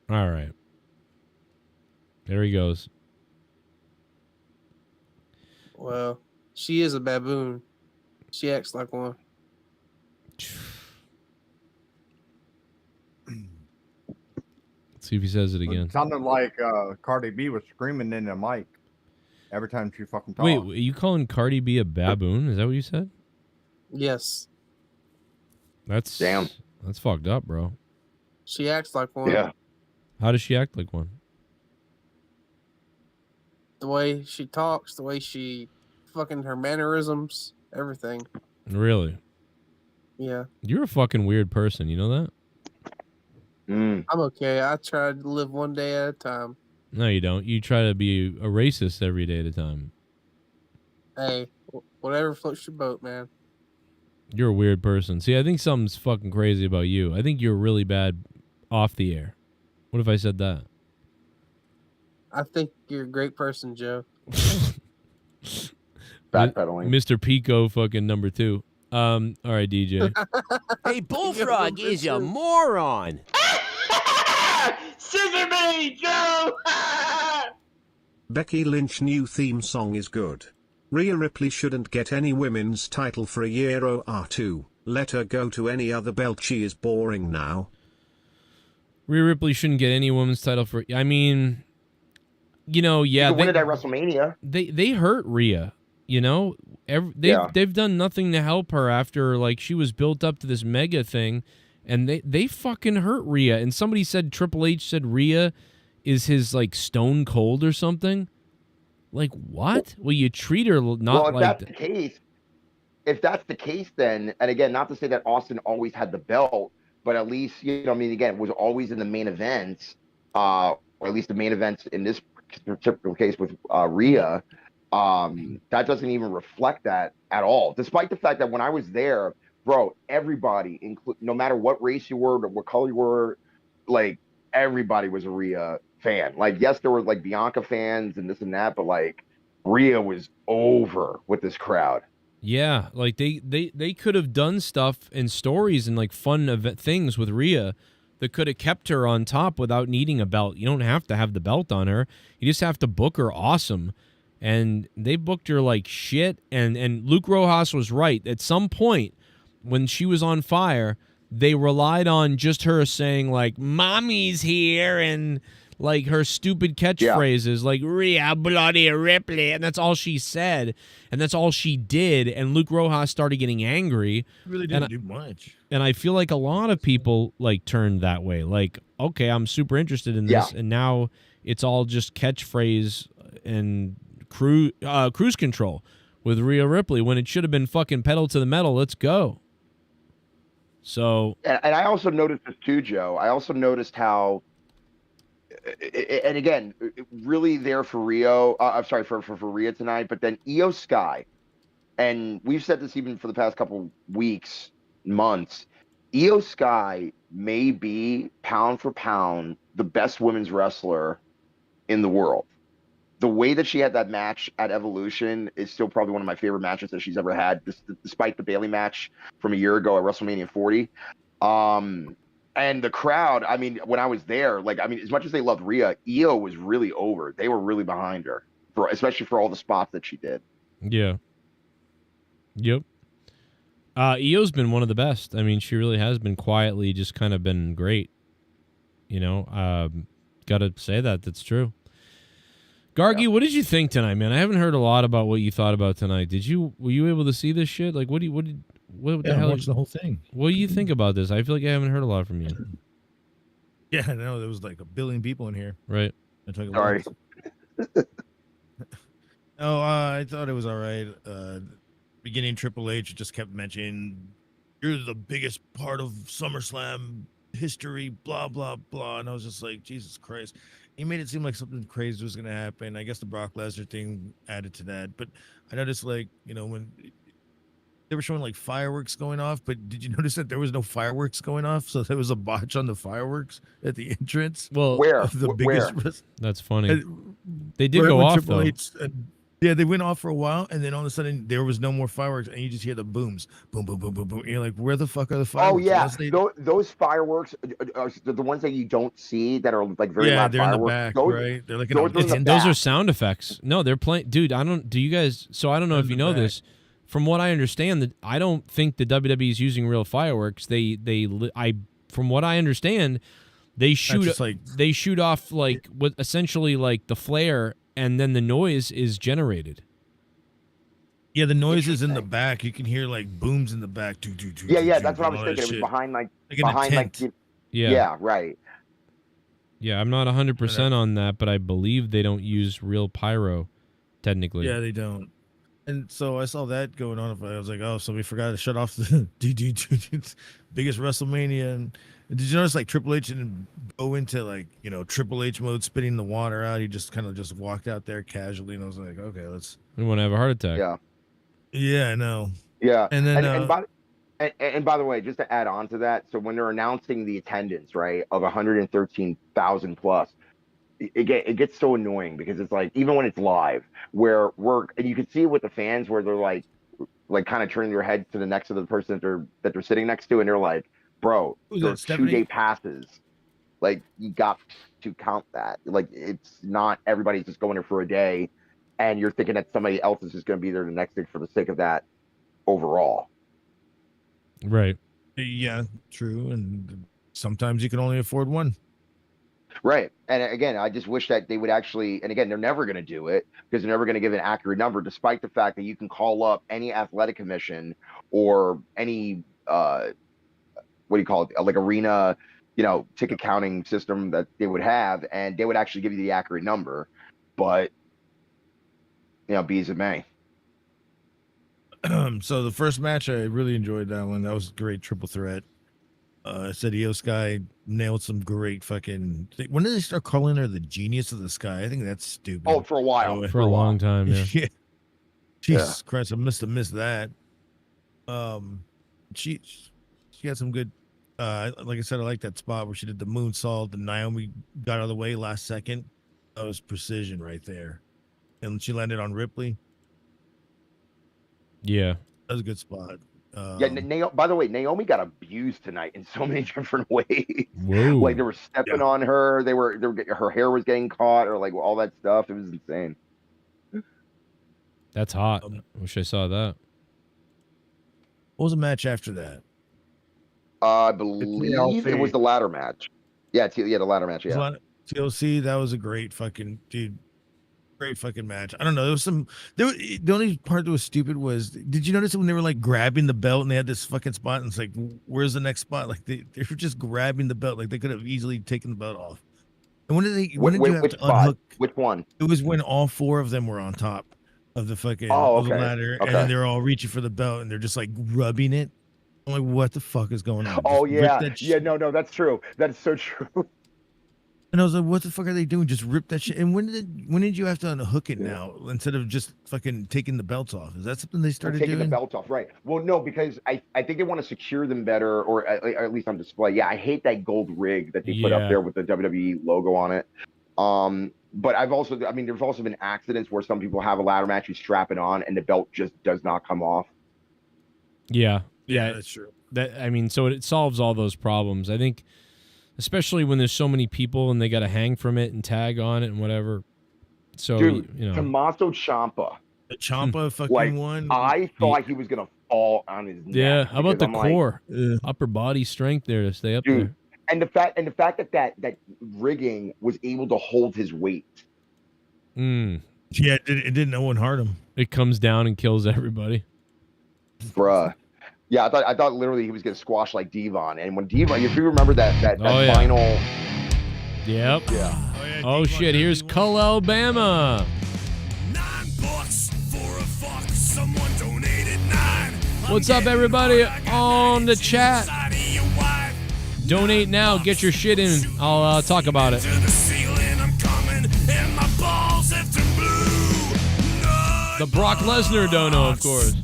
All right. There he goes. Well, she is a baboon. She acts like one. Let's see if he says it again. It sounded like Cardi B was screaming in the mic every time she fucking talked. Wait, are you calling Cardi B a baboon? Is that what you said? Yes. That's fucked up, bro. She acts like one. Yeah. How does she act like one? The way she talks, the way she fucking her mannerisms, everything. Really? Yeah. You're a fucking weird person. You know that? I'm okay. I try to live one day at a time. No, you don't. You try to be a racist every day at a time. Hey, whatever floats your boat, man. You're a weird person. See, I think something's fucking crazy about you. I think you're really bad off the air. What if I said that? I think you're a great person, Joe. Backpedaling. Mr. Pico fucking number 2. All right, DJ. Hey, Bullfrog is a moron. Scissor me, Joe! Becky Lynch new theme song is good. Rhea Ripley shouldn't get any women's title for a year or two. Let her go to any other belt. She is boring now. Rhea Ripley shouldn't get any women's title for... I mean... You know, yeah. They win it at WrestleMania. They hurt Rhea, you know? They've done nothing to help her after, like, she was built up to this mega thing, and they fucking hurt Rhea. And somebody said Triple H said Rhea is his like Stone Cold or something. Like what? Well, you treat her not well, if like that's the case, if that's the case, then, and again, not to say that Austin always had the belt, but at least, I mean, again, was always in the main events, or at least the main events in this particular case with Rhea. That doesn't even reflect that at all, despite the fact that when I was there, bro, everybody, no matter what race you were, what color you were, like everybody was a Rhea fan. Like, yes, there were like Bianca fans and this and that, but like Rhea was over with this crowd. Yeah, like they could have done stuff and stories and like fun things with Rhea that could have kept her on top without needing a belt. You don't have to have the belt on her. You just have to book her awesome. And they booked her like shit. And Luke Rojas was right. At some point when she was on fire, they relied on just her saying like, "Mommy's here," and like her stupid catchphrases like "Rhea Bloody Ripley," and that's all she said, and that's all she did. And Luke Rojas started getting angry. Really didn't do much. And I feel like a lot of people like turned that way. Like, okay, I'm super interested in this, and now it's all just catchphrase and cruise control with Rhea Ripley when it should have been fucking pedal to the metal. Let's go. So, and I also noticed this too, Joe. I also noticed how, and again, really there for Rio. I'm sorry for Rhea tonight, but then Io Sky, and we've said this even for the past couple weeks, months. Io Sky may be pound for pound the best women's wrestler in the world. The way that she had that match at Evolution is still probably one of my favorite matches that she's ever had, despite the Bayley match from a year ago at WrestleMania 40. And the crowd, I mean, when I was there, like, I mean, as much as they loved Rhea, Io was really over. They were really behind her, especially for all the spots that she did. Yeah. Yep. Io's been one of the best. I mean, she really has been quietly just kind of been great. You know, gotta say that. That's true. Gargi, what did you think tonight, man? I haven't heard a lot about what you thought about tonight. Were you able to see this shit? Like, what the hell? I watched the whole thing. What do you think about this? I feel like I haven't heard a lot from you. Yeah, I know. There was like 1 billion people in here. Right. Sorry. No, I thought it was all right. Beginning Triple H just kept mentioning, "You're the biggest part of SummerSlam history," blah, blah, blah. And I was just like, Jesus Christ. He made it seem like something crazy was going to happen. I guess the Brock Lesnar thing added to that. But I noticed, like, you know, when they were showing like fireworks going off, but did you notice that there was no fireworks going off? So there was a botch on the fireworks at the entrance. Well, where? That's funny. They did go off, though. Yeah, they went off for a while, and then all of a sudden there was no more fireworks, and you just hear the booms, boom, boom, boom, boom, boom. And you're like, where the fuck are the fireworks? Oh yeah, those fireworks are the ones that you don't see that are like very loud they're fireworks. In the back, those, right? They're like those are sound effects. No, they're playing. Dude, do you guys? So I don't know if you know this. From what I understand, I don't think the WWE is using real fireworks. From what I understand, they shoot off like what essentially like the flare. And then the noise is generated. Yeah, the noise is in the back. You can hear like booms in the back. Yeah, that's what I was thinking. It was behind like yeah, right. Yeah, I'm not 100% on that, but I believe they don't use real pyro, technically. Yeah, they don't. And so I saw that going on. I was like, oh, so we forgot to shut off the biggest WrestleMania. And did you notice like Triple H didn't go into like, you know, Triple H mode, spitting the water out? He just kind of just walked out there casually, and I was like, okay, let's. We want to have a heart attack. Yeah, I know. Yeah, and then and by the way, just to add on to that, so when they're announcing the attendance, right, of 113,000 plus, it gets so annoying because it's like even when it's live, and you can see it with the fans where they're like kind of turning their head to the next to the person that they're sitting next to, and they're like, bro, there's 2-day passes. Like, you got to count that. Like, it's not everybody's just going there for a day, and you're thinking that somebody else is just going to be there the next day for the sake of that overall. Right. Yeah, true. And sometimes you can only afford one. Right. And again, I just wish that they would actually, and again, they're never going to do it because they're never going to give an accurate number, despite the fact that you can call up any athletic commission or any what do you call it, like arena, ticket counting system that they would have, and they would actually give you the accurate number. But be as it may. So the first match, I really enjoyed that one. That was a great triple threat. I said Io Sky nailed some great fucking. When did they start calling her the genius of the sky? I think that's stupid. Oh, for a while. For a long time, yeah. Yeah. Jesus Christ, I must have missed that. She had some good. Like I said, I like that spot where she did the moonsault and Naomi got out of the way last second. That was precision right there, and she landed on Ripley. Yeah, that was a good spot. By the way, Naomi got abused tonight in so many different ways. Whoa. Like they were stepping on her. They were her hair was getting caught, or like all that stuff. It was insane. That's hot. Wish I saw that. What was the match after that? I believe it was the ladder match. Yeah, the ladder match. Yeah. TLC, that was a great fucking dude. Great fucking match. I don't know. There was some. The only part that was stupid was, did you notice when they were like grabbing the belt and they had this fucking spot and it's like, where's the next spot? Like they were just grabbing the belt. Like they could have easily taken the belt off. And when did you have to unhook? Which one? It was when all four of them were on top of the fucking of the ladder, and then they're all reaching for the belt and they're just like rubbing it. I'm like, what the fuck is going on? Oh yeah, no, that's true. That's so true. And I was like, what the fuck are they doing? Just rip that shit. And when did you have to unhook it now instead of just fucking taking the belts off? Is that something they started taking doing? The belts off, right? Well, no, because I think they want to secure them better, or at least on display. Yeah, I hate that gold rig that they put up there with the WWE logo on it. But there's also been accidents where some people have a ladder match, you strap it on, and the belt just does not come off. Yeah, that's true. So it solves all those problems. I think, especially when there's so many people and they got to hang from it and tag on it and whatever. So, dude, Tommaso Ciampa. The Ciampa fucking one. I thought he was going to fall on his neck. Yeah, how about the core? Upper body strength there to stay up there. And the fact that rigging was able to hold his weight. Yeah, it didn't no one hurt him. It comes down and kills everybody. Bruh. Yeah, I thought literally he was gonna squash like Devon. And when Devon, if you remember that final. Yep. Yeah. Oh shit! Here's Cull, Alabama. $9 for a fuck. Someone donated $9. What's up, everybody on the chat? Donate now. Get your shit in. I'll talk about it. The Brock Lesnar dono, of course.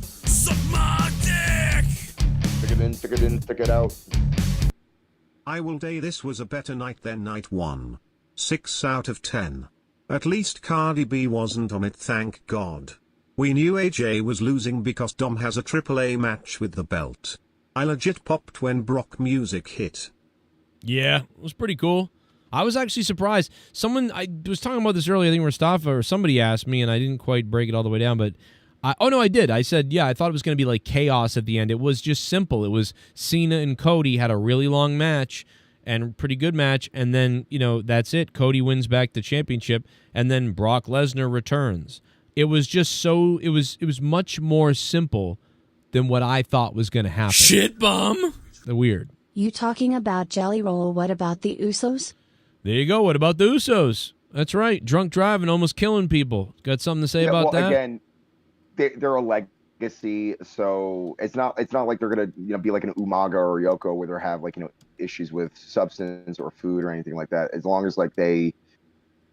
Stick it out. I will say this was a better night than night one. 6 out of 10. At least Cardi B wasn't on it, thank God. We knew AJ was losing because Dom has a AAA match with the belt. I legit popped when Brock music hit. Yeah, it was pretty cool. I was actually surprised. I was talking about this earlier, I think Mustafa or somebody asked me, and I didn't quite break it all the way down, but I did. I said, I thought it was going to be like chaos at the end. It was just simple. It was Cena and Cody had a really long match and pretty good match, and then, that's it. Cody wins back the championship, and then Brock Lesnar returns. It was just it was much more simple than what I thought was going to happen. Shit bum. Weird. You talking about Jelly Roll? What about the Usos? There you go. What about the Usos? That's right. Drunk driving, almost killing people. Got something to say about that? Again, they're a legacy, so it's not like they're gonna be like an Umaga or Yoko where they have issues with substance or food or anything like that. As long as they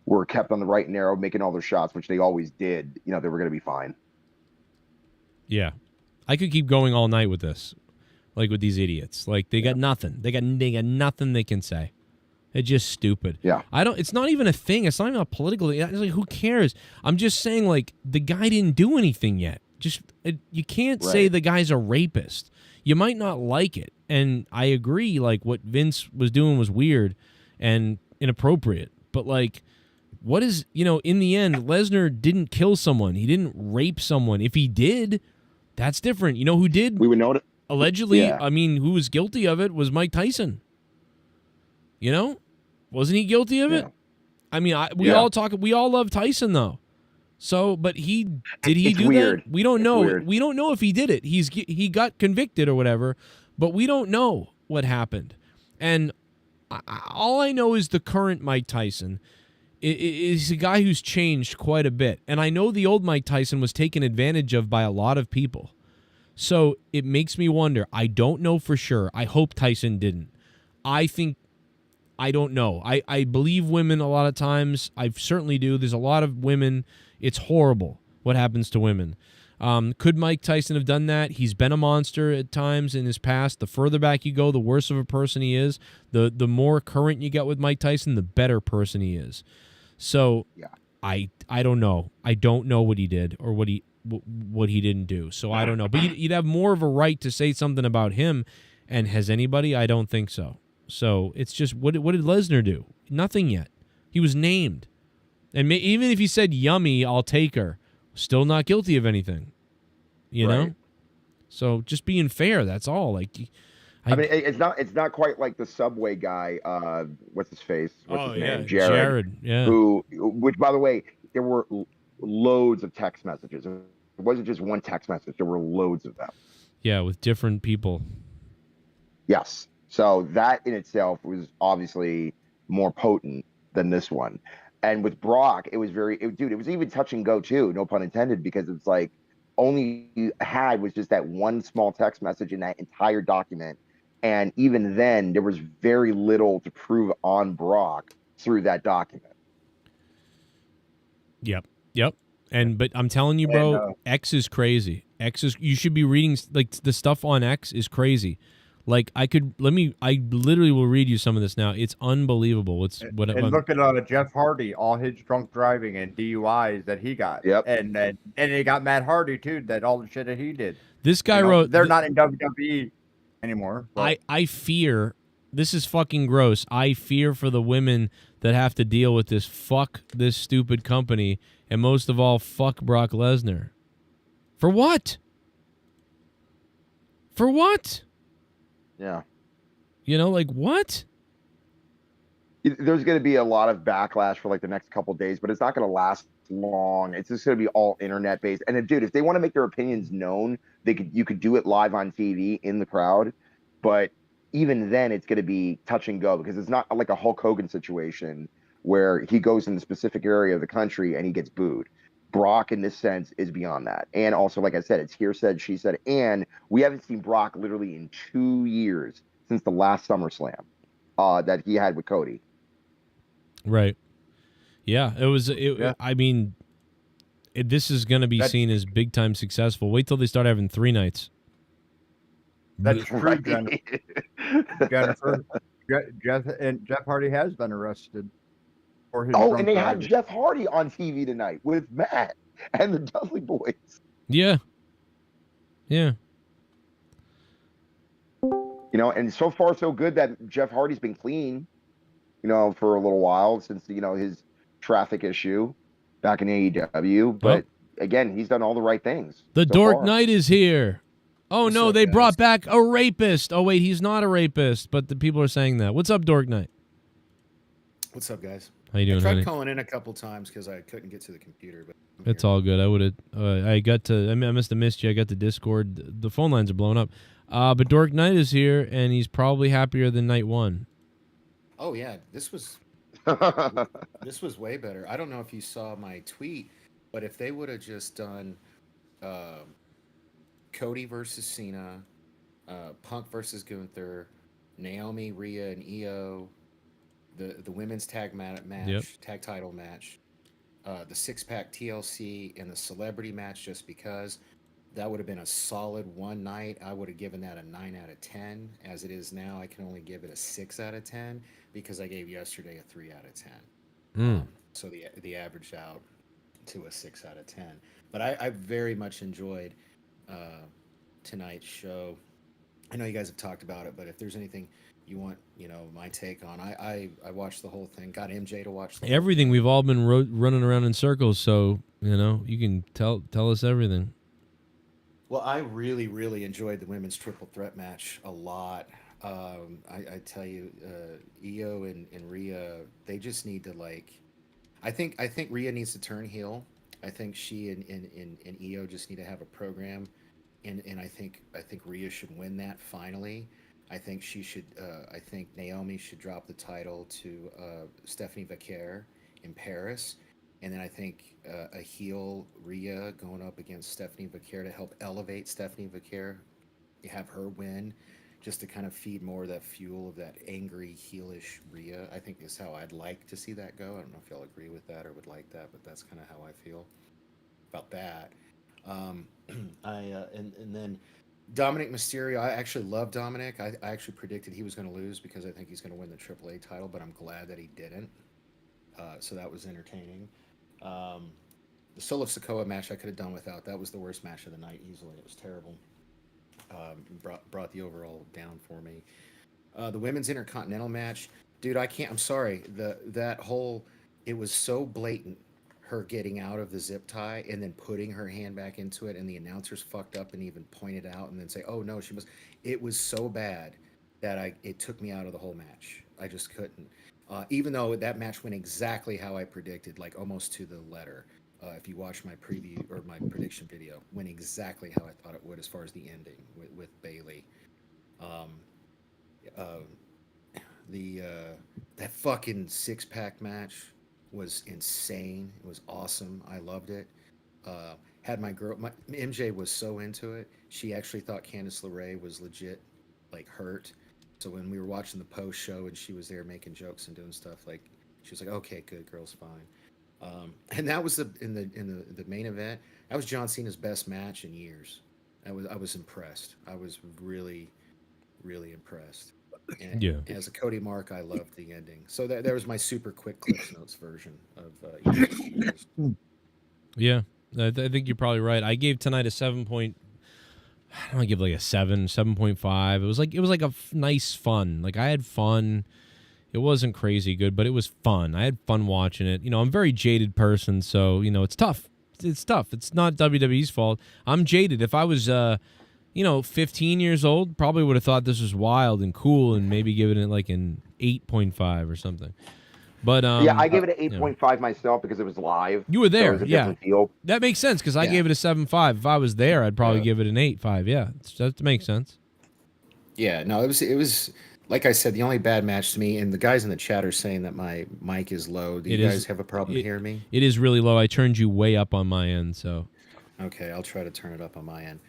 were kept on the right and narrow, making all their shots, which they always did, they were gonna be fine. Yeah, I could keep going all night with this, with these idiots. They got nothing. They got nothing they can say. It's just stupid. Yeah. It's not even a thing. It's not even a political thing. It's who cares? I'm just saying, the guy didn't do anything yet. You can't say the guy's a rapist. You might not like it. And I agree, what Vince was doing was weird and inappropriate. But, what is, in the end, Lesnar didn't kill someone. He didn't rape someone. If he did, that's different. You know who did? We would know it. Allegedly, who was guilty of it was Mike Tyson. Wasn't he guilty of it? We all love Tyson though. So, but did he do weird. that? We don't know. We don't know if he did it. He got convicted or whatever, but we don't know. what happened. And all I know is the current Mike Tyson is a guy who's changed quite a bit. And I know the old Mike Tyson was taken advantage of by a lot of people. So it makes me wonder. I don't know for sure. I hope Tyson didn't. I don't know. I believe women a lot of times. I certainly do. There's a lot of women. It's horrible what happens to women. Could Mike Tyson have done that? He's been a monster at times in his past. The further back you go, the worse of a person he is. The more current you get with Mike Tyson, the better person he is. So yeah. I don't know. I don't know what he did or what he didn't do. So I don't know. But you'd have more of a right to say something about him. And has anybody? I don't think so. So it's just, what did Lesnar do? Nothing yet. He was named. And even if he said, yummy, I'll take her, still not guilty of anything. You know? So just being fair, that's all. Like, I mean, it's not quite like the Subway guy, what's his face? What's his name? Jared, yeah. Which, by the way, there were loads of text messages. It wasn't just one text message. There were loads of them. Yeah, with different people. Yes. So that in itself was obviously more potent than this one. And with Brock, it was it was even touch and go too, no pun intended, because it's like only you had was just that one small text message in that entire document. And even then, there was very little to prove on Brock through that document. Yep. But I'm telling you, bro, X is crazy. You should be reading, like, the stuff on X is crazy. Like, I literally will read you some of this now. It's unbelievable. Look at Jeff Hardy, all his drunk driving and DUIs that he got. Yep. And he got Matt Hardy too, that all the shit that he did. This guy wrote, they're not in WWE anymore. I fear, this is fucking gross. I fear for the women that have to deal with this. Fuck this stupid company. And most of all, fuck Brock Lesnar. For what? For what? Yeah. You know, like, what? There's going to be a lot of backlash for like the next couple of days, but it's not going to last long. It's just going to be all internet based. And dude, if they want to make their opinions known, you could do it live on TV in the crowd. But even then, it's going to be touch and go, because it's not like a Hulk Hogan situation where he goes in the specific area of the country and he gets booed. Brock, in this sense, is beyond that. And also, like I said, it's here said, she said, and we haven't seen Brock literally in 2 years since the last SummerSlam that he had with Cody. Right. Yeah, I mean, this is going to be seen as big time successful. Wait till they start having 3 nights. That's true, Jennifer. Jeff Hardy has been arrested. And they had Jeff Hardy on TV tonight with Matt and the Dudley Boys. Yeah. You know, and so far so good that Jeff Hardy's been clean, you know, for a little while since, you know, his traffic issue back in AEW. But again, he's done all the right things. The Dork Knight is here. Oh, what's no, they brought back a rapist. Oh, wait, he's not a rapist, but the people are saying that. What's up, Dork Knight? What's up, guys? How you doing, I tried honey? calling in a couple times because I couldn't get to the computer. But it's all good. I would have. I must have missed you. I got the Discord. The phone lines are blowing up. But Dork Knight is here, and he's probably happier than night 1. Oh yeah, this was way better. I don't know if you saw my tweet, but if they would have just done Cody versus Cena, Punk versus Gunther, Naomi, Rhea, and Io. The women's tag match, tag title match, the 6-pack TLC, and the celebrity match, just because that would have been a solid one night. I would have given that a 9 out of 10. As it is now, I can only give it a 6 out of 10 because I gave yesterday a 3 out of 10. So the averaged out to a 6 out of 10. But I very much enjoyed tonight's show. I know you guys have talked about it, but if there's anything you want, you know, my take on, I watched the whole thing. Got MJ to watch everything. We've all been running around in circles, so you know you can tell us everything. Well, I really, really enjoyed the women's triple threat match a lot. I tell you, Io and Rhea, they just need to I think Rhea needs to turn heel. I think she and Io just need to have a program, and I think Rhea should win that finally. I think she should. I think Naomi should drop the title to Stephanie Vaquer in Paris, and then I think a heel Rhea going up against Stephanie Vaquer to help elevate Stephanie Vaquer. You have her win, just to kind of feed more of that fuel of that angry heelish Rhea. I think is how I'd like to see that go. I don't know if y'all agree with that or would like that, but that's kind of how I feel about that. And then Dominic Mysterio. I actually love Dominic. I actually predicted he was going to lose because I think he's going to win the AAA title, but I'm glad that he didn't. So that was entertaining. The Solo Sikoa match I could have done without. That was the worst match of the night easily. It was terrible. Brought the overall down for me. The women's intercontinental match, dude. I'm sorry. That whole, it was so blatant. Her getting out of the zip tie and then putting her hand back into it, and the announcers fucked up and even pointed out and then say, "Oh no, she must." It was so bad that it took me out of the whole match. I just couldn't. Even though that match went exactly how I predicted, like almost to the letter. If you watch my preview or my prediction video, went exactly how I thought it would as far as the ending with Bailey. That fucking 6-pack match was insane. It was awesome. I loved it. Had my MJ was so into it. She actually thought Candice LeRae was legit, like hurt. So when we were watching the post show and she was there making jokes and doing stuff, like she was like, "Okay, good, girl's fine." And that was in the main event. That was John Cena's best match in years. I was impressed. I was really, really impressed. And as a Cody Mark, I loved the ending. So there was my super quick Cliff Notes version of Yeah, I think you're probably right. I gave tonight a 7 point. I don't give like a 7.5. It was like a nice fun. Like I had fun. It wasn't crazy good, but it was fun. I had fun watching it. I'm a very jaded person, so it's tough. It's tough. It's not WWE's fault. I'm jaded. If I was 15 years old, probably would have thought this was wild and cool and maybe given it like an 8.5 or something. But yeah, I gave it an 8.5 myself because it was live. You were there, so it was a yeah. different feel. That makes sense because I gave it a 7.5. If I was there, I'd probably give it an 8.5. Yeah, that makes sense. Yeah, no, it was like I said, the only bad match to me. And the guys in the chat are saying that my mic is low. Do you guys have a problem hearing me? It is really low. I turned you way up on my end, so. Okay, I'll try to turn it up on my end.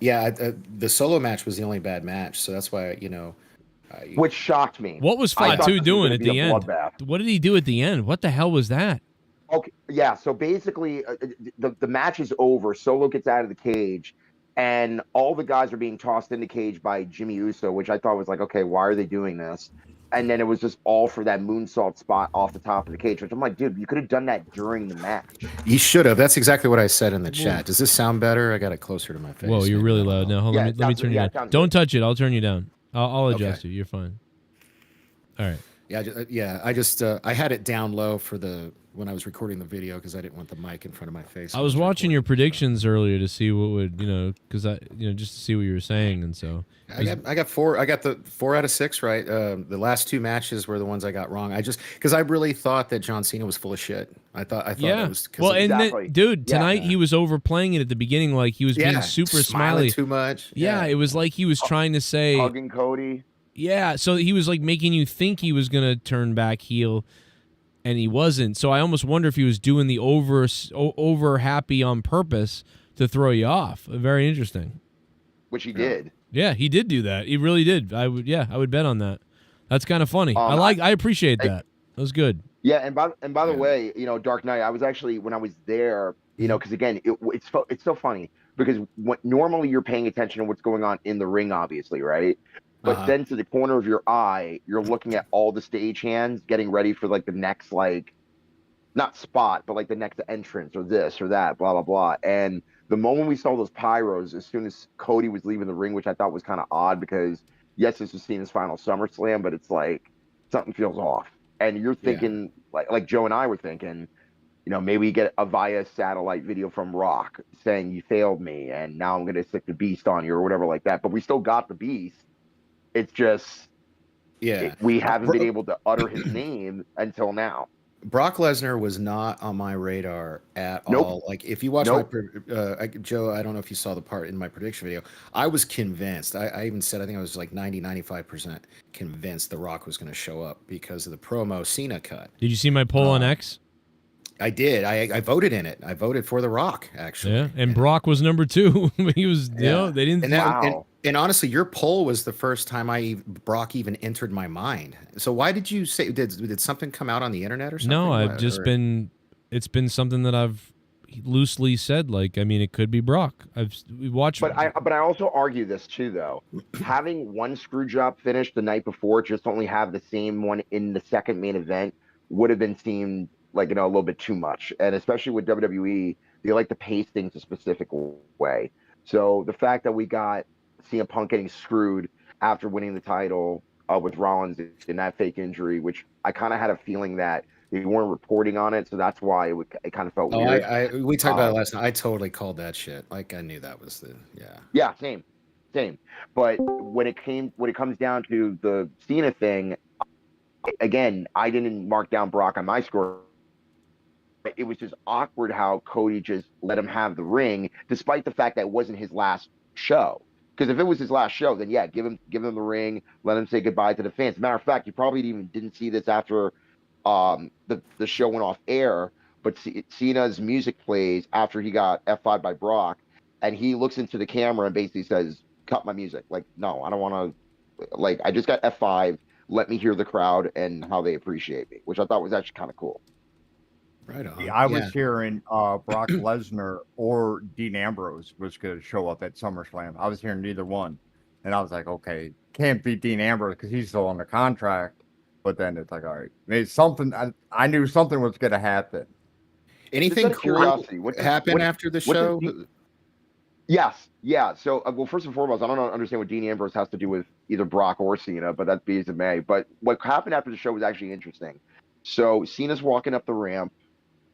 The solo match was the only bad match, so that's why which shocked me. What was Fatu doing at the end? What did he do at the end? What the hell was that? Okay, yeah. So basically, the match is over. Solo gets out of the cage, and all the guys are being tossed in the cage by Jimmy Uso, which I thought was like, okay, why are they doing this? And then it was just all for that moonsault spot off the top of the cage, which I'm like, dude, you could have done that during the match. You should have. That's exactly what I said in the chat. Does this sound better? I got it closer to my face. Whoa, you're really loud. Now, hold on. Let me turn you down. Don't touch it. I'll turn you down. I'll adjust you. You're fine. All right. I had it down low for when I was recording the video because I didn't want the mic in front of my face. I was watching your predictions earlier to see what would, because just to see what you were saying, and so I got 4. I got the 4 out of 6 right. The last 2 matches were the ones I got wrong. Because I really thought that John Cena was full of shit. I thought it was well, and dude, tonight he was overplaying it at the beginning, like he was being super smiley too much. Yeah, it was like he was trying to say hugging Cody. Yeah, so he was like making you think he was gonna turn back heel. And he wasn't. So I almost wonder if he was doing the over happy on purpose to throw you off. Very interesting. Which he did. Yeah, he did do that. He really did. I would bet on that. That's kind of funny. I appreciate that. That was good. Yeah, and by the way, Dark Knight, I was actually, when I was there, because again, it's so funny because normally you're paying attention to what's going on in the ring, obviously, right? But then to the corner of your eye, you're looking at all the stagehands getting ready for like the next, like, not spot, but like the next entrance or this or that, blah, blah, blah. And the moment we saw those pyros, as soon as Cody was leaving the ring, which I thought was kind of odd because, yes, this was Cena's final SummerSlam, but it's like something feels off. And you're thinking, like Joe and I were thinking, maybe we get a via satellite video from Rock saying you failed me and now I'm going to stick the beast on you or whatever like that. But we still got the beast. It's just, we haven't been able to utter his name until now. Brock Lesnar was not on my radar at Nope. all. Like, if you watch Nope. Joe, I don't know if you saw the part in my prediction video. I was convinced. I even said, I think I was like 95% convinced The Rock was going to show up because of the promo Cena cut. Did you see my poll on X? I did. I voted in it. I voted for The Rock, actually. Yeah, and Brock was number 2. He was, you know, they didn't. And honestly, your poll was the first time Brock even entered my mind. So why did you say, did something come out on the internet or something? No, I've just been, it's been something that I've loosely said. Like, I mean, it could be Brock. We watched. But I also argue this too, though. Having one screw job finish the night before, just only have the same one in the second main event would have been seemed like, you know, a little bit too much. And especially with WWE, they like to pace things a specific way. So the fact that we got CM Punk getting screwed after winning the title with Rollins in that fake injury, which I kind of had a feeling that they weren't reporting on it, so that's why it kind of felt weird. We talked about it last night. I totally called that shit. Like, I knew that was Yeah, same. But when it comes down to the Cena thing, again, I didn't mark down Brock on my score. It was just awkward how Cody just let him have the ring, despite the fact that it wasn't his last show. Because if it was his last show, then yeah, give him the ring, let him say goodbye to the fans. Matter of fact, you probably even didn't see this after the show went off air, but Cena's music plays after he got F5'd by Brock, and he looks into the camera and basically says, "Cut my music." Like, no, I don't want to. Like, I just got F5. Let me hear the crowd and how they appreciate me, which I thought was actually kind of cool. Right on. Yeah, I was hearing Brock Lesnar or Dean Ambrose was going to show up at SummerSlam. I was hearing neither one. And I was like, okay, can't be Dean Ambrose because he's still on the contract. But then it's like, all right, maybe something. I knew something was going to happen. Anything cool happen after the show? Yes. Yeah. So, well, first and foremost, I don't understand what Dean Ambrose has to do with either Brock or Cena, but that be as it may. But what happened after the show was actually interesting. So Cena's walking up the ramp,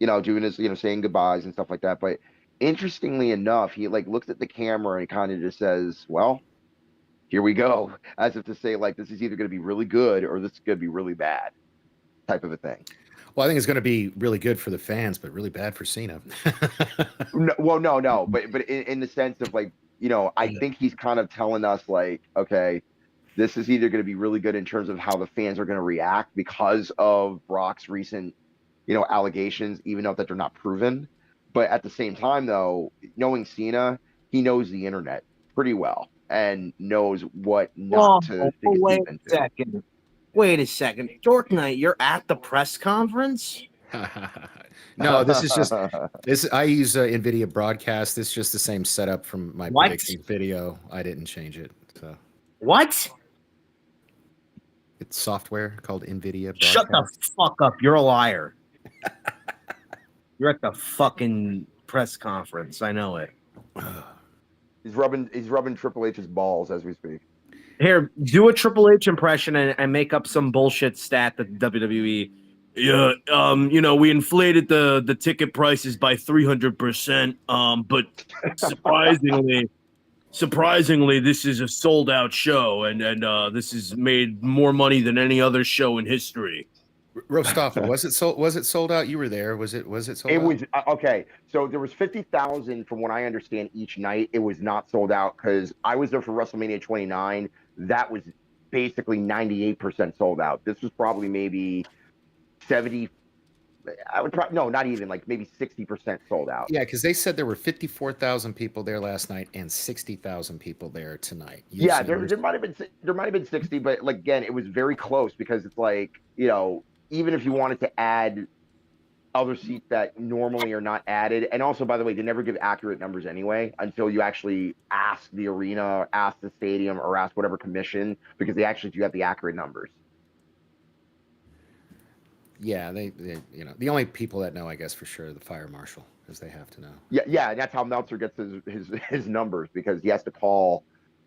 you know, doing his, you know, saying goodbyes and stuff like that. But interestingly enough, he like looks at the camera and kind of just says, "Well, here we go," as if to say, like, this is either going to be really good or this is going to be really bad, type of a thing. Well, I think it's going to be really good for the fans, but really bad for Cena. No, but in the sense of, like, you know, I think he's kind of telling us, like, okay, this is either going to be really good in terms of how the fans are going to react because of Brock's recent, you know, allegations, even though that they're not proven. But at the same time, though, knowing Cena, he knows the internet pretty well and knows what not to think wait a second. Wait a second. Dork Knight, you're at the press conference? No, this is just this. I use NVIDIA Broadcast. This is just the same setup from my prediction video. I didn't change it. So what? It's software called NVIDIA Broadcast. Shut the fuck up. You're a liar. You're at the fucking press conference. I know it. He's rubbing Triple H's balls as we speak. Here, do a Triple H impression and make up some bullshit stat that WWE. Yeah, you know, we inflated the ticket prices by 300%. But surprisingly, this is a sold out show, and this has made more money than any other show in history. Rostoffa, was it sold out? You were there. Was it sold out? It was okay. So there was 50,000 from what I understand each night. It was not sold out because I was there for WrestleMania 29. That was basically 98% sold out. This was probably maybe 70. I would probably not even, like maybe 60% sold out. Yeah, because they said there were 54,000 people there last night and 60,000 people there tonight. Yeah, there might have been 60, but like, again, it was very close because it's like, you know, even if you wanted to add other seats that normally are not added, and also, by the way, they never give accurate numbers anyway until you actually ask the arena, ask the stadium, or ask whatever commission, because they actually do have the accurate numbers. Yeah, they you know, the only people that know, I guess, for sure, the fire marshal, because they have to know. Yeah, and that's how Meltzer gets his numbers, because he has to call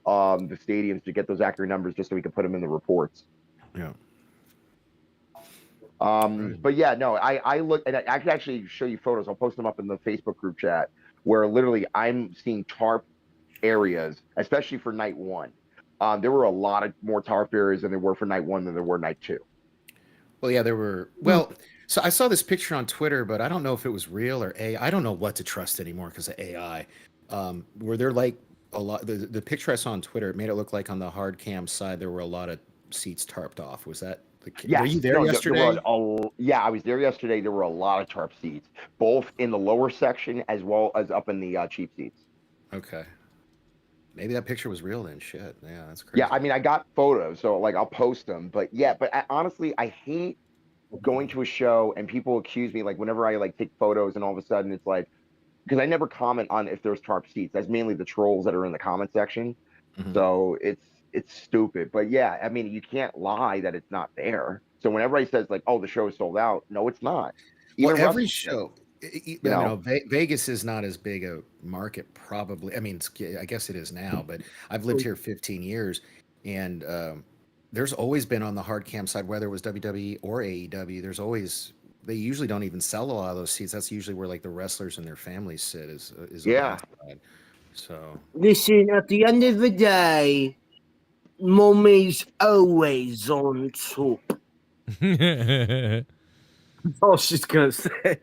the stadiums to get those accurate numbers just so he can put them in the reports. Yeah. But yeah, no, I look, and I can actually show you photos. I'll post them up in the Facebook group chat, where literally I'm seeing tarp areas, especially for night one. There were a lot of more tarp areas than there were for night one than there were night two. Well, yeah, there were. Well, So I saw this picture on Twitter, but I don't know if it was real or AI. I don't know what to trust anymore because of AI. Were there like a lot? The picture I saw on Twitter, it made it look like on the hard cam side there were a lot of seats tarped off. Was that the? Yeah. Were you there No, yesterday? yeah, I was there yesterday. There were a lot of tarp seats, both in the lower section as well as up in the cheap seats. Okay. Maybe that picture was real then. Shit. Yeah, that's crazy. Yeah, I mean, I got photos, so like I'll post them. But yeah, honestly, I hate going to a show and people accuse me, like whenever I like take photos and all of a sudden it's like, because I never comment on if there's tarp seats. That's mainly the trolls that are in the comment section. So it's stupid. But yeah, I mean, you can't lie that it's not there. So when everybody says like, "Oh, the show is sold out," no, it's not. Well, Even every Russ- show, you I know, know Vegas is not as big a market, probably. I mean, I guess it is now, but I've lived here 15 years, and there's always been on the hard cam side, whether it was WWE or AEW. There's always they usually don't even sell a lot of those seats. That's usually where like the wrestlers and their families sit is on Yeah. that side. So Listen, at the end of the day, Mummy's always on top. That's all she's gonna say.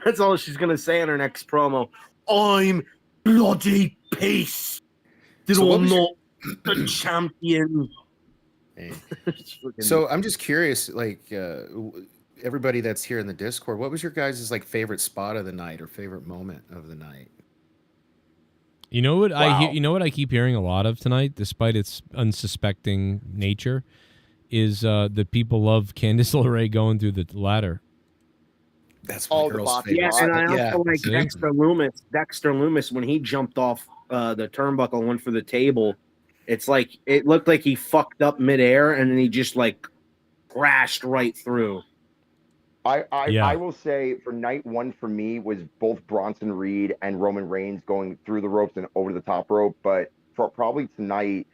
That's all she's gonna say in her next promo. I'm bloody peace. Did So what I'm was not the champion. So I'm just curious, like everybody that's here in the Discord, what was your guys' like favorite spot of the night or favorite moment of the night? You know what Wow. you know what I keep hearing a lot of tonight, despite its unsuspecting nature, is that people love Candice LeRae going through the ladder. That's my girl's favorite. Yeah, and I also like See? Dexter Loomis. Dexter Loomis, when he jumped off the turnbuckle and went for the table, it's like it looked like he fucked up midair and then he just like crashed right through. I will say for night one for me was both Bronson Reed and Roman Reigns going through the ropes and over the top rope. But for probably tonight,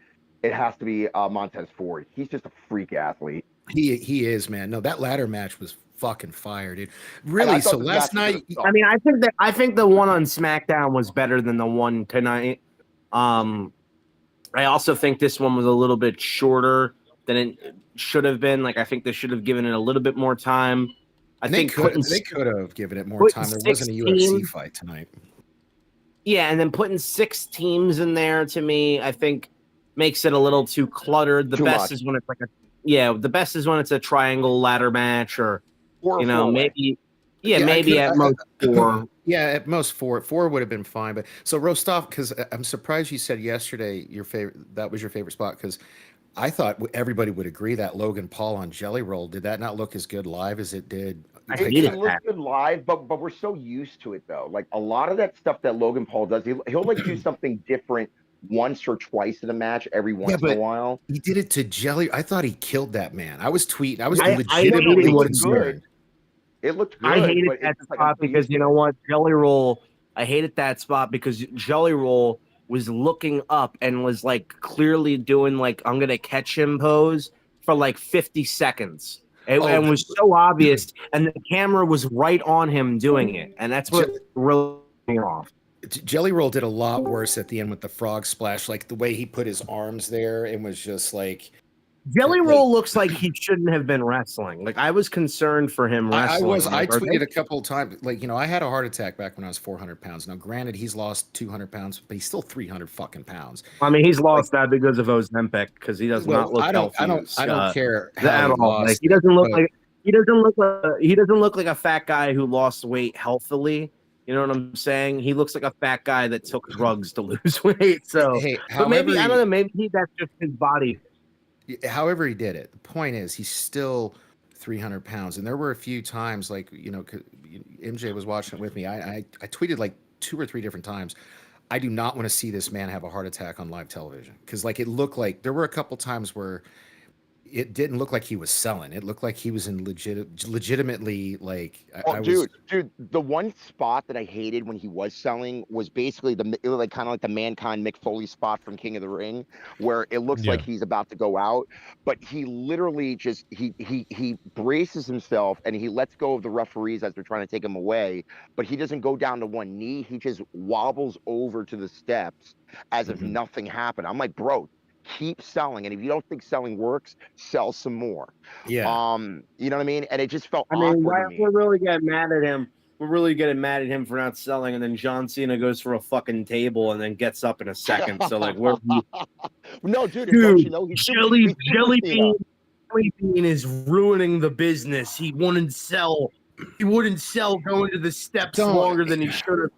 it has to be Montez Ford. He's just a freak athlete. He is, man. No, that ladder match was fucking fire, dude. And I Really? thought So the last match night, I mean, I think the one on SmackDown was better than the one tonight. I also think this one was a little bit shorter than it should have been. Like I think they should have given it a little bit more time. they could have given it more time. There wasn't a UFC fight tonight. Yeah, and then putting 6 teams in there to me, I think makes it a little too cluttered. The Too best much. is when it's like the best is when it's a triangle ladder match or Or a you know, four-way. maybe at most 4. Yeah, at most 4. 4 would have been fine. But so Rostov, because I'm surprised you said yesterday that was your favorite spot, because I thought everybody would agree that Logan Paul on Jelly Roll, did that not look as good live as it did? It looks good live, but we're so used to it though. Like a lot of that stuff that Logan Paul does, he'll like do something different once or twice in a match every once in a while. He did it to Jelly. I thought he killed that man. I was tweeting. I was I legitimately hated concerned. It looked good. I hated but that it's just like, spot I'm so because used you to know it. what? Jelly Roll, I hated that spot because Jelly Roll was looking up and was like clearly doing like I'm gonna catch him pose for like 50 seconds. And was so obvious, and the camera was right on him doing it, and that's what really threw me off. Jelly Roll did a lot worse at the end with the frog splash, like the way he put his arms there and was just like. Jelly Roll looks like he shouldn't have been wrestling. Like I was concerned for him wrestling. I tweeted a couple of times, like, you know, I had a heart attack back when I was 400 pounds. Now, granted, he's lost 200 pounds, but he's still 300 fucking pounds. I mean, he's lost that because of Ozempic because he does not look healthy. I don't care at how he all. lost Like, he doesn't look like a fat guy who lost weight healthily. You know what I'm saying? He looks like a fat guy that took drugs to lose weight. So, but maybe I don't know. Maybe that's just his body. However he did it, the point is he's still 300 pounds. And there were a few times, like, you know, MJ was watching it with me. I tweeted like 2 or 3 different times, I do not want to see this man have a heart attack on live television. Because like it looked like there were a couple times where it didn't look like he was selling. It looked like he was in legitimately like. Dude, the one spot that I hated when he was selling was basically it was like kind of like the Mankind Mick Foley spot from King of the Ring, where it looks like he's about to go out, but he literally just he braces himself and he lets go of the referees as they're trying to take him away, but he doesn't go down to one knee. He just wobbles over to the steps as if nothing happened. I'm like, bro, keep selling. And if you don't think selling works, sell some more. Yeah. You know what I mean? And it just felt I mean, awkward to me. we're really getting mad at him. We're really getting mad at him for not selling, and then John Cena goes for a fucking table and then gets up in a second. So like, we're no, dude, don't you know he's Jelly Cena. Bean is ruining the business. He wouldn't sell. He wouldn't sell going to the steps longer than he should have.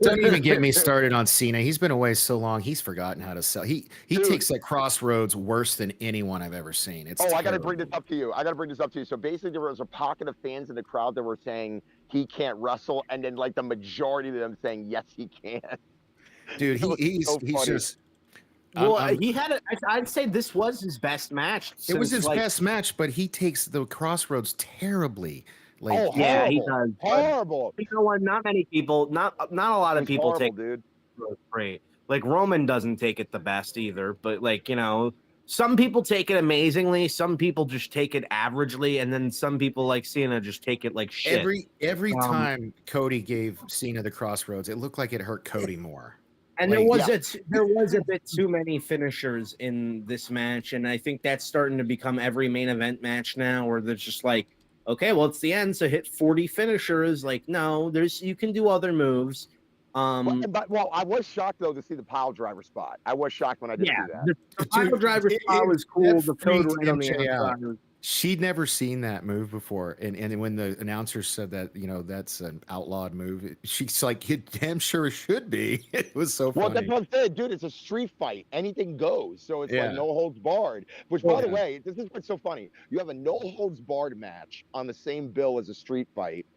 Don't even get me started on Cena. He's been away so long, he's forgotten how to sell. He takes that crossroads worse than anyone I've ever seen. It's I got to bring this up to you. So basically, there was a pocket of fans in the crowd that were saying he can't wrestle, and then like the majority of them saying yes, he can. Dude, he's just. Well, he had. I'd say this was his best match. It was his best match, but he takes the crossroads terribly. Like, yeah, he does. Horrible. You know what? Not many people. Not a lot of people take. Dude. Great. Like Roman doesn't take it the best either, but like some people take it amazingly. Some people just take it averagely, and then some people like Cena just take it like shit. Every time Cody gave Cena the crossroads, it looked like it hurt Cody more. And there was a bit too many finishers in this match, and I think that's starting to become every main event match now, where there's just like, okay, well, it's the end, so hit 40 finishers. Like, no, you can do other moves. I was shocked though to see the pile driver spot. I was shocked when I did see that. The pile driver spot was cool. The code right on the outside. She'd never seen that move before, and when the announcer said that that's an outlawed move, she's like, "It damn sure should be." It was so funny. Well, that's what I'm saying, dude. It's a street fight; anything goes. So it's like no holds barred. Which, by the way, this is what's so funny. You have a no holds barred match on the same bill as a street fight.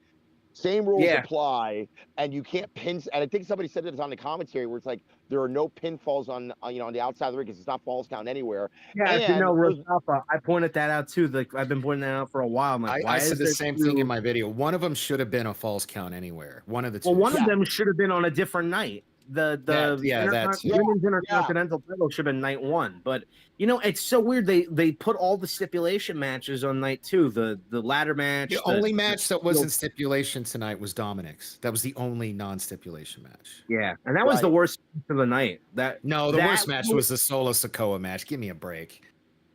Same rules apply, and you can't pin. And I think somebody said it on the commentary where it's like there are no pinfalls on on the outside of the ring because it's not falls count anywhere. Yeah, Rafa, I pointed that out too. Like I've been pointing that out for a while. I'm like, I said the same thing in my video. One of them should have been a falls count anywhere. One of the two. Well, one of them should have been on a different night. The women's intercontinental title should have been night one, but it's so weird. They put all the stipulation matches on night two. The ladder match. The only match that wasn't stipulation tonight was Dominic's. That was the only non-stipulation match. Yeah, and that was the worst of the night. The worst match was the Solo Sikoa match. Give me a break.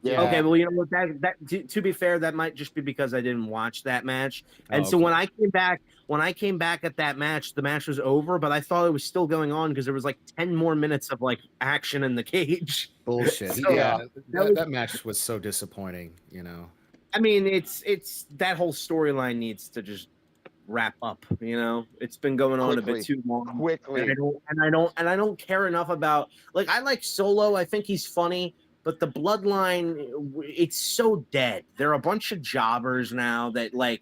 Yeah. Okay, well, you know what? That to be fair, that might just be because I didn't watch that match. And so when I came back at that match, the match was over, but I thought it was still going on because there was like 10 more minutes of like action in the cage. Bullshit. So, that match was so disappointing. I mean, it's that whole storyline needs to just wrap up. It's been going on a bit too long. Quickly. And I don't care enough about I like Solo. I think he's funny. But the bloodline, it's so dead. They're a bunch of jobbers now that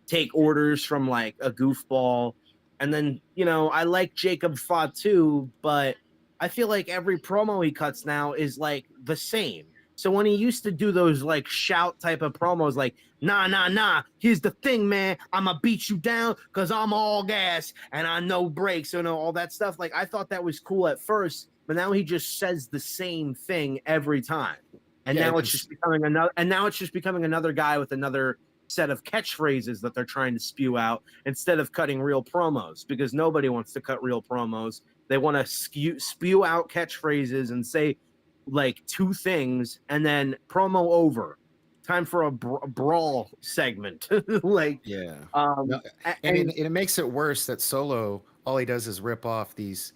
take orders from a goofball. And then, I like Jacob Fatu, but I feel like every promo he cuts now is the same. So when he used to do those shout type of promos, nah, here's the thing, man, I'ma beat you down because I'm all gas and I know brakes, all that stuff. I thought that was cool at first. But now he just says the same thing every time, and now it's just becoming another. And now it's just becoming another guy with another set of catchphrases that they're trying to spew out instead of cutting real promos. Because nobody wants to cut real promos. They want to spew out catchphrases and say two things, and then promo over. Time for a brawl segment. And it makes it worse that Solo all he does is rip off these.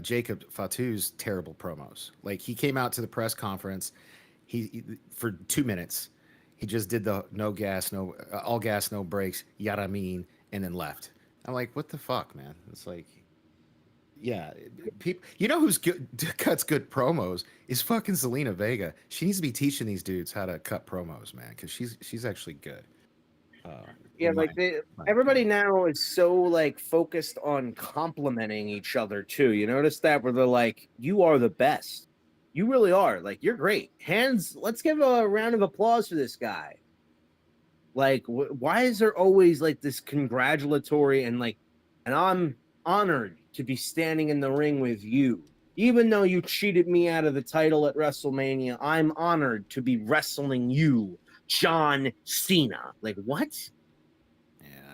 Jacob Fatu's terrible promos. He came out to the press conference. He for 2 minutes, he just did the all gas, no brakes, yada mean, and then left. I'm like, what the fuck, man? It's people. Who's good cuts good promos is fucking Zelina Vega. She needs to be teaching these dudes how to cut promos, man, because she's actually good. Everybody now is so focused on complimenting each other too. You notice that where they're you are the best. You really are. You're great. Let's give a round of applause for this guy. Why is there always this congratulatory and I'm honored to be standing in the ring with you. Even though you cheated me out of the title at WrestleMania, I'm honored to be wrestling you, John Cena. What?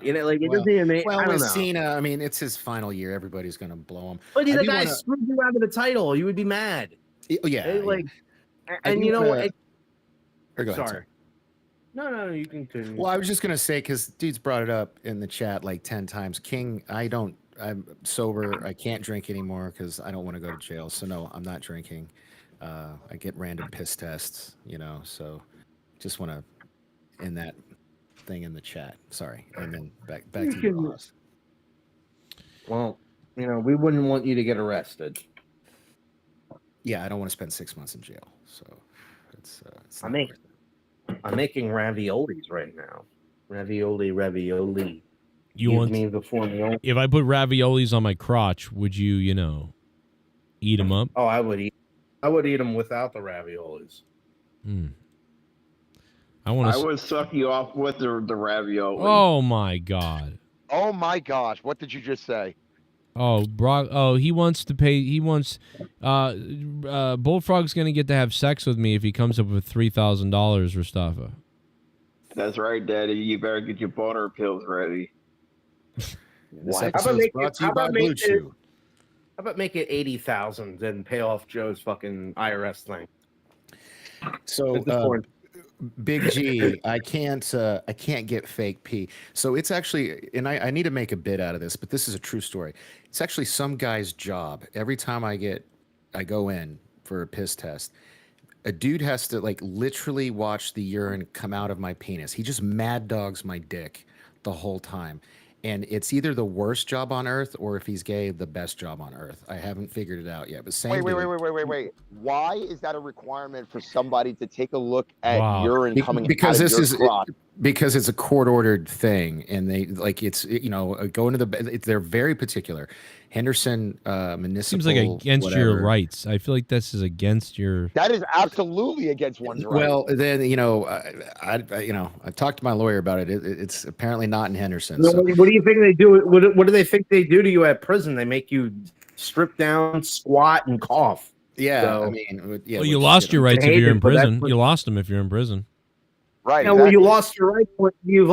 You know, like it Well, doesn't even make. well, I don't with know. Cena, I mean, it's his final year. Everybody's gonna blow him. But I the do guy wanna- screwed you out of the title. You would be mad. Yeah, Like, I and do you know wanna- what? Or go ahead, Sorry. No, you can continue. Well, I was just gonna say because dude's brought it up in the chat like 10 times. King, I'm sober. I can't drink anymore because I don't want to go to jail. So no, I'm not drinking. I get random piss tests, So just want to end that thing in the chat. Sorry, and then back to you, boss. Well, we wouldn't want you to get arrested. Yeah, I don't want to spend 6 months in jail. So it's I'm making raviolis right now. Ravioli. You Give want me the formula. If I put raviolis on my crotch, would you, eat them up? Oh, I would eat them without the raviolis. I want to. I would suck you off with the ravioli. Oh my God. Oh my gosh! What did you just say? Oh, Brock. Oh, he wants to pay. He wants. Bullfrog's gonna get to have sex with me if he comes up with $3,000, Mustafa. That's right, Daddy. You better get your boner pills ready. This episode is brought to you by Blue Chew. How about make it 80,000 and pay off Joe's fucking IRS thing? So, Big G, I can't get fake pee. So it's actually, and I need to make a bit out of this, but this is a true story. It's actually some guy's job. Every time I go in for a piss test, a dude has to literally watch the urine come out of my penis. He just mad dogs my dick the whole time. And it's either the worst job on earth or if he's gay, the best job on earth. I haven't figured it out yet. But same. Wait. Why is that a requirement for somebody to take a look at Wow. urine coming because out of this your is crotch? because it's a court ordered thing, and they go into they're very particular. Henderson municipal Seems like against your whatever. rights. I feel like this is against your. That is absolutely against one's rights. Well, then I talked to my lawyer about it. It's apparently not in Henderson. No, So. what do you think they do? What do they think they do to you at prison? They make you strip down, squat, and cough. Yeah, So, I mean, Well, you lost your rights if you're in prison. You lost them if you're in prison. Right. Yeah, well, you lost your rights. You've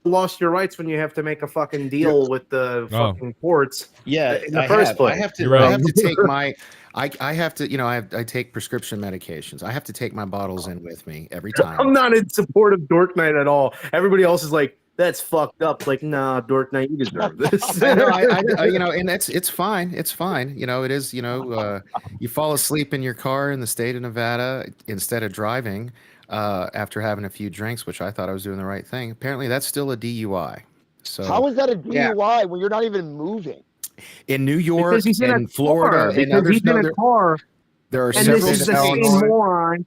lost your rights when you have to make a fucking deal with the fucking courts. Yeah, in the first place. I have to take my. I have to. I take prescription medications. I have to take my bottles in with me every time. I'm not in support of Dork Night at all. Everybody else is like, that's fucked up. Like, nah, Dork Night, you deserve this. I know, and it's fine. It's fine. It is. You fall asleep in your car in the state of Nevada instead of driving after having a few drinks, which I thought I was doing the right thing. Apparently, that's still a DUI. So How is that a DUI when you're not even moving? in New York, Because he's in and a Florida, car. and Because others, he's in a car. there are And several this is the states- same moron.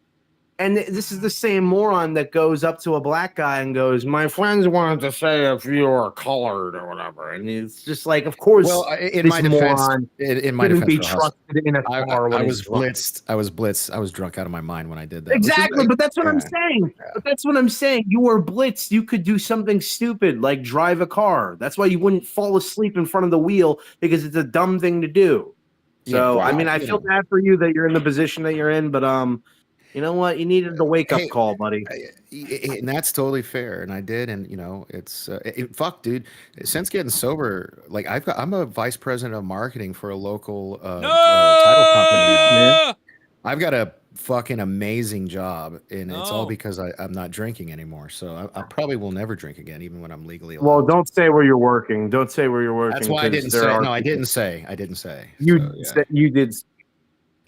And this is the same moron that goes up to a black guy and goes, "My friends wanted to say if you were colored or whatever." And it's just like, of course, Well, in this my defense, moron in my couldn't defense, be Ross, trusted in a car. I when was he's drunk. blitzed. I was drunk out of my mind when I did that. Exactly, but that's what I'm Yeah. saying. But that's what I'm saying. You were blitzed. You could do something stupid like drive a car. That's why you wouldn't fall asleep in front of the wheel because it's a dumb thing to do. So, Yeah, I mean, I feel bad for you that you're in the position that you're in, but you know what? You needed the wake up call, buddy. And that's totally fair, and I did, and it's fuck, dude. Since getting sober, I'm a vice president of marketing for a local title company now. I've got a fucking amazing job, and it's all because I'm not drinking anymore. So I probably will never drink again, even when I'm legally allowed. Well, don't say where you're working. Don't say where you're working. That's why I 'cause didn't there say. are No, I people- didn't say. I didn't say. You So, yeah. said you did.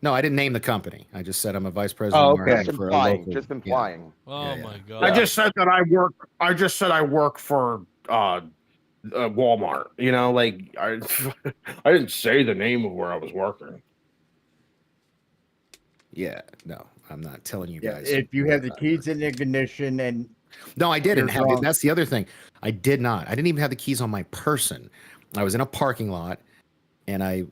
No, I didn't name the company. I just said I'm a vice president. Oh, of okay. marketing for a local. Just implying. Oh my God! I just said that I work. I just said I work for Walmart. I didn't say the name of where I was working. Yeah, no, I'm not telling you Yeah, guys. if you have the keys in the ignition and No, I didn't you're have it. drunk. That's the other thing. I did not. I didn't even have the keys on my person. I was in a parking lot, and I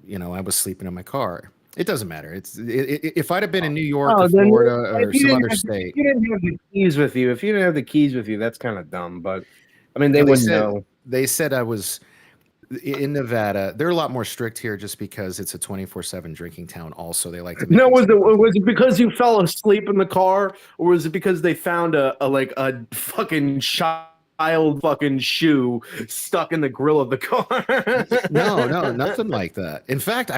was sleeping in my car. It doesn't matter. If I'd have been in New York or then Florida if or you some didn't other have- state, If you didn't have the keys with you, that's kind of dumb. But I mean, they And wouldn't know. They said I was in Nevada. They're a lot more strict here, just because it's a 24/7 drinking town. Also, they like to. No, was it because you fell asleep in the car, or was it because they found a fucking shot child fucking shoe stuck in the grill of the car. No, nothing like that. In fact,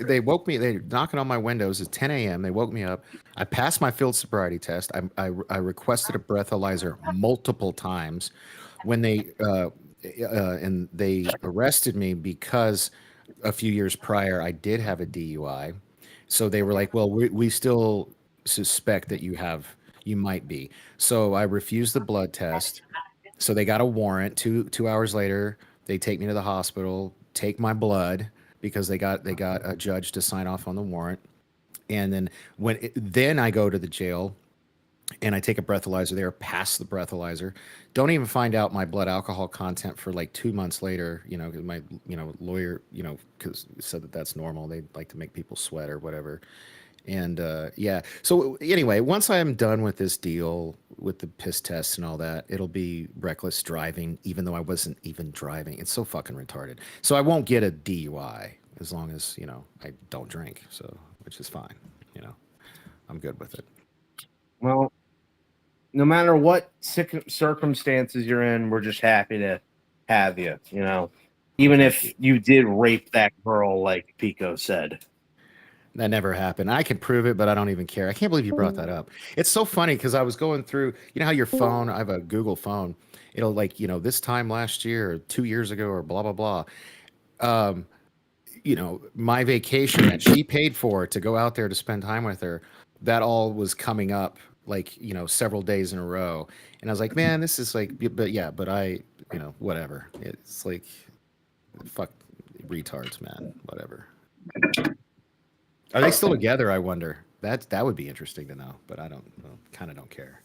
they woke me, they knocking on my windows at 10 a.m. They woke me up. I passed my field sobriety test. I requested a breathalyzer multiple times. When they and they arrested me because a few years prior I did have a DUI. So they were like, well, we still suspect that you might be. So I refused the blood test. So they got a warrant. Two hours later, they take me to the hospital, take my blood because they got a judge to sign off on the warrant. And then then I go to the jail and I take a breathalyzer there, pass the breathalyzer. Don't even find out my blood alcohol content for like 2 months later, 'cause my, lawyer, cause said that that's normal. They like to make people sweat or whatever. And yeah, so anyway, once I'm done with this deal with the piss tests and all that, it'll be reckless driving, even though I wasn't even driving. It's so fucking retarded. So I won't get a DUI as long as, I don't drink. So, which is fine. I'm good with it. Well, no matter what circumstances you're in, we're just happy to have you, even if you did rape that girl, like Pico said. That never happened. I can prove it, but I don't even care. I can't believe you brought that up. It's so funny because I was going through, how your phone, I have a Google phone. It'll this time last year or 2 years ago or blah, blah, blah. My vacation that she paid for to go out there to spend time with her, that all was coming up several days in a row. And I was like, man, this is but I, whatever. It's like, fuck retards, man, whatever. Are they still together? I wonder. That would be interesting to know, but I kind of don't care.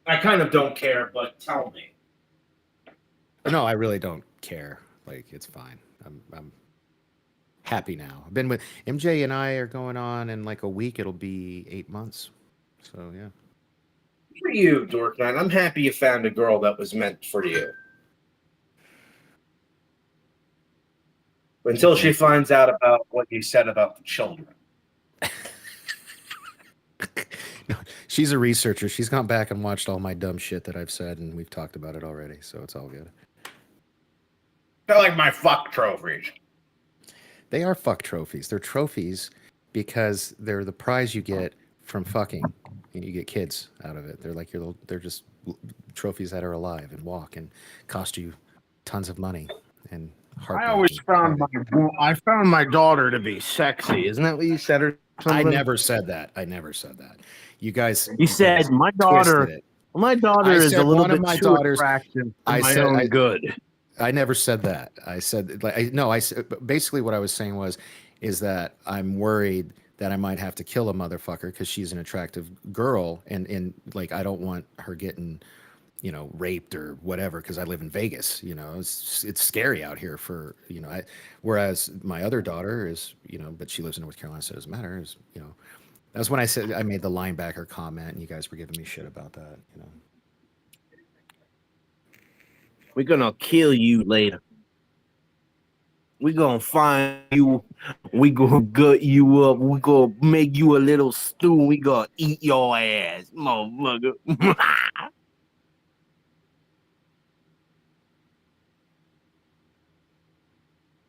I kind of don't care, but tell me. No, I really don't care. It's fine. I'm happy now. I've been with MJ and I are going on in a week. It'll be 8 months. So yeah. For you, Dorkman, I'm happy you found a girl that was meant for you. Until she finds out about what you said about the children. She's a researcher. She's gone back and watched all my dumb shit that I've said, and we've talked about it already, so it's all good. They're like my fuck trophies. They are fuck trophies. They're trophies because they're the prize you get from fucking, and you get kids out of it. They're just trophies that are alive and walk and cost you tons of money and I always found my daughter to be sexy. Isn't that what you said? Or something? I never said that. You guys. You said my daughter. My daughter is a little bit too attractive for my own good. I never said that. I said basically what I was saying is that I'm worried that I might have to kill a motherfucker because she's an attractive girl, and I don't want her getting raped or whatever because I live in Vegas. It's scary out here for whereas my other daughter is but she lives in North Carolina, so it doesn't matter. That's when I said I made the linebacker comment, and you guys were giving me shit about that. We're gonna kill you later. We're gonna find you. We gonna gut you up. We gonna make you a little stew. We gonna eat your ass, motherfucker.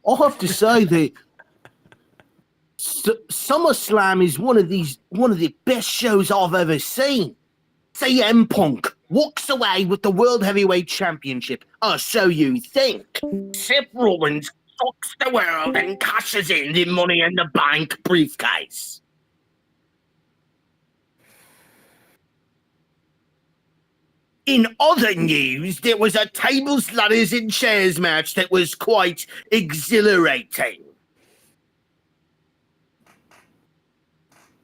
I'll have to say that SummerSlam is one of the best shows I've ever seen. CM Punk walks away with the World Heavyweight Championship. Or so you think. Seth Rollins shocks the world and cashes in the Money in the Bank briefcase. In other news, there was a tables, ladders, and chairs match that was quite exhilarating.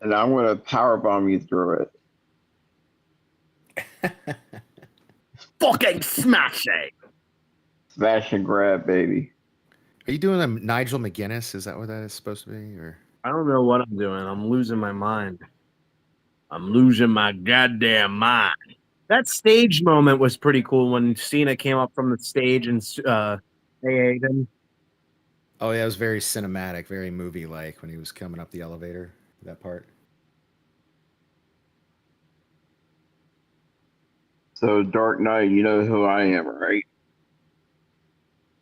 And I'm going to powerbomb you through it. Fucking smash it! Smash and grab, baby. Are you doing a Nigel McGuinness? Is that what that is supposed to be? Or I don't know what I'm doing. I'm losing my mind. I'm losing my goddamn mind. That stage moment was pretty cool when Cena came up from the stage and AA'd him. Oh yeah, it was very cinematic, very movie-like when he was coming up the elevator. That part. So Dark Knight, you know who I am, right?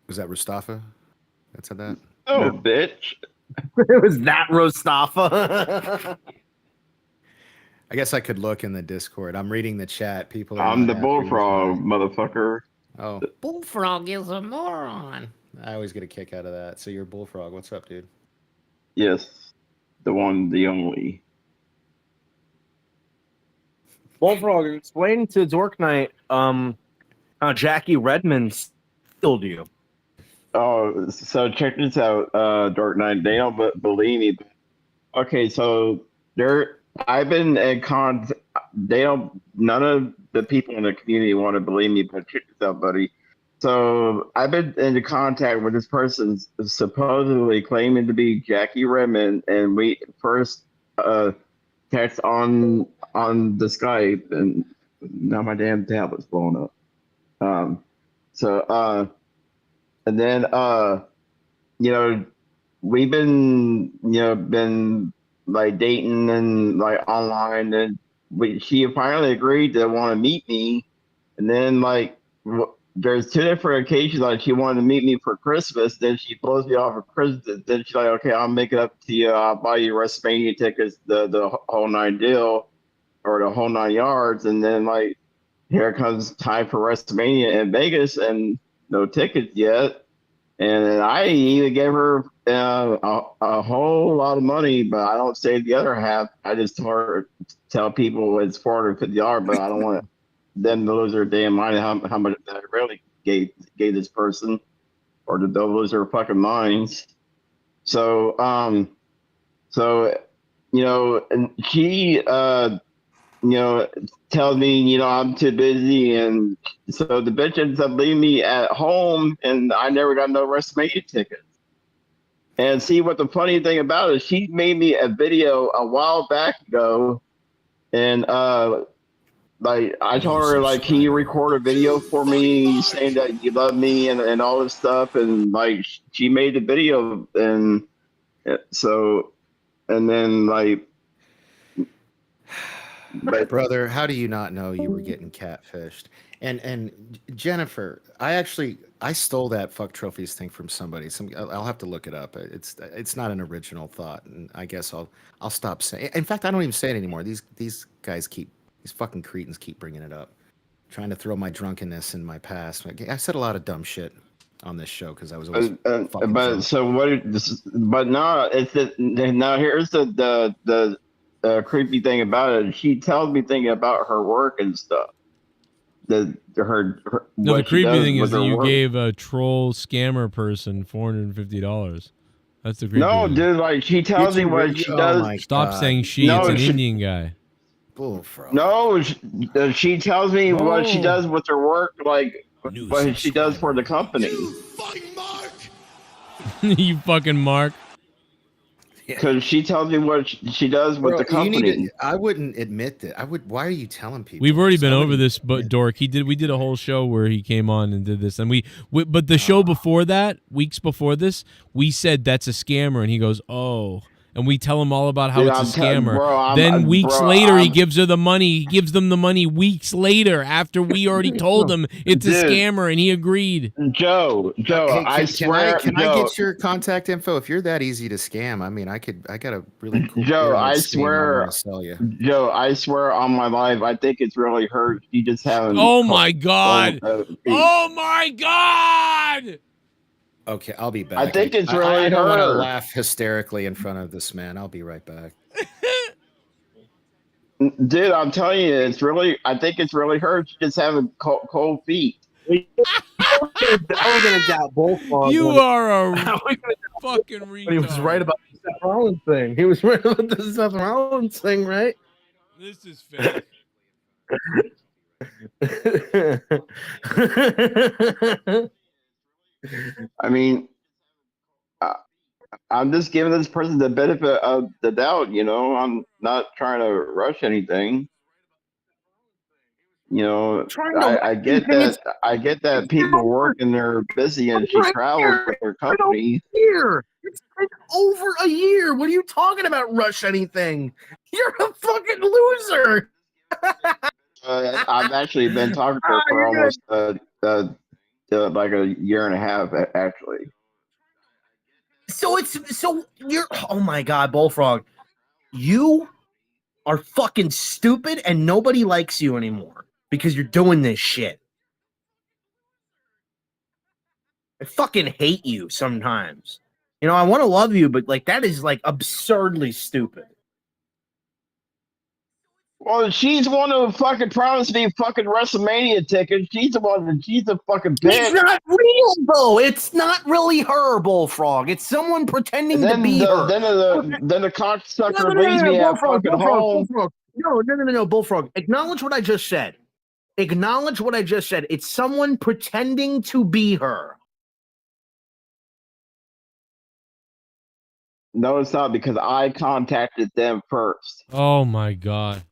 Was that Mustafa that said that? Oh, bitch. It was that Mustafa. I guess I could look in the Discord. I'm reading the chat. People are I'm not the happy with bullfrog, my- motherfucker. Oh, Bullfrog is a moron. I always get a kick out of that. So you're Bullfrog. What's up, dude? Yes, the one, the only. Bullfrog, explain to Dork Knight how Jackie Redmond killed you. Oh, so check this out, Dark Knight. They don't believe me. Okay, so I've been in contact. None of the people in the community want to believe me, but check this out, buddy. So I've been in contact with this person supposedly claiming to be Jackie Redmond, and we first text on the Skype, and now my damn tablet's blowing up. And then you know, we've been been like dating and like online, and she finally agreed to want to meet me, and then like there's two different occasions like she wanted to meet me for Christmas, then she blows me off for Christmas, then she's like, okay, I'll make it up to you, I'll buy you WrestleMania tickets, the whole nine deal, or the whole 9 yards, and then like here comes time for WrestleMania in Vegas and no tickets yet. And I even gave her a whole lot of money, but I don't save the other half. I just tell people it's $450, but I don't want them to lose their damn mind how much I really gave this person, or to lose their fucking minds. So and she tells me, I'm too busy, and so the bitch ends up leaving me at home, and I never got no WrestleMania tickets. And see, what the funny thing about it is, she made me a video a while back ago, and like I told her, like, can you record a video for me saying that you love me and all this stuff, and like she made the video, and so, and then like. But brother, how do you not know you were getting catfished? And Jennifer, I stole that fuck trophies thing from somebody. I'll have to look it up. It's not an original thought, and I guess I'll stop saying. In fact, I don't even say it anymore. These guys these fucking cretins keep bringing it up, trying to throw my drunkenness in my past. I said a lot of dumb shit on this show because I was always fucking but drunk. so what? But no, now here's the creepy thing about it. She tells me things about her work and stuff. No, the creepy thing is that you gave a troll scammer person $450. That's the creepy thing. Dude, like she tells me what she does. Stop saying she. It's an Indian guy. Bullfrog. No, she tells me what she does with her work, like what she does for the company. You fucking Mark. Because she tells me what she does with the company. I wouldn't admit that. Why are you telling people? We've already been over this, but Dork, we did a whole show where he came on and did this, and but the show before that, weeks before this, we said that's a scammer, and he goes, oh. And we tell him all about how it's a scammer. Then weeks later, he gives her the money. He gives them the money weeks later after we already told him it's a scammer, and he agreed. Joe, I swear. Can I get your contact info? If you're that easy to scam, I mean, I got a really cool. Joe, I swear. I wanna sell you. Joe, I swear on my life, I think it's really hurt. You just haven't. Oh my God! Oh my God! Okay, I'll be back. I think it's really I don't want to her. laugh hysterically in front of this man. I'll be right back. Dude, I'm telling you, I think it's really her. She's just having cold feet. I was gonna doubt both. You are a fucking retard. He was right about the Seth Rollins thing. He was right about the Seth Rollins thing, right? This is fake. I mean, I'm just giving this person the benefit of the doubt. I'm not trying to rush anything. I get that. I get that people work and they're busy, and she travels with her company. It's been over a year. What are you talking about? Rush anything? You're a fucking loser. I've actually been talking to her for almost like a year and a half, actually. So you're oh my god, Bullfrog. You are fucking stupid and nobody likes you anymore because you're doing this shit. I fucking hate you sometimes. You know, I want to love you, but like that is like absurdly stupid. Well, she's the one who fucking promised me fucking WrestleMania tickets. She's the one. She's the fucking bitch. It's not real though. It's not really her, Bullfrog. It's someone pretending to be her. Then the cocksucker leaves me at fucking home. Bullfrog. No, Bullfrog. Acknowledge what I just said. Acknowledge what I just said. It's someone pretending to be her. No, it's not, because I contacted them first. Oh my god.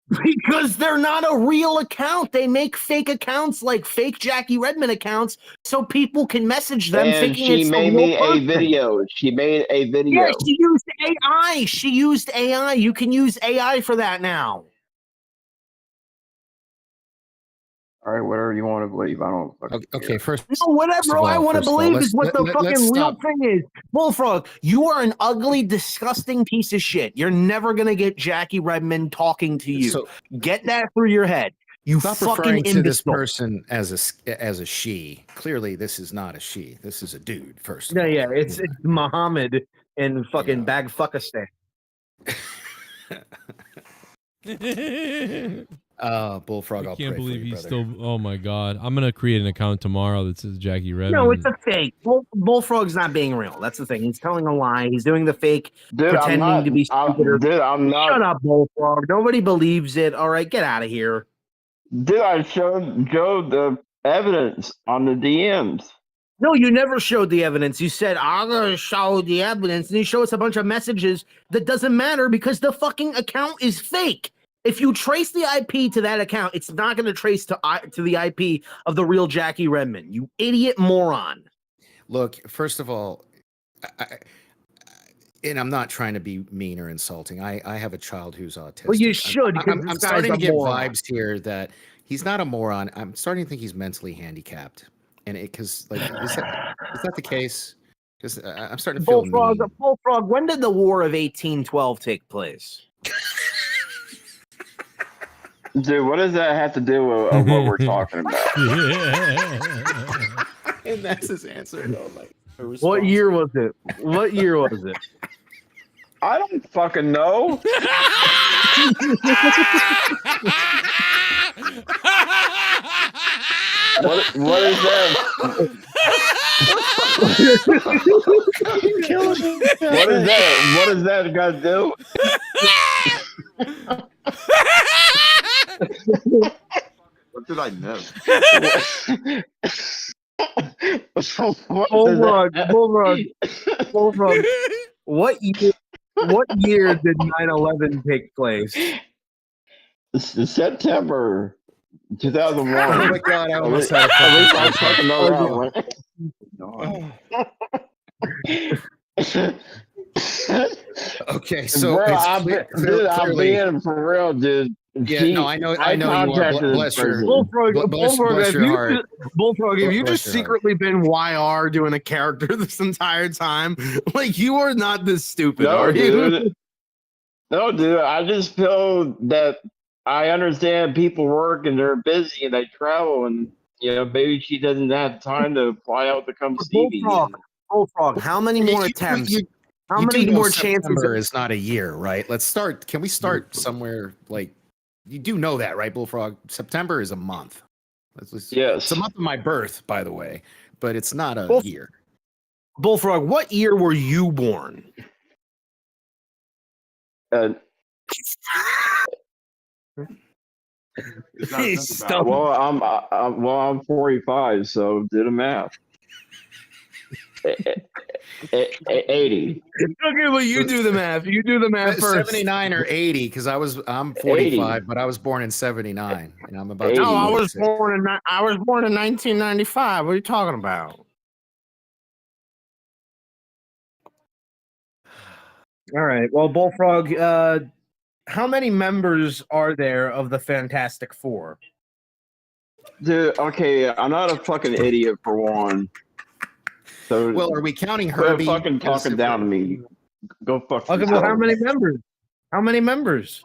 Because they're not a real account. They make fake accounts like fake Jackie Redmond accounts so people can message them And thinking she it's made a real me a person. video. She made a video. Yeah, she used AI. She used AI. You can use AI for that now. All right, whatever you want to believe. I don't fucking Okay, care. first. No, whatever I want to believe is what the fucking real stop. thing is. Bullfrog, you are an ugly, disgusting piece of shit. You're never gonna get Jackie Redmond talking to you. So- get that through your head. You Stop fucking referring to this imbecile. person as a she. Clearly, this is not a she. This is a dude. First. of No, all. yeah, it's Muhammad in fucking Bagfuckistan. Bullfrog. I I'll can't pray believe for you, he's brother. still. Oh my god. I'm gonna create an account tomorrow that says Jackie Redmond. No, it's a fake. Bullfrog's not being real. That's the thing. He's telling a lie. He's doing the fake, Dude, pretending to be stupid. Dude, I'm not. Shut up, Bullfrog. Nobody believes it. All right, get out of here. Dude, I showed Joe the evidence on the DMs. No, you never showed the evidence. You said, I'm going to show the evidence. And you show us a bunch of messages that doesn't matter because the fucking account is fake. If you trace the IP to that account, it's not going to trace to the IP of the real Jackie Redmond. You idiot moron. Look, first of all, and I'm not trying to be mean or insulting. I have a child who's autistic. Well, you should. I'm starting to get vibes here that he's not a moron. I'm starting to think he's mentally handicapped. And because like is that the case? Because I'm starting to feel mean. Bullfrog, when did the War of 1812 take place? Dude, what does that have to do with what we're talking about? And that's his answer. No, like, what year was it? What year was it? I don't fucking know. What is that? What is that? What does that got to do? What did I miss? Bullfrog. What year did 9/11 take place? September 2001. Oh my god, I almost had Okay, so bro, it's clear, I'm being for real, dude. Yeah, no, I know you are. Bless your heart. Bullfrog, have you Bless just your secretly been YR doing a character this entire time? Like, you are not this stupid, are you? Dude. No, dude. I just feel that I understand people work and they're busy and they travel, and maybe she doesn't have time to fly out to come see me. Bullfrog, how many more attempts? How many more chances? September is not a year, right? Let's start. Can we start somewhere? Like, you do know that, right, Bullfrog? September is a month. Yes, it's a month of my birth, by the way, but it's not a year. Bullfrog, what year were you born? Well, I'm 45, so do the math. 80. Okay, well, you do the math. You do the math first. 79 or 80, because I'm 45, 80. But I was born in 79, and I'm about. No, I was born in 1995. What are you talking about? All right. Well, Bullfrog, how many members are there of the Fantastic Four? Dude, okay, I'm not a fucking idiot for one. So Well, are we counting quit Herbie? fucking talking down to me. Go fuck Okay, yourself. well, how many members? How many members?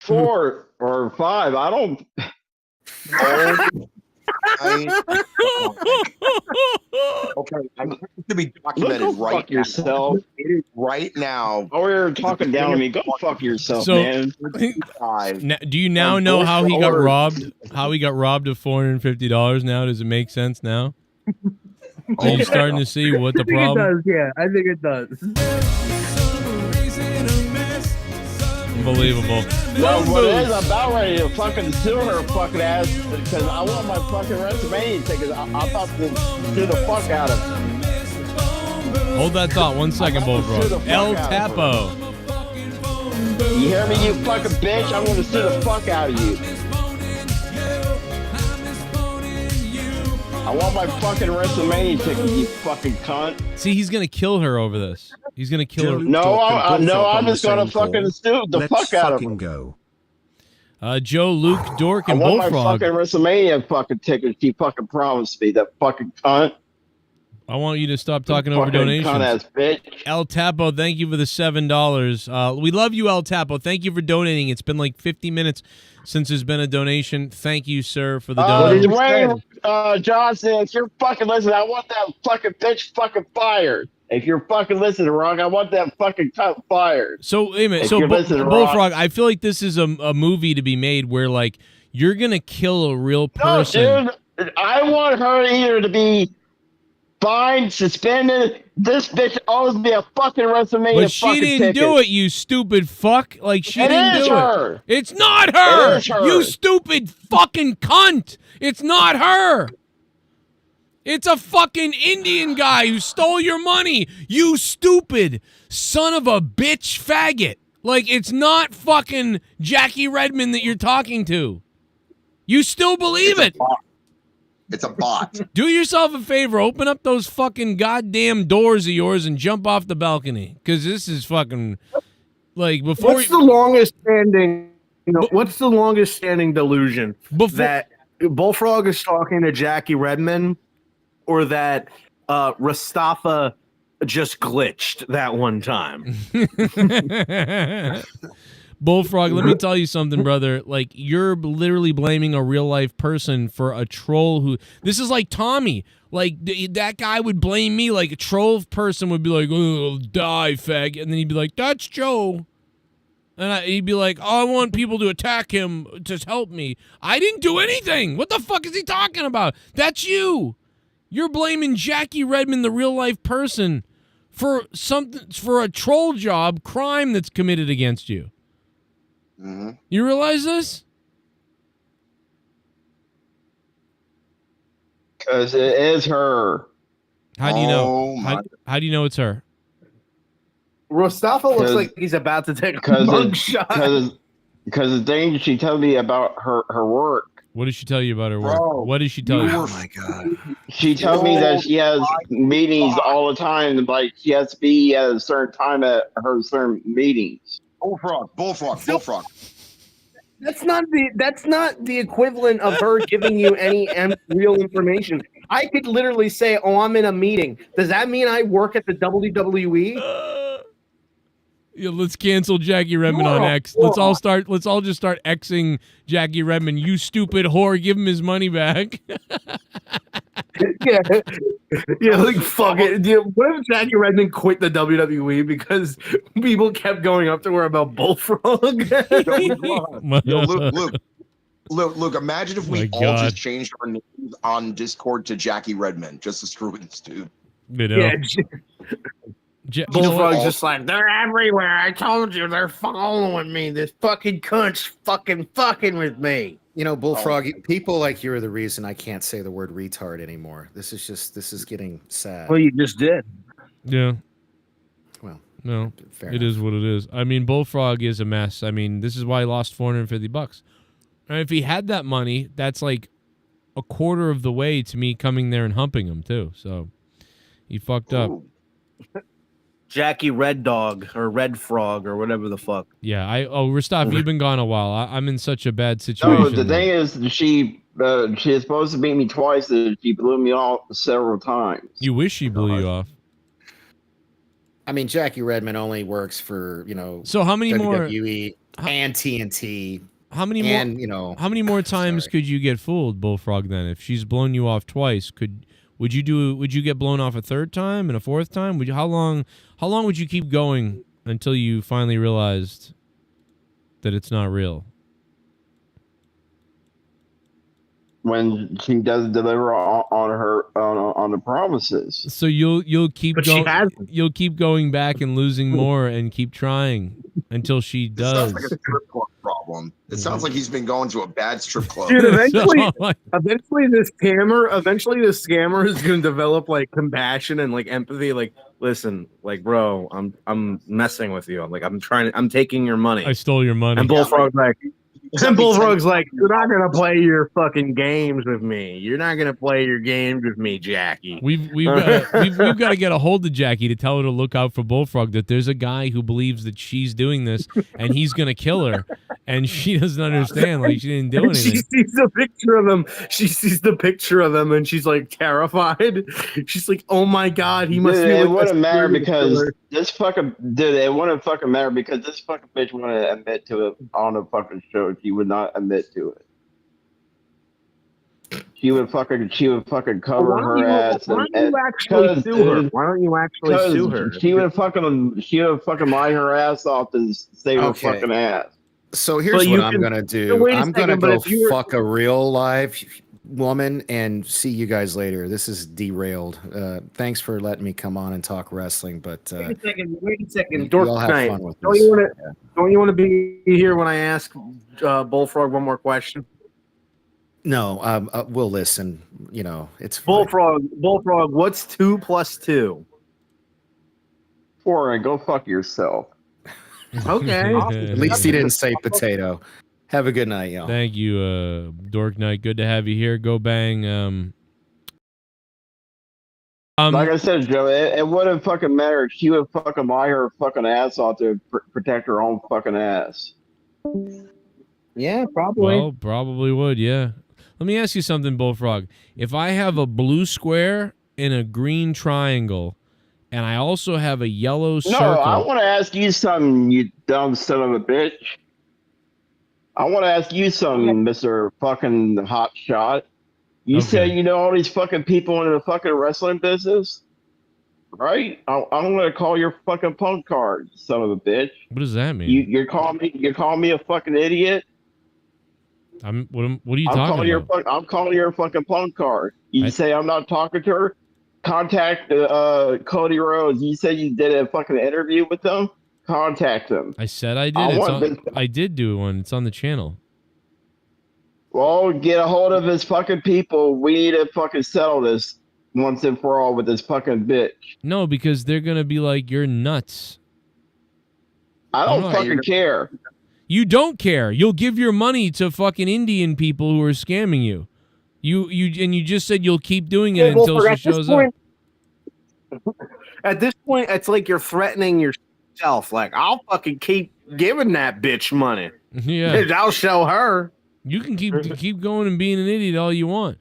4 or 5. I don't. Okay, I need to be documented Go right fuck yourself. right now. Oh, you're talking down to me. Go fuck yourself, So, man. do you now know how he got robbed? How he got robbed of $450 now? Does it make sense now? Are you starting to see what the I think problem? it does, yeah. I think it does. Unbelievable. No, what it is, I'm about ready to fucking sue her fucking ass because I want my fucking WrestleMania tickets. I'm about to sue the fuck out of her. Hold that thought 1 second, Bullfrog. El Tapo. You hear me, you fucking bitch? I'm gonna sue the fuck out of you. I want my fucking WrestleMania ticket, you fucking cunt. See, he's gonna kill her over this. He's gonna kill her. No, I'm just gonna fucking sue the fuck out of her. Go. Joe, Luke, Dork, and I want Bullfrog. my fucking WrestleMania fucking ticket. She fucking promised me, that fucking cunt. I want you to stop talking over Fucking donations. cunt-ass bitch. El Tapo, thank you for the $7. We love you, El Tapo. Thank you for donating. It's been like 50 minutes since there's been a donation. Thank you, sir, for the donation. Dwayne Johnson, if you're fucking listening, I want that fucking bitch fucking fired. If you're fucking listening wrong, I want that fucking cunt fired. So, wait a minute. If So, you're listening Bullfrog, wrong- I feel like this is a movie to be made where, like, you're going to kill a real person. No, dude, I want her either to be fined, suspended. This bitch owes me a fucking WrestleMania But she fucking didn't ticket. do it, you stupid fuck. Like, she It didn't is do her. it. It's not her. It is her. You stupid fucking cunt. It's not her. It's a fucking Indian guy who stole your money. You stupid son of a bitch faggot. Like, it's not fucking Jackie Redmond that you're talking to. You still believe it. It's a bot. Do yourself a favor. Open up those fucking goddamn doors of yours and jump off the balcony. Because this is fucking, like, before... What's the longest standing? What's the longest standing delusion that Bullfrog is talking to Jackie Redmond, or that Rastafa just glitched that one time? Bullfrog, let me tell you something, brother. Like, you're literally blaming a real life person for a troll who... This is like Tommy. Like, that guy would blame me. Like, a troll person would be like, oh, die, fag. And then he'd be like, that's Joe. And he'd be like, oh, I want people to attack him to help me. I didn't do anything. What the fuck is he talking about? That's you. You're blaming Jackie Redmond, the real life person, for something, for a troll job crime that's committed against you. Mm-hmm. You realize this? Because it is her. How do you know? How do you know it's her? Rastafa looks like he's about to take a mug shot. Because the thing she told me about her work. What did she tell you about her work? What did she tell you? Oh my god. She told me that she has meetings all the time. Like, she has to be at a certain time at her certain meetings. Bullfrog. That's not the equivalent of her giving you any real information. I could literally say, "Oh, I'm in a meeting." Does that mean I work at the WWE? Yeah, let's cancel Jackie Redmond on X. Let's all just start Xing Jackie Redmond. You stupid whore, give him his money back. Yeah, like fuck it. What if Jackie Redmond quit the WWE because people kept going up to her about Bullfrog? Yo, Luke, imagine if we all just changed our names on Discord to Jackie Redmond just to screw with this dude. You know. Yeah, Bullfrog's just like, they're everywhere. I told you, they're following me. This fucking cunt's fucking with me. You know, Bullfrog, people like you are the reason I can't say the word retard anymore. This is getting sad. Well, you just did. Yeah. Well, no, fair it is what it is. I mean, Bullfrog is a mess. I mean, this is why he lost $450. And if he had that money, that's like a quarter of the way to me coming there and humping him too. So he fucked up. Jackie Red Dog or Red Frog or whatever the fuck. Yeah, Rostov, you've been gone a while. I'm in such a bad No, situation. the thing is, she is supposed to beat me twice. And she blew me off several times. You wish she blew you off. I mean, Jackie Redmond only works for So how many WWE and TNT. How many and, more? How many more times could you get fooled, Bullfrog? Then, if she's blown you off twice, would you get blown off a third time and a fourth time? How long would you keep going until you finally realized that it's not real? When she doesn't deliver on the promises. So you'll keep going. You'll keep going back and losing more and keep trying until she It does. sounds like a strip club problem. It sounds like he's been going to a bad strip club. Dude, eventually this scammer is gonna develop like compassion and like empathy. Like, listen, like, bro, I'm messing with you. Like, I'm taking your money. I stole your money. And Bullfrog's like, you're not gonna play your fucking games with me. You're not gonna play your games with me, Jackie. We've got to get a hold of Jackie to tell her to look out for Bullfrog. That there's a guy who believes that she's doing this and he's gonna kill her, and she doesn't understand. Like, she didn't do anything. She sees the picture of him. She sees the picture of him, and she's like terrified. She's like, "Oh my god, he must." Dude, be it like wouldn't matter serial because killer." this fucking dude. It wouldn't fucking matter because this fucking bitch wouldn't admit to it on the fucking show. She would not admit to it. She would fucking cover her ass. Why don't you actually sue her? Why don't you actually sue her? She would fucking lie her ass off to save her Okay. fucking ass. So here's what I'm gonna do. wait a I'm gonna second, but go if you were- fuck a real live woman and see you guys later. This is derailed. Thanks for letting me come on and talk wrestling, but Wait a second, you Dork all have Knight. fun with Don't this. you want to be here when I ask Bullfrog one more question? No, we'll listen. It's fine. Bullfrog. What's 2 + 2? 4 and go fuck yourself. Okay. At least he didn't say potato. Have a good night, y'all. Thank you, Dork Knight. Good to have you here. Go Bang. Like I said, Joe, it wouldn't fucking matter. She would fucking lie her fucking ass off to protect her own fucking ass. Yeah, probably. Well, probably would. Yeah. Let me ask you something, Bullfrog. If I have a blue square and a green triangle, and I also have a yellow circle. No, I want to ask you something, you dumb son of a bitch. I want to ask you something, Mr. fucking hot shot. You said you know all these fucking people in the fucking wrestling business, right? I'm gonna call your fucking punk card, son of a bitch. What does that mean? You're calling me a fucking idiot. What are you talking about? I'm calling your fucking punk card. You say I'm not talking to her. Contact Cody Rhodes. You said you did a fucking interview with them. Contact them. I said I did. I did do one. It's on the channel. Well, get a hold of his fucking people. We need to fucking settle this once and for all with this fucking bitch. No, because they're gonna be like, "You're nuts." I don't fucking care. You don't care. You'll give your money to fucking Indian people who are scamming you. You just said you'll keep doing it until she shows up. At this point, it's like you're threatening yourself. Like, I'll fucking keep giving that bitch money. Yeah, I'll show her. You can keep going and being an idiot all you want.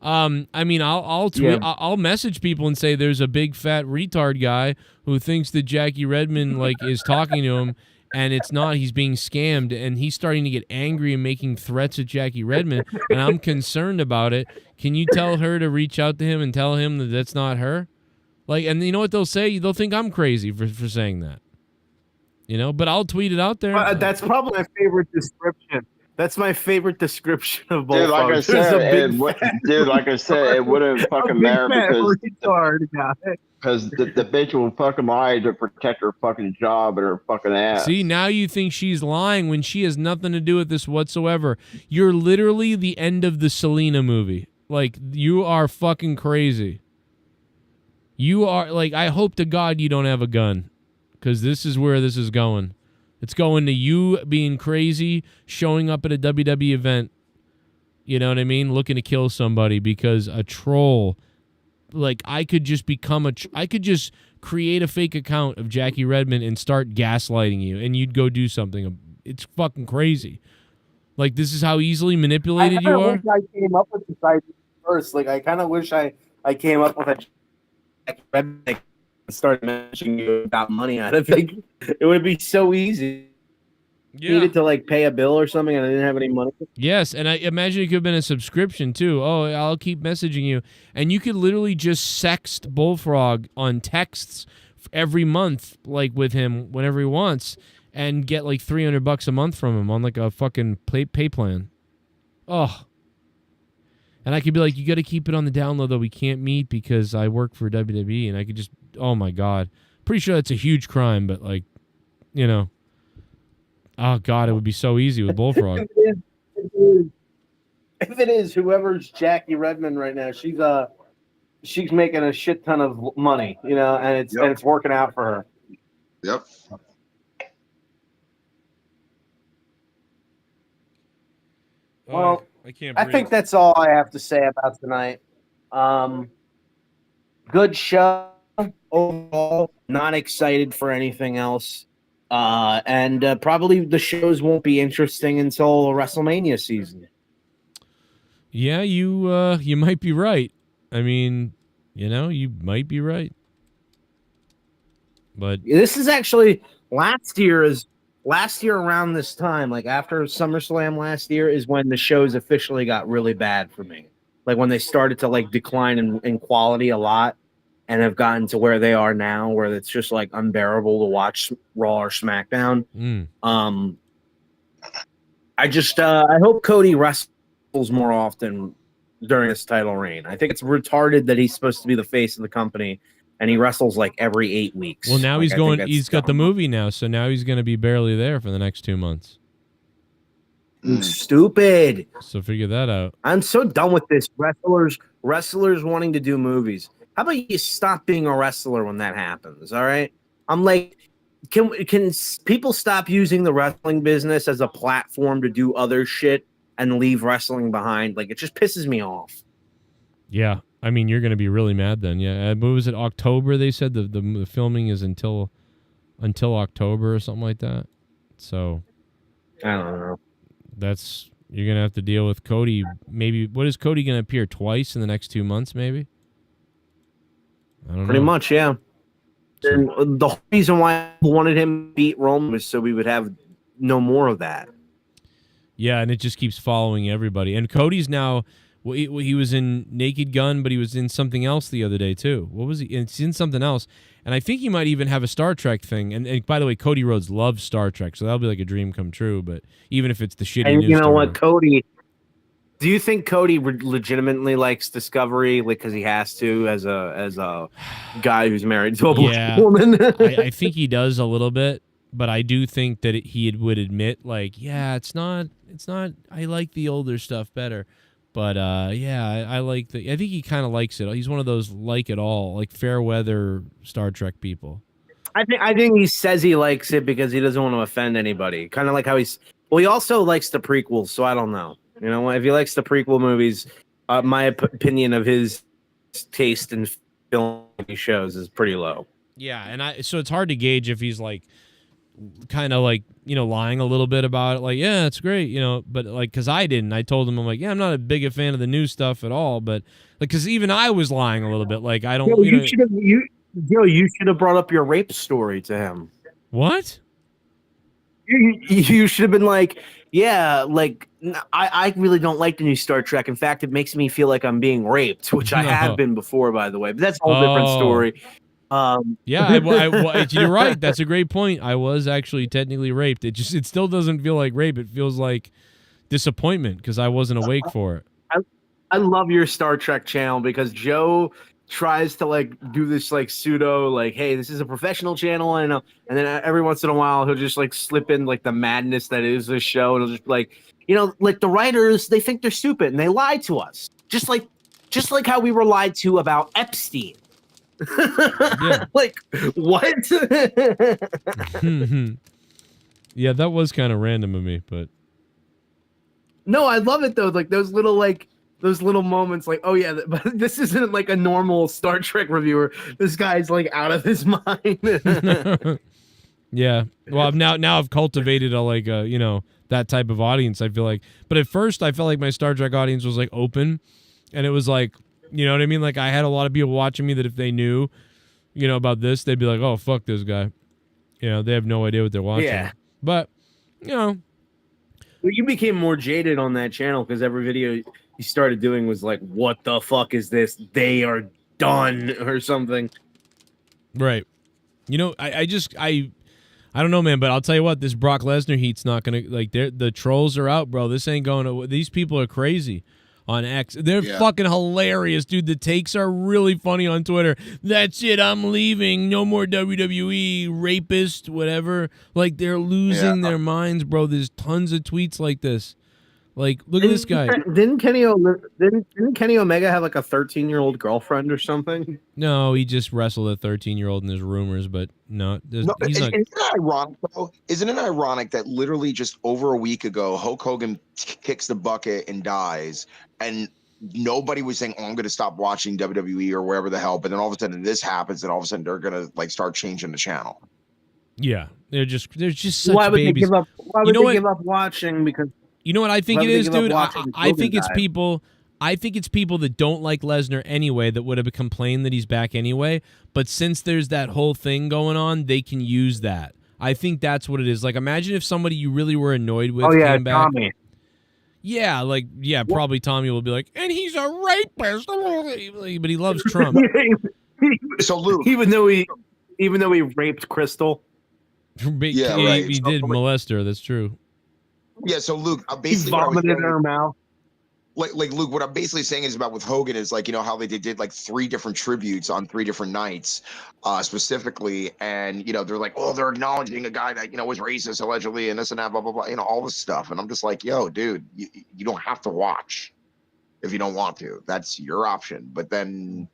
I mean, I'll tweet, I'll message people and say there's a big fat retard guy who thinks that Jackie Redmond like is talking to him, and it's not. He's being scammed, and he's starting to get angry and making threats at Jackie Redmond, and I'm concerned about it. Can you tell her to reach out to him and tell him that that's not her? Like, and you know what they'll say? They'll think I'm crazy for saying that. You know, but I'll tweet it out there. That's probably my favorite description. That's my favorite description of both. Dude, like I said, it wouldn't fucking matter because the bitch will fucking lie to protect her fucking job and her fucking ass. See, now you think she's lying when she has nothing to do with this whatsoever. You're literally the end of the Selena movie. Like, you are fucking crazy. You are, like, I hope to God you don't have a gun, because this is where this is going. It's going to you being crazy, showing up at a WWE event, you know what I mean, looking to kill somebody because a troll, like, I could just become I could just create a fake account of Jackie Redmond and start gaslighting you, and you'd go do something. It's fucking crazy. Like, this is how easily manipulated you are? I came up with this idea first. Like, I kind of wish I came up with a Jackie Redmond and started mentioning you about money. I think it would be so easy. Yeah. Needed to like pay a bill or something, and I didn't have any money. Yes, and I imagine it could have been a subscription too. Oh, I'll keep messaging you, and you could literally just sext Bullfrog on texts every month, like with him whenever he wants, and get like $300 a month from him on like a fucking pay plan. Oh, and I could be like, you got to keep it on the download though. We can't meet because I work for WWE, and I could just, oh my god, pretty sure that's a huge crime, but like, you know. Oh God, it would be so easy with Bullfrog. If it is, whoever's Jackie Redmond right now, she's making a shit ton of money, you know, and it's working out for her. Yep. Well, I can't. I think that's all I have to say about tonight. Good show overall. Not excited for anything else. And probably the shows won't be interesting until WrestleMania season. Yeah, you might be right. I mean, you know, you might be right. But this is actually last year around this time, like after SummerSlam last year, is when the shows officially got really bad for me. Like when they started to like decline in quality a lot. And have gotten to where they are now, where it's just like unbearable to watch Raw or SmackDown. I hope Cody wrestles more often during his title reign. I think it's retarded that he's supposed to be the face of the company, and he wrestles like every 8 weeks. Well, now like, he's got the movie now, so now he's going to be barely there for the next 2 months. Stupid. So figure that out. I'm so done with this. Wrestlers wanting to do movies. How about you stop being a wrestler when that happens? All right. I'm like, can people stop using the wrestling business as a platform to do other shit and leave wrestling behind? Like, it just pisses me off. Yeah. I mean, you're going to be really mad then. Yeah. What was it? October? They said the filming is until October or something like that. So I don't know. You're going to have to deal with Cody. Maybe, what is Cody going to appear twice in the next 2 months? Maybe. I don't Pretty know. much, yeah. And the whole reason why I wanted him to beat Roman was so we would have no more of that. Yeah, and it just keeps following everybody. And Cody's now, he was in Naked Gun, but he was in something else the other day too. What was he? It's in something else. And I think he might even have a Star Trek thing. And by the way, Cody Rhodes loves Star Trek, so that'll be like a dream come true. But even if it's the shitty And news you know story. what, Cody? Do you think Cody legitimately likes Discovery, like because he has to, as a guy who's married to a black woman? I think he does a little bit, but I do think that he would admit, like, yeah, it's not. I like the older stuff better, but yeah, I like I think he kind of likes it. He's one of those like it all, like fair weather Star Trek people. I think he says he likes it because he doesn't want to offend anybody. Kind of like how he also likes the prequels, so I don't know. You know, if he likes the prequel movies, my opinion of his taste in film shows is pretty low. Yeah, and so it's hard to gauge if he's like kind of like, you know, lying a little bit about it, like, yeah, it's great, you know, but like, because I told him, I'm like, yeah, I'm not a big a fan of the new stuff at all, but like, because even I was lying a little bit, like, I don't. You should have brought up your rape story to him. What? You should have been like, yeah, like I really don't like the new Star Trek. In fact, it makes me feel like I'm being raped, which I have been before, by the way. But that's a whole different story. Yeah, you're right. That's a great point. I was actually technically raped. It still doesn't feel like rape. It feels like disappointment because I wasn't awake for it. I love your Star Trek channel because Joe tries to like do this like pseudo like, hey, this is a professional channel, and then every once in a while he'll just like slip in like the madness that is this show, and he'll just be like, you know, like the writers, they think they're stupid and they lie to us, just like how we were lied to about Epstein. Yeah. Like what? Yeah, that was kind of random of me, but no, I love it though. Like those little those little moments, like, oh yeah, but this isn't like a normal Star Trek reviewer. This guy's like out of his mind. Yeah. Well, now I've cultivated a that type of audience, I feel like. But at first I felt like my Star Trek audience was like open, and it was like, you know what I mean? Like I had a lot of people watching me that if they knew, about this, they'd be like, "Oh, fuck this guy." They have no idea what they're watching. Yeah. But, Well, you became more jaded on that channel because every video you started doing was like, "What the fuck is this? They are done," or something. right. I don't know, man, but I'll tell you what, this Brock Lesnar heat's not going to, the trolls are out, bro. This ain't going to, these people are crazy on X. They're fucking hilarious, dude. The takes are really funny on Twitter. That's it, I'm leaving. No more WWE, rapist, whatever. Like, they're losing their minds, bro. There's tons of tweets like this. Like, look at this guy. Didn't Kenny Omega have like a 13-year-old girlfriend or something? No, he just wrestled a 13-year-old and there's rumors, but no, he's not. Isn't it ironic, though? Isn't it ironic that literally just over a week ago, Hulk Hogan kicks the bucket and dies, and nobody was saying, "Oh, I'm going to stop watching WWE or wherever the hell," but then all of a sudden this happens, and all of a sudden they're going to like start changing the channel. Yeah, they're just such Why would babies. they give up? Why would they give up watching? Because you know what I think why it would they is, give up dude. watching I think Hogan it's die? people. I think it's people that don't like Lesnar anyway that would have complained that he's back anyway. But since there's that whole thing going on, they can use that. I think that's what it is. Like, imagine if somebody you really were annoyed with came back. Tommy. Yeah, probably Tommy will be like, and he's a rapist, but he loves Trump. So Luke, even though he raped Crystal, Yeah, right. He did molest her. That's true. Yeah, so Luke, he basically what I was vomited in saying- her mouth. like Luke, what I'm basically saying is about with Hogan is like, how they did like 3 different tributes on 3 different nights, specifically, and they're like, oh, they're acknowledging a guy that was racist allegedly and this and that, blah blah blah, all this stuff, and I'm just like, yo, dude, you don't have to watch if you don't want to. That's your option. But then,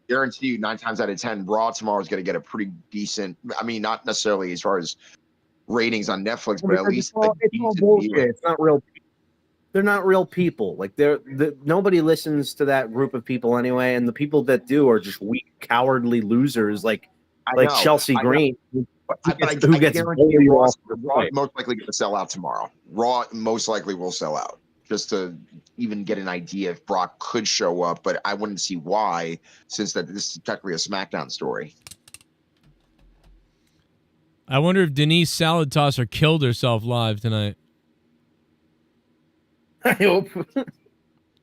guarantee you, 9 times out of 10, Raw tomorrow is going to get a pretty decent. I mean, not necessarily as far as ratings on Netflix, but at least it's all bullshit. It's not real. They're not real people. Like nobody listens to that group of people anyway, and the people that do are just weak, cowardly losers like Chelsea Green, who gets bullied off. Raw most likely going to sell out tomorrow. Raw most likely will sell out. Just to even get an idea if Brock could show up, but I wouldn't see why, since that this is technically a SmackDown story. I wonder if Denise Salad Tosser killed herself live tonight. I hope.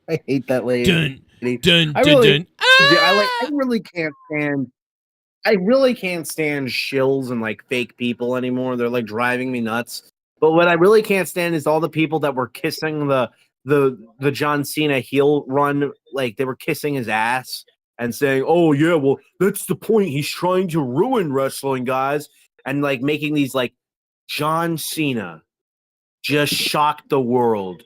I hate that lady. Dun, I dun, really, dun. I really can't stand. I really can't stand shills and like fake people anymore. They're like driving me nuts. But what I really can't stand is all the people that were kissing the John Cena heel run, like they were kissing his ass and saying, "Oh yeah, well that's the point. He's trying to ruin wrestling, guys," and like making these like John Cena just shocked the world,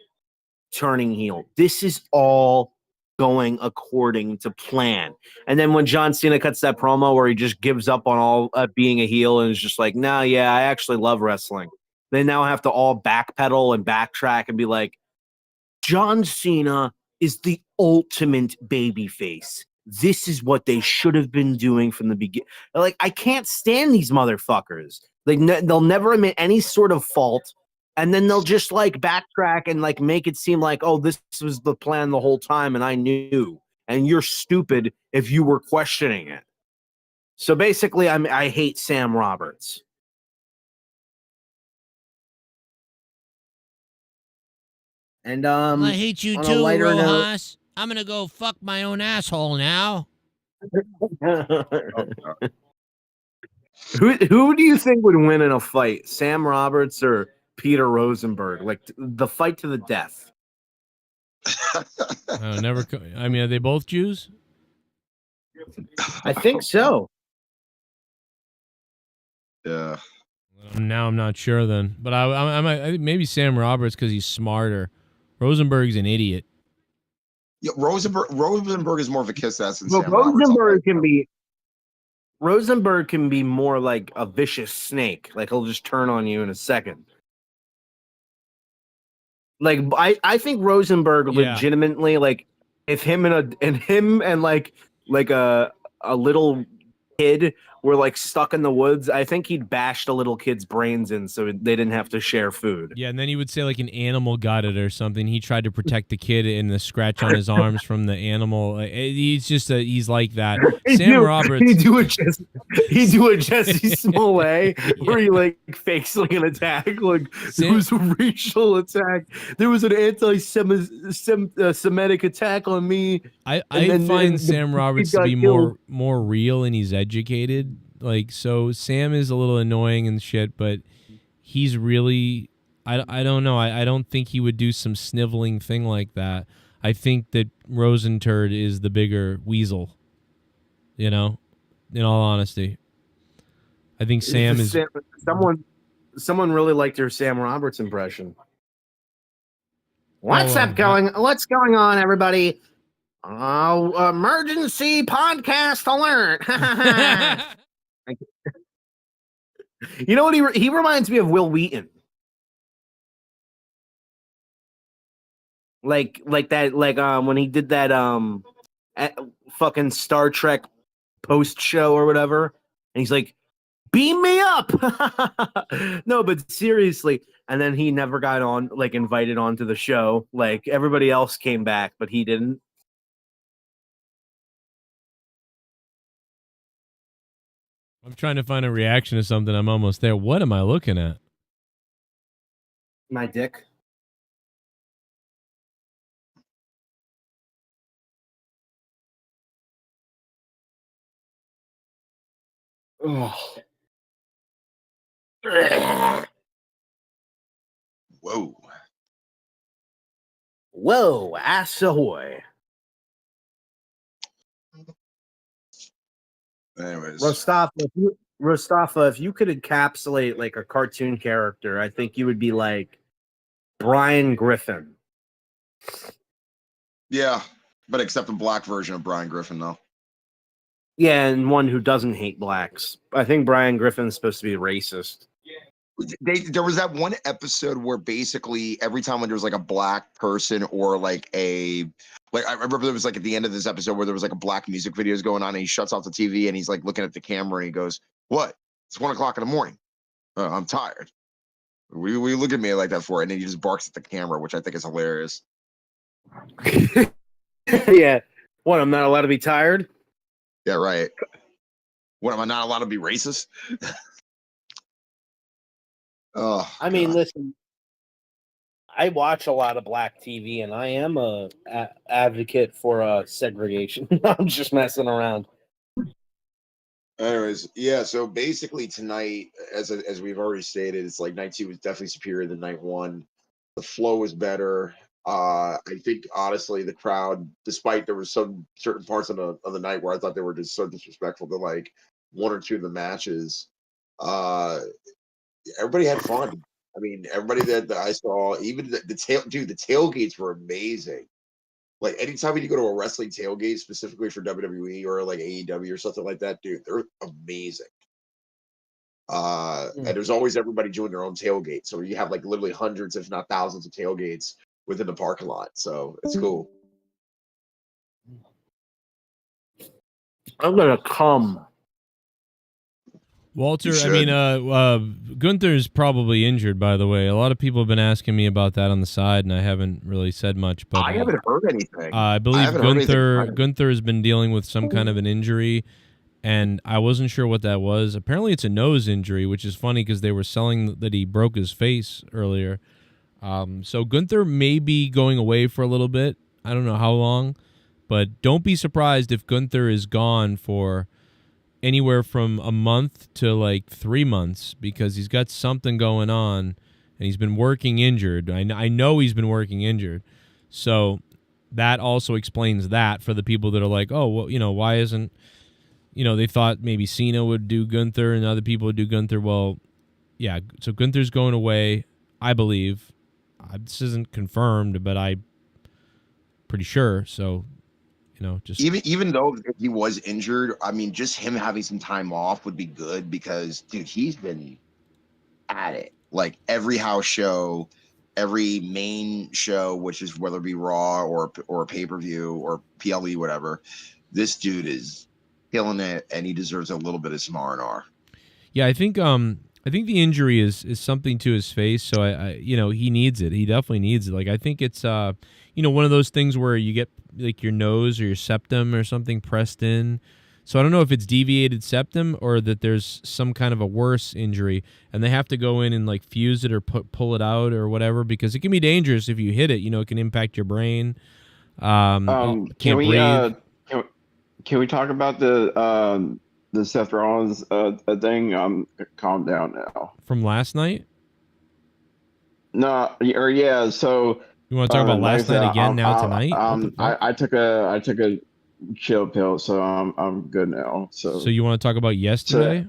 turning heel. This is all going according to plan. And then when John Cena cuts that promo where he just gives up on all being a heel and is just like, "Nah, yeah, I actually love wrestling." They now have to all backpedal and backtrack and be like, John Cena is the ultimate babyface. This is what they should have been doing from the beginning. Like, I can't stand these motherfuckers. Like, they'll never admit any sort of fault, and then they'll just like backtrack and like make it seem like, oh, this was the plan the whole time, and I knew. And you're stupid if you were questioning it. So basically, I hate Sam Roberts. And I hate you on a too, lighter note- Rojas. I'm gonna go fuck my own asshole now. Who do you think would win in a fight, Sam Roberts or Peter Rosenberg? Like the fight to the death. I mean, are they both Jews? I think so. Yeah. Now I'm not sure then, but I might maybe Sam Roberts because he's smarter. Rosenberg's an idiot. Yeah, Rosenberg is more of a kiss ass than Well, Sam Roberts. Rosenberg can be more like a vicious snake. Like he'll just turn on you in a second. Like I think Rosenberg legitimately like if him and like a little kid were like stuck in the woods, I think he'd bash the little kid's brains in so they didn't have to share food. Yeah, and then he would say like an animal got it or something. He tried to protect the kid and the scratch on his arms from the animal. He's just he's like that. Roberts. He do a Jesse Smollett where he like fakes like an attack. Like there was a racial attack. There was an anti-Semitic attack on me. I find Sam Roberts to be more real and he's educated. Like, so Sam is a little annoying and shit, but he's really I don't know. I don't think he would do some sniveling thing like that. I think that Rosenturd is the bigger weasel. You know, in all honesty, I think Sam is someone really liked your Sam Roberts impression. What's going on, everybody? Emergency podcast alert. You know what? He reminds me of Will Wheaton. Like that, when he did that fucking Star Trek post show or whatever, and he's like, beam me up. No, but seriously. And then he never got invited onto the show. Like everybody else came back, but he didn't. I'm trying to find a reaction to something. I'm almost there. What am I looking at? My dick. Oh. Whoa. Whoa, ass ahoy. Anyways. Mustafa, if you could encapsulate like a cartoon character, I think you would be like Brian Griffin. Yeah, but except the black version of Brian Griffin, though. Yeah, and one who doesn't hate blacks. I think Brian Griffin's supposed to be racist. There was that one episode where basically every time when there was like a black person or I remember there was like at the end of this episode where there was like a black music videos going on and he shuts off the TV and he's like looking at the camera and he goes, "What? It's 1 o'clock in the morning. I'm tired. What you look at me like that for?" And then he just barks at the camera, which I think is hilarious. Yeah. What? I'm not allowed to be tired? Yeah, right. What, am I not allowed to be racist? Oh, I mean, listen, I watch a lot of black TV, and I am a advocate for segregation. I'm just messing around. Anyways, yeah. So basically tonight, as we've already stated, it's like night 2 was definitely superior than night 1. The flow was better. I think honestly, the crowd, despite there was some certain parts of the night where I thought they were just so disrespectful to like 1 or 2 of the matches, everybody had fun. I mean, everybody that I saw, even the tailgates were amazing. Like anytime you go to a wrestling tailgate, specifically for WWE or like AEW or something like that, dude, they're amazing. And there's always everybody doing their own tailgate. So you have like literally hundreds, if not thousands of tailgates within the parking lot. So it's cool. I'm gonna come. Walter, I mean, Gunther's probably injured, by the way. A lot of people have been asking me about that on the side, and I haven't really said much. But I haven't heard anything. I believe Gunther has been dealing with some kind of an injury, and I wasn't sure what that was. Apparently, it's a nose injury, which is funny because they were selling that he broke his face earlier. So Gunther may be going away for a little bit. I don't know how long, but don't be surprised if Gunther is gone for anywhere from a month to like 3 months because he's got something going on and he's been working injured. I know he's been working injured. So that also explains that for the people that are like, oh, well, you know, why isn't, you know, they thought maybe Cena would do Gunther and other people would do Gunther. Well, yeah, so Gunther's going away, I believe. This isn't confirmed, but I'm pretty sure. So, you know, just even though he was injured, I mean, just him having some time off would be good because, dude, he's been at it. Like every house show, every main show, which is whether it be Raw or a pay-per-view or PLE, whatever. This dude is killing it, and he deserves a little bit of some R&R. Yeah, I think the injury is something to his face, so I he needs it. He definitely needs it. Like I think it's one of those things where you get like your nose or your septum or something pressed in. So I don't know if it's deviated septum or that there's some kind of a worse injury, and they have to go in and like fuse it or pull it out or whatever, because it can be dangerous if you hit it. It can impact your brain. Can't breathe. Can we talk about the Seth Rollins thing? Calm down now. From last night? No, or yeah. So you want to talk about last night again? Now tonight? I took a chill pill, so I'm good now. So you want to talk about yesterday?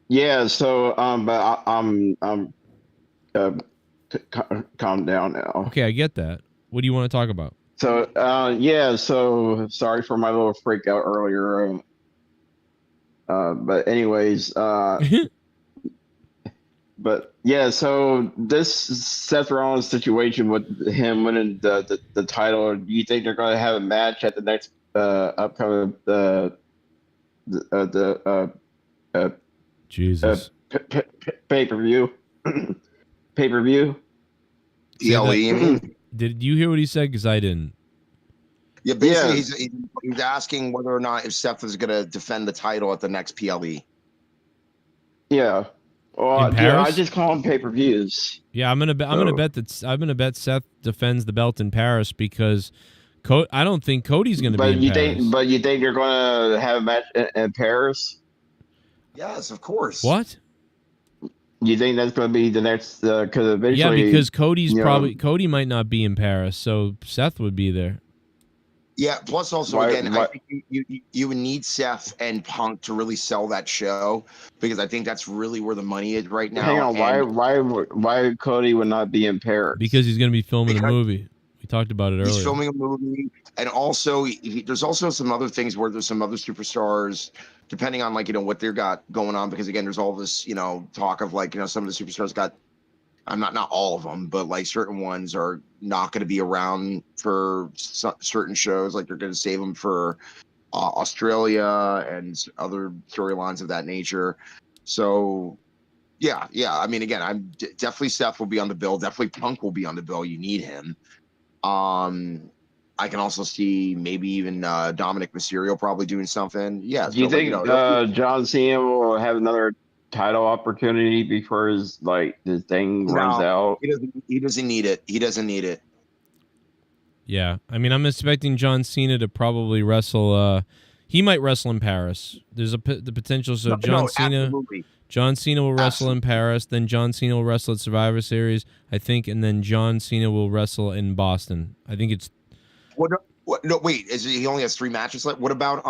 Yeah. So but I'm calm down now. Okay, I get that. What do you want to talk about? So yeah. So sorry for my little freak out earlier. But anyways, but yeah, so this Seth Rollins situation with him winning the title, do you think they're going to have a match at the next upcoming Jesus pay-per-view? Pay-per-view? PLE. Did you hear what he said? Because I didn't. Yeah, basically he's asking whether or not if Seth is going to defend the title at the next PLE. Yeah. Well, yeah, I just call them pay-per-views. Yeah, I'm gonna bet Seth defends the belt in Paris because I don't think Cody's gonna be in Paris. But you think they're gonna have a match in Paris? Yes, of course. What? You think that's gonna be the next? Because eventually, because Cody might not be in Paris, so Seth would be there. Yeah. Plus, also I think you would need Seth and Punk to really sell that show, because I think that's really where the money is right now. Hang on, why Cody would not be in Paris? Because he's going to be filming a movie. We talked about it earlier. He's filming a movie, and also there's also some other things where there's some other superstars, depending on what they've got going on. Because again, there's all this talk of some of the superstars got. I'm not all of them, but certain ones are not going to be around for certain shows. They're going to save them for Australia and other storylines of that nature. So, yeah. I mean, again, I'm definitely Seth will be on the bill. Definitely Punk will be on the bill. You need him. I can also see maybe even Dominic Mysterio probably doing something. Yeah. Do you think John Cena will have another title opportunity before his thing runs out? He doesn't need it. He doesn't need it. Yeah, I mean, I'm expecting John Cena to probably wrestle. He might wrestle in Paris. There's the potential. So John Cena will wrestle in Paris. Then John Cena will wrestle at Survivor Series, I think, and then John Cena will wrestle in Boston. I think it's. What? No, wait. He only has 3 matches left? What about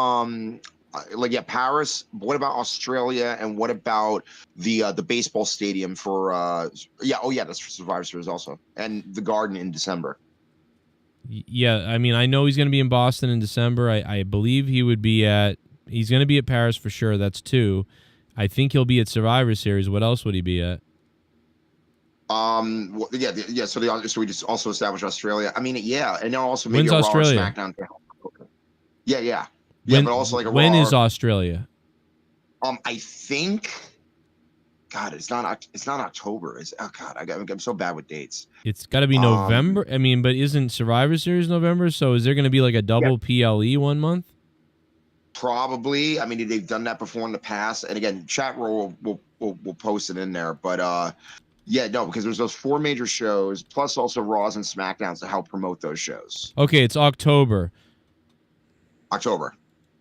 Paris? What about Australia? And what about the baseball stadium for that's for Survivor Series also, and the Garden in December. Yeah, I mean, I know he's going to be in Boston in December. I believe he's going to be at Paris for sure. That's 2. I think he'll be at Survivor Series. What else would he be at? So we just also established Australia. I mean, yeah, and now also When's maybe a Australia? Raw or SmackDown. Yeah. When, but also when is Australia? I think. God, it's not October. I'm so bad with dates. It's got to be November. I mean, but isn't Survivor Series November? So is there going to be a double PLE 1 month? Probably. I mean, they've done that before in the past. And again, chat roll will post it in there. But because there's those 4 major shows plus also Raws and SmackDowns to help promote those shows. Okay, it's October.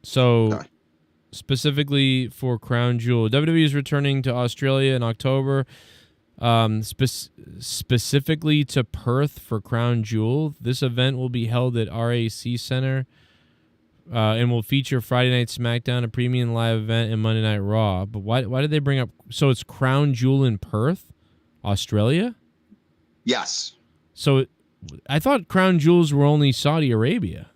So. Okay. Specifically for Crown Jewel, WWE is returning to Australia in October, specifically to Perth for Crown Jewel. This event will be held at RAC Center and will feature Friday Night SmackDown, a premium live event, and Monday Night Raw. But why did they bring up? So it's Crown Jewel in Perth, Australia? Yes. So I thought Crown Jewels were only Saudi Arabia.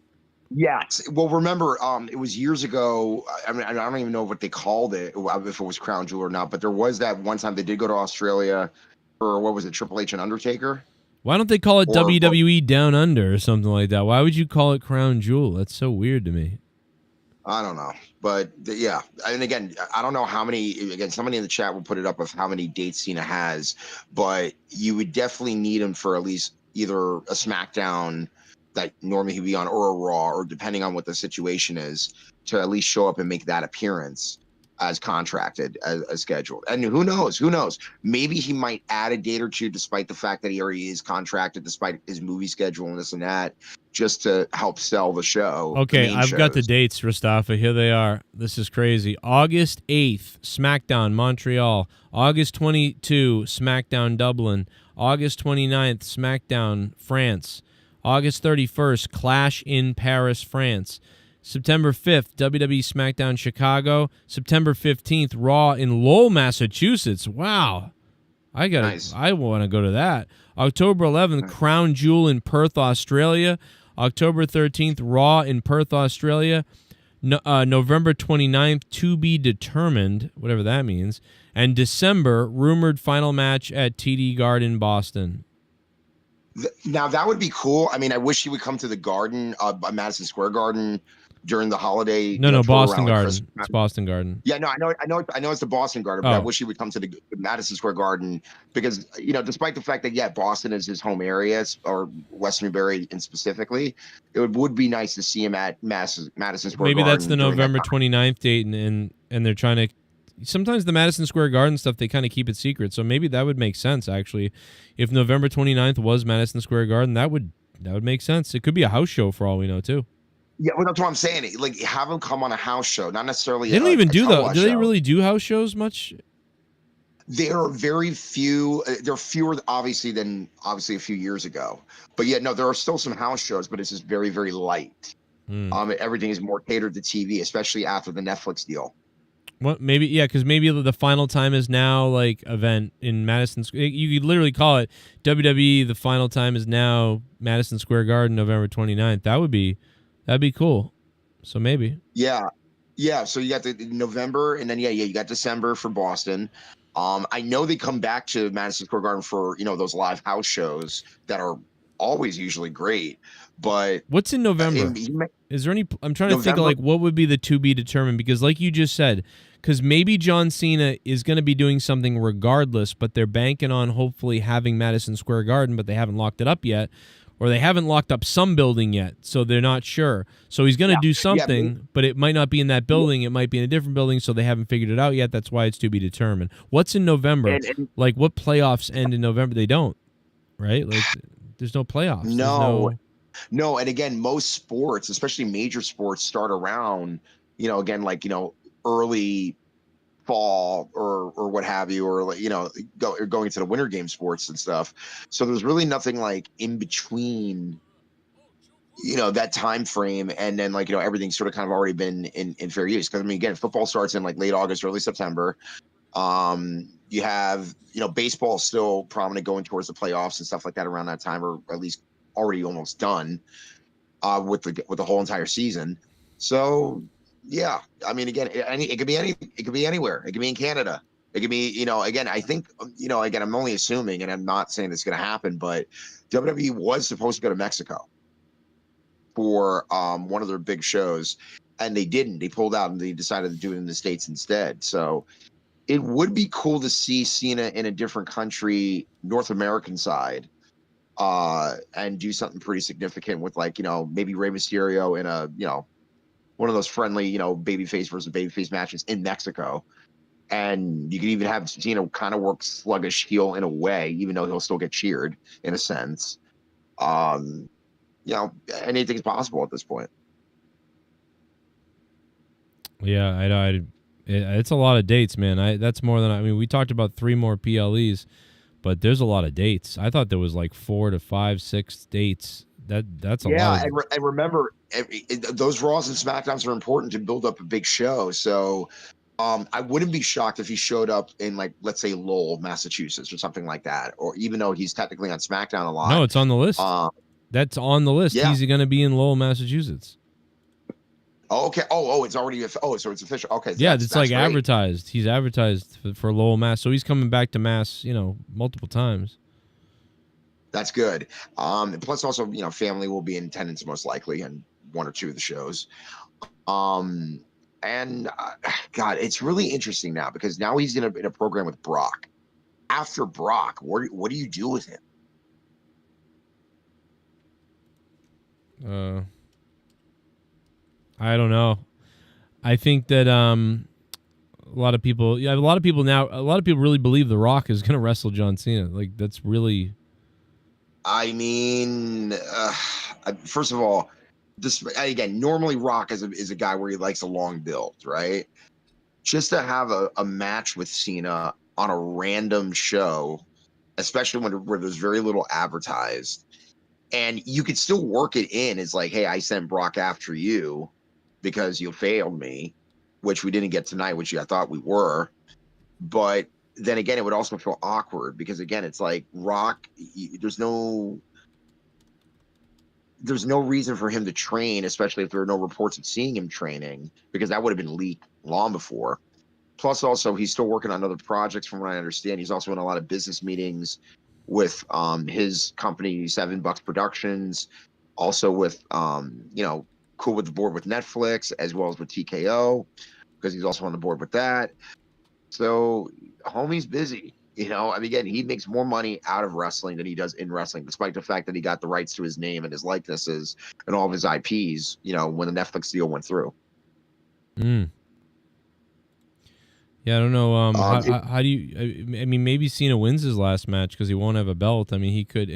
Yes. Well, remember, it was years ago. I mean, I don't even know what they called it, if it was Crown Jewel or not. But there was that one time they did go to Australia, for what was it, Triple H and Undertaker? Why don't they call it Or- WWE Down Under or something like that? Why would you call it Crown Jewel? That's so weird to me. I don't know, but yeah. And again, I don't know how many. Again, somebody in the chat will put it up of how many dates Cena has, but you would definitely need him for at least either a SmackDown that normally he'd be on, or a Raw, or depending on what the situation is, to at least show up and make that appearance as contracted, as scheduled. And who knows? Who knows? Maybe he might add a date or two, despite the fact that he already is contracted, despite his movie schedule and this and that, just to help sell the show. Okay, the main I've got the shows. dates, Rastafa. Here they are. This is crazy. August 8th, SmackDown, Montreal. August 22, SmackDown, Dublin. August 29th, SmackDown, France. August 31st, Clash in Paris, France. September 5th, WWE SmackDown, Chicago. September 15th, Raw in Lowell, Massachusetts. Wow. I want to go to that. October 11th, Crown Jewel in Perth, Australia. October 13th, Raw in Perth, Australia. November 29th, to be determined, whatever that means. And December, rumored final match at TD Garden, Boston. Now that would be cool. I mean, I wish he would come to the Garden, Madison Square Garden, during the holiday. No, tour Boston around, like, Garden. Christmas. It's Boston Garden. Yeah, no, I know it's the Boston Garden, but I Oh. wish he would come to the Madison Square Garden, because despite the fact that Boston is his home area, or West Newbury and specifically, it would be nice to see him at Madison Square Maybe Garden. that's the during that November time. 29th date, and they're trying to. Sometimes the Madison Square Garden stuff, they kind of keep it secret, so maybe that would make sense, actually. If November 29th was Madison Square Garden, that would make sense. It could be a house show for all we know, too. Yeah, well, that's what I'm saying. Like, have him come on a house show, not necessarily. They don't even do though. Do they really do house shows much? There are very few. There are fewer, obviously, than a few years ago. But yeah, no, there are still some house shows, but it's just very, very light. Everything is more catered to TV, especially after the Netflix deal. What? Maybe, yeah, because maybe the final time is now, like, event in Madison. You could literally call it WWE. The final time is now Madison Square Garden, November 29th. That'd be cool. So maybe. Yeah. So you got the November, and then you got December for Boston. I know they come back to Madison Square Garden for those live house shows that are always usually great. But what's in November? Is there any? I'm trying to think of, like, what would be the to be determined, because like you just said, because maybe John Cena is going to be doing something regardless, but they're banking on hopefully having Madison Square Garden, but they haven't locked it up yet. Or they haven't locked up some building yet, so they're not sure. So he's going to do something, but it might not be in that building. It might be in a different building, so they haven't figured it out yet. That's why it's to be determined. What's in November? Like, what playoffs end in November? They don't, right? Like, there's no playoffs. No. And again, most sports, especially major sports, start around, early fall or what have you, or going into the winter game sports and stuff. So there's really nothing like in between that time frame, and then everything's sort of kind of already been in fair use, because I mean, again, football starts in like late August, early September. You have baseball still prominent, going towards the playoffs and stuff like that around that time, or at least already almost done with the whole entire season. So yeah, I mean, again, it could be anywhere. It could be in Canada. It could be, again, I think, again, I'm only assuming, and I'm not saying it's going to happen, but WWE was supposed to go to Mexico for one of their big shows, and they didn't. They pulled out, and they decided to do it in the States instead. So it would be cool to see Cena in a different country, North American side, and do something pretty significant with, like, maybe Rey Mysterio in a, one of those friendly, babyface versus babyface matches in Mexico. And you could even have Cena kind of work sluggish heel in a way, even though he'll still get cheered in a sense. Anything's possible at this point. Yeah, it's a lot of dates, man. That's more than we talked about 3 more PLEs, but there's a lot of dates. I thought there was like 4 to 5, 6 dates. That's a lot. Yeah, and remember, those Raws and SmackDowns are important to build up a big show. So I wouldn't be shocked if he showed up in, like, let's say Lowell, Massachusetts, or something like that. Or even though he's technically on SmackDown a lot. No, it's on the list. That's on the list. Yeah. He's going to be in Lowell, Massachusetts. Oh, okay. It's already. So it's official. Okay. Yeah, that's it's like great. advertised. He's advertised for Lowell, Mass. So he's coming back to Mass, multiple times. That's good. Plus also, family will be in attendance most likely in one or two of the shows. And God, it's really interesting now because now he's in a program with Brock. After Brock, what do you do with him? I don't know. I think that a lot of people really believe The Rock is going to wrestle John Cena. Like that's really. I mean, first of all, again, normally Rock is a guy where he likes a long build, right? Just to have a match with Cena on a random show, especially where there's very little advertised, and you could still work it in as like, hey, I sent Brock after you because you failed me, which we didn't get tonight, which I thought we were. But then again, it would also feel awkward because again, it's like Rock, there's no reason for him to train, especially if there are no reports of seeing him training, because that would have been leaked long before. Plus also he's still working on other projects from what I understand. He's also in a lot of business meetings with his company, $7 Productions, also with cool with the board with Netflix as well as with TKO, because he's also on the board with that. So homie's busy. Again, he makes more money out of wrestling than he does in wrestling, despite the fact that he got the rights to his name and his likenesses and all of his IPs, when the Netflix deal went through. Yeah, I don't know. How do you? I mean, maybe Cena wins his last match because he won't have a belt. I mean, he could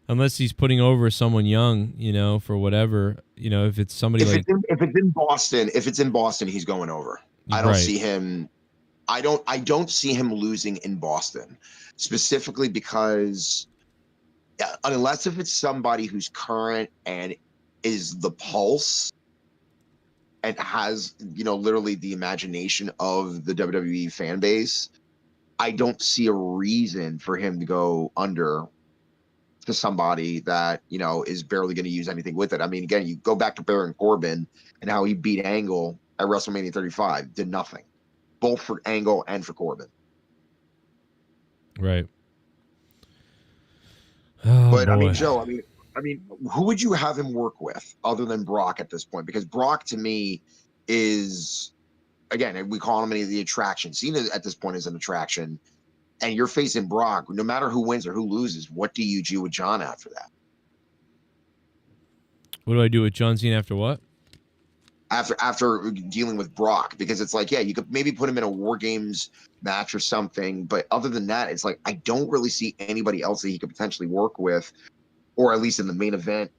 unless he's putting over someone young, for whatever. If it's somebody if it's in Boston, he's going over. I don't see him. I don't see him losing in Boston, specifically because unless if it's somebody who's current and is the pulse and has, literally the imagination of the WWE fan base, I don't see a reason for him to go under to somebody that, is barely going to use anything with it. I mean, again, you go back to Baron Corbin and how he beat Angle at WrestleMania 35, did nothing, both for Angle and for Corbin. Right. But boy. I mean, Joe, I mean, who would you have him work with other than Brock at this point? Because Brock to me is, again, we call him the attraction. Cena at this point is an attraction, and you're facing Brock. No matter who wins or who loses, what do you do with John after that? What do I do with John Cena after what? After dealing with Brock, because it's like, yeah, you could maybe put him in a War Games match or something, but other than that, it's like I don't really see anybody else that he could potentially work with, or at least in the main event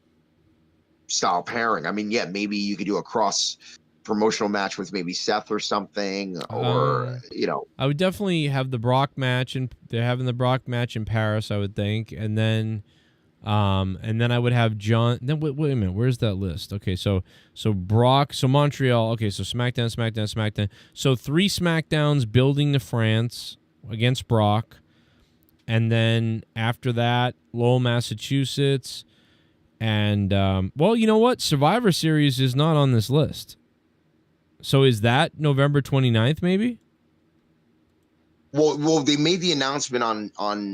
style pairing. I mean, yeah, maybe you could do a cross promotional match with maybe Seth or something, or I would definitely have the Brock match, and they're having the Brock match in Paris, I would think, and then I would have John. Then wait a minute, where's that list? Okay, so Brock, so Montreal. Okay, so SmackDown. So 3 SmackDowns building to France against Brock, and then after that, Lowell, Massachusetts, and well, you know what? Survivor Series is not on this list. So is that November 29th, maybe? Well, they made the announcement on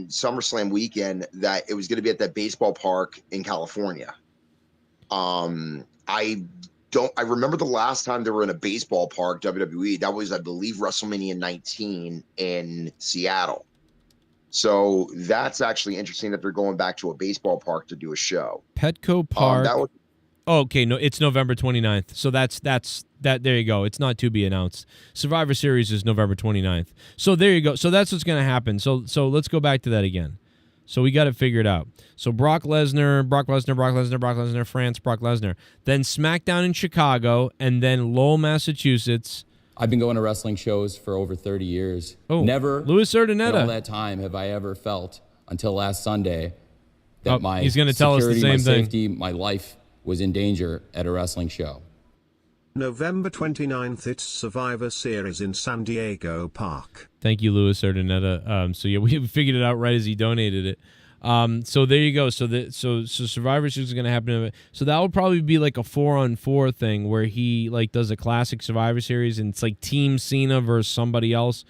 SummerSlam weekend that it was going to be at that baseball park in California. I remember the last time they were in a baseball park, WWE, that was, I believe, WrestleMania 19 in Seattle. So that's actually interesting that they're going back to a baseball park to do a show. Petco Park. Okay, no, it's November 29th. So that's that. There you go. It's not to be announced. Survivor Series is November 29th. So there you go. So that's what's going to happen. So let's go back to that again. So we got it figured out. So Brock Lesnar, France, Brock Lesnar. Then SmackDown in Chicago, and then Lowell, Massachusetts. I've been going to wrestling shows for over 30 years. Oh, never Louis Urdaneta. In all that time have I ever felt until last Sunday that my he's going to tell us the same my thing. Safety, my life was in danger at a wrestling show. November 29th, it's Survivor Series in San Diego Park. Thank you, Louis Urdaneta. So yeah, we figured it out right as he donated it. So there you go. So Survivor Series is going to happen. So that would probably be like a 4-on-4 thing where he like does a classic Survivor Series and it's like Team Cena versus somebody else.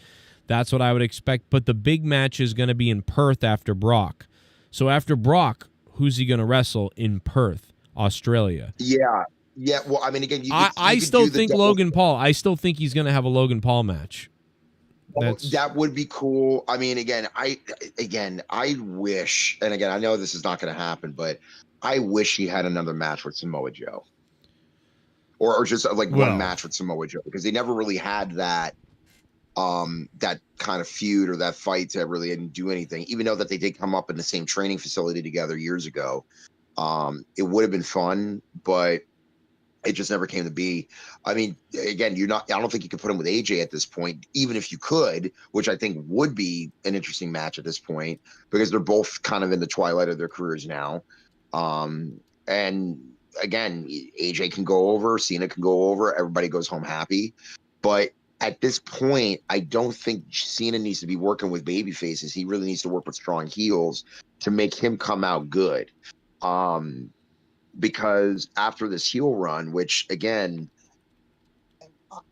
That's what I would expect. But the big match is going to be in Perth after Brock. So after Brock, who's he going to wrestle in Perth, Australia? Yeah. Yeah. Well, I mean, again, I still think Logan Paul. I still think he's going to have a Logan Paul match. That would be cool. I mean, again, I wish, and again, I know this is not going to happen, but I wish he had another match with Samoa Joe, or just like one match with Samoa Joe, because they never really had that that kind of feud or that fight to really didn't do anything. Even though that they did come up in the same training facility together years ago, it would have been fun, but it just never came to be. I mean, again, I don't think you could put him with AJ at this point, even if you could, which I think would be an interesting match at this point, because they're both kind of in the twilight of their careers now. And again, AJ can go over, Cena can go over, everybody goes home happy. But at this point, I don't think Cena needs to be working with baby faces. He really needs to work with strong heels to make him come out good. Because after this heel run, which again,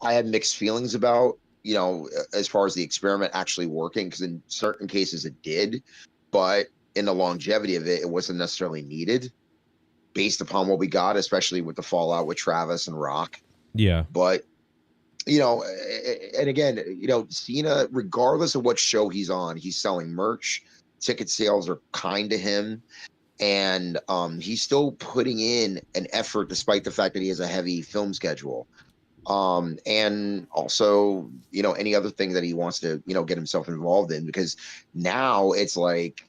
I had mixed feelings about, as far as the experiment actually working, because in certain cases it did, but in the longevity of it, it wasn't necessarily needed based upon what we got, especially with the fallout with Travis and Rock. Yeah. But, and again, Cena, regardless of what show he's on, he's selling merch. Ticket sales are kind to him. And he's still putting in an effort despite the fact that he has a heavy film schedule. And also, any other thing that he wants to, get himself involved in, because now it's like,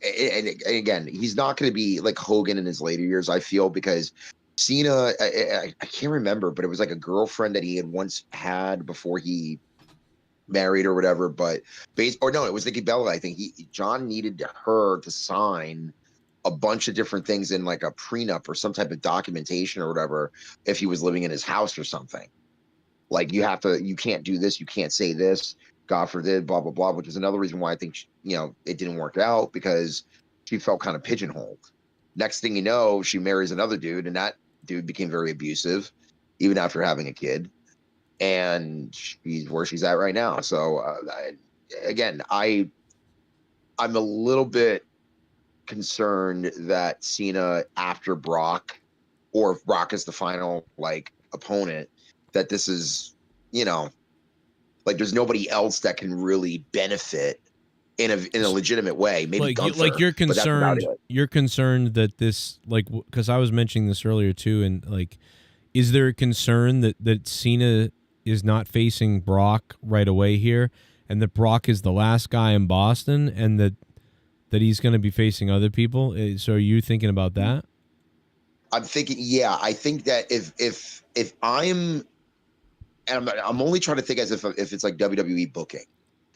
and again, he's not going to be like Hogan in his later years, I feel, because Cena, I can't remember, but it was like a girlfriend that he had once had before he married or whatever, but it was Nikki Bella. I think John needed her to sign a bunch of different things in like a prenup or some type of documentation or whatever if he was living in his house or something. Like you can't do this, you can't say this, God forbid, blah blah blah, which is another reason why I think it didn't work out, because she felt kind of pigeonholed. Next thing you know, she marries another dude, and that dude became very abusive even after having a kid, and she's where she's at right now. So I'm a little bit concerned that Cena after Brock, or if Brock is the final like opponent, that this is like there's nobody else that can really benefit in a legitimate way. Maybe Gunther, like you're but that's about concerned. it. You're concerned that this, like, because I was mentioning this earlier too, and like, is there a concern that Cena is not facing Brock right away here, and that Brock is the last guy in Boston, and that he's going to be facing other people? So are you thinking about that? I'm thinking, yeah, I think that if I'm, and I'm only trying to think as if it's like WWE booking,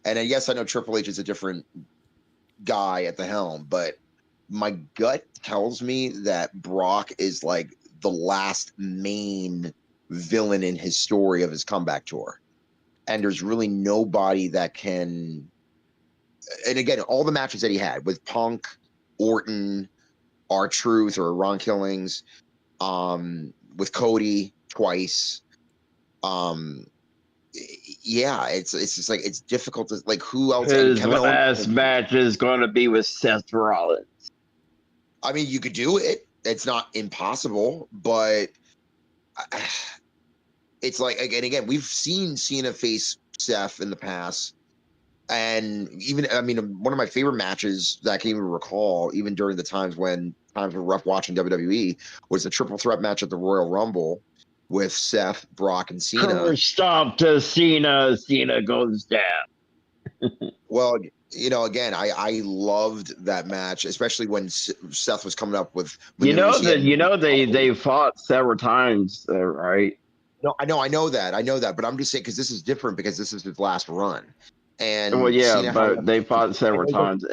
and yes, I know Triple H is a different guy at the helm, but my gut tells me that Brock is like the last main villain in his story of his comeback tour, and there's really nobody that can. And again, all the matches that he had with Punk, Orton, R-Truth or Ron Killings, with Cody twice. Yeah, it's just like it's difficult to like who else. His last match is going to be with Seth Rollins. I mean, you could do it. It's not impossible, but it's like again, we've seen Cena face Seth in the past. And even, I mean, one of my favorite matches that I can even recall, even during the times when times were rough watching WWE, was the triple threat match at the Royal Rumble with Seth, Brock, and Cena. First stop to Cena. Cena goes down. Well, again, I loved that match, especially when Seth was coming up with. They fought several times, right? No, I know that, but I'm just saying because this is different because this is his last run. And well, yeah, Cena but they fought several times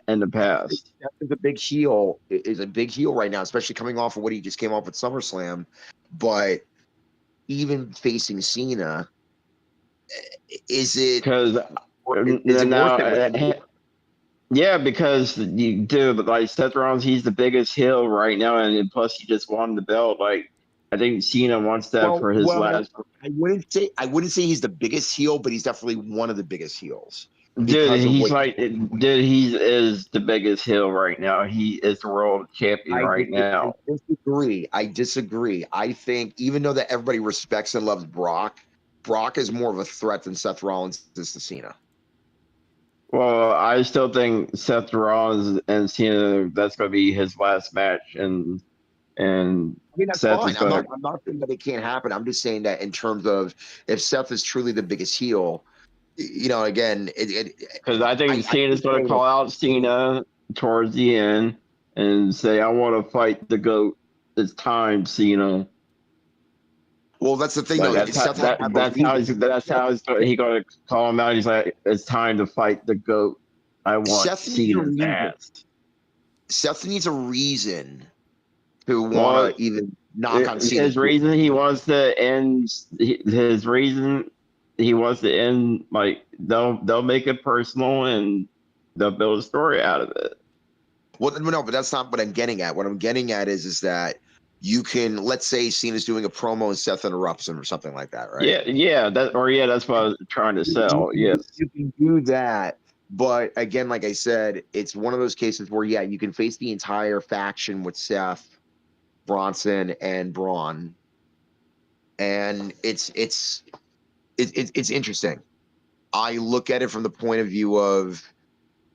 in the past. Is a big heel. Is a big heel right now, especially coming off of what he just came off with SummerSlam. But even facing Cena, is it? Because Yeah, because you do like Seth Rollins, he's the biggest heel right now, and plus he just won the belt. Like I think Cena wants that for his last. I wouldn't say he's the biggest heel, but he's definitely one of the biggest heels Dude, because of he's what like, dude, he is the biggest heel right now. He is the world champion right now. I disagree. I think even though that everybody respects and loves Brock, Brock is more of a threat than Seth Rollins is to Cena. Well, I still think Seth Rollins and Cena, that's going to be his last match, and I mean, that's Seth fine. is going to. I'm not saying that it can't happen. I'm just saying that in terms of if Seth is truly the biggest heel, you know, again, Because I think Cena's going to call out Cena towards the end and say, "I want to fight the GOAT. It's time, Cena." Well, that's the thing, Like though. that's how he's going to call him out. He's like, "It's time to fight the GOAT. I want Cena's ass." Seth needs a reason to Well, want to even knock on Cena's his reason he wants to end. His reason he wants to end. Like they'll make it personal and they'll build a story out of it. Well, no, but that's not what I'm getting at. What I'm getting at is that you can, let's say Cena's doing a promo and Seth interrupts him or something like that, right? Yeah, that's what I was trying to sell. Yes, you can do that. But again, like I said, it's one of those cases where, yeah, you can face the entire faction with Seth, Bronson, and Braun, and it's interesting. I look at it from the point of view of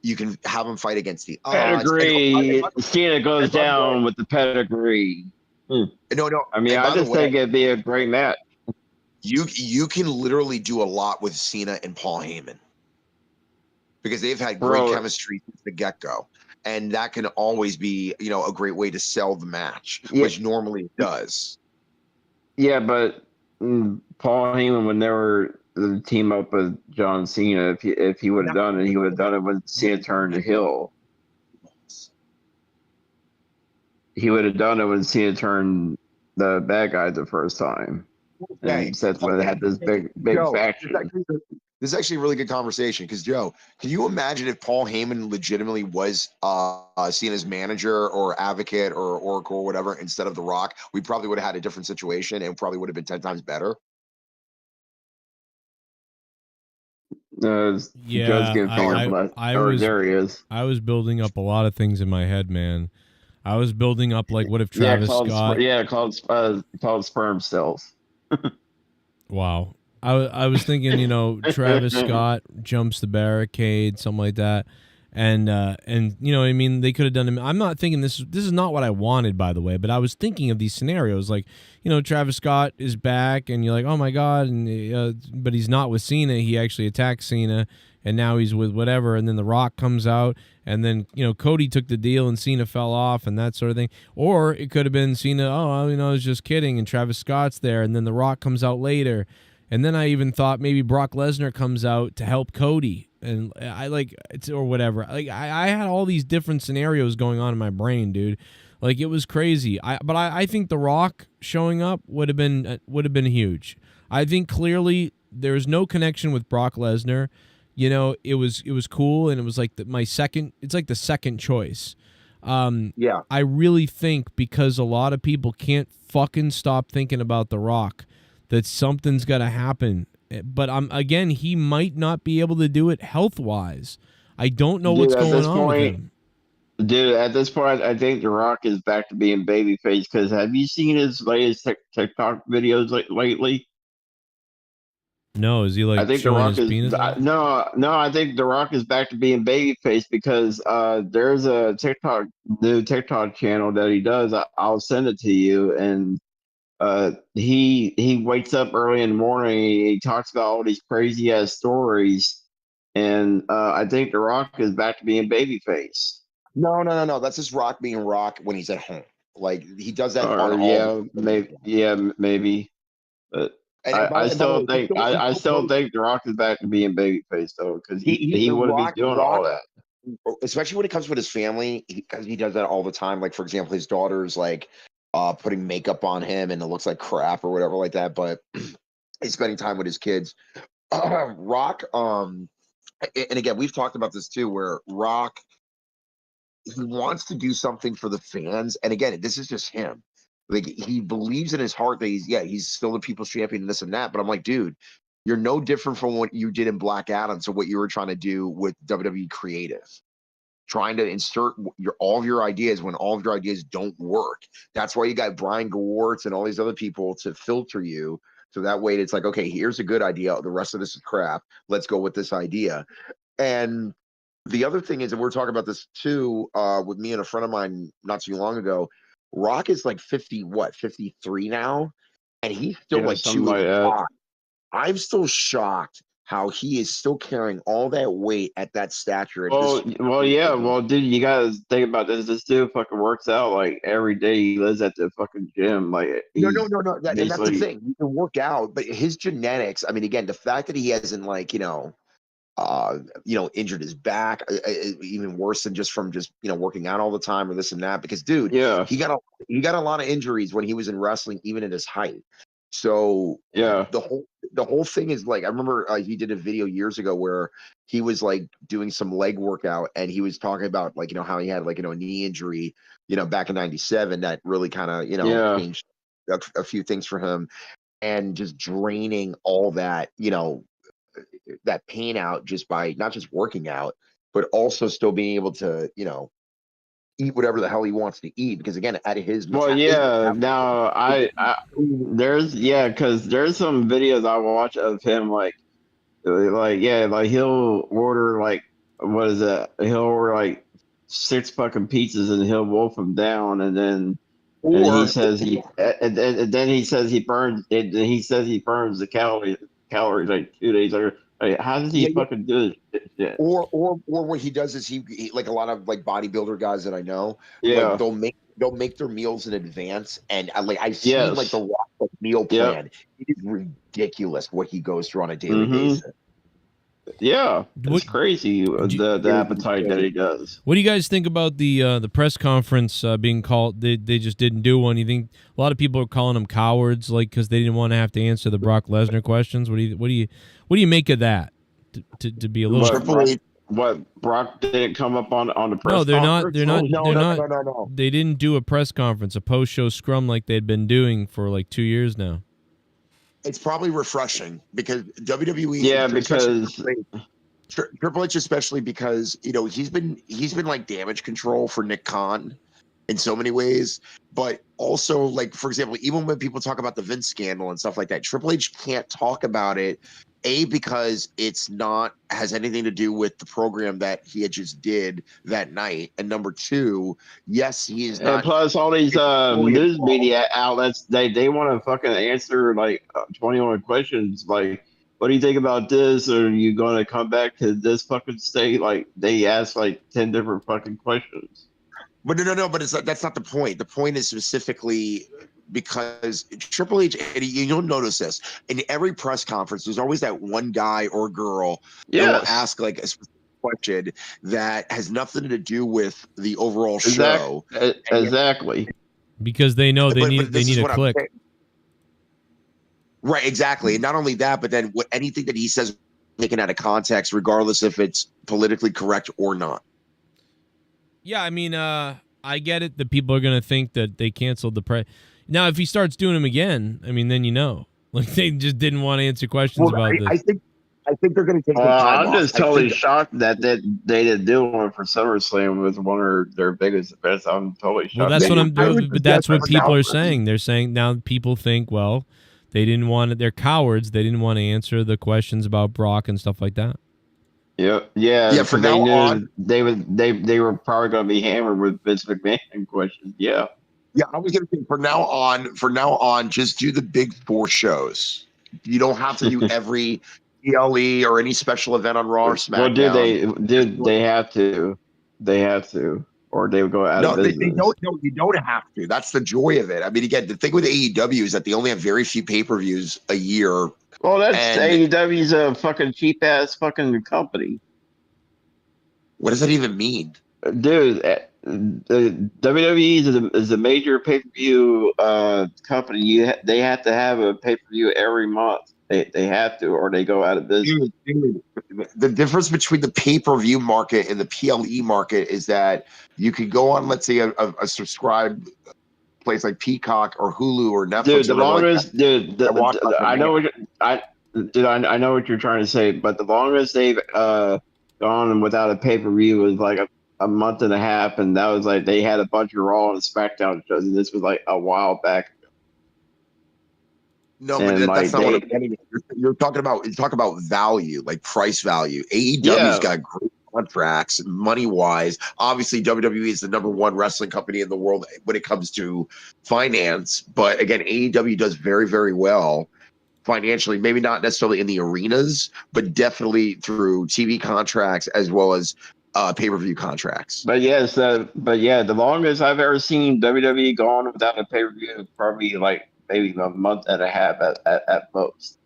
you can have them fight against the odds. pedigree. Cena goes down with the pedigree. No. I mean, I just think it'd be a great match. You can literally do a lot with Cena and Paul Heyman because they've had great chemistry since the get-go, and that can always be, you know, a great way to sell the match, which normally it does. Yeah, but Paul Heyman would never team up with John Cena. If he would have done it, he would have done it when Cena turned heel. He would have done it when Cena turned the bad guy the first time. And Seth would have had this big Joe, faction. This is actually a really good conversation because, Joe, can you imagine if Paul Heyman legitimately was Cena's manager or advocate or oracle or whatever instead of The Rock? We probably would have had a different situation and probably would have been 10 times better. Yeah, There he is. I was building up a lot of things in my head, man. I was building up like, what if Travis Scott? Called sperm cells. Wow. I was thinking, you know, Travis Scott jumps the barricade, something like that. And you know what I mean, they could have done him. I'm not thinking this is not what I wanted, by the way, but I was thinking of these scenarios like, you know, Travis Scott is back and you're like, oh my God, and but he's not with Cena. He actually attacked Cena and now he's with whatever, and then The Rock comes out and then, you know, Cody took the deal and Cena fell off and that sort of thing. Or it could have been Cena, oh, you know, I was just kidding, and Travis Scott's there and then The Rock comes out later. And then I even thought maybe Brock Lesnar comes out to help Cody, and I like it's or whatever. Like I had all these different scenarios going on in my brain, dude. Like it was crazy. But I think The Rock showing up would have been huge. I think clearly there's no connection with Brock Lesnar. You know, it was cool, and it was like it's like the second choice. Yeah. I really think because a lot of people can't fucking stop thinking about The Rock, that something's got to happen. But again, he might not be able to do it health-wise. I don't know what's going on with him. Dude, at this point, I think The Rock is back to being babyface, because have you seen his latest TikTok videos lately? No, is he like showing his penis? No, I think The Rock is back to being babyface because there's a new TikTok channel that he does. I'll send it to you, and he wakes up early in the morning. He talks about all these crazy ass stories, and I think The Rock is back to being babyface. No. That's just Rock being Rock when he's at home. Like he does that on maybe. But I still think The Rock is back to being babyface though, because he wouldn't be doing all that. Especially when it comes with his family, because he does that all the time. Like for example, his daughter's like putting makeup on him and it looks like crap or whatever like that, but he's spending time with his kids. Rock and again, we've talked about this too, where Rock, he wants to do something for the fans. And again, this is just him. Like, he believes in his heart that he's still the people's champion and this and that. But I'm like, dude, you're no different from what you did in Black Adam to what you were trying to do with WWE Creative. Trying to insert all of your ideas when all of your ideas don't work. That's why you got Brian Gewirtz and all these other people to filter you. So that way it's like, okay, here's a good idea. The rest of this is crap. Let's go with this idea. And the other thing is, and we're talking about this too, with me and a friend of mine not too long ago, Rock is like 53 now, and he's still like something like 285. that. I'm still shocked how he is still carrying all that weight at that stature. Well, dude, you gotta think about this. This dude fucking works out like every day. He lives at the fucking gym. Like, No. And that's the basically- thing. He can work out, but his genetics. I mean, again, the fact that he hasn't injured his back, even worse than just working out all the time or this and that. Because, dude, he got a lot of injuries when he was in wrestling, even at his height. So the whole thing is like, I remember he did a video years ago where he was like doing some leg workout, and he was talking about like, how he had like, a knee injury, back in '97 that really kind of, changed a few things for him, and just draining all that, that pain out just by not just working out, but also still being able to, eat whatever the hell he wants to eat. Because again, at his now because there's some videos I watch of him like he'll order like, what is that? He'll order like 6 fucking pizzas and he'll wolf them down, and then he says he burns the calories like 2 days later. Like, how does he fucking do this shit? Or what he does is he like a lot of like bodybuilder guys that I know, Yeah. like they'll make their meals in advance, and I've seen like the Rock meal plan. It is ridiculous what he goes through on a daily basis. Yeah, it's crazy the appetite that he does. What do you guys think about the press conference being called? They just didn't do one. You think a lot of people are calling them cowards, like because they didn't want to have to answer the Brock Lesnar questions? What do you make of that? To be a little what Brock didn't come up on the press. No, they're conference? not. No. They didn't do a press conference, a post-show scrum like they'd been doing for like 2 years now. It's probably refreshing because WWE. Yeah, because Triple H, especially because he's been like damage control for Nick Khan in so many ways, but also like, for example, even when people talk about the Vince scandal and stuff like that, Triple H can't talk about it. Because it's not has anything to do with the program that he had just did that night, and number two, yes, he is not. And plus, all these news media outlets, they want to fucking answer like 21 questions. Like, what do you think about this? Are you going to come back to this fucking state? Like, they ask like 10 different fucking questions. But no. But that's not the point. The point is specifically because Triple H, and you'll notice this in every press conference, there's always that one guy or girl that will ask like a specific question that has nothing to do with the overall show. Exactly. Because they know they need a click. Right, exactly. And not only that, but then anything that he says taken out of context, regardless if it's politically correct or not. Yeah, I mean, I get it that people are going to think that they canceled the press. Now, if he starts doing them again, I mean, then like they just didn't want to answer questions about this. I think they're going to take some time I'm just totally shocked that they didn't do one for SummerSlam with one of their biggest events. I'm totally shocked. Well, that's what people are saying. They're saying now people think, well, they didn't want it. They're cowards. They didn't want to answer the questions about Brock and stuff like that. Yeah. From now on, they were probably going to be hammered with Vince McMahon questions. Yeah. Yeah, I was going to say from now on, just do the big 4 shows. You don't have to do every PLE or any special event on Raw or SmackDown. Well, they have to. They have to, or they would go out of business. You don't have to. That's the joy of it. I mean, again, the thing with AEW is that they only have very few pay-per-views a year. Well, AEW's a fucking cheap-ass fucking company. What does that even mean? Dude, the WWE is a major pay-per-view company. They have to have a pay-per-view every month. they have to, or they go out of business. Dude, the difference between the pay-per-view market and the PLE market is that you could go on, let's say, a subscribed place like Peacock or Hulu or Netflix. Dude, the or like longest, dude, I know what I know what you're trying to say, but the longest they've gone without a pay per view was like a month and a half, and that was like they had a bunch of Raw and SmackDown shows, and this was like a while back. No, but that's not what I'm getting at. You're talking about value, like price value. AEW's got great contracts, money wise. Obviously, WWE is the #1 wrestling company in the world when it comes to finance. But again, AEW does very, very well financially. Maybe not necessarily in the arenas, but definitely through TV contracts as well as pay-per-view contracts. But yes, the longest I've ever seen WWE go on without a pay per view is probably like maybe a month and a half at most.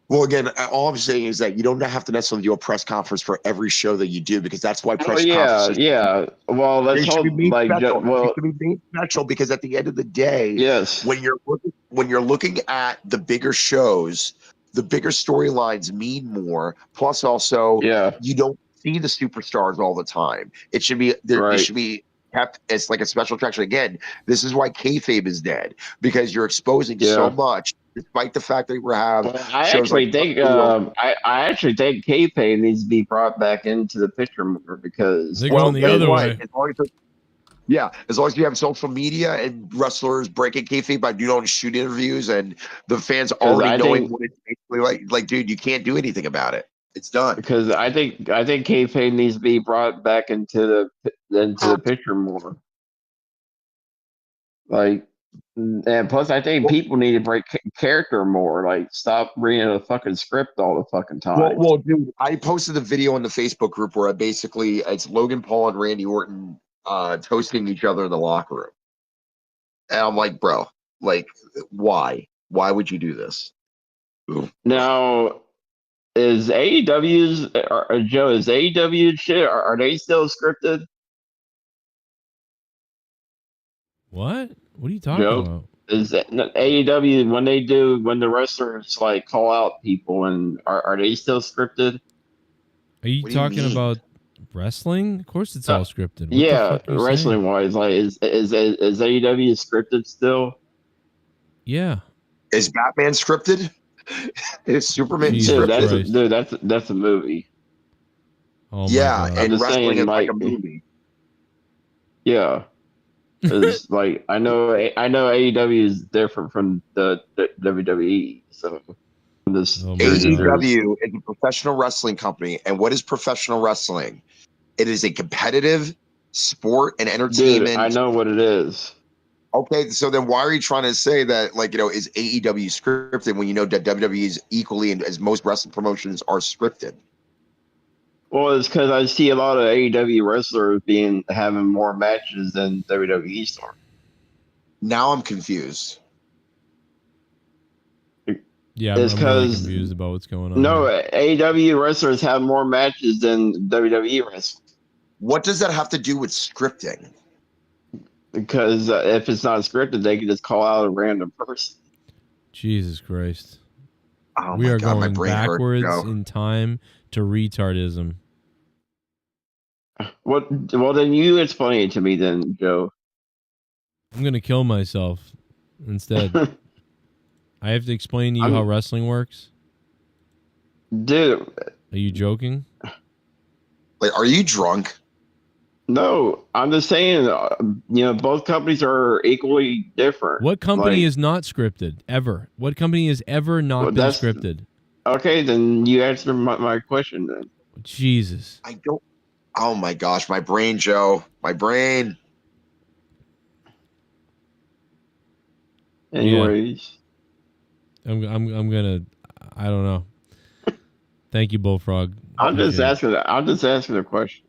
Well, again, all I'm saying is that you don't have to necessarily do a press conference for every show that you do, because that's why press conferences. Yeah. Well, let's hold like it should be made special, because at the end of the day, yes, when you're looking at the bigger shows, the bigger storylines mean more. Plus, also, you don't see the superstars all the time. It should be there. It should be kept as like a special attraction. Again, this is why kayfabe is dead, because you're exposing so much, despite the fact that we have I shows actually like think I actually think kayfabe needs to be brought back into the picture more, because they're going the other way. As long as you have social media and wrestlers breaking kayfabe by doing shoot interviews and the fans already knowing what it's basically like, dude, you can't do anything about it. It's done. Because I think kayfabe needs to be brought back into the picture more. Like, and plus, I think people need to break character more. Like, stop reading a fucking script all the fucking time. Well, dude, I posted a video in the Facebook group where it's Logan Paul and Randy Orton toasting each other in the locker room, and I'm like, bro, like, why? Why would you do this? Ooh. Now, is AEW's Joe? Is AEW shit? Are they still scripted? What? What are you talking about? Is AEW when the wrestlers like call out people, and are they still scripted? Are you talking about wrestling? Of course, it's all scripted. What the fuck are you wrestling saying? wise, like is AEW scripted still? Yeah. Is Batman scripted? Is Superman scripted? That's a movie. Oh yeah, God. and wrestling is like a movie. Yeah. It's like I know AEW is different from the WWE. So AEW is a professional wrestling company, and what is professional wrestling? It is a competitive sport and entertainment. Dude, I know what it is. Okay, so then why are you trying to say that, like, is AEW scripted when you know that WWE is equally, and as most wrestling promotions are scripted? Well, it's because I see a lot of AEW wrestlers having more matches than WWE stars. Now I'm confused. Yeah, I'm really confused about what's going on. No, AEW wrestlers have more matches than WWE wrestlers. What does that have to do with scripting? Because if it's not scripted, they can just call out a random person. Jesus Christ. Oh we my are God, my going brain hurts, backwards Joe. in time to retardism. Well, then you explain it to me then, Joe. I'm going to kill myself instead. I have to explain to you how wrestling works? Dude. Are you joking? Like, are you drunk? No, I'm just saying, both companies are equally different. What company is not scripted, ever? What company has ever not been scripted? Okay, then you answer my question then. Jesus. I don't. Oh my gosh, my brain, Joe. My brain. Anyways. Yeah. I'm gonna. I don't know. Thank you, Bullfrog. I'm just asking a question.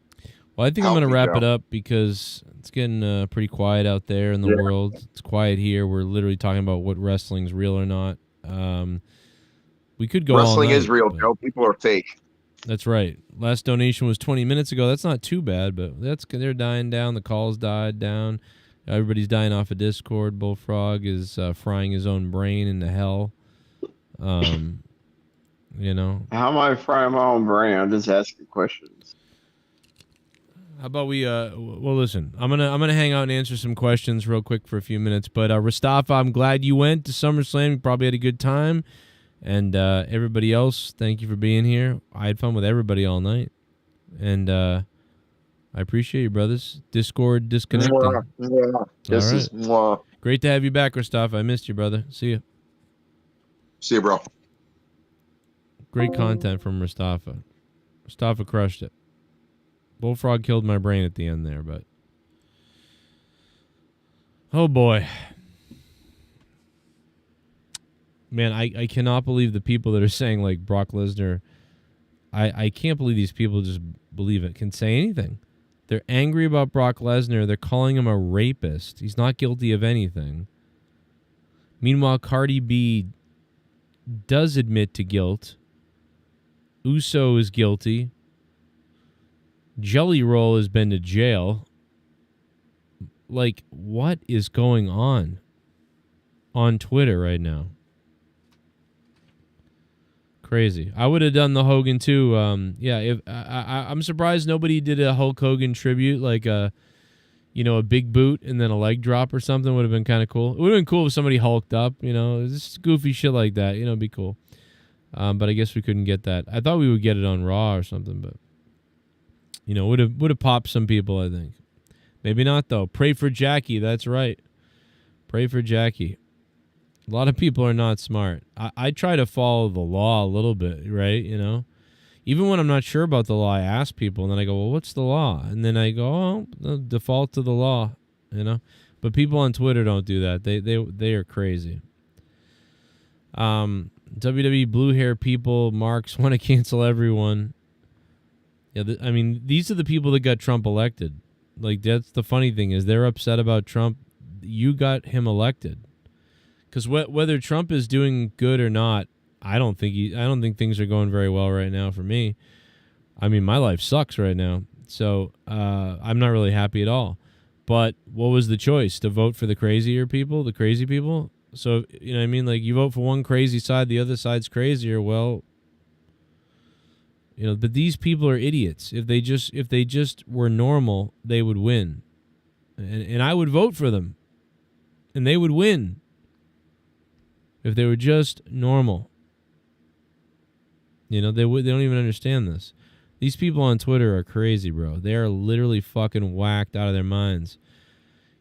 Well, I think I'm going to wrap it up because it's getting pretty quiet out there in the world. It's quiet here. We're literally talking about what wrestling's real or not. We could go Wrestling all night, is real, Joe. People are fake. That's right. Last donation was 20 minutes ago. That's not too bad, but they're dying down. The calls died down. Everybody's dying off of Discord. Bullfrog is frying his own brain into hell. You know. How am I frying my own brain? I'm just asking questions. How about we well listen, I'm gonna hang out and answer some questions real quick for a few minutes. But Rastafa, I'm glad you went to SummerSlam. You probably had a good time. And everybody else, thank you for being here. I had fun with everybody all night. And I appreciate you, brothers. Discord disconnecting. Mwah, mwah. This All right. is mwah. Great to have you back, Rastafa. I missed you, brother. See you. See you, bro. Great content from Rastafa. Rastafa crushed it. Bullfrog killed my brain at the end there, but oh boy. Man, I cannot believe the people that are saying like Brock Lesnar. I can't believe these people just believe it, can say anything. They're angry about Brock Lesnar. They're calling him a rapist. He's not guilty of anything. Meanwhile, Cardi B does admit to guilt. Uso is guilty. Jelly Roll has been to jail. Like, what is going on Twitter right now? Crazy. I would have done the Hogan too. Yeah, if I'm surprised nobody did a Hulk Hogan tribute, like a big boot and then a leg drop or something. Would have been kind of cool. It would have been cool if somebody hulked up, just goofy shit like that. It'd be cool. But I guess we couldn't get that. I thought we would get it on Raw or something, but would have popped some people, I think. Maybe not though. Pray for Jackie. That's right. Pray for Jackie. A lot of people are not smart. I try to follow the law a little bit, right? Even when I'm not sure about the law, I ask people, and then I go, well, what's the law? And then I go, oh, default to the law, But people on Twitter don't do that. They are crazy. WWE blue hair people, marks want to cancel everyone. Yeah, these are the people that got Trump elected. Like, that's the funny thing is they're upset about Trump. You got him elected. Because whether Trump is doing good or not, I don't think things are going very well right now for me. I mean, my life sucks right now, so I'm not really happy at all. But what was the choice? To vote for the crazy people? So you know what I mean? Like, you vote for one crazy side, the other side's crazier. Well, but these people are idiots. If they just were normal, they would win, and I would vote for them, and they would win. If they were just normal. They don't even understand this. These people on Twitter are crazy, bro. They are literally fucking whacked out of their minds.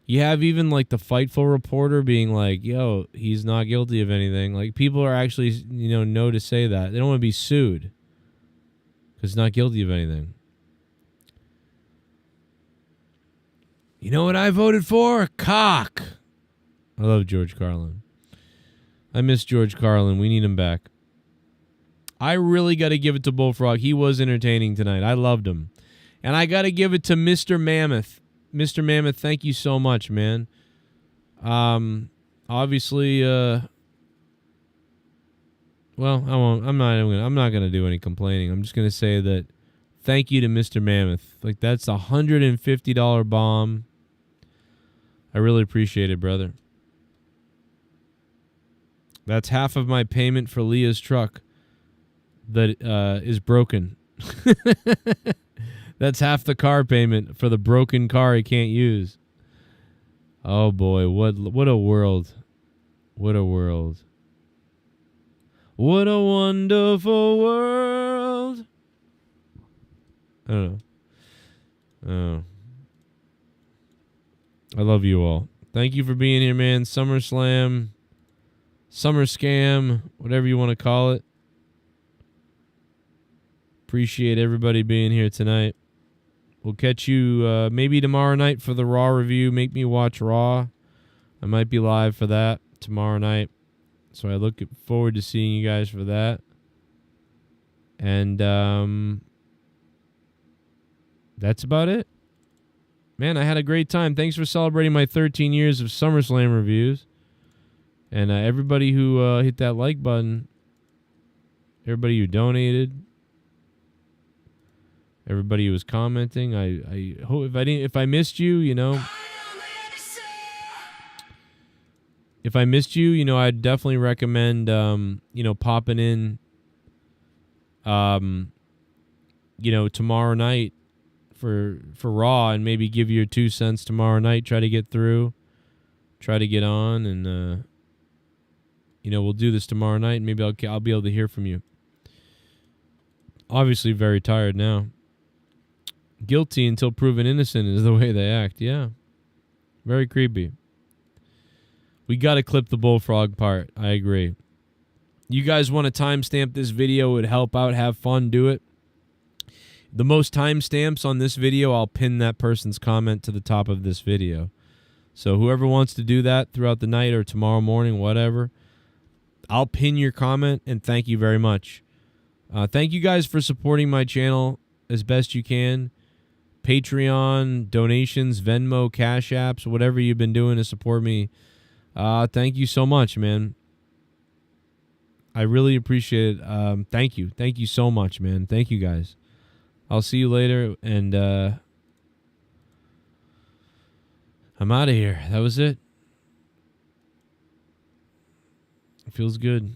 You have even like the Fightful reporter being like, yo, he's not guilty of anything. Like, people are actually, know to say that. They don't want to be sued because he's not guilty of anything. You know what I voted for? Cock. I love George Carlin. I miss George Carlin. We need him back. I really got to give it to Bullfrog. He was entertaining tonight. I loved him. And I got to give it to Mr. Mammoth. Mr. Mammoth, thank you so much, man. Obviously, well, I'm not going to do any complaining. I'm just going to say that thank you to Mr. Mammoth. Like, that's a $150 bomb. I really appreciate it, brother. That's half of my payment for Leah's truck that is broken. That's half the car payment for the broken car he can't use. Oh boy, what a world. What a world. What a wonderful world. I don't know. Oh. I love you all. Thank you for being here, man. SummerSlam. Summer Scam, whatever you want to call it. Appreciate everybody being here tonight. We'll catch you maybe tomorrow night for the Raw review. Make me watch Raw. I might be live for that tomorrow night. So I look forward to seeing you guys for that. And that's about it. Man, I had a great time. Thanks for celebrating my 13 years of SummerSlam reviews. And everybody who hit that like button, everybody who donated, everybody who was commenting, I hope if I missed you, if I missed you, you know, I'd definitely recommend, you know, popping in, you know, tomorrow night for Raw and maybe give you your 2 cents tomorrow night. Try to get through, try to get on, and you know, we'll do this tomorrow night, and maybe I'll be able to hear from you. Obviously, very tired now. Guilty until proven innocent is the way they act. Yeah, very creepy. We got to clip the bullfrog part. I agree. You guys want to timestamp this video? It would help out. Have fun. Do it. The most timestamps on this video, I'll pin that person's comment to the top of this video. So whoever wants to do that throughout the night or tomorrow morning, whatever, I'll pin your comment, and thank you very much. Thank you guys for supporting my channel as best you can. Patreon, donations, Venmo, Cash Apps, whatever you've been doing to support me. Thank you so much, man. I really appreciate it. Thank you. Thank you so much, man. Thank you, guys. I'll see you later, and I'm out of here. That was it. It feels good.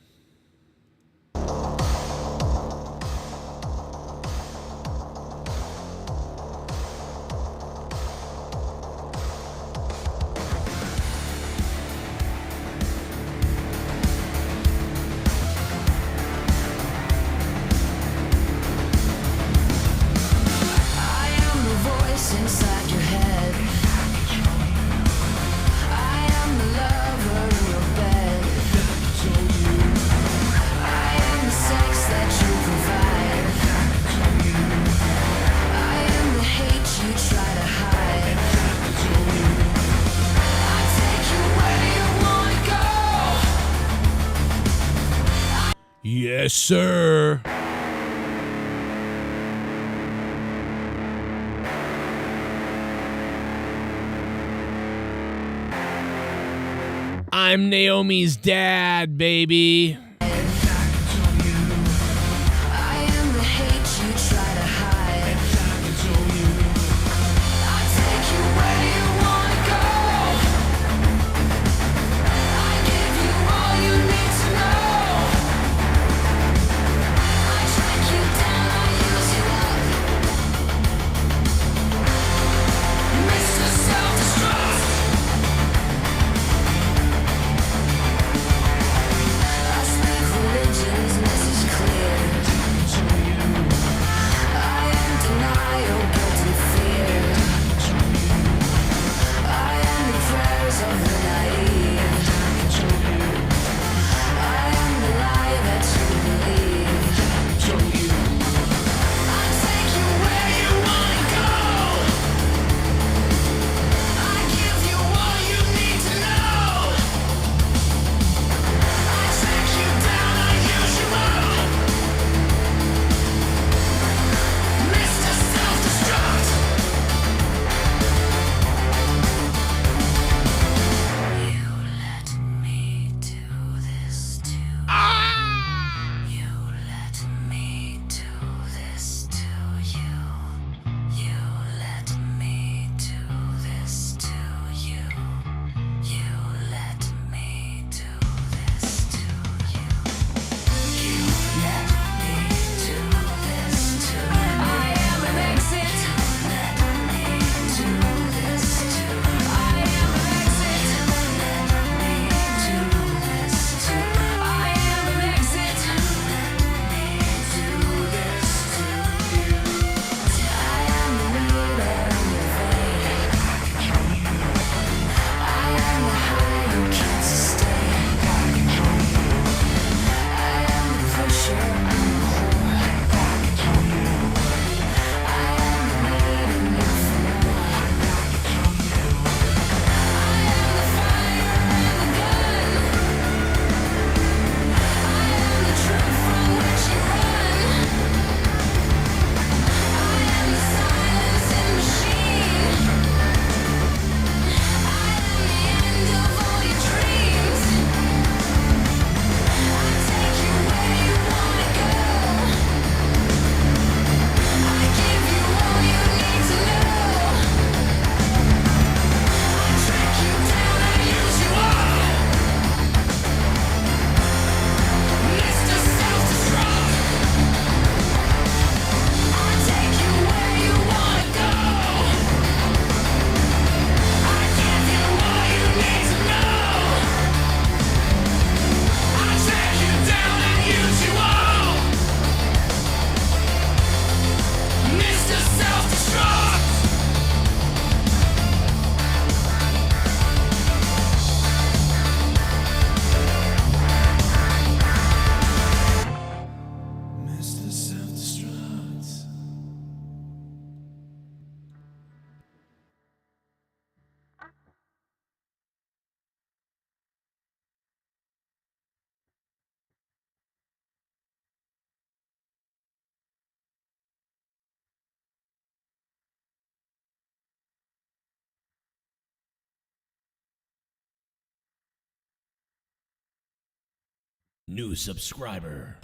Yes, sir. I'm Naomi's dad, baby. I New subscriber.